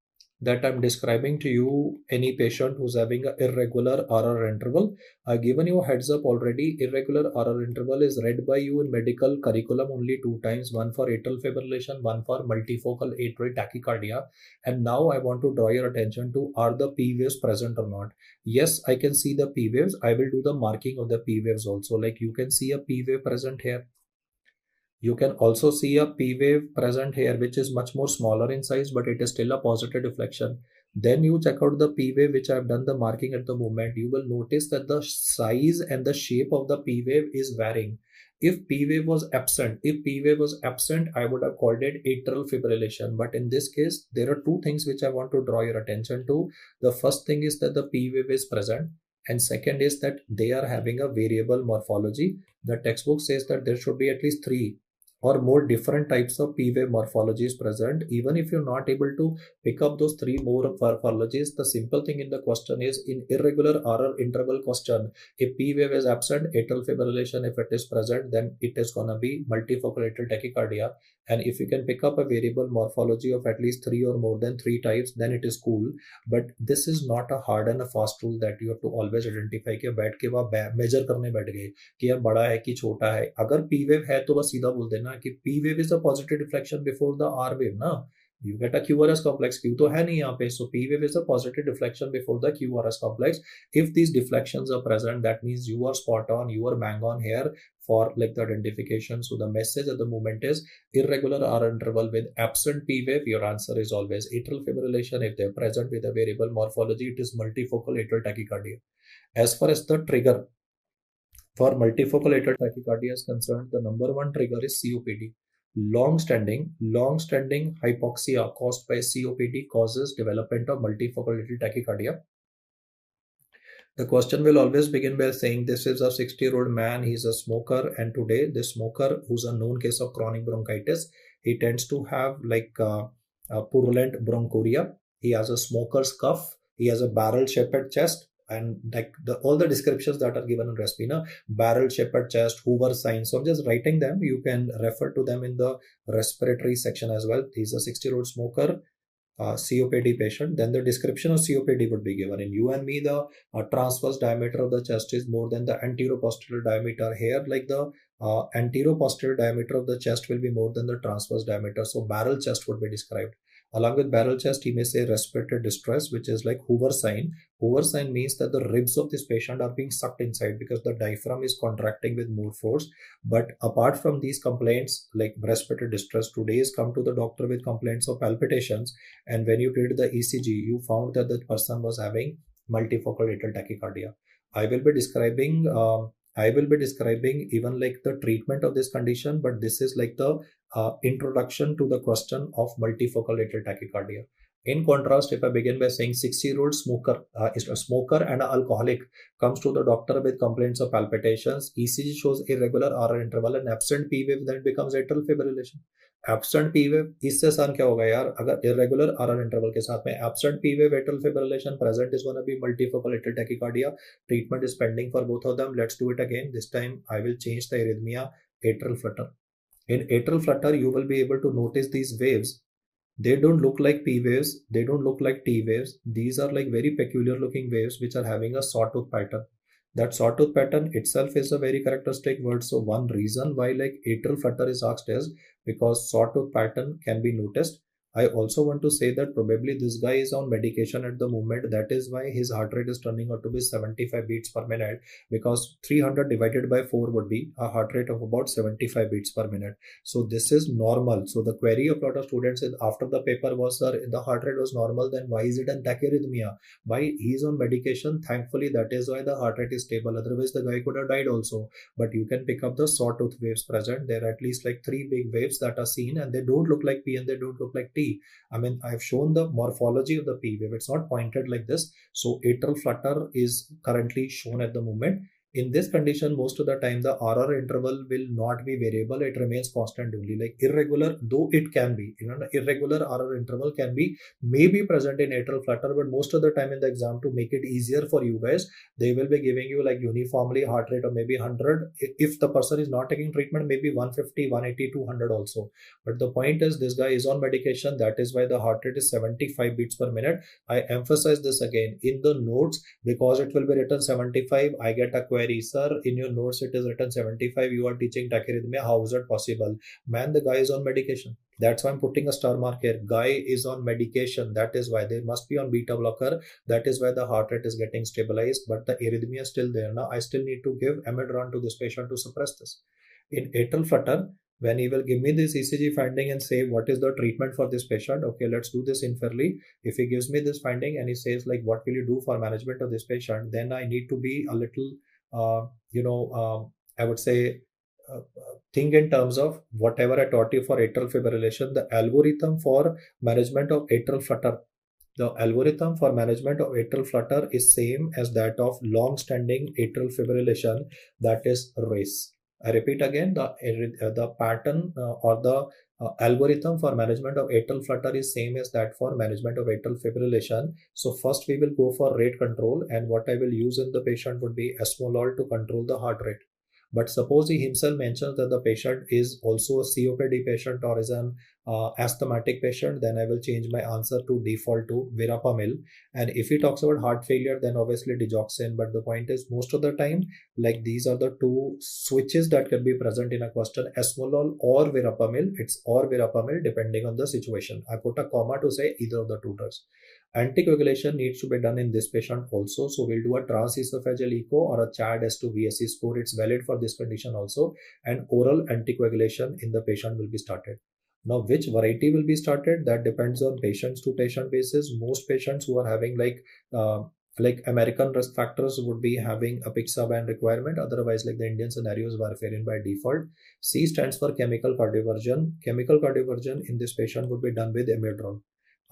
Speaker 2: that I'm describing to you any patient who's having an irregular RR interval. I've given you a heads up already. Irregular RR interval is read by you in medical curriculum only 2 times, one for atrial fibrillation, one for multifocal atrial tachycardia. And now I want to draw your attention to, are the P waves present or not? Yes, I can see the P waves. I will do the marking of the P waves also. Like you can see a P wave present here. You can also see a P wave present here, which is much more smaller in size, but it is still a positive deflection. Then you check out the P wave, which I have done the marking at the moment. You will notice that the size and the shape of the P wave is varying. If P wave was absent, I would have called it atrial fibrillation. But in this case, there are 2 things which I want to draw your attention to. The first thing is that the P wave is present. And second is that they are having a variable morphology. The textbook says that there should be at least 3 or more different types of P wave morphologies present. Even if you're not able to pick up those 3 more morphologies, the simple thing in the question is, in irregular RR interval question, if P wave is absent, atrial fibrillation. If it is present, then it is gonna be multifocal atrial tachycardia. And if you can pick up a variable morphology of at least 3 or more than 3 types, then it is cool. But this is not a hard and a fast rule that you have to always identify कि बैठ के वहाँ measure करने बैठ गए कि यार बड़ा है कि छोटा है. अगर P wave है तो बस सीधा बोल देना कि P wave is a positive deflection before the R wave ना. You get a QRS complex. Q तो है नहीं यहाँ पे, so P wave is a positive deflection before the QRS complex. If these deflections are present, that means you are spot on, you are bang on here for like the identification. So the message at the moment is irregular R interval with absent P wave. Your answer is always atrial fibrillation. If they're present with a variable morphology, it is multifocal atrial tachycardia. As far as the trigger for multifocal atrial tachycardia is concerned, the number 1 trigger is COPD. Long-standing hypoxia caused by COPD causes development of multifocal atrial tachycardia. The question will always begin by saying this is a 60-year-old man, he's a smoker, and today this smoker, who's a known case of chronic bronchitis, he tends to have a purulent bronchuria. He has a smoker's cough, he has a barrel-shaped chest, and like all the descriptions that are given in Respina, barrel-shaped chest, Hoover sign. So I'm just writing them. You can refer to them in the respiratory section as well. He's a 60-year-old smoker, COPD patient. Then the description of COPD would be given. In you and me, the transverse diameter of the chest is more than the anteroposterior diameter. Here, like the anteroposterior diameter of the chest will be more than the transverse diameter. So barrel chest would be described. Along with barrel chest, he may say respiratory distress, which is like Hoover sign. Hoover sign means that the ribs of this patient are being sucked inside because the diaphragm is contracting with more force. But apart from these complaints, like respiratory distress, today's come to the doctor with complaints of palpitations. And when you did the ECG, you found that the person was having multifocal atrial tachycardia. I will be describing even like the treatment of this condition, but this is like the introduction to the question of multifocal atrial tachycardia. In contrast, if I begin by saying 60-year-old smoker is a smoker and an alcoholic comes to the doctor with complaints of palpitations, ECG shows irregular RR interval and absent P wave, then it becomes atrial fibrillation. Absent P wave, इससे आसान क्या होगा यार, अगर irregular RR interval के साथ में absent P wave atrial fibrillation, present is going to be multifocal atrial tachycardia. Treatment is pending for both of them. Let's do it again. This time I will change the arrhythmia, atrial flutter. In atrial flutter, you will be able to notice these waves. They don't look like P waves, they don't look like T waves. These are like very peculiar looking waves which are having a sawtooth pattern. That sawtooth pattern itself is a very characteristic word. So one reason why like atrial flutter is asked is because sawtooth pattern can be noticed. I also want to say that probably this guy is on medication at the moment. That is why his heart rate is turning out to be 75 beats per minute, because 300 divided by 4 would be a heart rate of about 75 beats per minute. So this is normal. So the query of a lot of students is after the paper was, sir, the heart rate was normal, then why is it an tachyarrhythmia? Why he is on medication? Thankfully, that is why the heart rate is stable. Otherwise, the guy could have died also. But you can pick up the sawtooth waves present. There are at least like 3 big waves that are seen, and they don't look like P and they don't look like T. I mean, I've shown the morphology of the P wave. It's not pointed like this. So atrial flutter is currently shown at the moment. In this condition, most of the time, the RR interval will not be variable. It remains constant only. Like irregular, though it can be, the irregular RR interval can be maybe present in atrial flutter, but most of the time in the exam, to make it easier for you guys, they will be giving you like uniformly heart rate of maybe 100. If the person is not taking treatment, maybe 150, 180, 200 also. But the point is, this guy is on medication. That is why the heart rate is 75 beats per minute. I emphasize this again in the notes, because it will be written 75. I get a query, sir, in your notes it is written 75. You are teaching tachyarrhythmia. How is that possible? Man, the guy is on medication. That's why I'm putting a star mark here. Guy is on medication. That is why they must be on beta blocker. That is why the heart rate is getting stabilized, but the arrhythmia is still there. Now I still need to give amiodarone to this patient to suppress this. In atrial flutter, when he will give me this ECG finding and say what is the treatment for this patient, okay, let's do this inferly. If he gives me this finding and he says like what will you do for management of this patient, then I need to be a little I would say think in terms of whatever I taught you for atrial fibrillation, the algorithm for management of atrial flutter. The algorithm for management of atrial flutter is same as that of long-standing atrial fibrillation, that is RACE. I repeat again, the pattern or the algorithm for management of atrial flutter is same as that for management of atrial fibrillation. So first we will go for rate control, and what I will use in the patient would be esmolol to control the heart rate. But suppose he himself mentions that the patient is also a COPD patient or is an asthmatic patient, then I will change my answer to default to verapamil. And if he talks about heart failure, then obviously digoxin. But the point is, most of the time, like these are the two switches that can be present in a question: esmolol or verapamil. It's or verapamil depending on the situation. I put a comma to say either of the two drugs. Anticoagulation needs to be done in this patient also. So we'll do a transesophageal echo or a CHA-DS2 VSE score. It's valid for this condition also. And oral anticoagulation in the patient will be started. Now, which variety will be started? That depends on patients to patient basis. Most patients who are having like American risk factors would be having a Pixaban requirement. Otherwise, like the Indian scenarios, warfarin by default. C stands for chemical cardioversion. Chemical cardioversion in this patient would be done with amiodarone.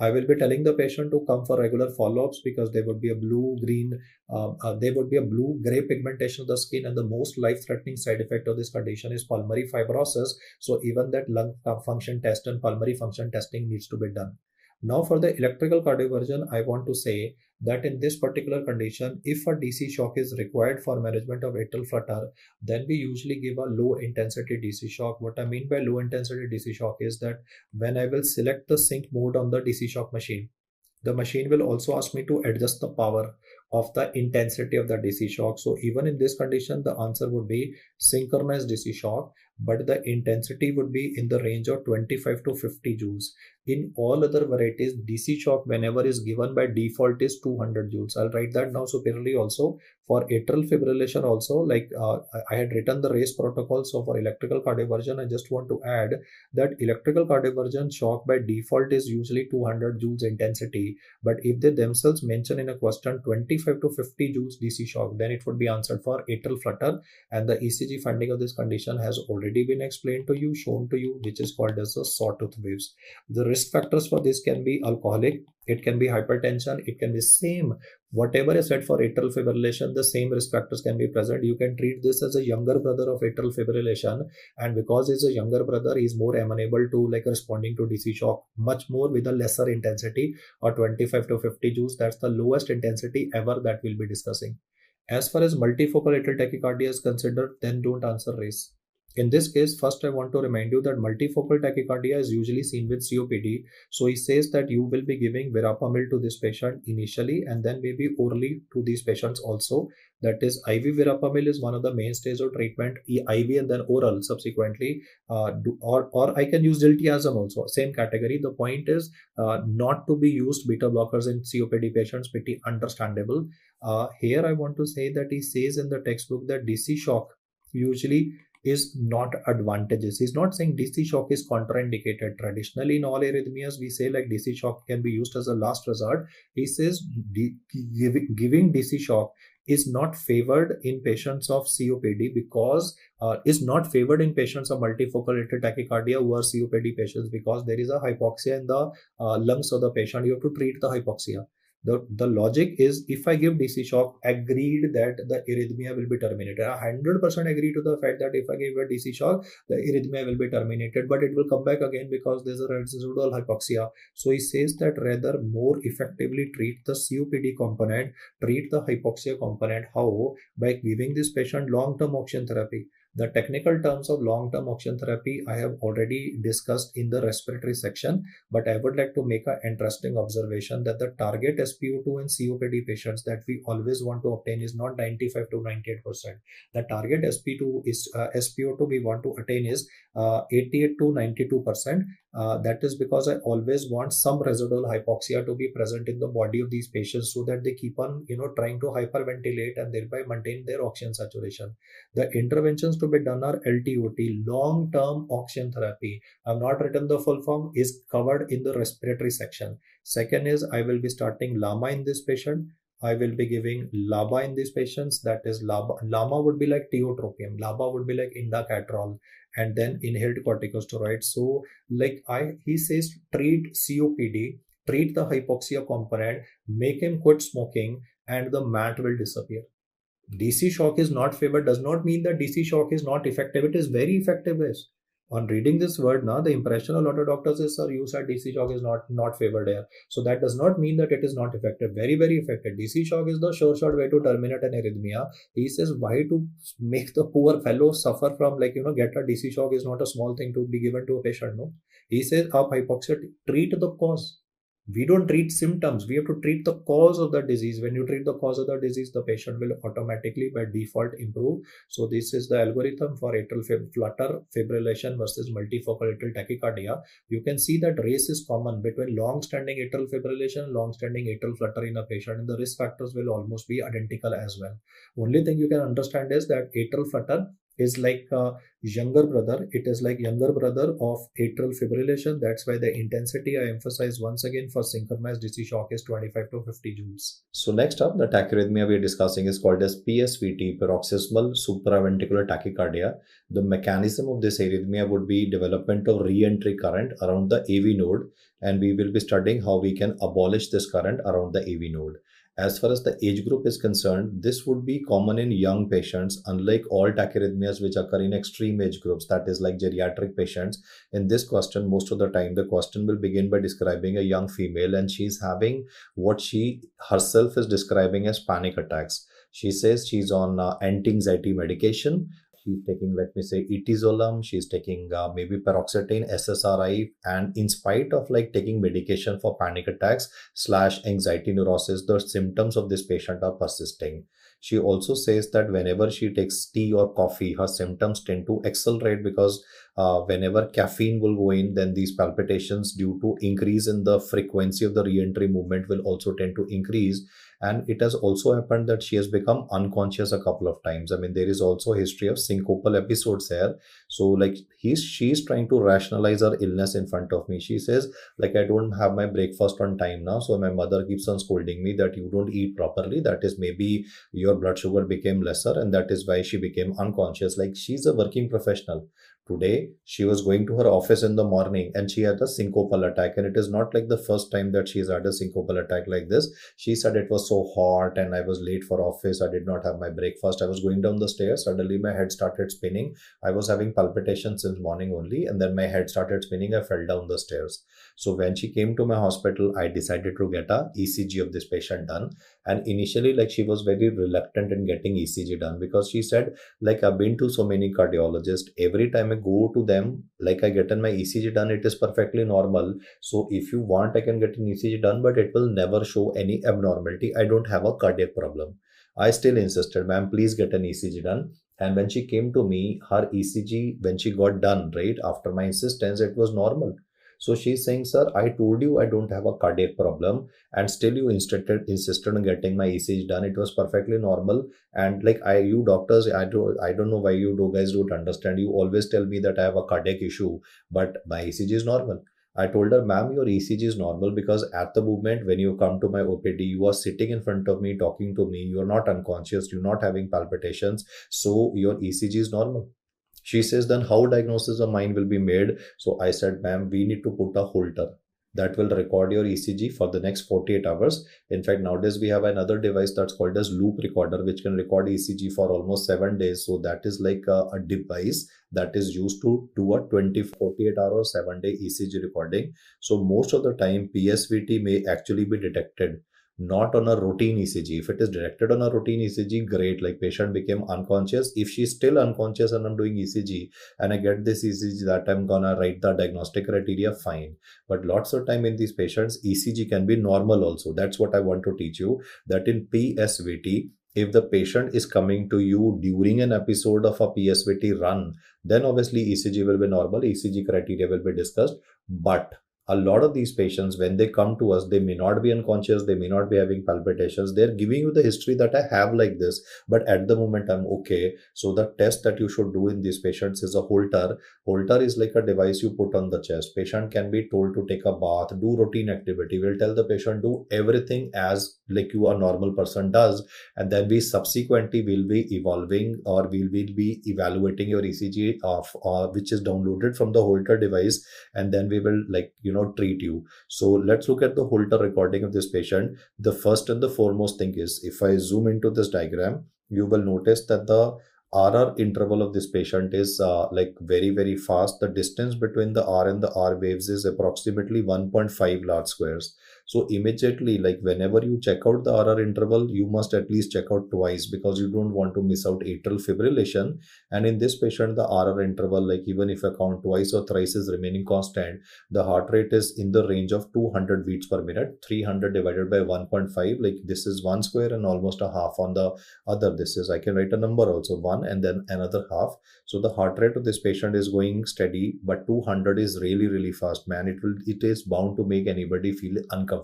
Speaker 2: I will be telling the patient to come for regular follow-ups, because there would be a blue-green, there would be a blue-gray pigmentation of the skin, and the most life-threatening side effect of this condition is pulmonary fibrosis. So even that lung function test and pulmonary function testing needs to be done. Now for the electrical cardioversion, I want to say that in this particular condition, if a DC shock is required for management of atrial flutter, then we usually give a low intensity DC shock. What I mean by low intensity DC shock is that when I will select the sync mode on the DC shock machine, the machine will also ask me to adjust the power of the intensity of the DC shock. So even in this condition, the answer would be synchronized DC shock, but the intensity would be in the range of 25 to 50 joules. In all other varieties, DC shock whenever is given by default is 200 joules. I'll write that now superiorly also. For atrial fibrillation also, like I had written the RACE protocol. So for electrical cardioversion, I just want to add that electrical cardioversion shock by default is usually 200 joules intensity. But if they themselves mention in a question 25 to 50 joules DC shock, then it would be answered for atrial flutter. And the ECG finding of this condition has already been explained to you, shown to you, which is called as the sawtooth waves. The risk factors for this can be alcoholic, it can be hypertension, it can be same. Whatever is said for atrial fibrillation, the same risk factors can be present. You can treat this as a younger brother of atrial fibrillation, and because he's a younger brother, he's more amenable to like responding to DC shock much more with a lesser intensity, or 25 to 50 joules. That's the lowest intensity ever that we'll be discussing. As far as multifocal atrial tachycardia is considered, then don't answer RACE. In this case, first I want to remind you that multifocal tachycardia is usually seen with COPD. So he says that you will be giving verapamil to this patient initially and then maybe orally to these patients also. That is, IV verapamil is one of the mainstays of treatment, IV and then oral subsequently. Or I can use diltiazem also, same category. The point is not to be used beta blockers in COPD patients, pretty understandable. Here I want to say that he says in the textbook that DC shock usually is not advantageous. He's not saying DC shock is contraindicated. Traditionally, in all arrhythmias, we say like DC shock can be used as a last resort. He says giving DC shock is not favored in patients of COPD because is not favored in patients of multifocal atrial tachycardia who are COPD patients, because there is a hypoxia in the lungs of the patient. You have to treat the hypoxia. The logic is, if I give DC shock, agreed that the arrhythmia will be terminated. 100% agree to the fact that if I give a DC shock, the arrhythmia will be terminated, but it will come back again because there's a residual hypoxia. So he says that rather more effectively treat the COPD component, treat the hypoxia component. How? By giving this patient long-term oxygen therapy. The technical terms of long-term oxygen therapy I have already discussed in the respiratory section, but I would like to make an interesting observation that the target SpO2 in COPD patients that we always want to obtain is not 95 to 98%. The target SpO2 we want to attain is 88 to 92%. That is because I always want some residual hypoxia to be present in the body of these patients so that they keep on trying to hyperventilate and thereby maintain their oxygen saturation. The interventions to be done are LTOT, long-term oxygen therapy. I have not written the full form, is covered in the respiratory section. Second is I will be starting LAMA in this patient. I will be giving LABA in these patients. That is LAMA would be like tiotropium, LABA would be like indacaterol, and then inhaled corticosteroids. So he says treat COPD, treat the hypoxia component, make him quit smoking, and the mat will disappear. DC shock is not favored does not mean that DC shock is not effective. It is very effective. On reading this word now, the impression a lot of doctors is, sir, you said DC shock is not favored here. So that does not mean that it is not effective. Very, very effective. DC shock is the sure shot way to terminate an arrhythmia. He says why to make the poor fellow suffer from get a DC shock is not a small thing to be given to a patient. No, he says up hypoxia, treat the cause. We don't treat symptoms. We have to treat the cause of the disease. When you treat the cause of the disease, the patient will automatically by default improve. So this is the algorithm for atrial flutter fibrillation versus multifocal atrial tachycardia. You can see that race is common between long-standing atrial fibrillation and long-standing atrial flutter in a patient, and the risk factors will almost be identical as well. Only thing you can understand is that atrial flutter is like a younger brother. It is like younger brother of atrial fibrillation. That's why the intensity I emphasize once again for synchronized DC shock is 25 to 50 joules.
Speaker 1: So next up, the tachyarrhythmia we are discussing is called as PSVT, paroxysmal supraventricular tachycardia. The mechanism of this arrhythmia would be development of re-entry current around the AV node, and we will be studying how we can abolish this current around the AV node. As far as the age group is concerned, this would be common in young patients, unlike all tachyarrhythmias which occur in extreme age groups, that is like geriatric patients. In this question, most of the time, the question will begin by describing a young female, and she's having what she herself is describing as panic attacks. She says she's on anti-anxiety medication. She's taking, let me say, etizolam. She's taking maybe paroxetine, SSRI, and in spite of taking medication for panic attacks / anxiety neurosis, the symptoms of this patient are persisting. She also says that whenever she takes tea or coffee, her symptoms tend to accelerate because whenever caffeine will go in, then these palpitations due to increase in the frequency of the re-entry movement will also tend to increase. And it has also happened that she has become unconscious a couple of times. I mean, there is also a history of syncopal episodes here. So she's trying to rationalize her illness in front of me. She says I don't have my breakfast on time now. So my mother keeps on scolding me that you don't eat properly. That is maybe your blood sugar became lesser, and that is why she became unconscious. She's a working professional. Today, she was going to her office in the morning and she had a syncopal attack. And it is not like the first time that she's had a syncopal attack like this. She said it was so hot and I was late for office. I did not have my breakfast. I was going down the stairs. Suddenly, my head started spinning. I was having palpitations since morning only. And then my head started spinning. I fell down the stairs. So when she came to my hospital, I decided to get a ECG of this patient done. And initially, like she was very reluctant in getting ECG done because she said, like I've been to so many cardiologists. Every time I go to them, like I get in my ECG done, it is perfectly normal. So if you want, I can get an ECG done, but it will never show any abnormality. I don't have a cardiac problem. I still insisted, ma'am, please get an ECG done. And when she came to me, her ECG, when she got done, right after my insistence, it was normal. So she's saying, sir, I told you I don't have a cardiac problem, and still you insisted on getting my ECG done. It was perfectly normal. And like you doctors, I don't know why you guys don't understand. You always tell me that I have a cardiac issue, but my ECG is normal. I told her, ma'am, your ECG is normal because at the moment when you come to my OPD, you are sitting in front of me, talking to me. You are not unconscious. You're not having palpitations. So your ECG is normal. She says, then how diagnosis of mine will be made? So I said, ma'am, we need to put a Holter that will record your ECG for the next 48 hours. In fact, nowadays we have another device that's called as loop recorder, which can record ECG for almost 7 days. So that is like a device that is used to do a 48 hour, 7-day ECG recording. So most of the time, PSVT may actually be detected not on a routine ECG. If it is detected on a routine ECG, great, like patient became unconscious. If she's still unconscious and I'm doing ECG and I get this ECG that I'm gonna write the diagnostic criteria, fine. But lots of time in these patients, ECG can be normal also. That's what I want to teach you, that in PSVT, if the patient is coming to you during an episode of a PSVT run, then obviously ECG will be normal, ECG criteria will be discussed. But a lot of these patients, when they come to us, they may not be unconscious, they may not be having palpitations. They're giving you the history that I have like this, but at the moment I'm okay. So the test that you should do in these patients is a Holter. Holter is like a device you put on the chest. Patient can be told to take a bath, do routine activity. We'll tell the patient, do everything as like you a normal person does. And then we subsequently will be evolving, or we will be evaluating your ECG of which is downloaded from the Holter device. And then we will treat you. So let's look at the Holter recording of this patient. The first and the foremost thing is, if I zoom into this diagram, you will notice that the RR interval of this patient is like very, very fast. The distance between the R and the R waves is approximately 1.5 large squares. So immediately, like whenever you check out the RR interval, you must at least check out twice because you don't want to miss out atrial fibrillation. And in this patient, the RR interval, like even if I count twice or thrice, is remaining constant. The heart rate is in the range of 200 beats per minute. 300 divided by 1.5, like this is 1 square and almost a half on the other. This is, I can write a number also, 1 and then another half. So the heart rate of this patient is going steady, but 200 is really, really fast, man. It is bound to make anybody feel uncomfortable.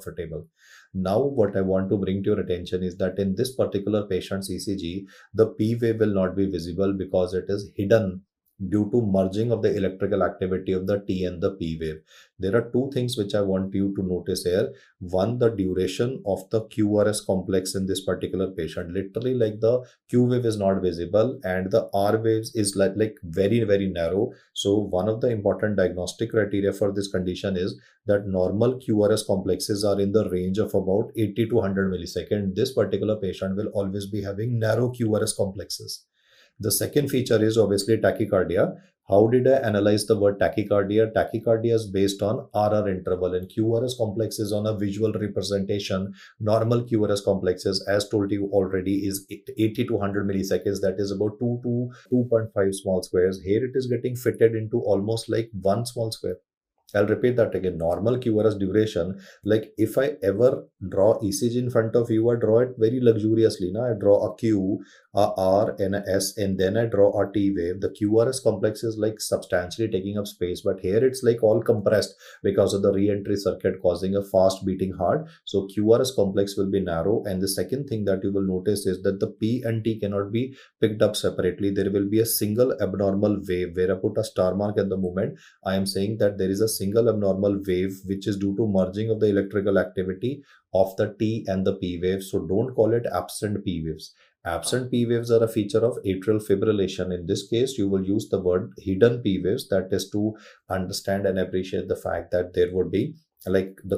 Speaker 1: Now what I want to bring to your attention is that in this particular patient's ECG, the P wave will not be visible because it is hidden due to merging of the electrical activity of the T and the P wave. There are two things which I want you to notice here. One, the duration of the QRS complex in this particular patient. Literally, like the Q wave is not visible and the R waves is like very, very narrow. So one of the important diagnostic criteria for this condition is that normal QRS complexes are in the range of about 80 to 100 milliseconds. This particular patient will always be having narrow QRS complexes. The second feature is obviously tachycardia. How did I analyze the word tachycardia? Tachycardia is based on RR interval and QRS complex is on a visual representation. Normal QRS complexes, as told you already, is 80 to 100 milliseconds. That is about 2 to 2.5 small squares. Here it is getting fitted into almost like 1 small square. I'll repeat that again. Normal QRS duration, like if I ever draw ECG in front of you, I draw it very luxuriously. Now I draw a Q, a R, and a S, and then I draw a T wave. The QRS complex is like substantially taking up space, but here it's like all compressed because of the re-entry circuit causing a fast beating heart. So QRS complex will be narrow. And the second thing that you will notice is that the P and T cannot be picked up separately. There will be a single abnormal wave. Where I put a star mark at the moment, I am saying that there is a single abnormal wave which is due to merging of the electrical activity of the T and the P waves. So don't call it absent P waves. Absent P waves are a feature of atrial fibrillation. In this case, you will use the word hidden P waves, that is to understand and appreciate the fact that there would be, like, the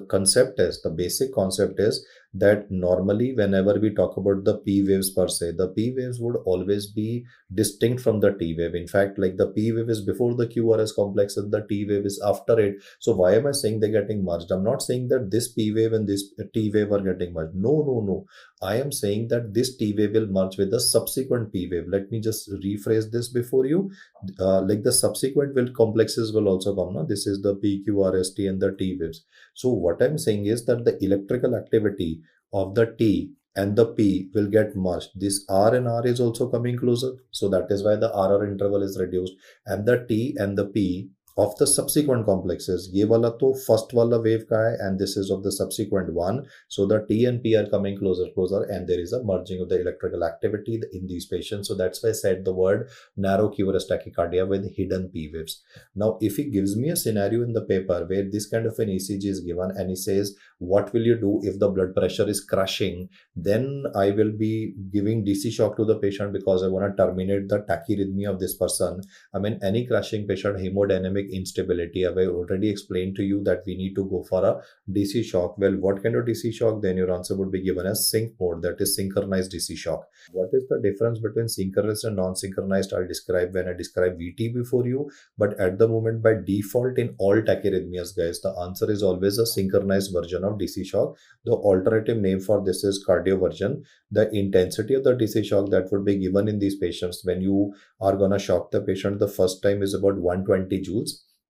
Speaker 1: basic concept is that normally whenever we talk about the P waves per se, the P waves would always be distinct from the T wave. In fact, like, the P wave is before the QRS complex and the T wave is after it. So why am I saying they're getting merged? I'm not saying that this P wave and this T wave are getting merged. No. I am saying that this T wave will merge with the subsequent P wave. Let me just rephrase this before you. Like, the subsequent will complexes will also come. Now, this is the PQRST and the T waves. So what I'm saying is that the electrical activity of the T and the P will get merged. This R and R is also coming closer. So that is why the RR interval is reduced. And the T and the P of the subsequent complexes, ये वाला तो first वाला wave का है, and this is of the subsequent one. So the T and P are coming closer, and there is a merging of the electrical activity in these patients. So that's why I said the word narrow QRS tachycardia with hidden P waves. Now, if he gives me a scenario in the paper where this kind of an ECG is given and he says, what will you do if the blood pressure is crashing? Then I will be giving DC shock to the patient because I want to terminate the tachyarrhythmia of this person. I mean, any crashing patient, hemodynamic instability. I've already explained to you that we need to go for a DC shock. Well, what kind of DC shock? Then your answer would be given as sync mode, that is synchronized DC shock. What is the difference between synchronized and non-synchronized? I'll describe when I describe VT before you. But at the moment, by default in all tachyarrhythmias, guys, the answer is always a synchronized version of DC shock. The alternative name for this is cardioversion. The intensity of the DC shock that would be given in these patients when you are going to shock the patient the first time is about 120 joules.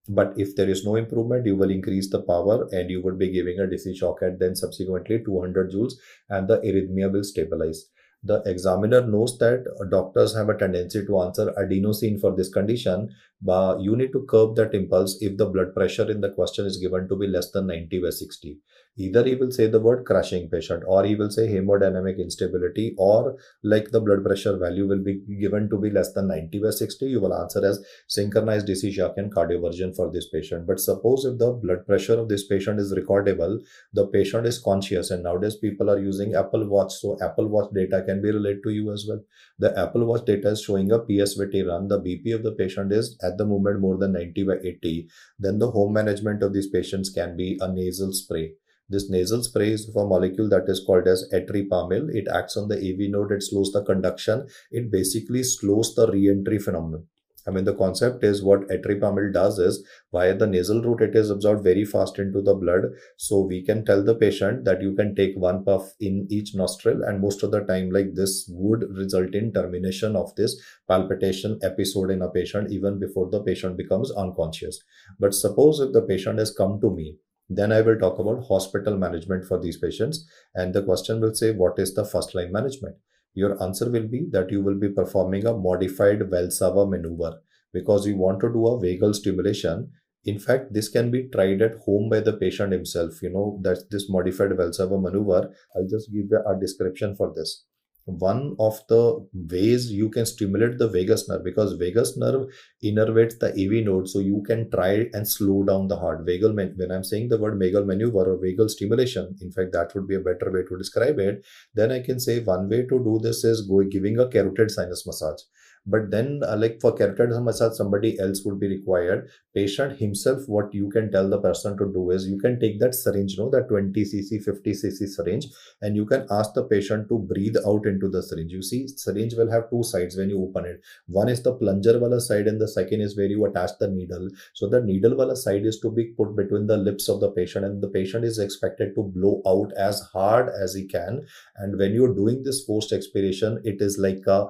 Speaker 1: But if there is no improvement, you will increase the power and you would be giving a DC shock at then subsequently 200 joules, and the arrhythmia will stabilize. The examiner knows that doctors have a tendency to answer adenosine for this condition, but you need to curb that impulse if the blood pressure in the question is given to be less than 90/60. Either he will say the word crashing patient, or he will say hemodynamic instability, or like the blood pressure value will be given to be less than 90/60. You will answer as synchronized DC shock and cardioversion for this patient. But suppose if the blood pressure of this patient is recordable, the patient is conscious, and nowadays people are using Apple Watch, so Apple Watch data can be related to you as well. The Apple Watch data is showing a PSVT run. The BP of the patient is at the moment more than 90/80. Then the home management of these patients can be a nasal spray. This nasal spray is for a molecule that is called as etripamil. It acts on the AV node. It slows the conduction. It basically slows the re-entry phenomenon. I mean, the concept is what etripamil does is via the nasal route, it is absorbed very fast into the blood. So we can tell the patient that you can take one puff in each nostril, and most of the time, like, this would result in termination of this palpitation episode in a patient even before the patient becomes unconscious. But suppose if the patient has come to me, then I will talk about hospital management for these patients. And the question will say, what is the first line management? Your answer will be that you will be performing a modified Valsalva maneuver because you want to do a vagal stimulation. In fact, this can be tried at home by the patient himself. You know, that's this modified Valsalva maneuver. I'll just give you a description for this. One of the ways you can stimulate the vagus nerve, because vagus nerve innervates the AV node, so you can try and slow down the heart. When I'm saying the word vagal maneuver or vagal stimulation, in fact, that would be a better way to describe it. Then I can say one way to do this is giving a carotid sinus massage. But then, like, for carotid massage, somebody else would be required. Patient himself, what you can tell the person to do is you can take that syringe, that 20cc, 50cc syringe, and you can ask the patient to breathe out into the syringe. You see, syringe will have two sides when you open it. One is the plunger wala side, and the second is where you attach the needle. So the needle wala side is to be put between the lips of the patient, and the patient is expected to blow out as hard as he can. And when you're doing this forced expiration, it is like a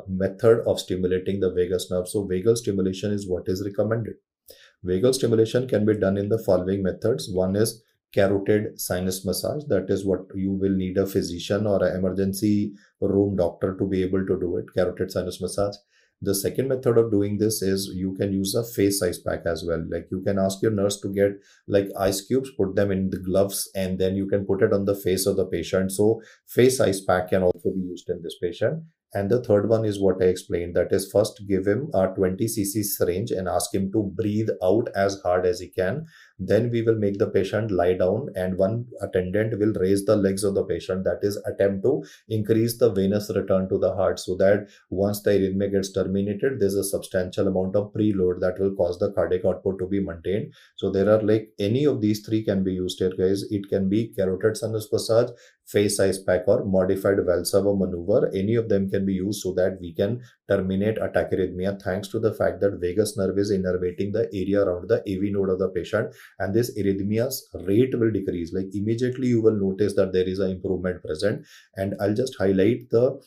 Speaker 1: method of stimulating the vagus nerve. So vagal stimulation is what is recommended. Vagal stimulation can be done in the following methods. One is carotid sinus massage. That is what you will need a physician or an emergency room doctor to be able to do it, carotid sinus massage. The second method of doing this is you can use a face ice pack as well. Like, you can ask your nurse to get like ice cubes, put them in the gloves, and then you can put it on the face of the patient. So face ice pack can also be used in this patient. And the third one is what I explained, that is first give him a 20cc syringe and ask him to breathe out as hard as he can. Then we will make the patient lie down, and one attendant will raise the legs of the patient. That is attempt to increase the venous return to the heart, so that once the arrhythmia gets terminated, there's a substantial amount of preload that will cause the cardiac output to be maintained. So there are like any of these three can be used here, guys. It can be carotid sinus massage, phase ice pack, or modified Valsalva maneuver. Any of them can be used so that we can terminate a tachyarrhythmia, thanks to the fact that vagus nerve is innervating the area around the AV node of the patient, and this arrhythmia's rate will decrease. Like immediately you will notice that there is an improvement present. And I'll just highlight the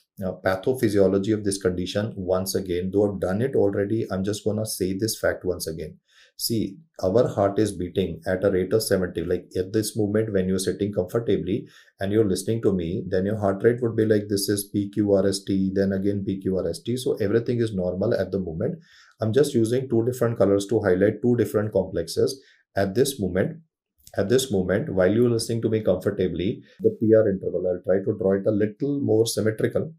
Speaker 1: pathophysiology of this condition once again. Though I've done it already, I'm just gonna say this fact once again. See, our heart is beating at a rate of 70. Like at this moment, when you're sitting comfortably and you're listening to me, then your heart rate would be like this is PQRST, then again PQRST. So everything is normal at the moment. I'm just using two different colors to highlight two different complexes at this moment. At this moment, while you're listening to me comfortably, the PR interval, I'll try to draw it a little more symmetrical.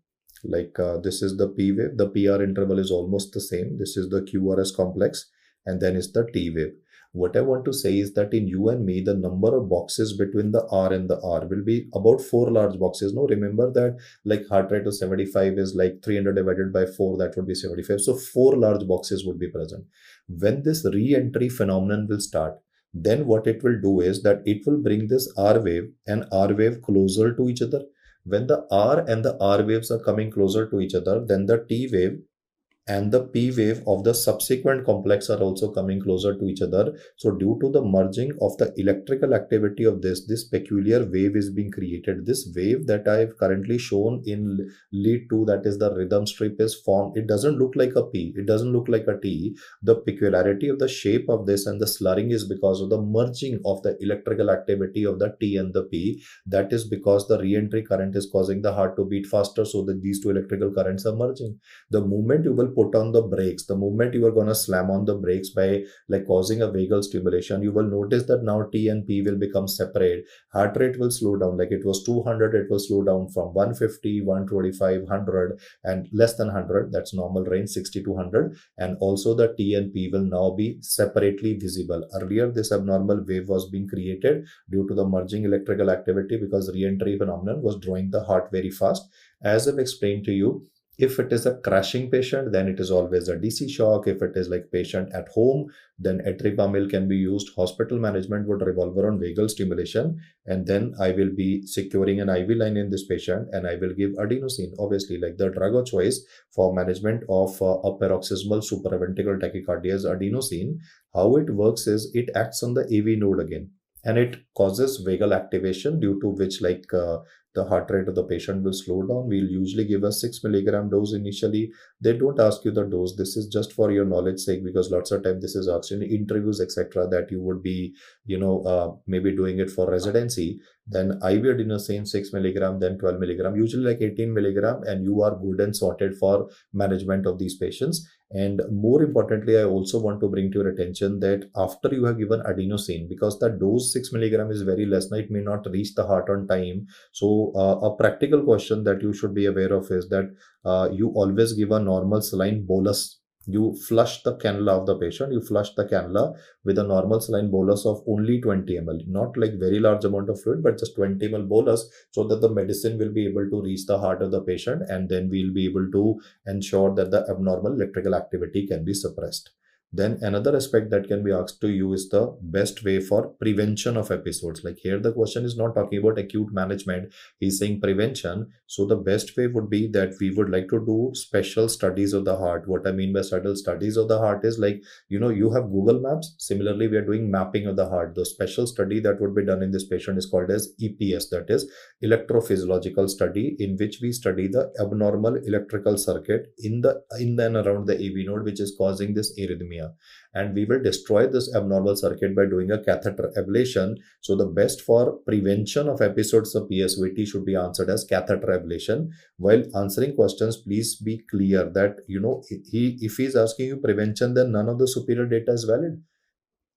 Speaker 1: Like this is the P wave. The PR interval is almost the same. This is the QRS complex, and then is the T wave. What I want to say is that in you and me, the number of boxes between the R and the R will be about 4 large boxes. No, remember that like heart rate of 75 is like 300 divided by 4, that would be 75. So 4 large boxes would be present. When this re-entry phenomenon will start, then what it will do is that it will bring this R wave and R wave closer to each other. When the R and the R waves are coming closer to each other, then the T wave and the P wave of the subsequent complex are also coming closer to each other. So due to the merging of the electrical activity of this peculiar wave is being created. This wave that I've currently shown in lead 2, that is the rhythm strip, is formed. It doesn't look like a P, it doesn't look like a T. The peculiarity of the shape of this and the slurring is because of the merging of the electrical activity of the T and the P. That is because the re-entry current is causing the heart to beat faster, so that these two electrical currents are merging. The moment you will put on the brakes, the moment you are going to slam on the brakes by like causing a vagal stimulation, you will notice that now T and P will become separate. Heart rate will slow down. Like it was 200, it will slow down from 150, 125, 100, and less than 100. That's normal range, 60 to 100. And also the T and P will now be separately visible. Earlier, this abnormal wave was being created due to the merging electrical activity because re-entry phenomenon was drawing the heart very fast. As I've explained to you, if it is a crashing patient, then it is always a DC shock. If it is like patient at home, then etripamil can be used. Hospital management would revolve around vagal stimulation, and then I will be securing an IV line in this patient, and I will give adenosine. Obviously, like the drug of choice for management of a paroxysmal supraventricular tachycardia is adenosine. How it works is it acts on the AV node again, and it causes vagal activation, due to which the heart rate of the patient will slow down. We'll usually give a 6 milligram dose initially. They don't ask you the dose. This is just for your knowledge sake, because lots of time this is asked in interviews, etc., that you would be, maybe doing it for residency. Then IV adenosine 6 milligram, then 12 milligram, usually like 18 milligram, and you are good and sorted for management of these patients. And more importantly, I also want to bring to your attention that after you have given adenosine, because the dose 6 milligram is very less, it may not reach the heart on time. So a practical question that you should be aware of is that you always give a normal saline bolus. You flush the cannula of the patient. You flush the cannula with a normal saline bolus of only 20 ml, not like very large amount of fluid, but just 20 ml bolus, so that the medicine will be able to reach the heart of the patient, and then we'll be able to ensure that the abnormal electrical activity can be suppressed. Then another aspect that can be asked to you is the best way for prevention of episodes. Like here, the question is not talking about acute management. He's saying prevention. So the best way would be that we would like to do special studies of the heart. What I mean by special studies of the heart is like, you have Google Maps. Similarly, we are doing mapping of the heart. The special study that would be done in this patient is called as EPS, that is electrophysiological study, in which we study the abnormal electrical circuit in and around the AV node, which is causing this arrhythmia. And we will destroy this abnormal circuit by doing a catheter ablation. So the best for prevention of episodes of PSVT should be answered as catheter ablation. While answering questions, please be clear that if he's asking you prevention, then none of the superior data is valid.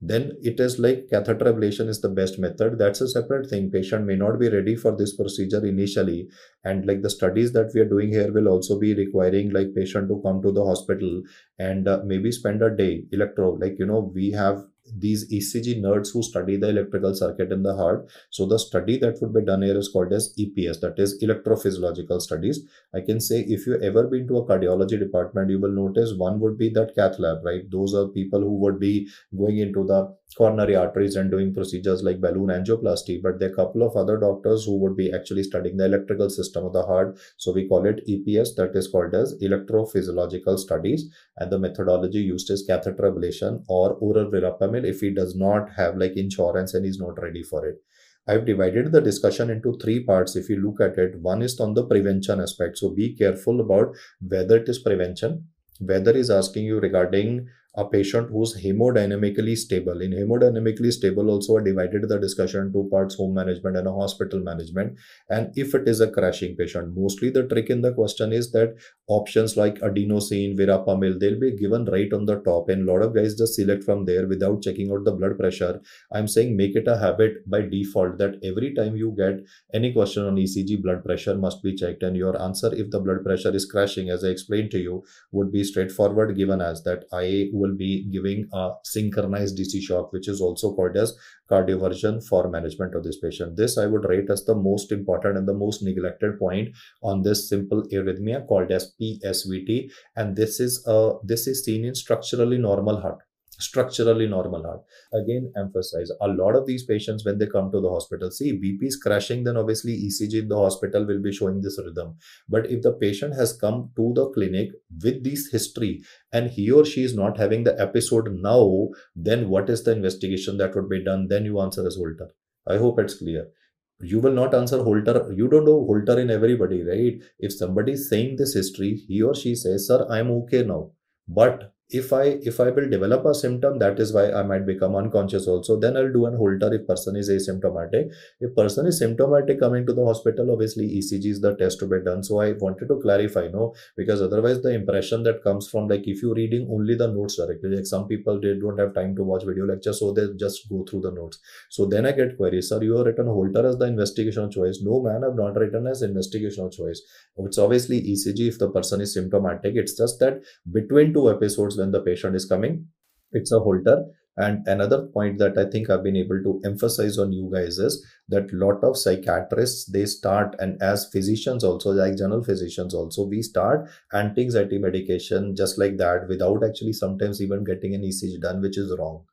Speaker 1: Then it is like catheter ablation is the best method. That's a separate thing. Patient may not be ready for this procedure initially, and like the studies that we are doing here will also be requiring like patient to come to the hospital and maybe spend a day we have these ECG nerds who study the electrical circuit in the heart. So the study that would be done here is called as EPS, that is electrophysiological studies. I can say if you ever been to a cardiology department, you will notice one would be that cath lab, right? Those are people who would be going into the coronary arteries and doing procedures like balloon angioplasty, but there are a couple of other doctors who would be actually studying the electrical system of the heart. So we call it EPS, that is called as electrophysiological studies, and the methodology used is catheter ablation or oral verapamil if he does not have like insurance and is not ready for it. I've divided the discussion into three parts. If you look at it, one is on the prevention aspect. So be careful about whether it is prevention, whether is asking you regarding a patient who's hemodynamically stable. In hemodynamically stable also I divided the discussion into two parts, home management and a hospital management. And if it is a crashing patient, mostly the trick in the question is that options like adenosine, verapamil, they'll be given right on the top, and a lot of guys just select from there without checking out the blood pressure. I'm saying make it a habit by default that every time you get any question on ECG, blood pressure must be checked, and your answer if the blood pressure is crashing, as I explained to you, would be straightforward, given as that I will be giving a synchronized DC shock, which is also called as cardioversion for management of this patient. This I would rate as the most important and the most neglected point on this simple arrhythmia called as PSVT, and this is seen in structurally normal heart. Again, emphasize a lot of these patients when they come to the hospital, see BP is crashing, then obviously ECG in the hospital will be showing this rhythm. But if the patient has come to the clinic with this history and he or she is not having the episode now, then what is the investigation that would be done? Then you answer as Holter. I hope it's clear. You will not answer Holter. You don't know Holter in everybody, right? If somebody is saying this history, he or she says, sir, I'm okay now. But if I will develop a symptom, that is why I might become unconscious also, then I'll do an Holter if person is asymptomatic. If person is symptomatic coming to the hospital, obviously ECG is the test to be done. So I wanted to clarify, no, because otherwise the impression that comes from like if you're reading only the notes directly, like some people, they don't have time to watch video lecture, so they just go through the notes. So then I get queries, sir, you have written Holter as the investigational choice. No man, I've not written as investigational choice. It's obviously ECG if the person is symptomatic. It's just that between two episodes when the patient is coming, it's a Holter. And another point that I think I've been able to emphasize on you guys is that lot of psychiatrists, they start, and as physicians also, like general physicians also, we start anti-anxiety medication just like that without actually sometimes even getting an ECG done, which is wrong.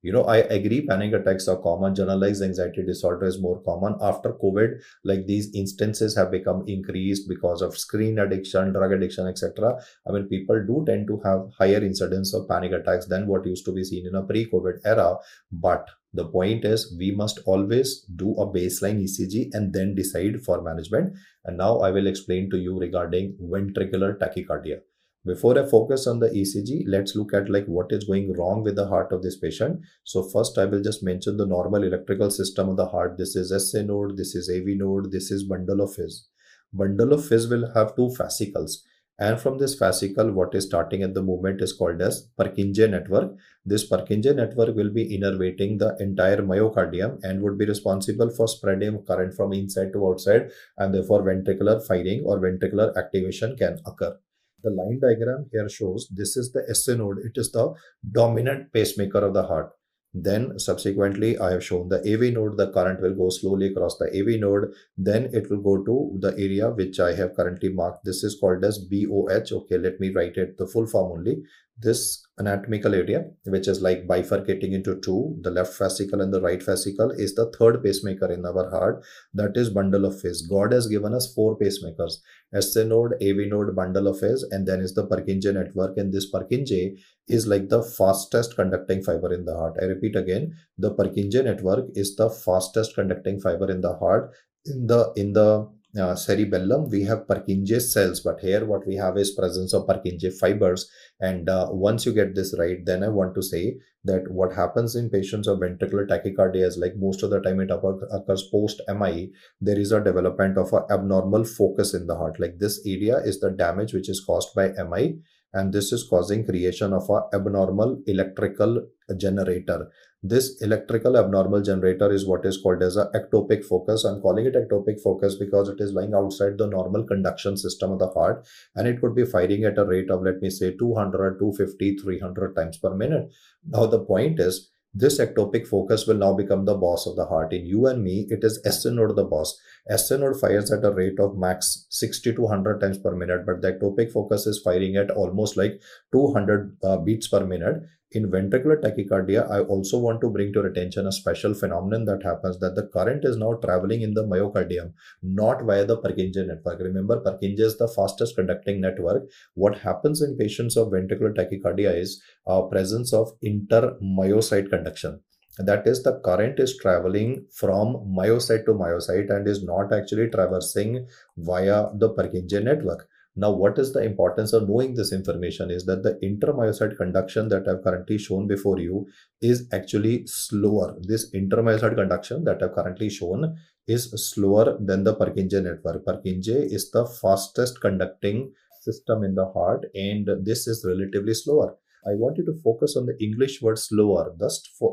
Speaker 1: You know, I agree panic attacks are common, generalized anxiety disorder is more common. After COVID, like these instances have become increased because of screen addiction, drug addiction, etc. I mean, people do tend to have higher incidence of panic attacks than what used to be seen in a pre-COVID era. But the point is we must always do a baseline ECG and then decide for management. And now I will explain to you regarding ventricular tachycardia. Before I focus on the ECG, let's look at like what is going wrong with the heart of this patient. So first I will just mention the normal electrical system of the heart. This is SA node, this is AV node, this is bundle of His. Bundle of His will have two fascicles. And from this fascicle, what is starting at the moment is called as Purkinje network. This Purkinje network will be innervating the entire myocardium and would be responsible for spreading current from inside to outside, and therefore ventricular firing or ventricular activation can occur. The line diagram here shows this is the SA node. It is the dominant pacemaker of the heart. Then subsequently, I have shown the AV node. The current will go slowly across the AV node. Then it will go to the area which I have currently marked. This is called as BOH. Okay, let me write it the full form only. This anatomical area, which is like bifurcating into two, the left fascicle and the right fascicle, is the third pacemaker in our heart. That is bundle of His. God has given us four pacemakers: SA node, AV node, bundle of His, and then is the Purkinje network. And this Purkinje is like the fastest conducting fiber in the heart. I repeat again, the Purkinje network is the fastest conducting fiber in the heart. In the cerebellum, we have Purkinje cells, but here what we have is presence of Purkinje fibers. And once you get this right, then I want to say that what happens in patients of ventricular tachycardia is like most of the time it occurs post MI. There is a development of an abnormal focus in the heart. Like this area is the damage which is caused by MI, and this is causing creation of an abnormal electrical generator. This electrical abnormal generator is what is called as an ectopic focus. I'm calling it ectopic focus because it is lying outside the normal conduction system of the heart, and it could be firing at a rate of, let me say, 200, 250, 300 times per minute. Now the point is, This ectopic focus will now become the boss of the heart. In you and me, it is SN node the boss. SN node fires at a rate of max 60 to 100 times per minute, but the ectopic focus is firing at almost like 200 beats per minute. In ventricular tachycardia, I also want to bring to your attention a special phenomenon that happens, that the current is now traveling in the myocardium, not via the Purkinje network. Remember, Purkinje is the fastest conducting network. What happens in patients of ventricular tachycardia is presence of intermyocyte conduction. That is, the current is traveling from myocyte to myocyte and is not actually traversing via the Purkinje network. Now, what is the importance of knowing this information is that the intermyocyte conduction that I've currently shown before you is actually slower. This intermyocyte conduction that I've currently shown is slower than the Purkinje network. Purkinje is the fastest conducting system in the heart, and this is relatively slower. I want you to focus on the English word slower.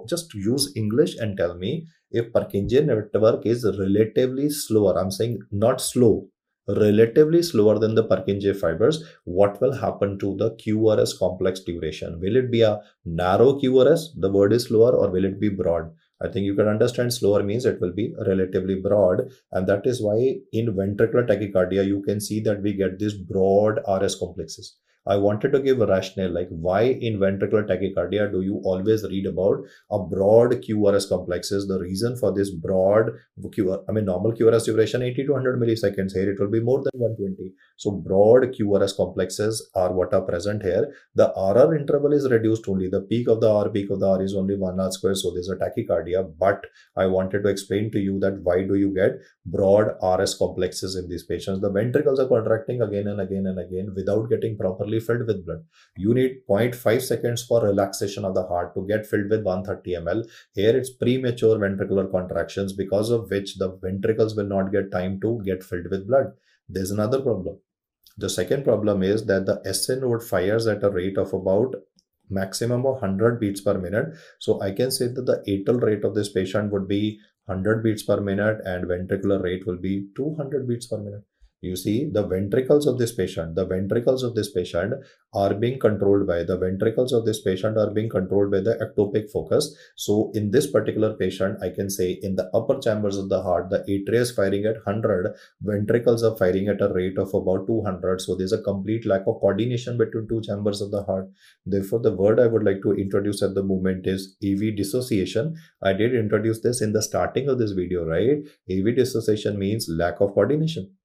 Speaker 1: Just use English and tell me if Purkinje network is relatively slower. I'm saying not slow, relatively slower than the Purkinje fibers. What will happen to the QRS complex duration? Will it be a narrow QRS, the word is slower, or will it be broad? I think you can understand slower means it will be relatively broad, and that is why in ventricular tachycardia you can see that we get these broad RS complexes. I wanted to give a rationale like why in ventricular tachycardia do you always read about a broad QRS complexes. The reason for this broad normal QRS duration 80 to 100 milliseconds. Here it will be more than 120. So broad QRS complexes are what are present here. The RR interval is reduced only. The peak of the R is only 1 R square. So there's a tachycardia. But I wanted to explain to you that why do you get broad RS complexes in these patients? The ventricles are contracting again and again and again without getting properly filled with blood. You need 0.5 seconds for relaxation of the heart to get filled with 130 ml. Here it's premature ventricular contractions, because of which the ventricles will not get time to get filled with blood. There's another problem. The second problem is that the SN node fires at a rate of about maximum of 100 beats per minute. So I can say that the atrial rate of this patient would be 100 beats per minute and ventricular rate will be 200 beats per minute. You see, the ventricles of this patient are being controlled by the ectopic focus. So in this particular patient, I can say in the upper chambers of the heart, the atria is firing at 100, ventricles are firing at a rate of about 200. So there's a complete lack of coordination between two chambers of the heart. Therefore, the word I would like to introduce at the moment is AV dissociation. I did introduce this in the starting of this video, right? AV dissociation means lack of coordination.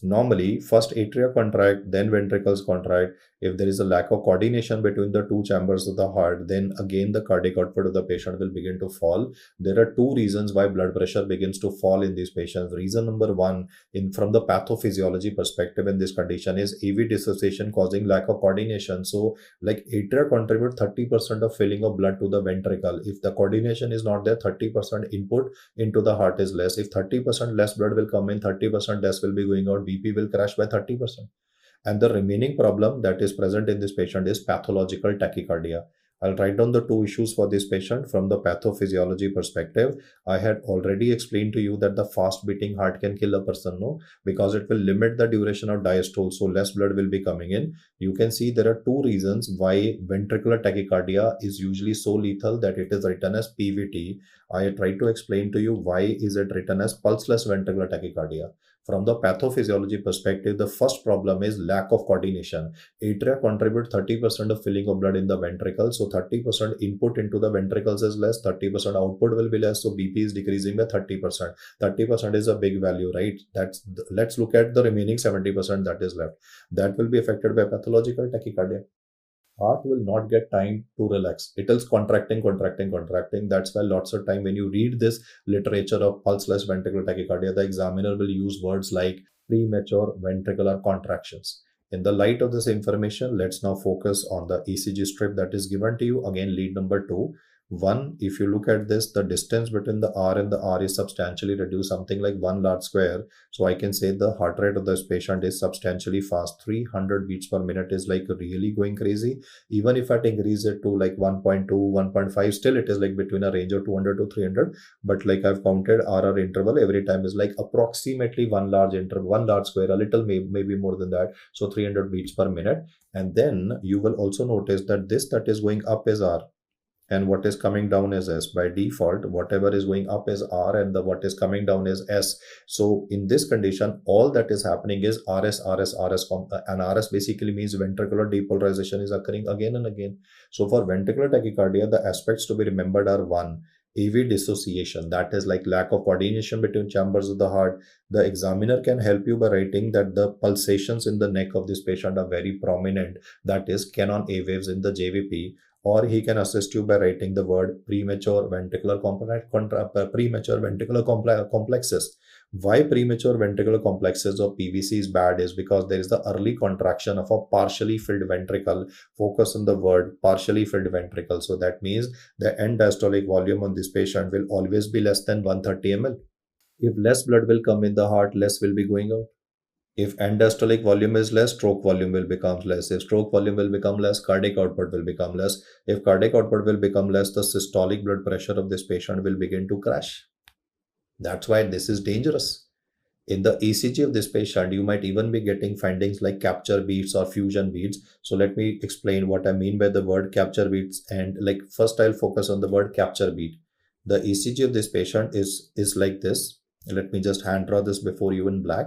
Speaker 1: Normally, first atria contract, then ventricles contract. If there is a lack of coordination between the two chambers of the heart, then again the cardiac output of the patient will begin to fall. There are two reasons why blood pressure begins to fall in these patients. Reason number one, from the pathophysiology perspective in this condition, is AV dissociation causing lack of coordination. So like atria contribute 30% of filling of blood to the ventricle. If the coordination is not there, 30% input into the heart is less. If 30% less blood will come in, 30% less will be going out, BP will crash by 30%. And the remaining problem that is present in this patient is pathological tachycardia. I'll write down the two issues for this patient from the pathophysiology perspective. I had already explained to you that the fast beating heart can kill a person, no? Because it will limit the duration of diastole, so less blood will be coming in. You can see there are two reasons why ventricular tachycardia is usually so lethal that it is written as PVT. I tried to explain to you why is it written as pulseless ventricular tachycardia. From the pathophysiology perspective, the first problem is lack of coordination. Atria contribute 30% of filling of blood in the ventricle. So 30% input into the ventricles is less, 30% output will be less. So BP is decreasing by 30%. 30% is a big value, right? Let's look at the remaining 70% that is left. That will be affected by pathological tachycardia. Heart will not get time to relax. It is contracting. That's why lots of time when you read this literature of pulseless ventricular tachycardia, the examiner will use words like premature ventricular contractions. In the light of this information, let's now focus on the ECG strip that is given to you. Again, lead number 2. One, if you look at this, the distance between the R and the R is substantially reduced, something like 1 large square. So I can say the heart rate of this patient is substantially fast. 300 beats per minute is like really going crazy. Even if I increase it to like 1.2, 1.5, still it is like between a range of 200 to 300. But like I've counted RR interval every time is like approximately 1 large interval, 1 large square, a little maybe more than that. So 300 beats per minute. And then you will also notice that this that is going up is R. and what is coming down is S. By default, whatever is going up is R and the what is coming down is S. So in this condition, all that is happening is RS, RS, RS, and RS basically means ventricular depolarization is occurring again and again. So for ventricular tachycardia, the aspects to be remembered are: one, AV dissociation, that is like lack of coordination between chambers of the heart. The examiner can help you by writing that the pulsations in the neck of this patient are very prominent, that is Cannon A waves in the JVP, or he can assist you by writing the word premature ventricular complexes. Why premature ventricular complexes or PVC is bad is because there is the early contraction of a partially filled ventricle. Focus on the word partially filled ventricle. So that means the end diastolic volume on this patient will always be less than 130 ml. If less blood will come in the heart, less will be going out. If end diastolic volume is less, stroke volume will become less. If stroke volume will become less, cardiac output will become less. If cardiac output will become less, the systolic blood pressure of this patient will begin to crash. That's why this is dangerous. In the ECG of this patient, you might even be getting findings like capture beats or fusion beats. So let me explain what I mean by the word capture beats. And like first I'll focus on the word capture beat. The ECG of this patient is like this. Let me just hand draw this before you in black.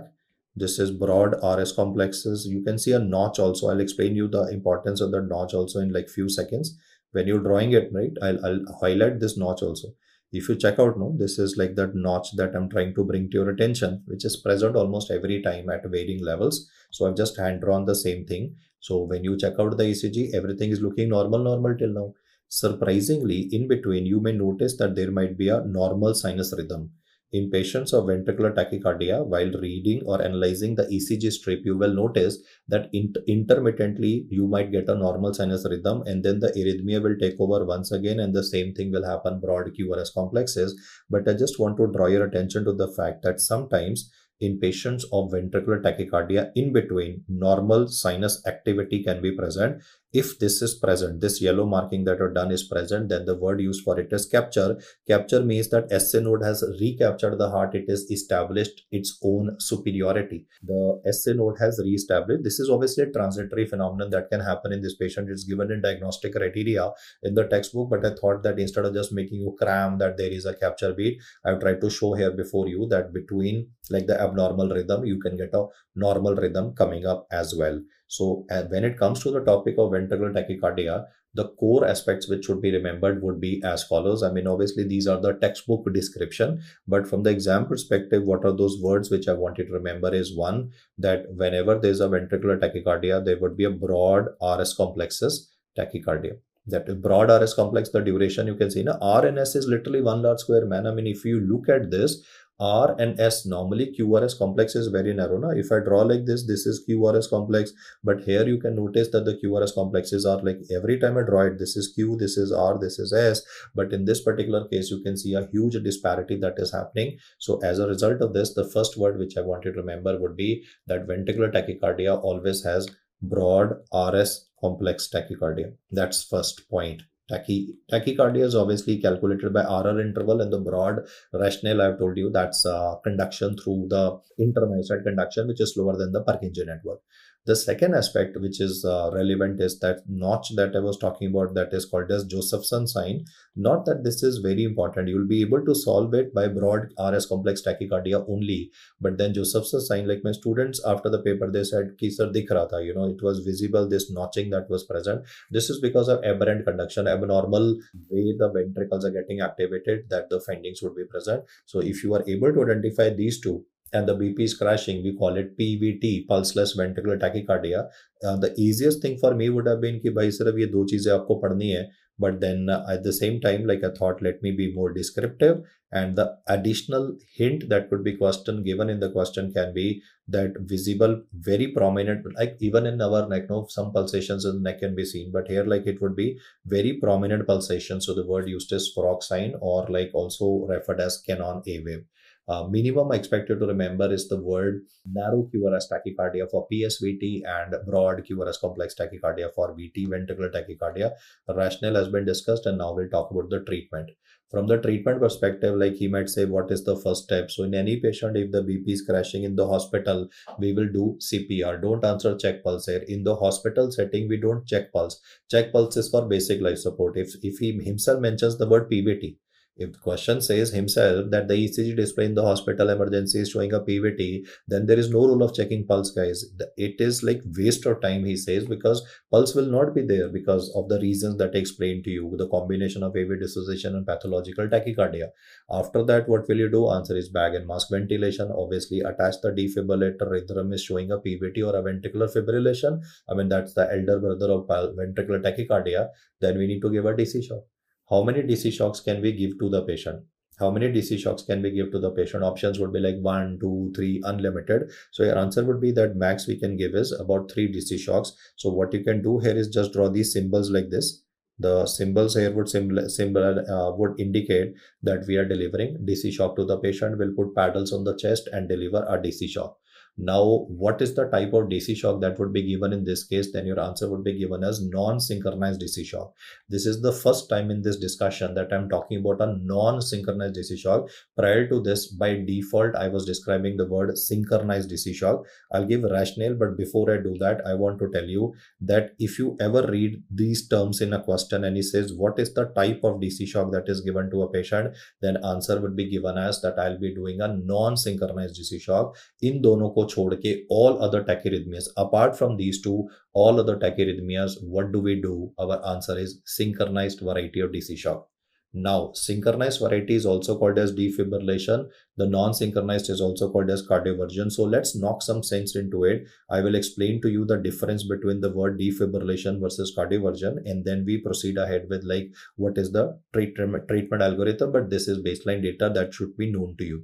Speaker 1: This is broad RS complexes. You can see a notch also. I'll explain you the importance of the notch also in like few seconds. When you're drawing it, right, I'll highlight this notch also. If you check out, no, this is like that notch that I'm trying to bring to your attention, which is present almost every time at varying levels. So I've just hand drawn the same thing. So when you check out the ECG, everything is looking normal till now. Surprisingly, in between, you may notice that there might be a normal sinus rhythm. In patients of ventricular tachycardia, while reading or analyzing the ECG strip, you will notice that intermittently you might get a normal sinus rhythm, and then the arrhythmia will take over once again, and the same thing will happen broad QRS complexes. But I just want to draw your attention to the fact that sometimes in patients of ventricular tachycardia, in between, normal sinus activity can be present. If this is present, this yellow marking that are done is present, then the word used for it is capture. Capture means that SA node has recaptured the heart. It has established its own superiority. The SA node has re-established. This is obviously a transitory phenomenon that can happen in this patient. It's given in diagnostic criteria in the textbook, but I thought that instead of just making you cram that there is a capture beat, I've tried to show here before you that between like the abnormal rhythm, you can get a normal rhythm coming up as well. So when it comes to the topic of ventricular tachycardia, the core aspects which should be remembered would be as follows. I mean, obviously these are the textbook description, but from the exam perspective, what are those words which I want you to remember is: one, that whenever there's a ventricular tachycardia, there would be a broad RS complexes tachycardia. That broad RS complex, the duration you can see now, R and S is literally one large square, man. I mean, if you look at this, R and S, normally QRS complex is very narrow. Now, if I draw like this is QRS complex, but here you can notice that the QRS complexes are like every time I draw it, this is Q, this is R, this is S. But in this particular case, you can see a huge disparity that is happening. So as a result of this, the first word which I want you to remember would be that ventricular tachycardia always has broad RS complex tachycardia. That's first point. Tachycardia is obviously calculated by RR interval, and the broad rationale I've told you, that's conduction through the intermyocyte conduction, which is slower than the Purkinje network. The second aspect which is relevant is that notch that I was talking about, that is called as Josephson sign. Not that this is very important. You will be able to solve it by broad RS complex tachycardia only. But then Josephson sign, like my students after the paper, they said, Ki sir dikh raha tha, it was visible, this notching that was present. This is because of aberrant conduction, abnormal way the ventricles are getting activated, that the findings would be present. So if you are able to identify these two, and the BP is crashing, we call it PVT, pulseless ventricular tachycardia. The easiest thing for me would have been कि भाई सिर्फ ये दो चीजें आपको पढ़नी है, but then at the same time, like I thought, let me be more descriptive, and the additional hint that could be given in the question can be that visible, very prominent, like even in our neck, some pulsations in the neck can be seen, but here like it would be very prominent pulsation. So the word used is frog sign, or like also referred as Cannon A wave. Minimum I expect you to remember is the word narrow QRS tachycardia for PSVT and broad QRS complex tachycardia for VT, ventricular tachycardia. The rationale has been discussed, and now we'll talk about the treatment. From the treatment perspective, like he might say, what is the first step? So in any patient, if the BP is crashing in the hospital, we will do CPR. Don't answer check pulse here. In the hospital setting, we don't check pulse. Check pulse is for basic life support. If he himself mentions the word PVT, if the question says himself that the ECG display in the hospital emergency is showing a PVT, then there is no rule of checking pulse, guys. It is like waste of time, he says, because pulse will not be there because of the reasons that I explained to you, the combination of AV dissociation and pathological tachycardia. After that, what will you do? Answer is bag and mask ventilation. Obviously, attach the defibrillator. Rhythm is showing a PVT or a ventricular fibrillation. I mean, that's the elder brother of ventricular tachycardia. Then we need to give a DC shock. How many DC shocks can we give to the patient? How many DC shocks can we give to the patient? Options would be like 1, 2, 3, unlimited. So your answer would be that max we can give is about 3 DC shocks. So what you can do here is just draw these symbols like this. The symbols here would indicate that we are delivering DC shock to the patient. We'll put paddles on the chest and deliver a DC shock. Now, what is the type of DC shock that would be given in this case? Then your answer would be given as non-synchronized DC shock. This is the first time in this discussion that I'm talking about a non-synchronized DC shock. Prior to this, by default, I was describing the word synchronized DC shock. I'll give rationale, but before I do that, I want to tell you that if you ever read these terms in a question and he says, what is the type of DC shock that is given to a patient? Then answer would be given as that I'll be doing a non-synchronized DC shock. In dono ko छोड़ के all other tachyarrhythmias, apart from these two, all other tachyarrhythmias, what do we do? Our answer is synchronized variety of DC shock. Now, synchronized variety is also called as defibrillation. The non-synchronized is also called as cardioversion. So let's knock some sense into it. I will explain to you the difference between the word defibrillation versus cardioversion, and then we proceed ahead with like what is the treatment algorithm. But this is baseline data that should be known to you.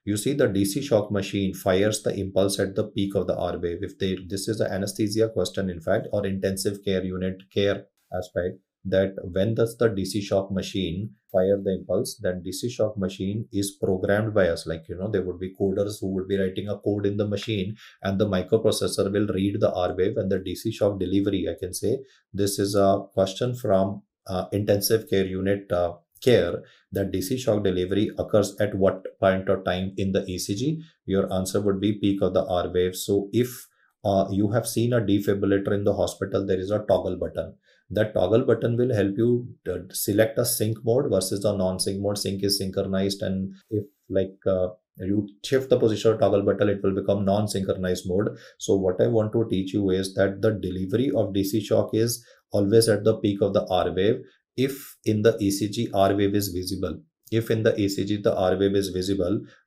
Speaker 1: You see, the DC shock machine fires the impulse at the peak of the R wave. This is an anesthesia question, in fact, or intensive care unit care aspect, that when does the DC shock machine fire the impulse? That DC shock machine is programmed by us. Like, there would be coders who would be writing a code in the machine, and the microprocessor will read the R wave and the DC shock delivery. I can say this is a question from intensive care unit care, that DC shock delivery occurs at what point of time in the ECG? Your answer would be peak of the R wave. So if you have seen a defibrillator in the hospital, there is a toggle button. That toggle button will help you select a sync mode versus a non-sync mode. Sync is synchronized, and if you shift the position of toggle button, it will become non-synchronized mode. So what I want to teach you is that the delivery of DC shock is always at the peak of the R wave. If in the ECG R wave is visible,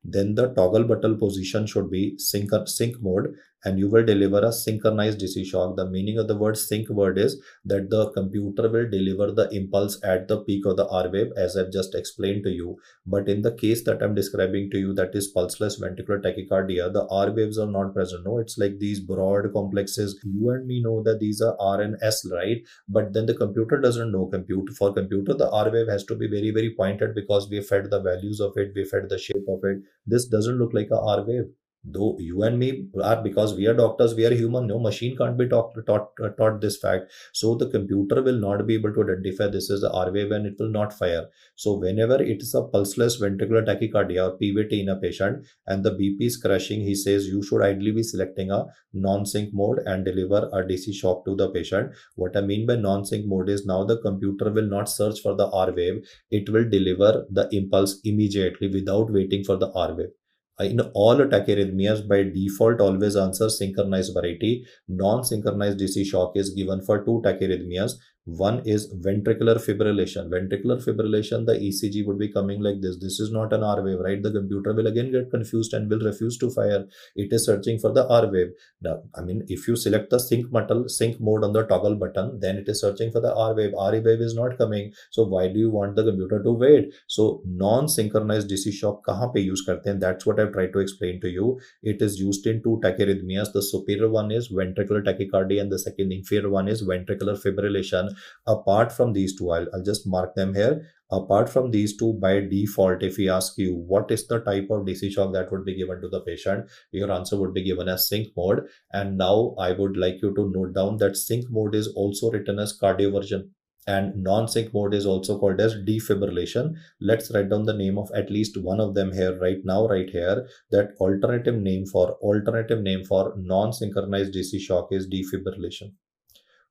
Speaker 1: then the toggle button position should be sync mode, and you will deliver a synchronized DC shock. The meaning of the word sync word is that the computer will deliver the impulse at the peak of the R wave, as I've just explained to you. But in the case that I'm describing to you, that is pulseless ventricular tachycardia, the R waves are not present. No, it's like these broad complexes. You and me know that these are R and S, right? But then the computer doesn't know. For computer, the R wave has to be very, very pointed because we fed the values of it, we fed the shape of it. This doesn't look like a R wave. Though you and me are, because we are doctors, we are human. No machine can't be taught this fact. So the computer will not be able to identify this is the R wave, and it will not fire. So whenever it is a pulseless ventricular tachycardia or PVT in a patient and the BP is crashing, he says you should ideally be selecting a non-sync mode and deliver a DC shock to the patient. What I mean by non-sync mode is now the computer will not search for the R wave. It will deliver the impulse immediately without waiting for the R wave. In all tachyarrhythmias, by default, always answer synchronized variety. Non-synchronized DC shock is given for two tachyarrhythmias. One is ventricular fibrillation. Ventricular fibrillation, the ECG would be coming like this. This is not an R wave, right? The computer will again get confused and will refuse to fire. It is searching for the R wave. Now, if you select the sync mode on the toggle button, then it is searching for the R wave. R wave is not coming. So why do you want the computer to wait? So non-synchronized DC shock kahan pe use karte hain? That's what I've tried to explain to you. It is used in two tachyarrhythmias. The superior one is ventricular tachycardia and the second inferior one is ventricular fibrillation. Apart from these two, I'll just mark them here. Apart from these two, by default, if we ask you what is the type of DC shock that would be given to the patient, your answer would be given as sync mode. And now I would like you to note down that sync mode is also written as cardioversion, and non-sync mode is also called as defibrillation. Let's write down the name of at least one of them here right now, right here. That alternative name for non-synchronized DC shock is defibrillation.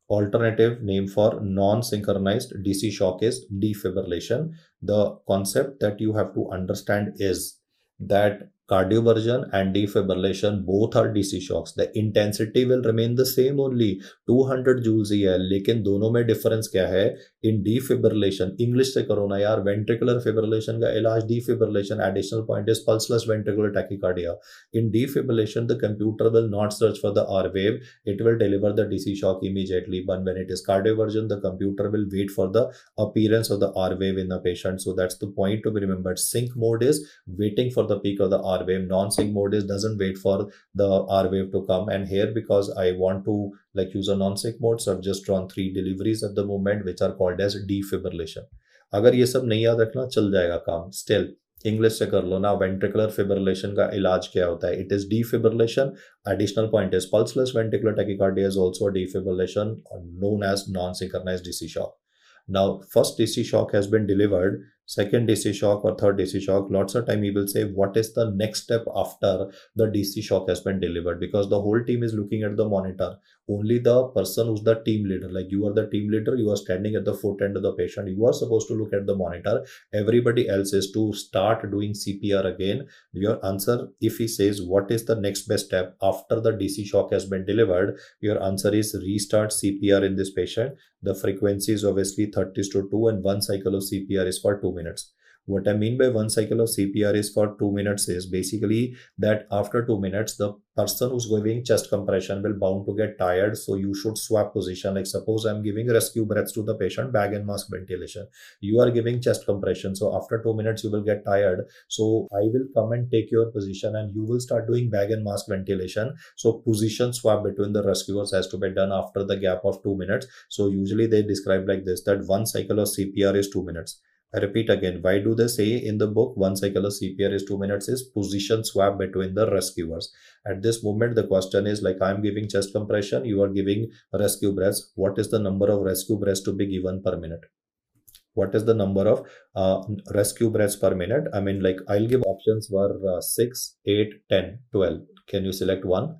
Speaker 1: Alternative name for non-synchronized DC shock is defibrillation. The concept that you have to understand is that cardioversion and defibrillation both are DC shocks. The intensity will remain the same only, 200 joules ही है, लेकिन दोनों में difference क्या है? In defibrillation, English से करो ना यार, ventricular fibrillation का इलाज defibrillation, additional point is pulseless ventricular tachycardia. In defibrillation, the computer will not search for the R wave, it will deliver the DC shock immediately. But when it is cardioversion, the computer will wait for the appearance of the R wave in the patient. So that's the point to be remembered. Sync mode is waiting for the peak of the R wave. Non-sync mode is doesn't wait for the R wave to come. And here, because I want to use a non-sync mode, so I've just drawn 3 deliveries at the moment which are called as defibrillation. अगर ये सब नहीं याद रखना चल जाएगा काम. Still English से कर लो ना. वेंट्रिकुलर फिब्रिलेशन का इलाज क्या होता है? It is defibrillation. Additional point is pulseless ventricular tachycardia is also defibrillation known as non-synchronized DC shock. Now, first DC shock has been delivered, second DC shock or third DC shock, lots of time you will say what is the next step after the DC shock has been delivered, because the whole team is looking at the monitor. Only the person who's the team leader, like you are the team leader, you are standing at the foot end of the patient, you are supposed to look at the monitor. Everybody else is to start doing CPR again. Your answer, if he says what is the next best step after the DC shock has been delivered, your answer is restart CPR in this patient. The frequency is obviously 30:2 and one cycle of CPR is for 2 minutes. What I mean by one cycle of CPR is for 2 minutes is basically that after 2 minutes, the person who's giving chest compression will bound to get tired. So you should swap position. Like suppose I'm giving rescue breaths to the patient, bag and mask ventilation. You are giving chest compression. So after 2 minutes, you will get tired. So I will come and take your position and you will start doing bag and mask ventilation. So position swap between the rescuers has to be done after the gap of 2 minutes. So usually they describe like this, that one cycle of CPR is 2 minutes. I repeat again, why do they say in the book one cycle of CPR is 2 minutes is position swap between the rescuers. At this moment, the question is like I'm giving chest compression, you are giving rescue breaths. What is the number of rescue breaths to be given per minute? What is the number of rescue breaths per minute? I mean, like I'll give options were 6, 8, 10, 12. Can you select one?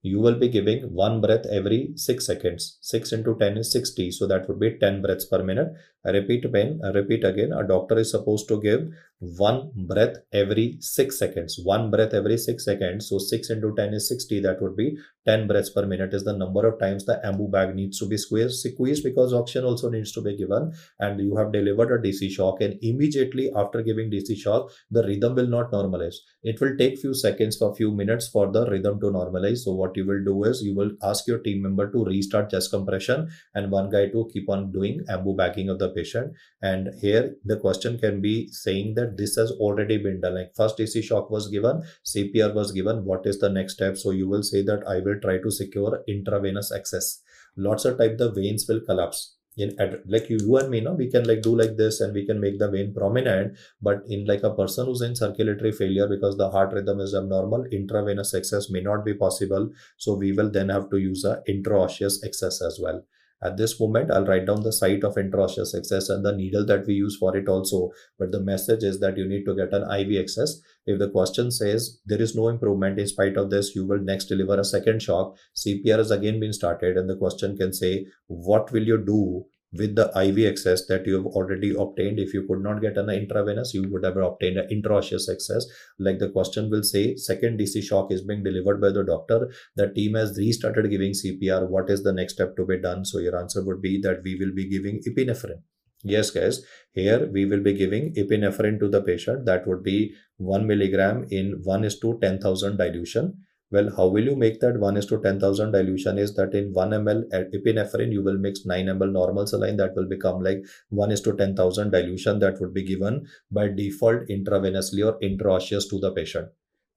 Speaker 1: You will be giving one breath every 6 seconds. 6 into 10 is 60. So that would be 10 breaths per minute. I repeat again. A doctor is supposed to give one breath every 6 seconds. One breath every 6 seconds. So 6 into 10 is 60. That would be 10 breaths per minute is the number of times the ambu bag needs to be squeezed because oxygen also needs to be given. And you have delivered a DC shock, and immediately after giving DC shock, the rhythm will not normalize. It will take few seconds for few minutes for the rhythm to normalize. So what you will do is you will ask your team member to restart chest compression and one guy to keep on doing ambu bagging of the patient. And here the question can be saying that this has already been done. Like first DC shock was given, CPR was given. What is the next step? So you will say that I will try to secure intravenous access. Lots of time the veins will collapse. In like you and me, no, we can like do like this and we can make the vein prominent, but in like a person who's in circulatory failure because the heart rhythm is abnormal, intravenous access may not be possible. So we will then have to use a intraosseous access as well. At this moment, I'll write down the site of intraosseous access and the needle that we use for it also. But the message is that you need to get an IV access. If the question says there is no improvement in spite of this, you will next deliver a second shock. CPR has again been started, and the question can say, what will you do with the IV access that you have already obtained? If you could not get an intravenous, you would have obtained an intraosseous access. Like the question will say, second DC shock is being delivered by the doctor. The team has restarted giving CPR. What is the next step to be done? So your answer would be that we will be giving epinephrine. Yes, guys, here we will be giving epinephrine to the patient. That would be 1 milligram in 1:10,000 dilution. Well, how will you make that 1:10,000 dilution is that in 1 ml epinephrine, you will mix 9 ml normal saline. That will become like 1:10,000 dilution that would be given by default intravenously or intraosseous to the patient.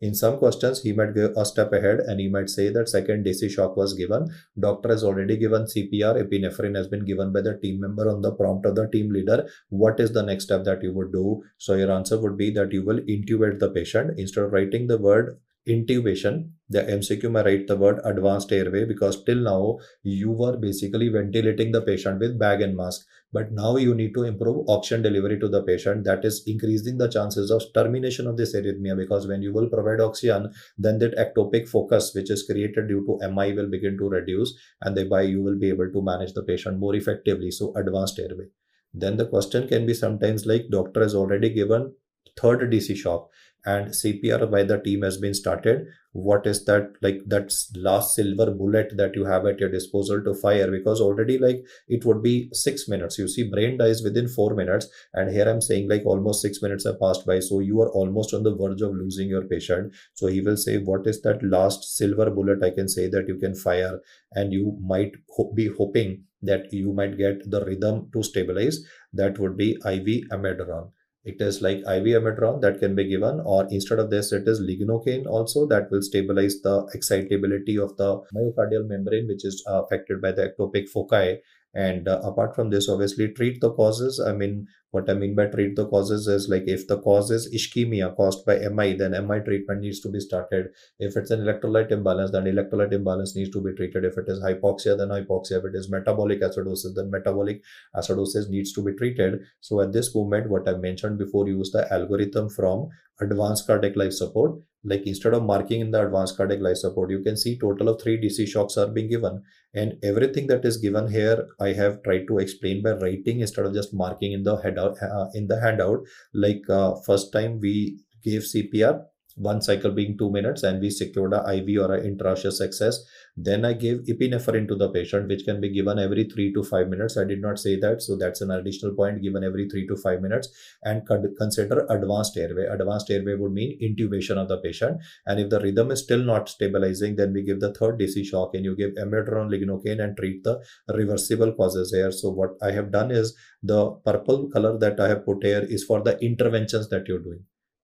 Speaker 1: In some questions, he might go a step ahead and he might say that second DC shock was given. Doctor has already given CPR. Epinephrine has been given by the team member on the prompt of the team leader. What is the next step that you would do? So your answer would be that you will intubate the patient. Instead of writing the word intubation, the MCQ may write the word advanced airway, because till now you were basically ventilating the patient with bag and mask. But now you need to improve oxygen delivery to the patient. That is increasing the chances of termination of this arrhythmia, because when you will provide oxygen, then that ectopic focus which is created due to MI will begin to reduce, and thereby you will be able to manage the patient more effectively. So advanced airway. Then the question can be sometimes like, doctor has already given third DC shock and CPR by the team has been started. What is that, like, that's last silver bullet that you have at your disposal to fire? Because already like it would be 6 minutes. You see, brain dies within 4 minutes, and here I'm saying like almost 6 minutes have passed by. So you are almost on the verge of losing your patient. So he will say, what is that last silver bullet I can say that you can fire? And you might be hoping that you might get the rhythm to stabilize. That would be IV amiodarone. It is like IV amiodarone that can be given, or instead of this, it is lignocaine also, that will stabilize the excitability of the myocardial membrane, which is affected by the ectopic foci. And apart from this, obviously treat the causes. I mean, what I mean by treat the causes is like, if the cause is ischemia caused by MI, then MI treatment needs to be started. If it's an electrolyte imbalance, then electrolyte imbalance needs to be treated. If it is hypoxia, then hypoxia. If it is metabolic acidosis, then metabolic acidosis needs to be treated. So at this moment, what I mentioned before, use the algorithm from advanced cardiac life support. Like, instead of marking in the advanced cardiac life support, you can see total of 3 DC shocks are being given, and everything that is given here I have tried to explain by writing instead of just marking in the handout. Like, first time we gave CPR, one cycle being 2 minutes, and we secured a IV or an intraosseous access. Then I gave epinephrine to the patient, which can be given every 3 to 5 minutes. I did not say that, so that's an additional point, given every 3 to 5 minutes. And consider advanced airway. Advanced airway would mean intubation of the patient. And if the rhythm is still not stabilizing, then we give the third DC shock, and you give amiodarone, lignocaine, and treat the reversible causes here. So what I have done is, the purple color that I have put here is for the interventions that you're doing.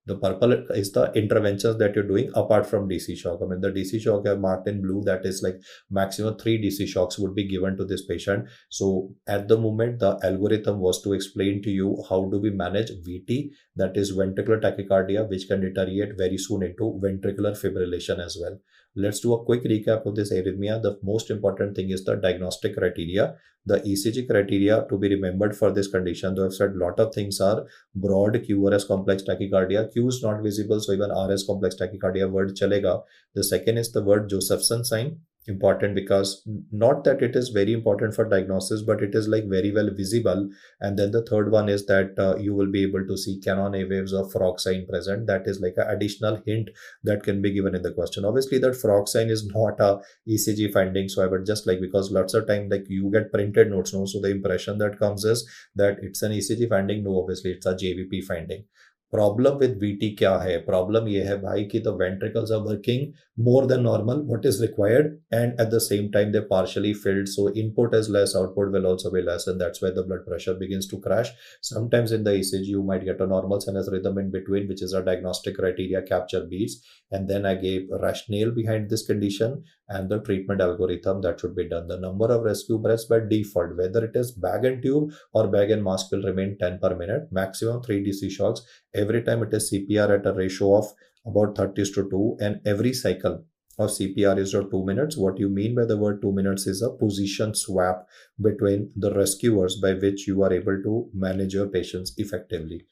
Speaker 1: The purple is the interventions that you're doing apart from DC shock. I mean, the DC shock I have marked in blue, that is like maximum 3 DC shocks would be given to this patient. So at the moment, the algorithm was to explain to you how do we manage VT, that is ventricular tachycardia, which can deteriorate very soon into ventricular fibrillation as well. Let's do a quick recap of this arrhythmia. The most important thing is the diagnostic criteria. The ECG criteria to be remembered for this condition, though I've said a lot of things, are broad QRS complex tachycardia. Q is not visible, so even RS complex tachycardia word chalega. The second is the word Josephson sign. Important because not that it is very important for diagnosis, but it is like very well visible. And then the third one is that you will be able to see Canon A waves of frog sign present. That is like an additional hint that can be given in the question. Obviously that frog sign is not a ECG finding, so I would just like, because lots of time like you get printed notes, no, so the impression that comes is that it's an ECG finding. No, obviously it's a JVP finding. Problem with VT क्या है? Problem ये है भाई कि the ventricles are working more than normal, what is required, and at the same time they're partially filled, so input is less, output will also be less, and that's why the blood pressure begins to crash. Sometimes in the ECG you might get a normal sinus rhythm in between, which is a diagnostic criteria, capture beats. And then I gave a rationale behind this condition and the treatment algorithm that should be done. The number of rescue breaths by default, whether it is bag and tube or bag and mask, will remain 10 per minute, maximum 3 DC shocks. Every time it is CPR at a ratio of about 30:2, and every cycle of CPR is for 2 minutes. What you mean by the word 2 minutes is a position swap between the rescuers by which you are able to manage your patients effectively.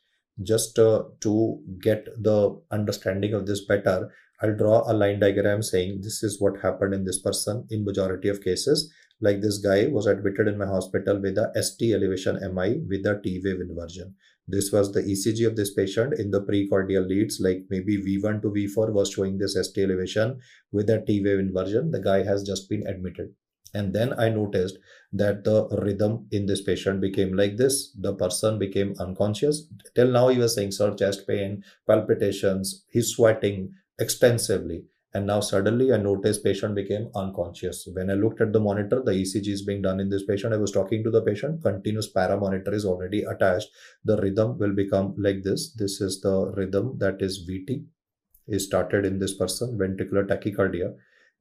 Speaker 1: Just to get the understanding of this better, I'll draw a line diagram saying this is what happened in this person in majority of cases. Like, this guy was admitted in my hospital with a ST elevation MI with a T wave inversion. This was the ECG of this patient in the precordial leads, like maybe V1 to V4 was showing this ST elevation with a T wave inversion. The guy has just been admitted. And then I noticed that the rhythm in this patient became like this. The person became unconscious. Till now he was saying, sir, chest pain, palpitations, he's sweating extensively. And now suddenly I noticed patient became unconscious. When I looked at the monitor, the ECG is being done in this patient. I was talking to the patient, continuous paramonitor is already attached. The rhythm will become like this. This is the rhythm, that is VT. is started in this person, ventricular tachycardia.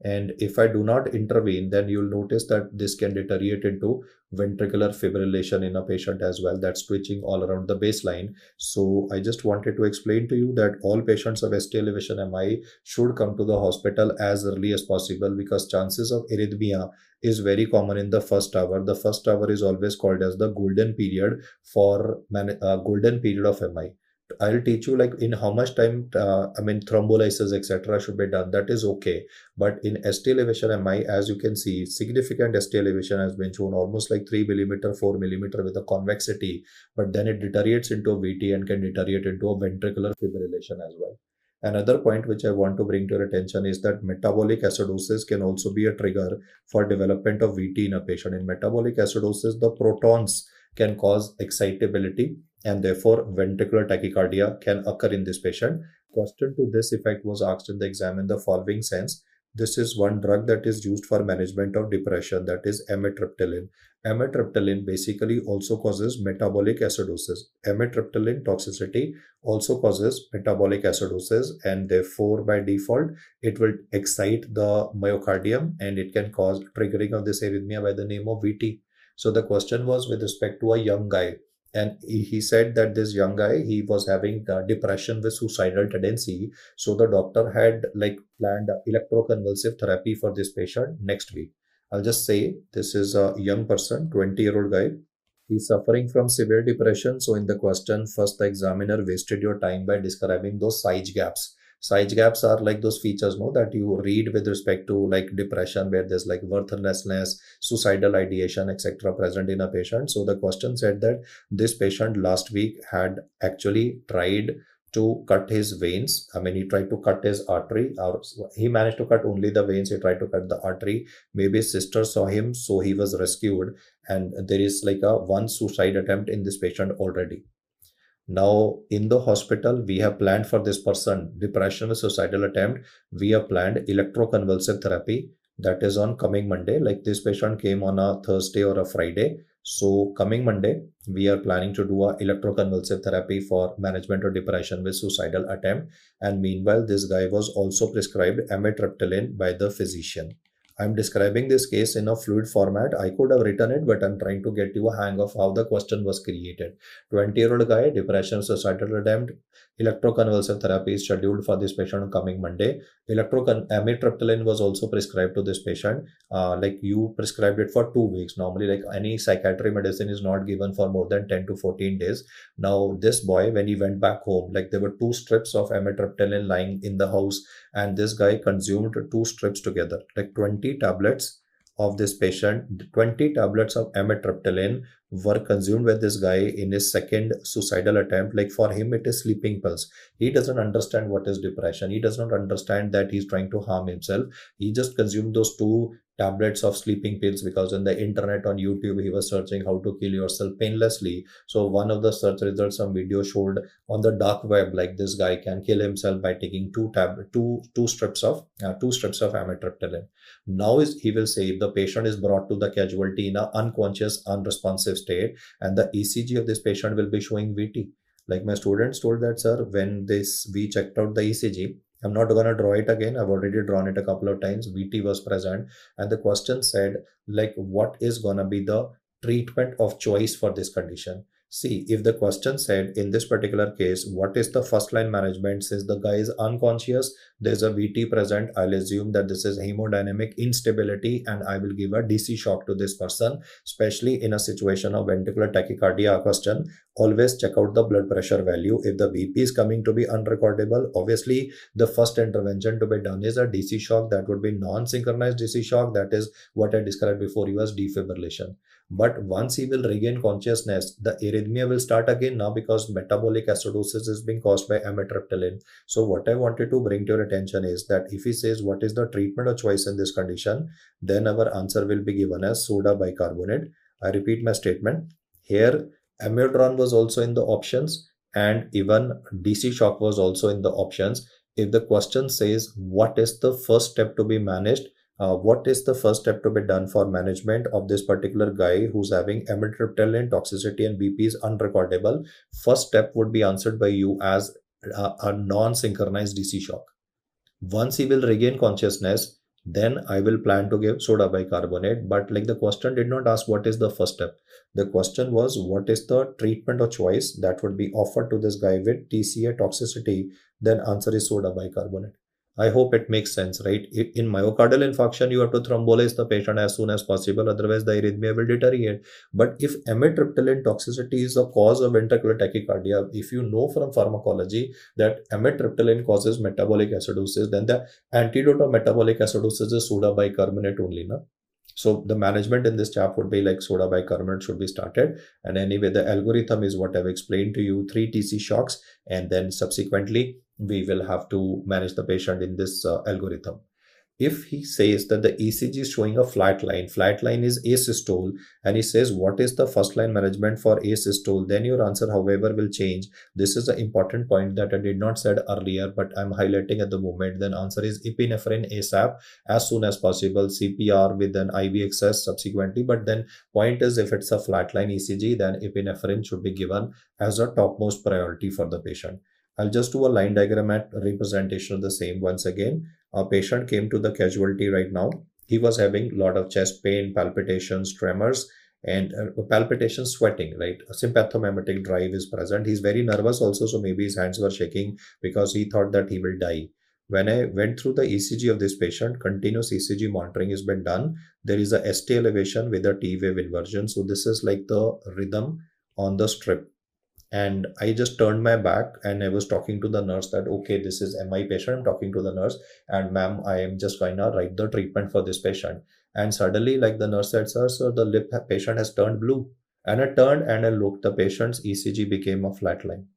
Speaker 1: And if I do not intervene, then you'll notice that this can deteriorate into ventricular fibrillation in a patient as well. That's twitching all around the baseline. So I just wanted to explain to you that all patients of ST elevation MI should come to the hospital as early as possible, because chances of arrhythmia is very common in the first hour. The first hour is always called as the golden period for golden period of MI. I'll teach you like in how much time thrombolysis etc. should be done. That is okay. But in ST elevation MI, as you can see, significant ST elevation has been shown, almost like 3 millimeter, 4 millimeter with a convexity, but then it deteriorates into a VT and can deteriorate into a ventricular fibrillation as well. Another point which I want to bring to your attention is that metabolic acidosis can also be a trigger for development of VT in a patient. In metabolic acidosis, the protons can cause excitability, and therefore ventricular tachycardia can occur in this patient. Question to this effect was asked in the exam in the following sense: this is one drug that is used for management of depression, that is amitriptyline. Amitriptyline basically also causes metabolic acidosis. Amitriptyline toxicity also causes metabolic acidosis, and therefore by default it will excite the myocardium and it can cause triggering of this arrhythmia by the name of VT. So the question was with respect to a young guy, and he said that this young guy, he was having depression with suicidal tendency. So the doctor had like planned electroconvulsive therapy for this patient next week. I'll just say this is a young person, 20-year-old guy. He's suffering from severe depression. So in the question, first the examiner wasted your time by describing those Sage gaps. Sage gaps are like those features, no, that you read with respect to like depression, where there's like worthlessness, suicidal ideation, etc. present in a patient. So the question said that this patient last week had actually tried to cut his veins. He tried to cut his artery, or he managed to cut only the veins. He tried to cut the artery. Maybe his sister saw him, so he was rescued. And there is like a one suicide attempt in this patient already. Now, in the hospital, we have planned for this person, depression with suicidal attempt. We have planned electroconvulsive therapy. That is on coming Monday. Like this patient came on a Thursday or a Friday. So coming Monday, we are planning to do a electroconvulsive therapy for management of depression with suicidal attempt. And meanwhile, this guy was also prescribed amitriptyline by the physician. I'm describing this case in a fluid format. I could have written it, but I'm trying to get you a hang of how the question was created. 20-year-old guy, depression, suicidal attempt, electroconvulsive therapy is scheduled for this patient on coming Monday. Amitriptyline was also prescribed to this patient. Like you prescribed it for 2 weeks. Normally, like any psychiatric medicine is not given for more than 10 to 14 days. Now, this boy, when he went back home, like there were 2 strips of amitriptyline lying in the house, and this guy consumed 2 strips together, like 20 tablets of this patient. 20 tablets of amitriptyline were consumed by this guy in his second suicidal attempt. Like for him, it is sleeping pills. He doesn't understand what is depression. He does not understand that he's trying to harm himself. He just consumed those 2 tablets of sleeping pills because on the internet, on YouTube, he was searching how to kill yourself painlessly. So one of the search results, some video showed on the dark web, like this guy can kill himself by taking 2 strips of amitriptyline. Now he will say, if the patient is brought to the casualty in an unconscious, unresponsive state, and the ECG of this patient will be showing VT. Like my students told that, sir, when we checked out the ECG, I'm not going to draw it again. I've already drawn it a couple of times. VT was present. And the question said, like, what is going to be the treatment of choice for this condition? See, if the question said in this particular case, what is the first line management? Since the guy is unconscious, there's a VT present, I'll assume that this is hemodynamic instability and I will give a DC shock to this person, especially in a situation of ventricular tachycardia. Question, always check out the blood pressure value. If the BP is coming to be unrecordable, obviously the first intervention to be done is a DC shock. That would be non-synchronized DC shock. That is what I described before you as defibrillation. But once he will regain consciousness, the arrhythmia will start again now because metabolic acidosis is being caused by amitriptyline. So what I wanted to bring to your attention is that if he says what is the treatment of choice in this condition, then our answer will be given as soda bicarbonate. I repeat my statement. Here, amiodarone was also in the options and even DC shock was also in the options. If the question says what is the first step to be managed, what is the first step to be done for management of this particular guy who's having amitriptyline toxicity and BP is unrecordable? First step would be answered by you as a non-synchronized DC shock. Once he will regain consciousness, then I will plan to give soda bicarbonate. But like the question did not ask what is the first step. The question was what is the treatment or choice that would be offered to this guy with TCA toxicity. Then answer is soda bicarbonate. I hope it makes sense, right? In myocardial infarction, you have to thrombolyze the patient as soon as possible, otherwise the arrhythmia will deteriorate. But if amitriptyline toxicity is the cause of ventricular tachycardia, if you know from pharmacology that amitriptyline causes metabolic acidosis, then the antidote of metabolic acidosis is soda bicarbonate only, na? So the management in this chap would be like soda bicarbonate should be started. And anyway, the algorithm is what I've explained to you, 3 TC shocks, and then subsequently we will have to manage the patient in this algorithm. If he says that the ECG is showing a flat line is asystole, and he says what is the first line management for asystole, then your answer however will change. This is an important point that I did not said earlier, but I'm highlighting at the moment. Then answer is epinephrine ASAP as soon as possible, CPR with an IV access subsequently. But then point is if it's a flat line ECG, then epinephrine should be given as a topmost priority for the patient. I'll just do a line diagram at representation of the same once again. A patient came to the casualty right now. He was having a lot of chest pain, palpitations, tremors, and palpitations, sweating, right? A sympathomimetic drive is present. He's very nervous also, so maybe his hands were shaking because he thought that he will die. When I went through the ECG of this patient, continuous ECG monitoring has been done. There is a ST elevation with a T wave inversion. So this is like the rhythm on the strip. And I just turned my back and I was talking to the nurse that, okay, this is MI patient. I'm talking to the nurse and ma'am, I am just going to write the treatment for this patient. And suddenly, like the nurse said, sir, the lip patient has turned blue. And I turned and I looked, the patient's ECG became a flat line,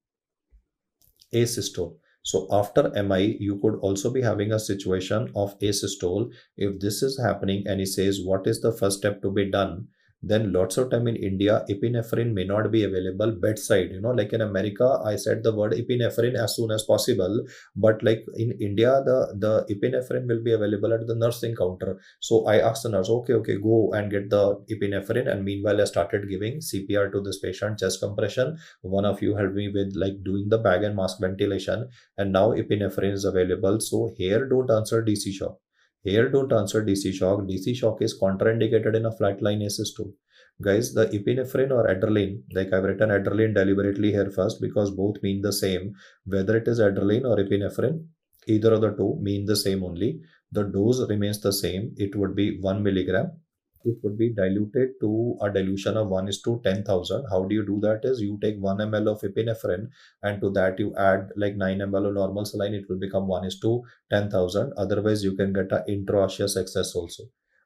Speaker 1: asystole. So after MI, you could also be having a situation of asystole. If this is happening and he says, what is the first step to be done? Then lots of time in India, epinephrine may not be available bedside. Like in America, I said the word epinephrine as soon as possible. But like in India, the epinephrine will be available at the nursing counter. So I asked the nurse, okay, go and get the epinephrine. And meanwhile, I started giving CPR to this patient, chest compression. One of you helped me with like doing the bag and mask ventilation. And now epinephrine is available. So here don't answer DC shock. Here don't answer DC shock. DC shock is contraindicated in a flatline asystole. Guys, the epinephrine or adrenaline, like I've written adrenaline deliberately here first because both mean the same. Whether it is adrenaline or epinephrine, either of the two mean the same only. The dose remains the same. It would be 1 milligram. It would be diluted to a dilution of 1:10,000. How do you do that is you take 1 ml of epinephrine and to that you add like 9 ml of normal saline. It will become 1:10,000. Otherwise you can get an intraosseous excess also.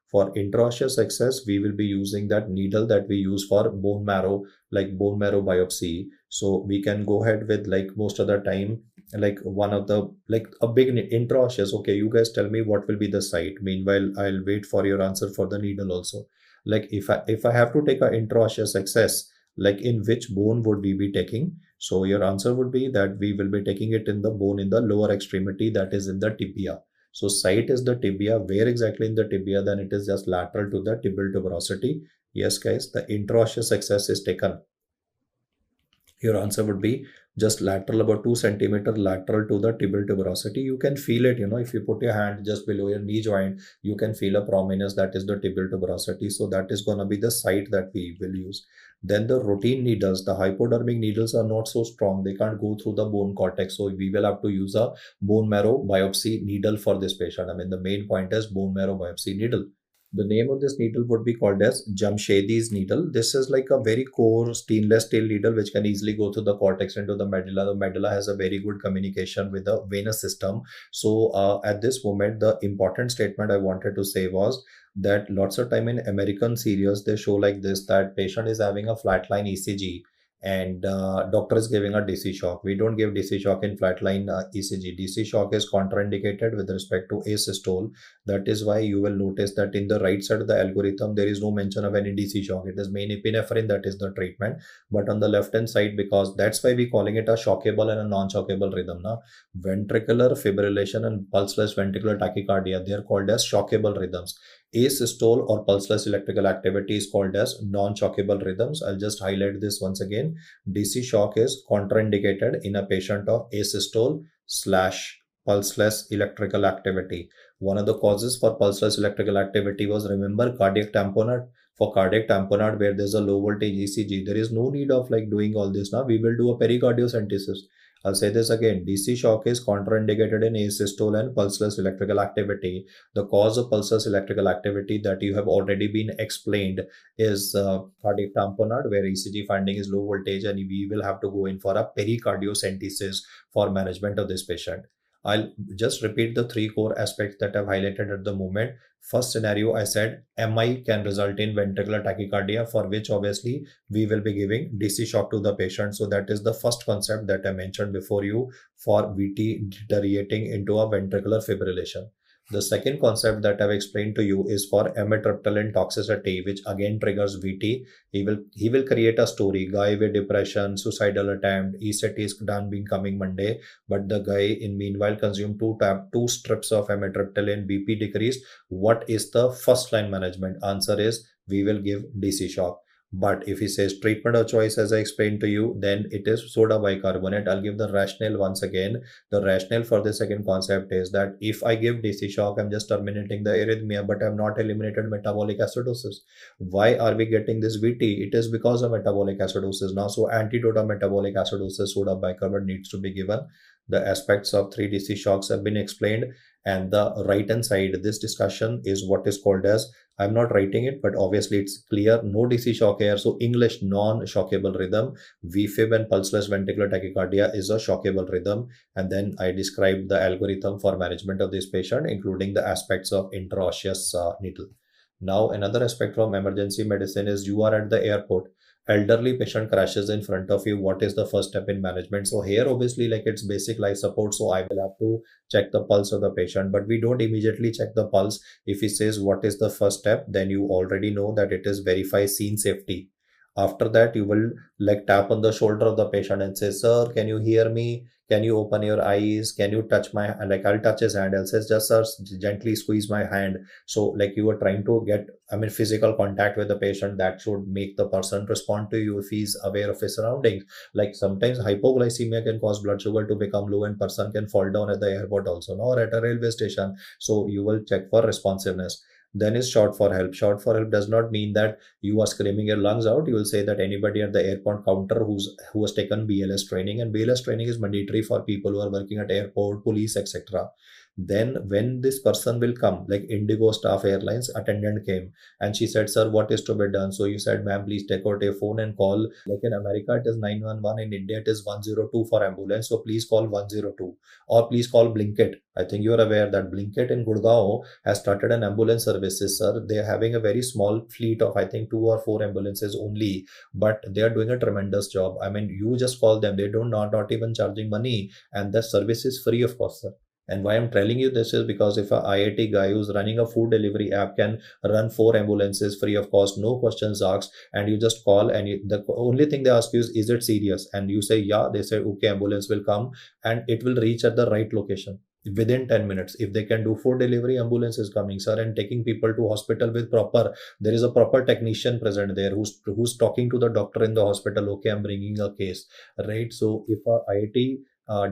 Speaker 1: For intraosseous excess, we will be using that needle that we use for bone marrow, like bone marrow biopsy. So we can go ahead with like most of the time like one of the like a big intraosseous. Okay, you guys tell me what will be the site. Meanwhile, I'll wait for your answer for the needle also. Like if I have to take a intraosseous excess, like in which bone would we be taking? So your answer would be that we will be taking it in the bone in the lower extremity, that is in the tibia. So site is the tibia. Where exactly in the tibia? Then it is just lateral to the tibial tuberosity. Yes, guys, the intraosseous excess is taken. Your answer would be just lateral, about 2 centimeter lateral to the tibial tuberosity. You can feel it, if you put your hand just below your knee joint, you can feel a prominence, that is the tibial tuberosity. So that is going to be the site that we will use. Then the routine needles, the hypodermic needles are not so strong. They can't go through the bone cortex. So we will have to use a bone marrow biopsy needle for this patient. I mean, the main point is bone marrow biopsy needle. The name of this needle would be called as Jamshedi's needle. This is like a very core stainless steel needle which can easily go through the cortex into the medulla. The medulla has a very good communication with the venous system. So at this moment, the important statement I wanted to say was that lots of time in American series, they show like this, that patient is having a flatline ECG and doctor is giving a DC shock. We don't give DC shock in flatline ECG. DC shock is contraindicated with respect to asystole. That is why you will notice that in the right side of the algorithm, there is no mention of any DC shock. It is main epinephrine that is the treatment. But on the left hand side, because that's why we calling it a shockable and a non-shockable rhythm. Now, ventricular fibrillation and pulseless ventricular tachycardia, they are called as shockable rhythms. Asystole or pulseless electrical activity is called as non-shockable rhythms. I'll just highlight this once again. DC shock is contraindicated in a patient of asystole / pulseless electrical activity. One of the causes for pulseless electrical activity was, remember, cardiac tamponade. For cardiac tamponade, where there's a low voltage ECG, there is no need of like doing all this. Now we will do a pericardiocentesis. I'll say this again. DC shock is contraindicated in asystole and pulseless electrical activity. The cause of pulseless electrical activity that you have already been explained is cardiac tamponade, where ECG finding is low voltage, and we will have to go in for a pericardiocentesis for management of this patient. I'll just repeat the three core aspects that I've highlighted at the moment. First scenario, I said MI can result in ventricular tachycardia, for which obviously we will be giving DC shock to the patient. So that is the first concept that I mentioned before you for VT deteriorating into a ventricular fibrillation. The second concept that I've explained to you is for amitriptyline toxicity, which again triggers VT. He will create a story. Guy with depression, suicidal attempt, ECT is done being coming Monday, but the guy in meanwhile consumed two strips of amitriptyline, BP decreased. What is the first line management? Answer is we will give DC shock. But if he says treatment of choice, as I explained to you, then it is soda bicarbonate. I'll give the rationale once again. The rationale for the second concept is that if I give DC shock, I'm just terminating the arrhythmia, but I'm not eliminated metabolic acidosis. Why are we getting this VT? It is because of metabolic acidosis now. So antidote of metabolic acidosis, soda bicarbonate needs to be given. The aspects of 3 DC shocks have been explained, and the right hand side, this discussion is what is called as, I'm not writing it, but obviously it's clear, no DC shock here. So English, non-shockable rhythm. VFib and pulseless ventricular tachycardia is a shockable rhythm. And then I described the algorithm for management of this patient, including the aspects of intraosseous needle. Now, another aspect from emergency medicine is you are at the airport. Elderly patient crashes in front of you. What is the first step in management? So here obviously like it's basic life support, so I will have to check the pulse of the patient, but we don't immediately check the pulse. If he says what is the first step, then you already know that it is verify scene safety. After that, you will like tap on the shoulder of the patient and say, sir, can you hear me? Can you open your eyes? Can you touch my hand? Like I'll touch his hand. I'll say, just sir, gently squeeze my hand. So like you are trying to get, physical contact with the patient. That should make the person respond to you if he's aware of his surroundings. Like sometimes hypoglycemia can cause blood sugar to become low and person can fall down at the airport also, or at a railway station. So you will check for responsiveness. Then is shout for help. Shout for help does not mean that you are screaming your lungs out. You will say that anybody at the airport counter who has taken BLS training, and BLS training is mandatory for people who are working at airport, police, etc. Then when this person will come, like Indigo Staff Airlines attendant came and she said, sir, what is to be done? So you said, ma'am, please take out your phone and call. Like in America, it is 911. In India, it is 102 for ambulance. So please call 102 or please call Blinkit. I think you are aware that Blinkit in Gurgaon has started an ambulance services, sir. They are having a very small fleet of, I think, 2 or 4 ambulances only, but they are doing a tremendous job. You just call them. They don't not even charging money, and the service is free of cost, sir. And why I'm telling you this is because if a IIT guy who's running a food delivery app can run 4 ambulances free of cost, no questions asked, and you just call and the only thing they ask you is it serious? And you say, yeah, they say, okay, ambulance will come and it will reach at the right location within 10 minutes. If they can do food delivery, ambulance is coming, sir, and taking people to hospital with there is a proper technician present there who's talking to the doctor in the hospital. Okay, I'm bringing a case, right? So if a IIT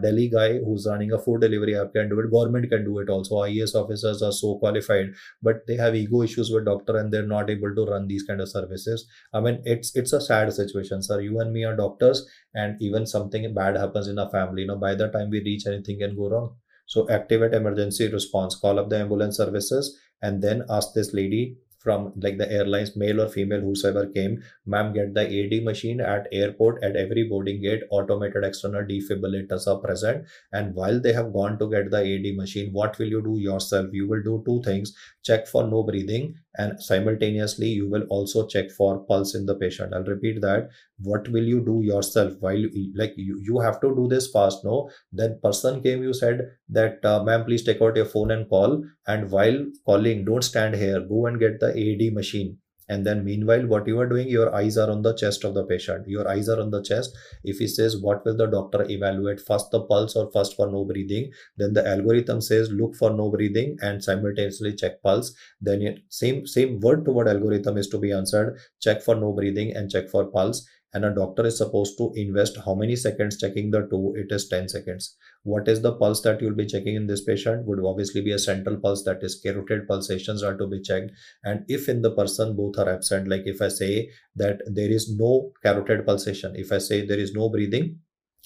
Speaker 1: Delhi guy who's running a food delivery app can do it, government can do it also. IAS officers are so qualified, but they have ego issues with doctor and they're not able to run these kind of services. It's a sad situation, sir. You and me are doctors, and even something bad happens in a family, by the time we reach, anything can go wrong. So activate emergency response, call up the ambulance services, and then ask this lady from like the airlines, male or female, whosoever came, ma'am, get the AD machine at airport. At every boarding gate, automated external defibrillators are present. And while they have gone to get the AD machine, what will you do yourself? You will do 2 things: check for no breathing, and simultaneously you will also check for pulse in the patient. I'll repeat that. What will you do yourself while you have to do this fast? No, then person came, you said that ma'am, please take out your phone and call, and while calling, don't stand here, go and get the AD machine. And then meanwhile, what you are doing, your eyes are on the chest of the patient. Your eyes are on the chest. If he says, what will the doctor evaluate? First the pulse or first for no breathing? Then the algorithm says, look for no breathing and simultaneously check pulse. Then same word to what algorithm is to be answered. Check for no breathing and check for pulse. and a doctor is supposed to invest how many seconds checking the two? It is 10 seconds. What is the pulse that you'll be checking in this patient? Would obviously be a central pulse, that is carotid pulsations are to be checked. And if in the person both are absent, like if I say that there is no carotid pulsation, if I say there is no breathing,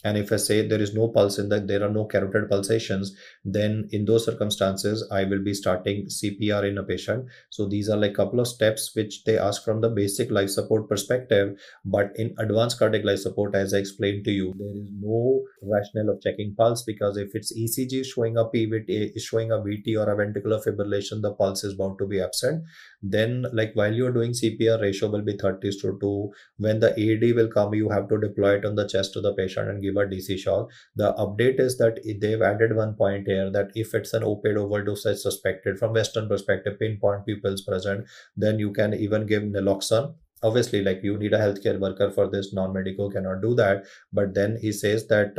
Speaker 1: and if I say there is no pulse in that, there are no carotid pulsations, then in those circumstances, I will be starting CPR in a patient. So these are like couple of steps which they ask from the basic life support perspective. But in advanced cardiac life support, as I explained to you, there is no rationale of checking pulse, because if it's ECG showing a PVT, showing a VT or a ventricular fibrillation, the pulse is bound to be absent. Then like while you're doing CPR, ratio will be 30:2. When the AED will come, you have to deploy it on the chest of the patient and give a DC shock. The update is that they've added one point here, that if it's an opioid overdose as suspected from Western perspective, pinpoint pupils present, then you can even give naloxone. Obviously, like you need a healthcare worker for this, non-medical cannot do that. But then he says that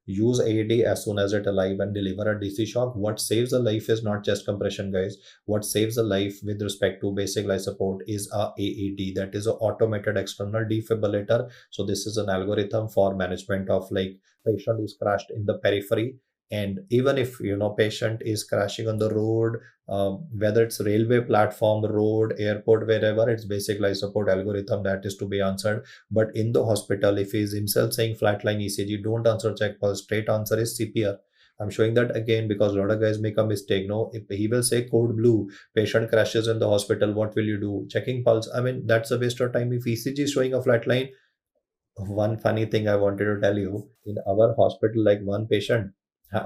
Speaker 1: use AED as soon as it alive and deliver a DC shock. What saves a life is not chest compression, guys. What saves a life with respect to basic life support is a AED, that is an automated external defibrillator. So this is an algorithm for management of like patient who's crashed in the periphery. And even if patient is crashing on the road, whether it's railway platform, road, airport, wherever, it's basic life support algorithm that is to be answered. But in the hospital, if he is himself saying flatline ECG, don't answer check pulse, straight answer is CPR. I'm showing that again because a lot of guys make a mistake. No, if he will say code blue, patient crashes in the hospital, what will you do? Checking pulse. I mean, that's a waste of time. If ECG is showing a flat line, one funny thing I wanted to tell you, in our hospital, like one patient,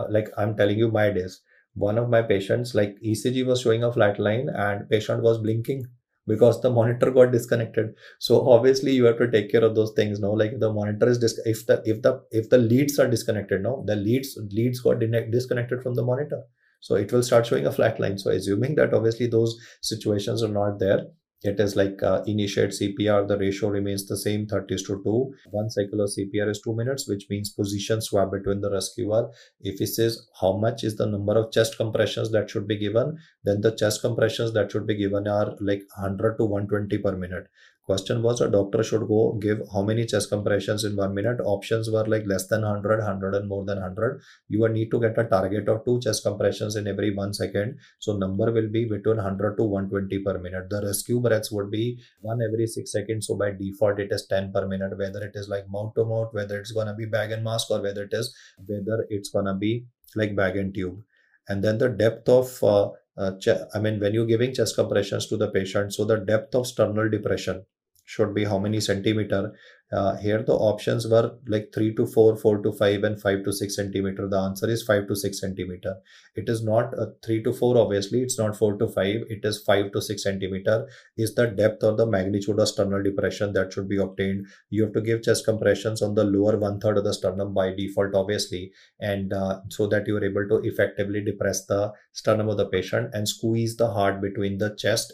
Speaker 1: like I'm telling you my days, one of my patients, like ECG was showing a flat line and patient was blinking because the monitor got disconnected. So obviously you have to take care of those things. No, like the monitor is if the leads are disconnected, no, the leads got disconnected from the monitor, so it will start showing a flat line. So assuming that obviously those situations are not there, it is like initiate CPR, the ratio remains the same, 30:2. One cycle of CPR is 2 minutes, which means position swap between the rescuer. If it says how much is the number of chest compressions that should be given, then the chest compressions that should be given are like 100 to 120 per minute. Question was a doctor should go give how many chest compressions in 1 minute. Options were like less than 100, 100 and more than 100. You will need to get a target of 2 chest compressions in every 1 second. So number will be between 100 to 120 per minute. The rescue breaths would be 1 every 6 seconds. So by default, it is 10 per minute, whether it is like mouth to mouth, whether it's going to be bag and mask, or whether it's going to be like bag and tube. And then the depth of, when you're giving chest compressions to the patient, so the depth of sternal depression should be how many centimeter. Here the options were like 3 to 4, 4 to 5 and 5 to 6 centimeter. The answer is 5 to 6 centimeter. It is not 3 to 4, obviously it's not 4 to 5, it is 5 to 6 centimeter is the depth or the magnitude of sternal depression that should be obtained. You have to give chest compressions on the lower 1/3 of the sternum by default, obviously, and so that you are able to effectively depress the sternum of the patient and squeeze the heart between the chest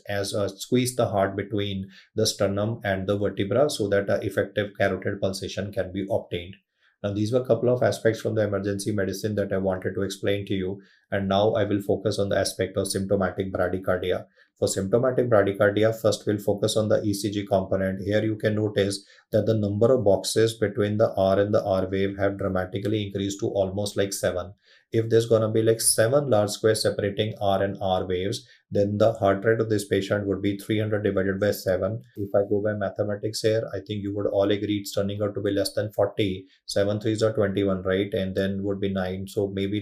Speaker 1: squeeze the heart between the sternum and the vertebra, so that effective carotid pulsation can be obtained. Now, these were a couple of aspects from the emergency medicine that I wanted to explain to you. And now I will focus on the aspect of symptomatic bradycardia. For symptomatic bradycardia, first we'll focus on the ECG component. Here you can notice that the number of boxes between the R and the R wave have dramatically increased to almost like 7. If there's going to be like 7 large squares separating R and R waves, then the heart rate of this patient would be 300 divided by 7. If I go by mathematics here, I think you would all agree it's turning out to be less than 40. 7 3s are 21, right? And then would be 9. So maybe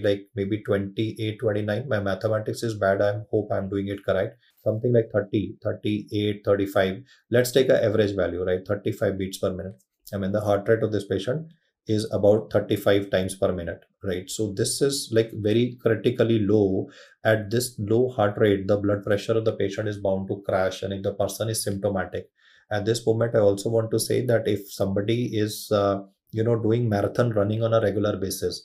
Speaker 1: 28, 29. My mathematics is bad. I hope I'm doing it correct. Something like 30, 38, 35. Let's take an average value, right? 35 beats per minute. The heart rate of this patient is about 35 times per minute, right? So this is like very critically low. At this low heart rate, the blood pressure of the patient is bound to crash, and if the person is symptomatic. At this moment, I also want to say that if somebody is doing marathon running on a regular basis,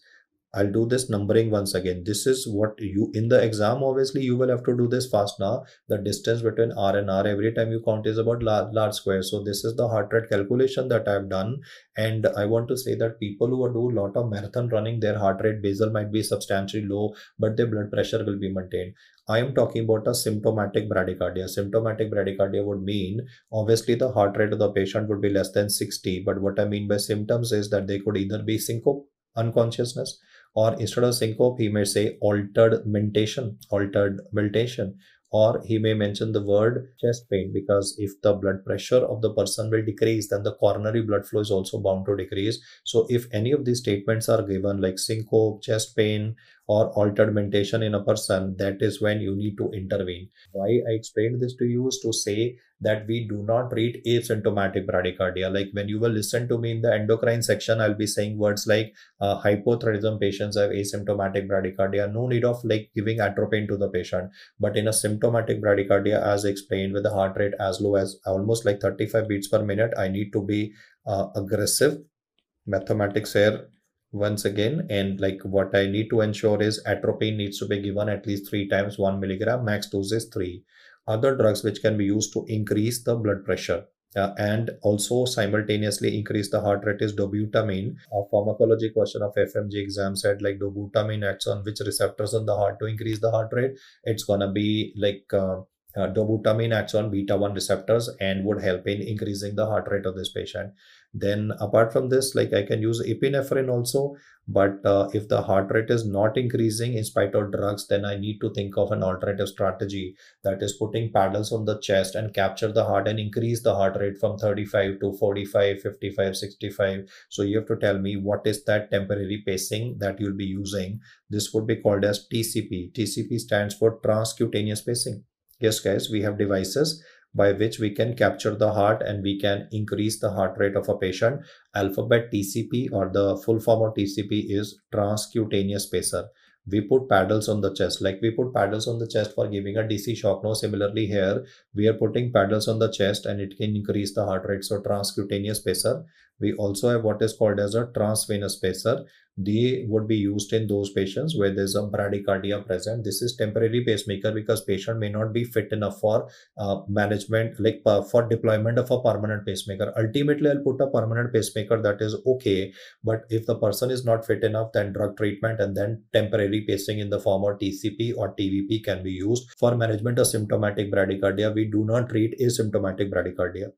Speaker 1: I'll do this numbering once again. This is what you in the exam, obviously you will have to do this fast now. The distance between R and R every time you count is about large square. So this is the heart rate calculation that I've done. And I want to say that people who do a lot of marathon running, their heart rate basal might be substantially low, but their blood pressure will be maintained. I am talking about a symptomatic bradycardia. Symptomatic bradycardia would mean obviously the heart rate of the patient would be less than 60. But what I mean by symptoms is that they could either be syncope, unconsciousness, or instead of syncope, he may say altered miltation, or he may mention the word chest pain, because if the blood pressure of the person will decrease, then the coronary blood flow is also bound to decrease. So if any of these statements are given like syncope, chest pain, or altered mentation in a person, that is when you need to intervene. Why I explained this to you is to say that we do not treat asymptomatic bradycardia. Like when you will listen to me in the endocrine section, I'll be saying words like hypothyroidism patients have asymptomatic bradycardia. No need of like giving atropine to the patient. But in a symptomatic bradycardia, as explained, with the heart rate as low as almost like 35 beats per minute, I need to be aggressive. Mathematics here once again, and like what I need to ensure is atropine needs to be given at least 3 times 1 milligram, max dose is 3. Other drugs which can be used to increase the blood pressure and also simultaneously increase the heart rate is dobutamine. A pharmacology question of FMG exam said like dobutamine acts on which receptors on the heart to increase the heart rate. It's gonna be like dobutamine acts on beta 1 receptors and would help in increasing the heart rate of this patient. Then apart from this, like I can use epinephrine also, but if the heart rate is not increasing in spite of drugs, then I need to think of an alternative strategy, that is putting paddles on the chest and capture the heart and increase the heart rate from 35 to 45, 55, 65. So you have to tell me what is that temporary pacing that you'll be using. This would be called as TCP. TCP stands for transcutaneous pacing. Yes, guys, we have devices by which we can capture the heart and we can increase the heart rate of a patient. Alphabet TCP, or the full form of TCP, is transcutaneous pacer. We put paddles on the chest, like we put paddles on the chest for giving a DC shock. Now, similarly here, we are putting paddles on the chest and it can increase the heart rate. So transcutaneous pacer. We also have what is called as a transvenous pacer. They would be used in those patients where there's a bradycardia present. This is temporary pacemaker because patient may not be fit enough for management, like for deployment of a permanent pacemaker. Ultimately, I'll put a permanent pacemaker, that is okay. But if the person is not fit enough, then drug treatment and then temporary pacing in the form of TCP or TVP can be used for management of symptomatic bradycardia. We do not treat asymptomatic bradycardia.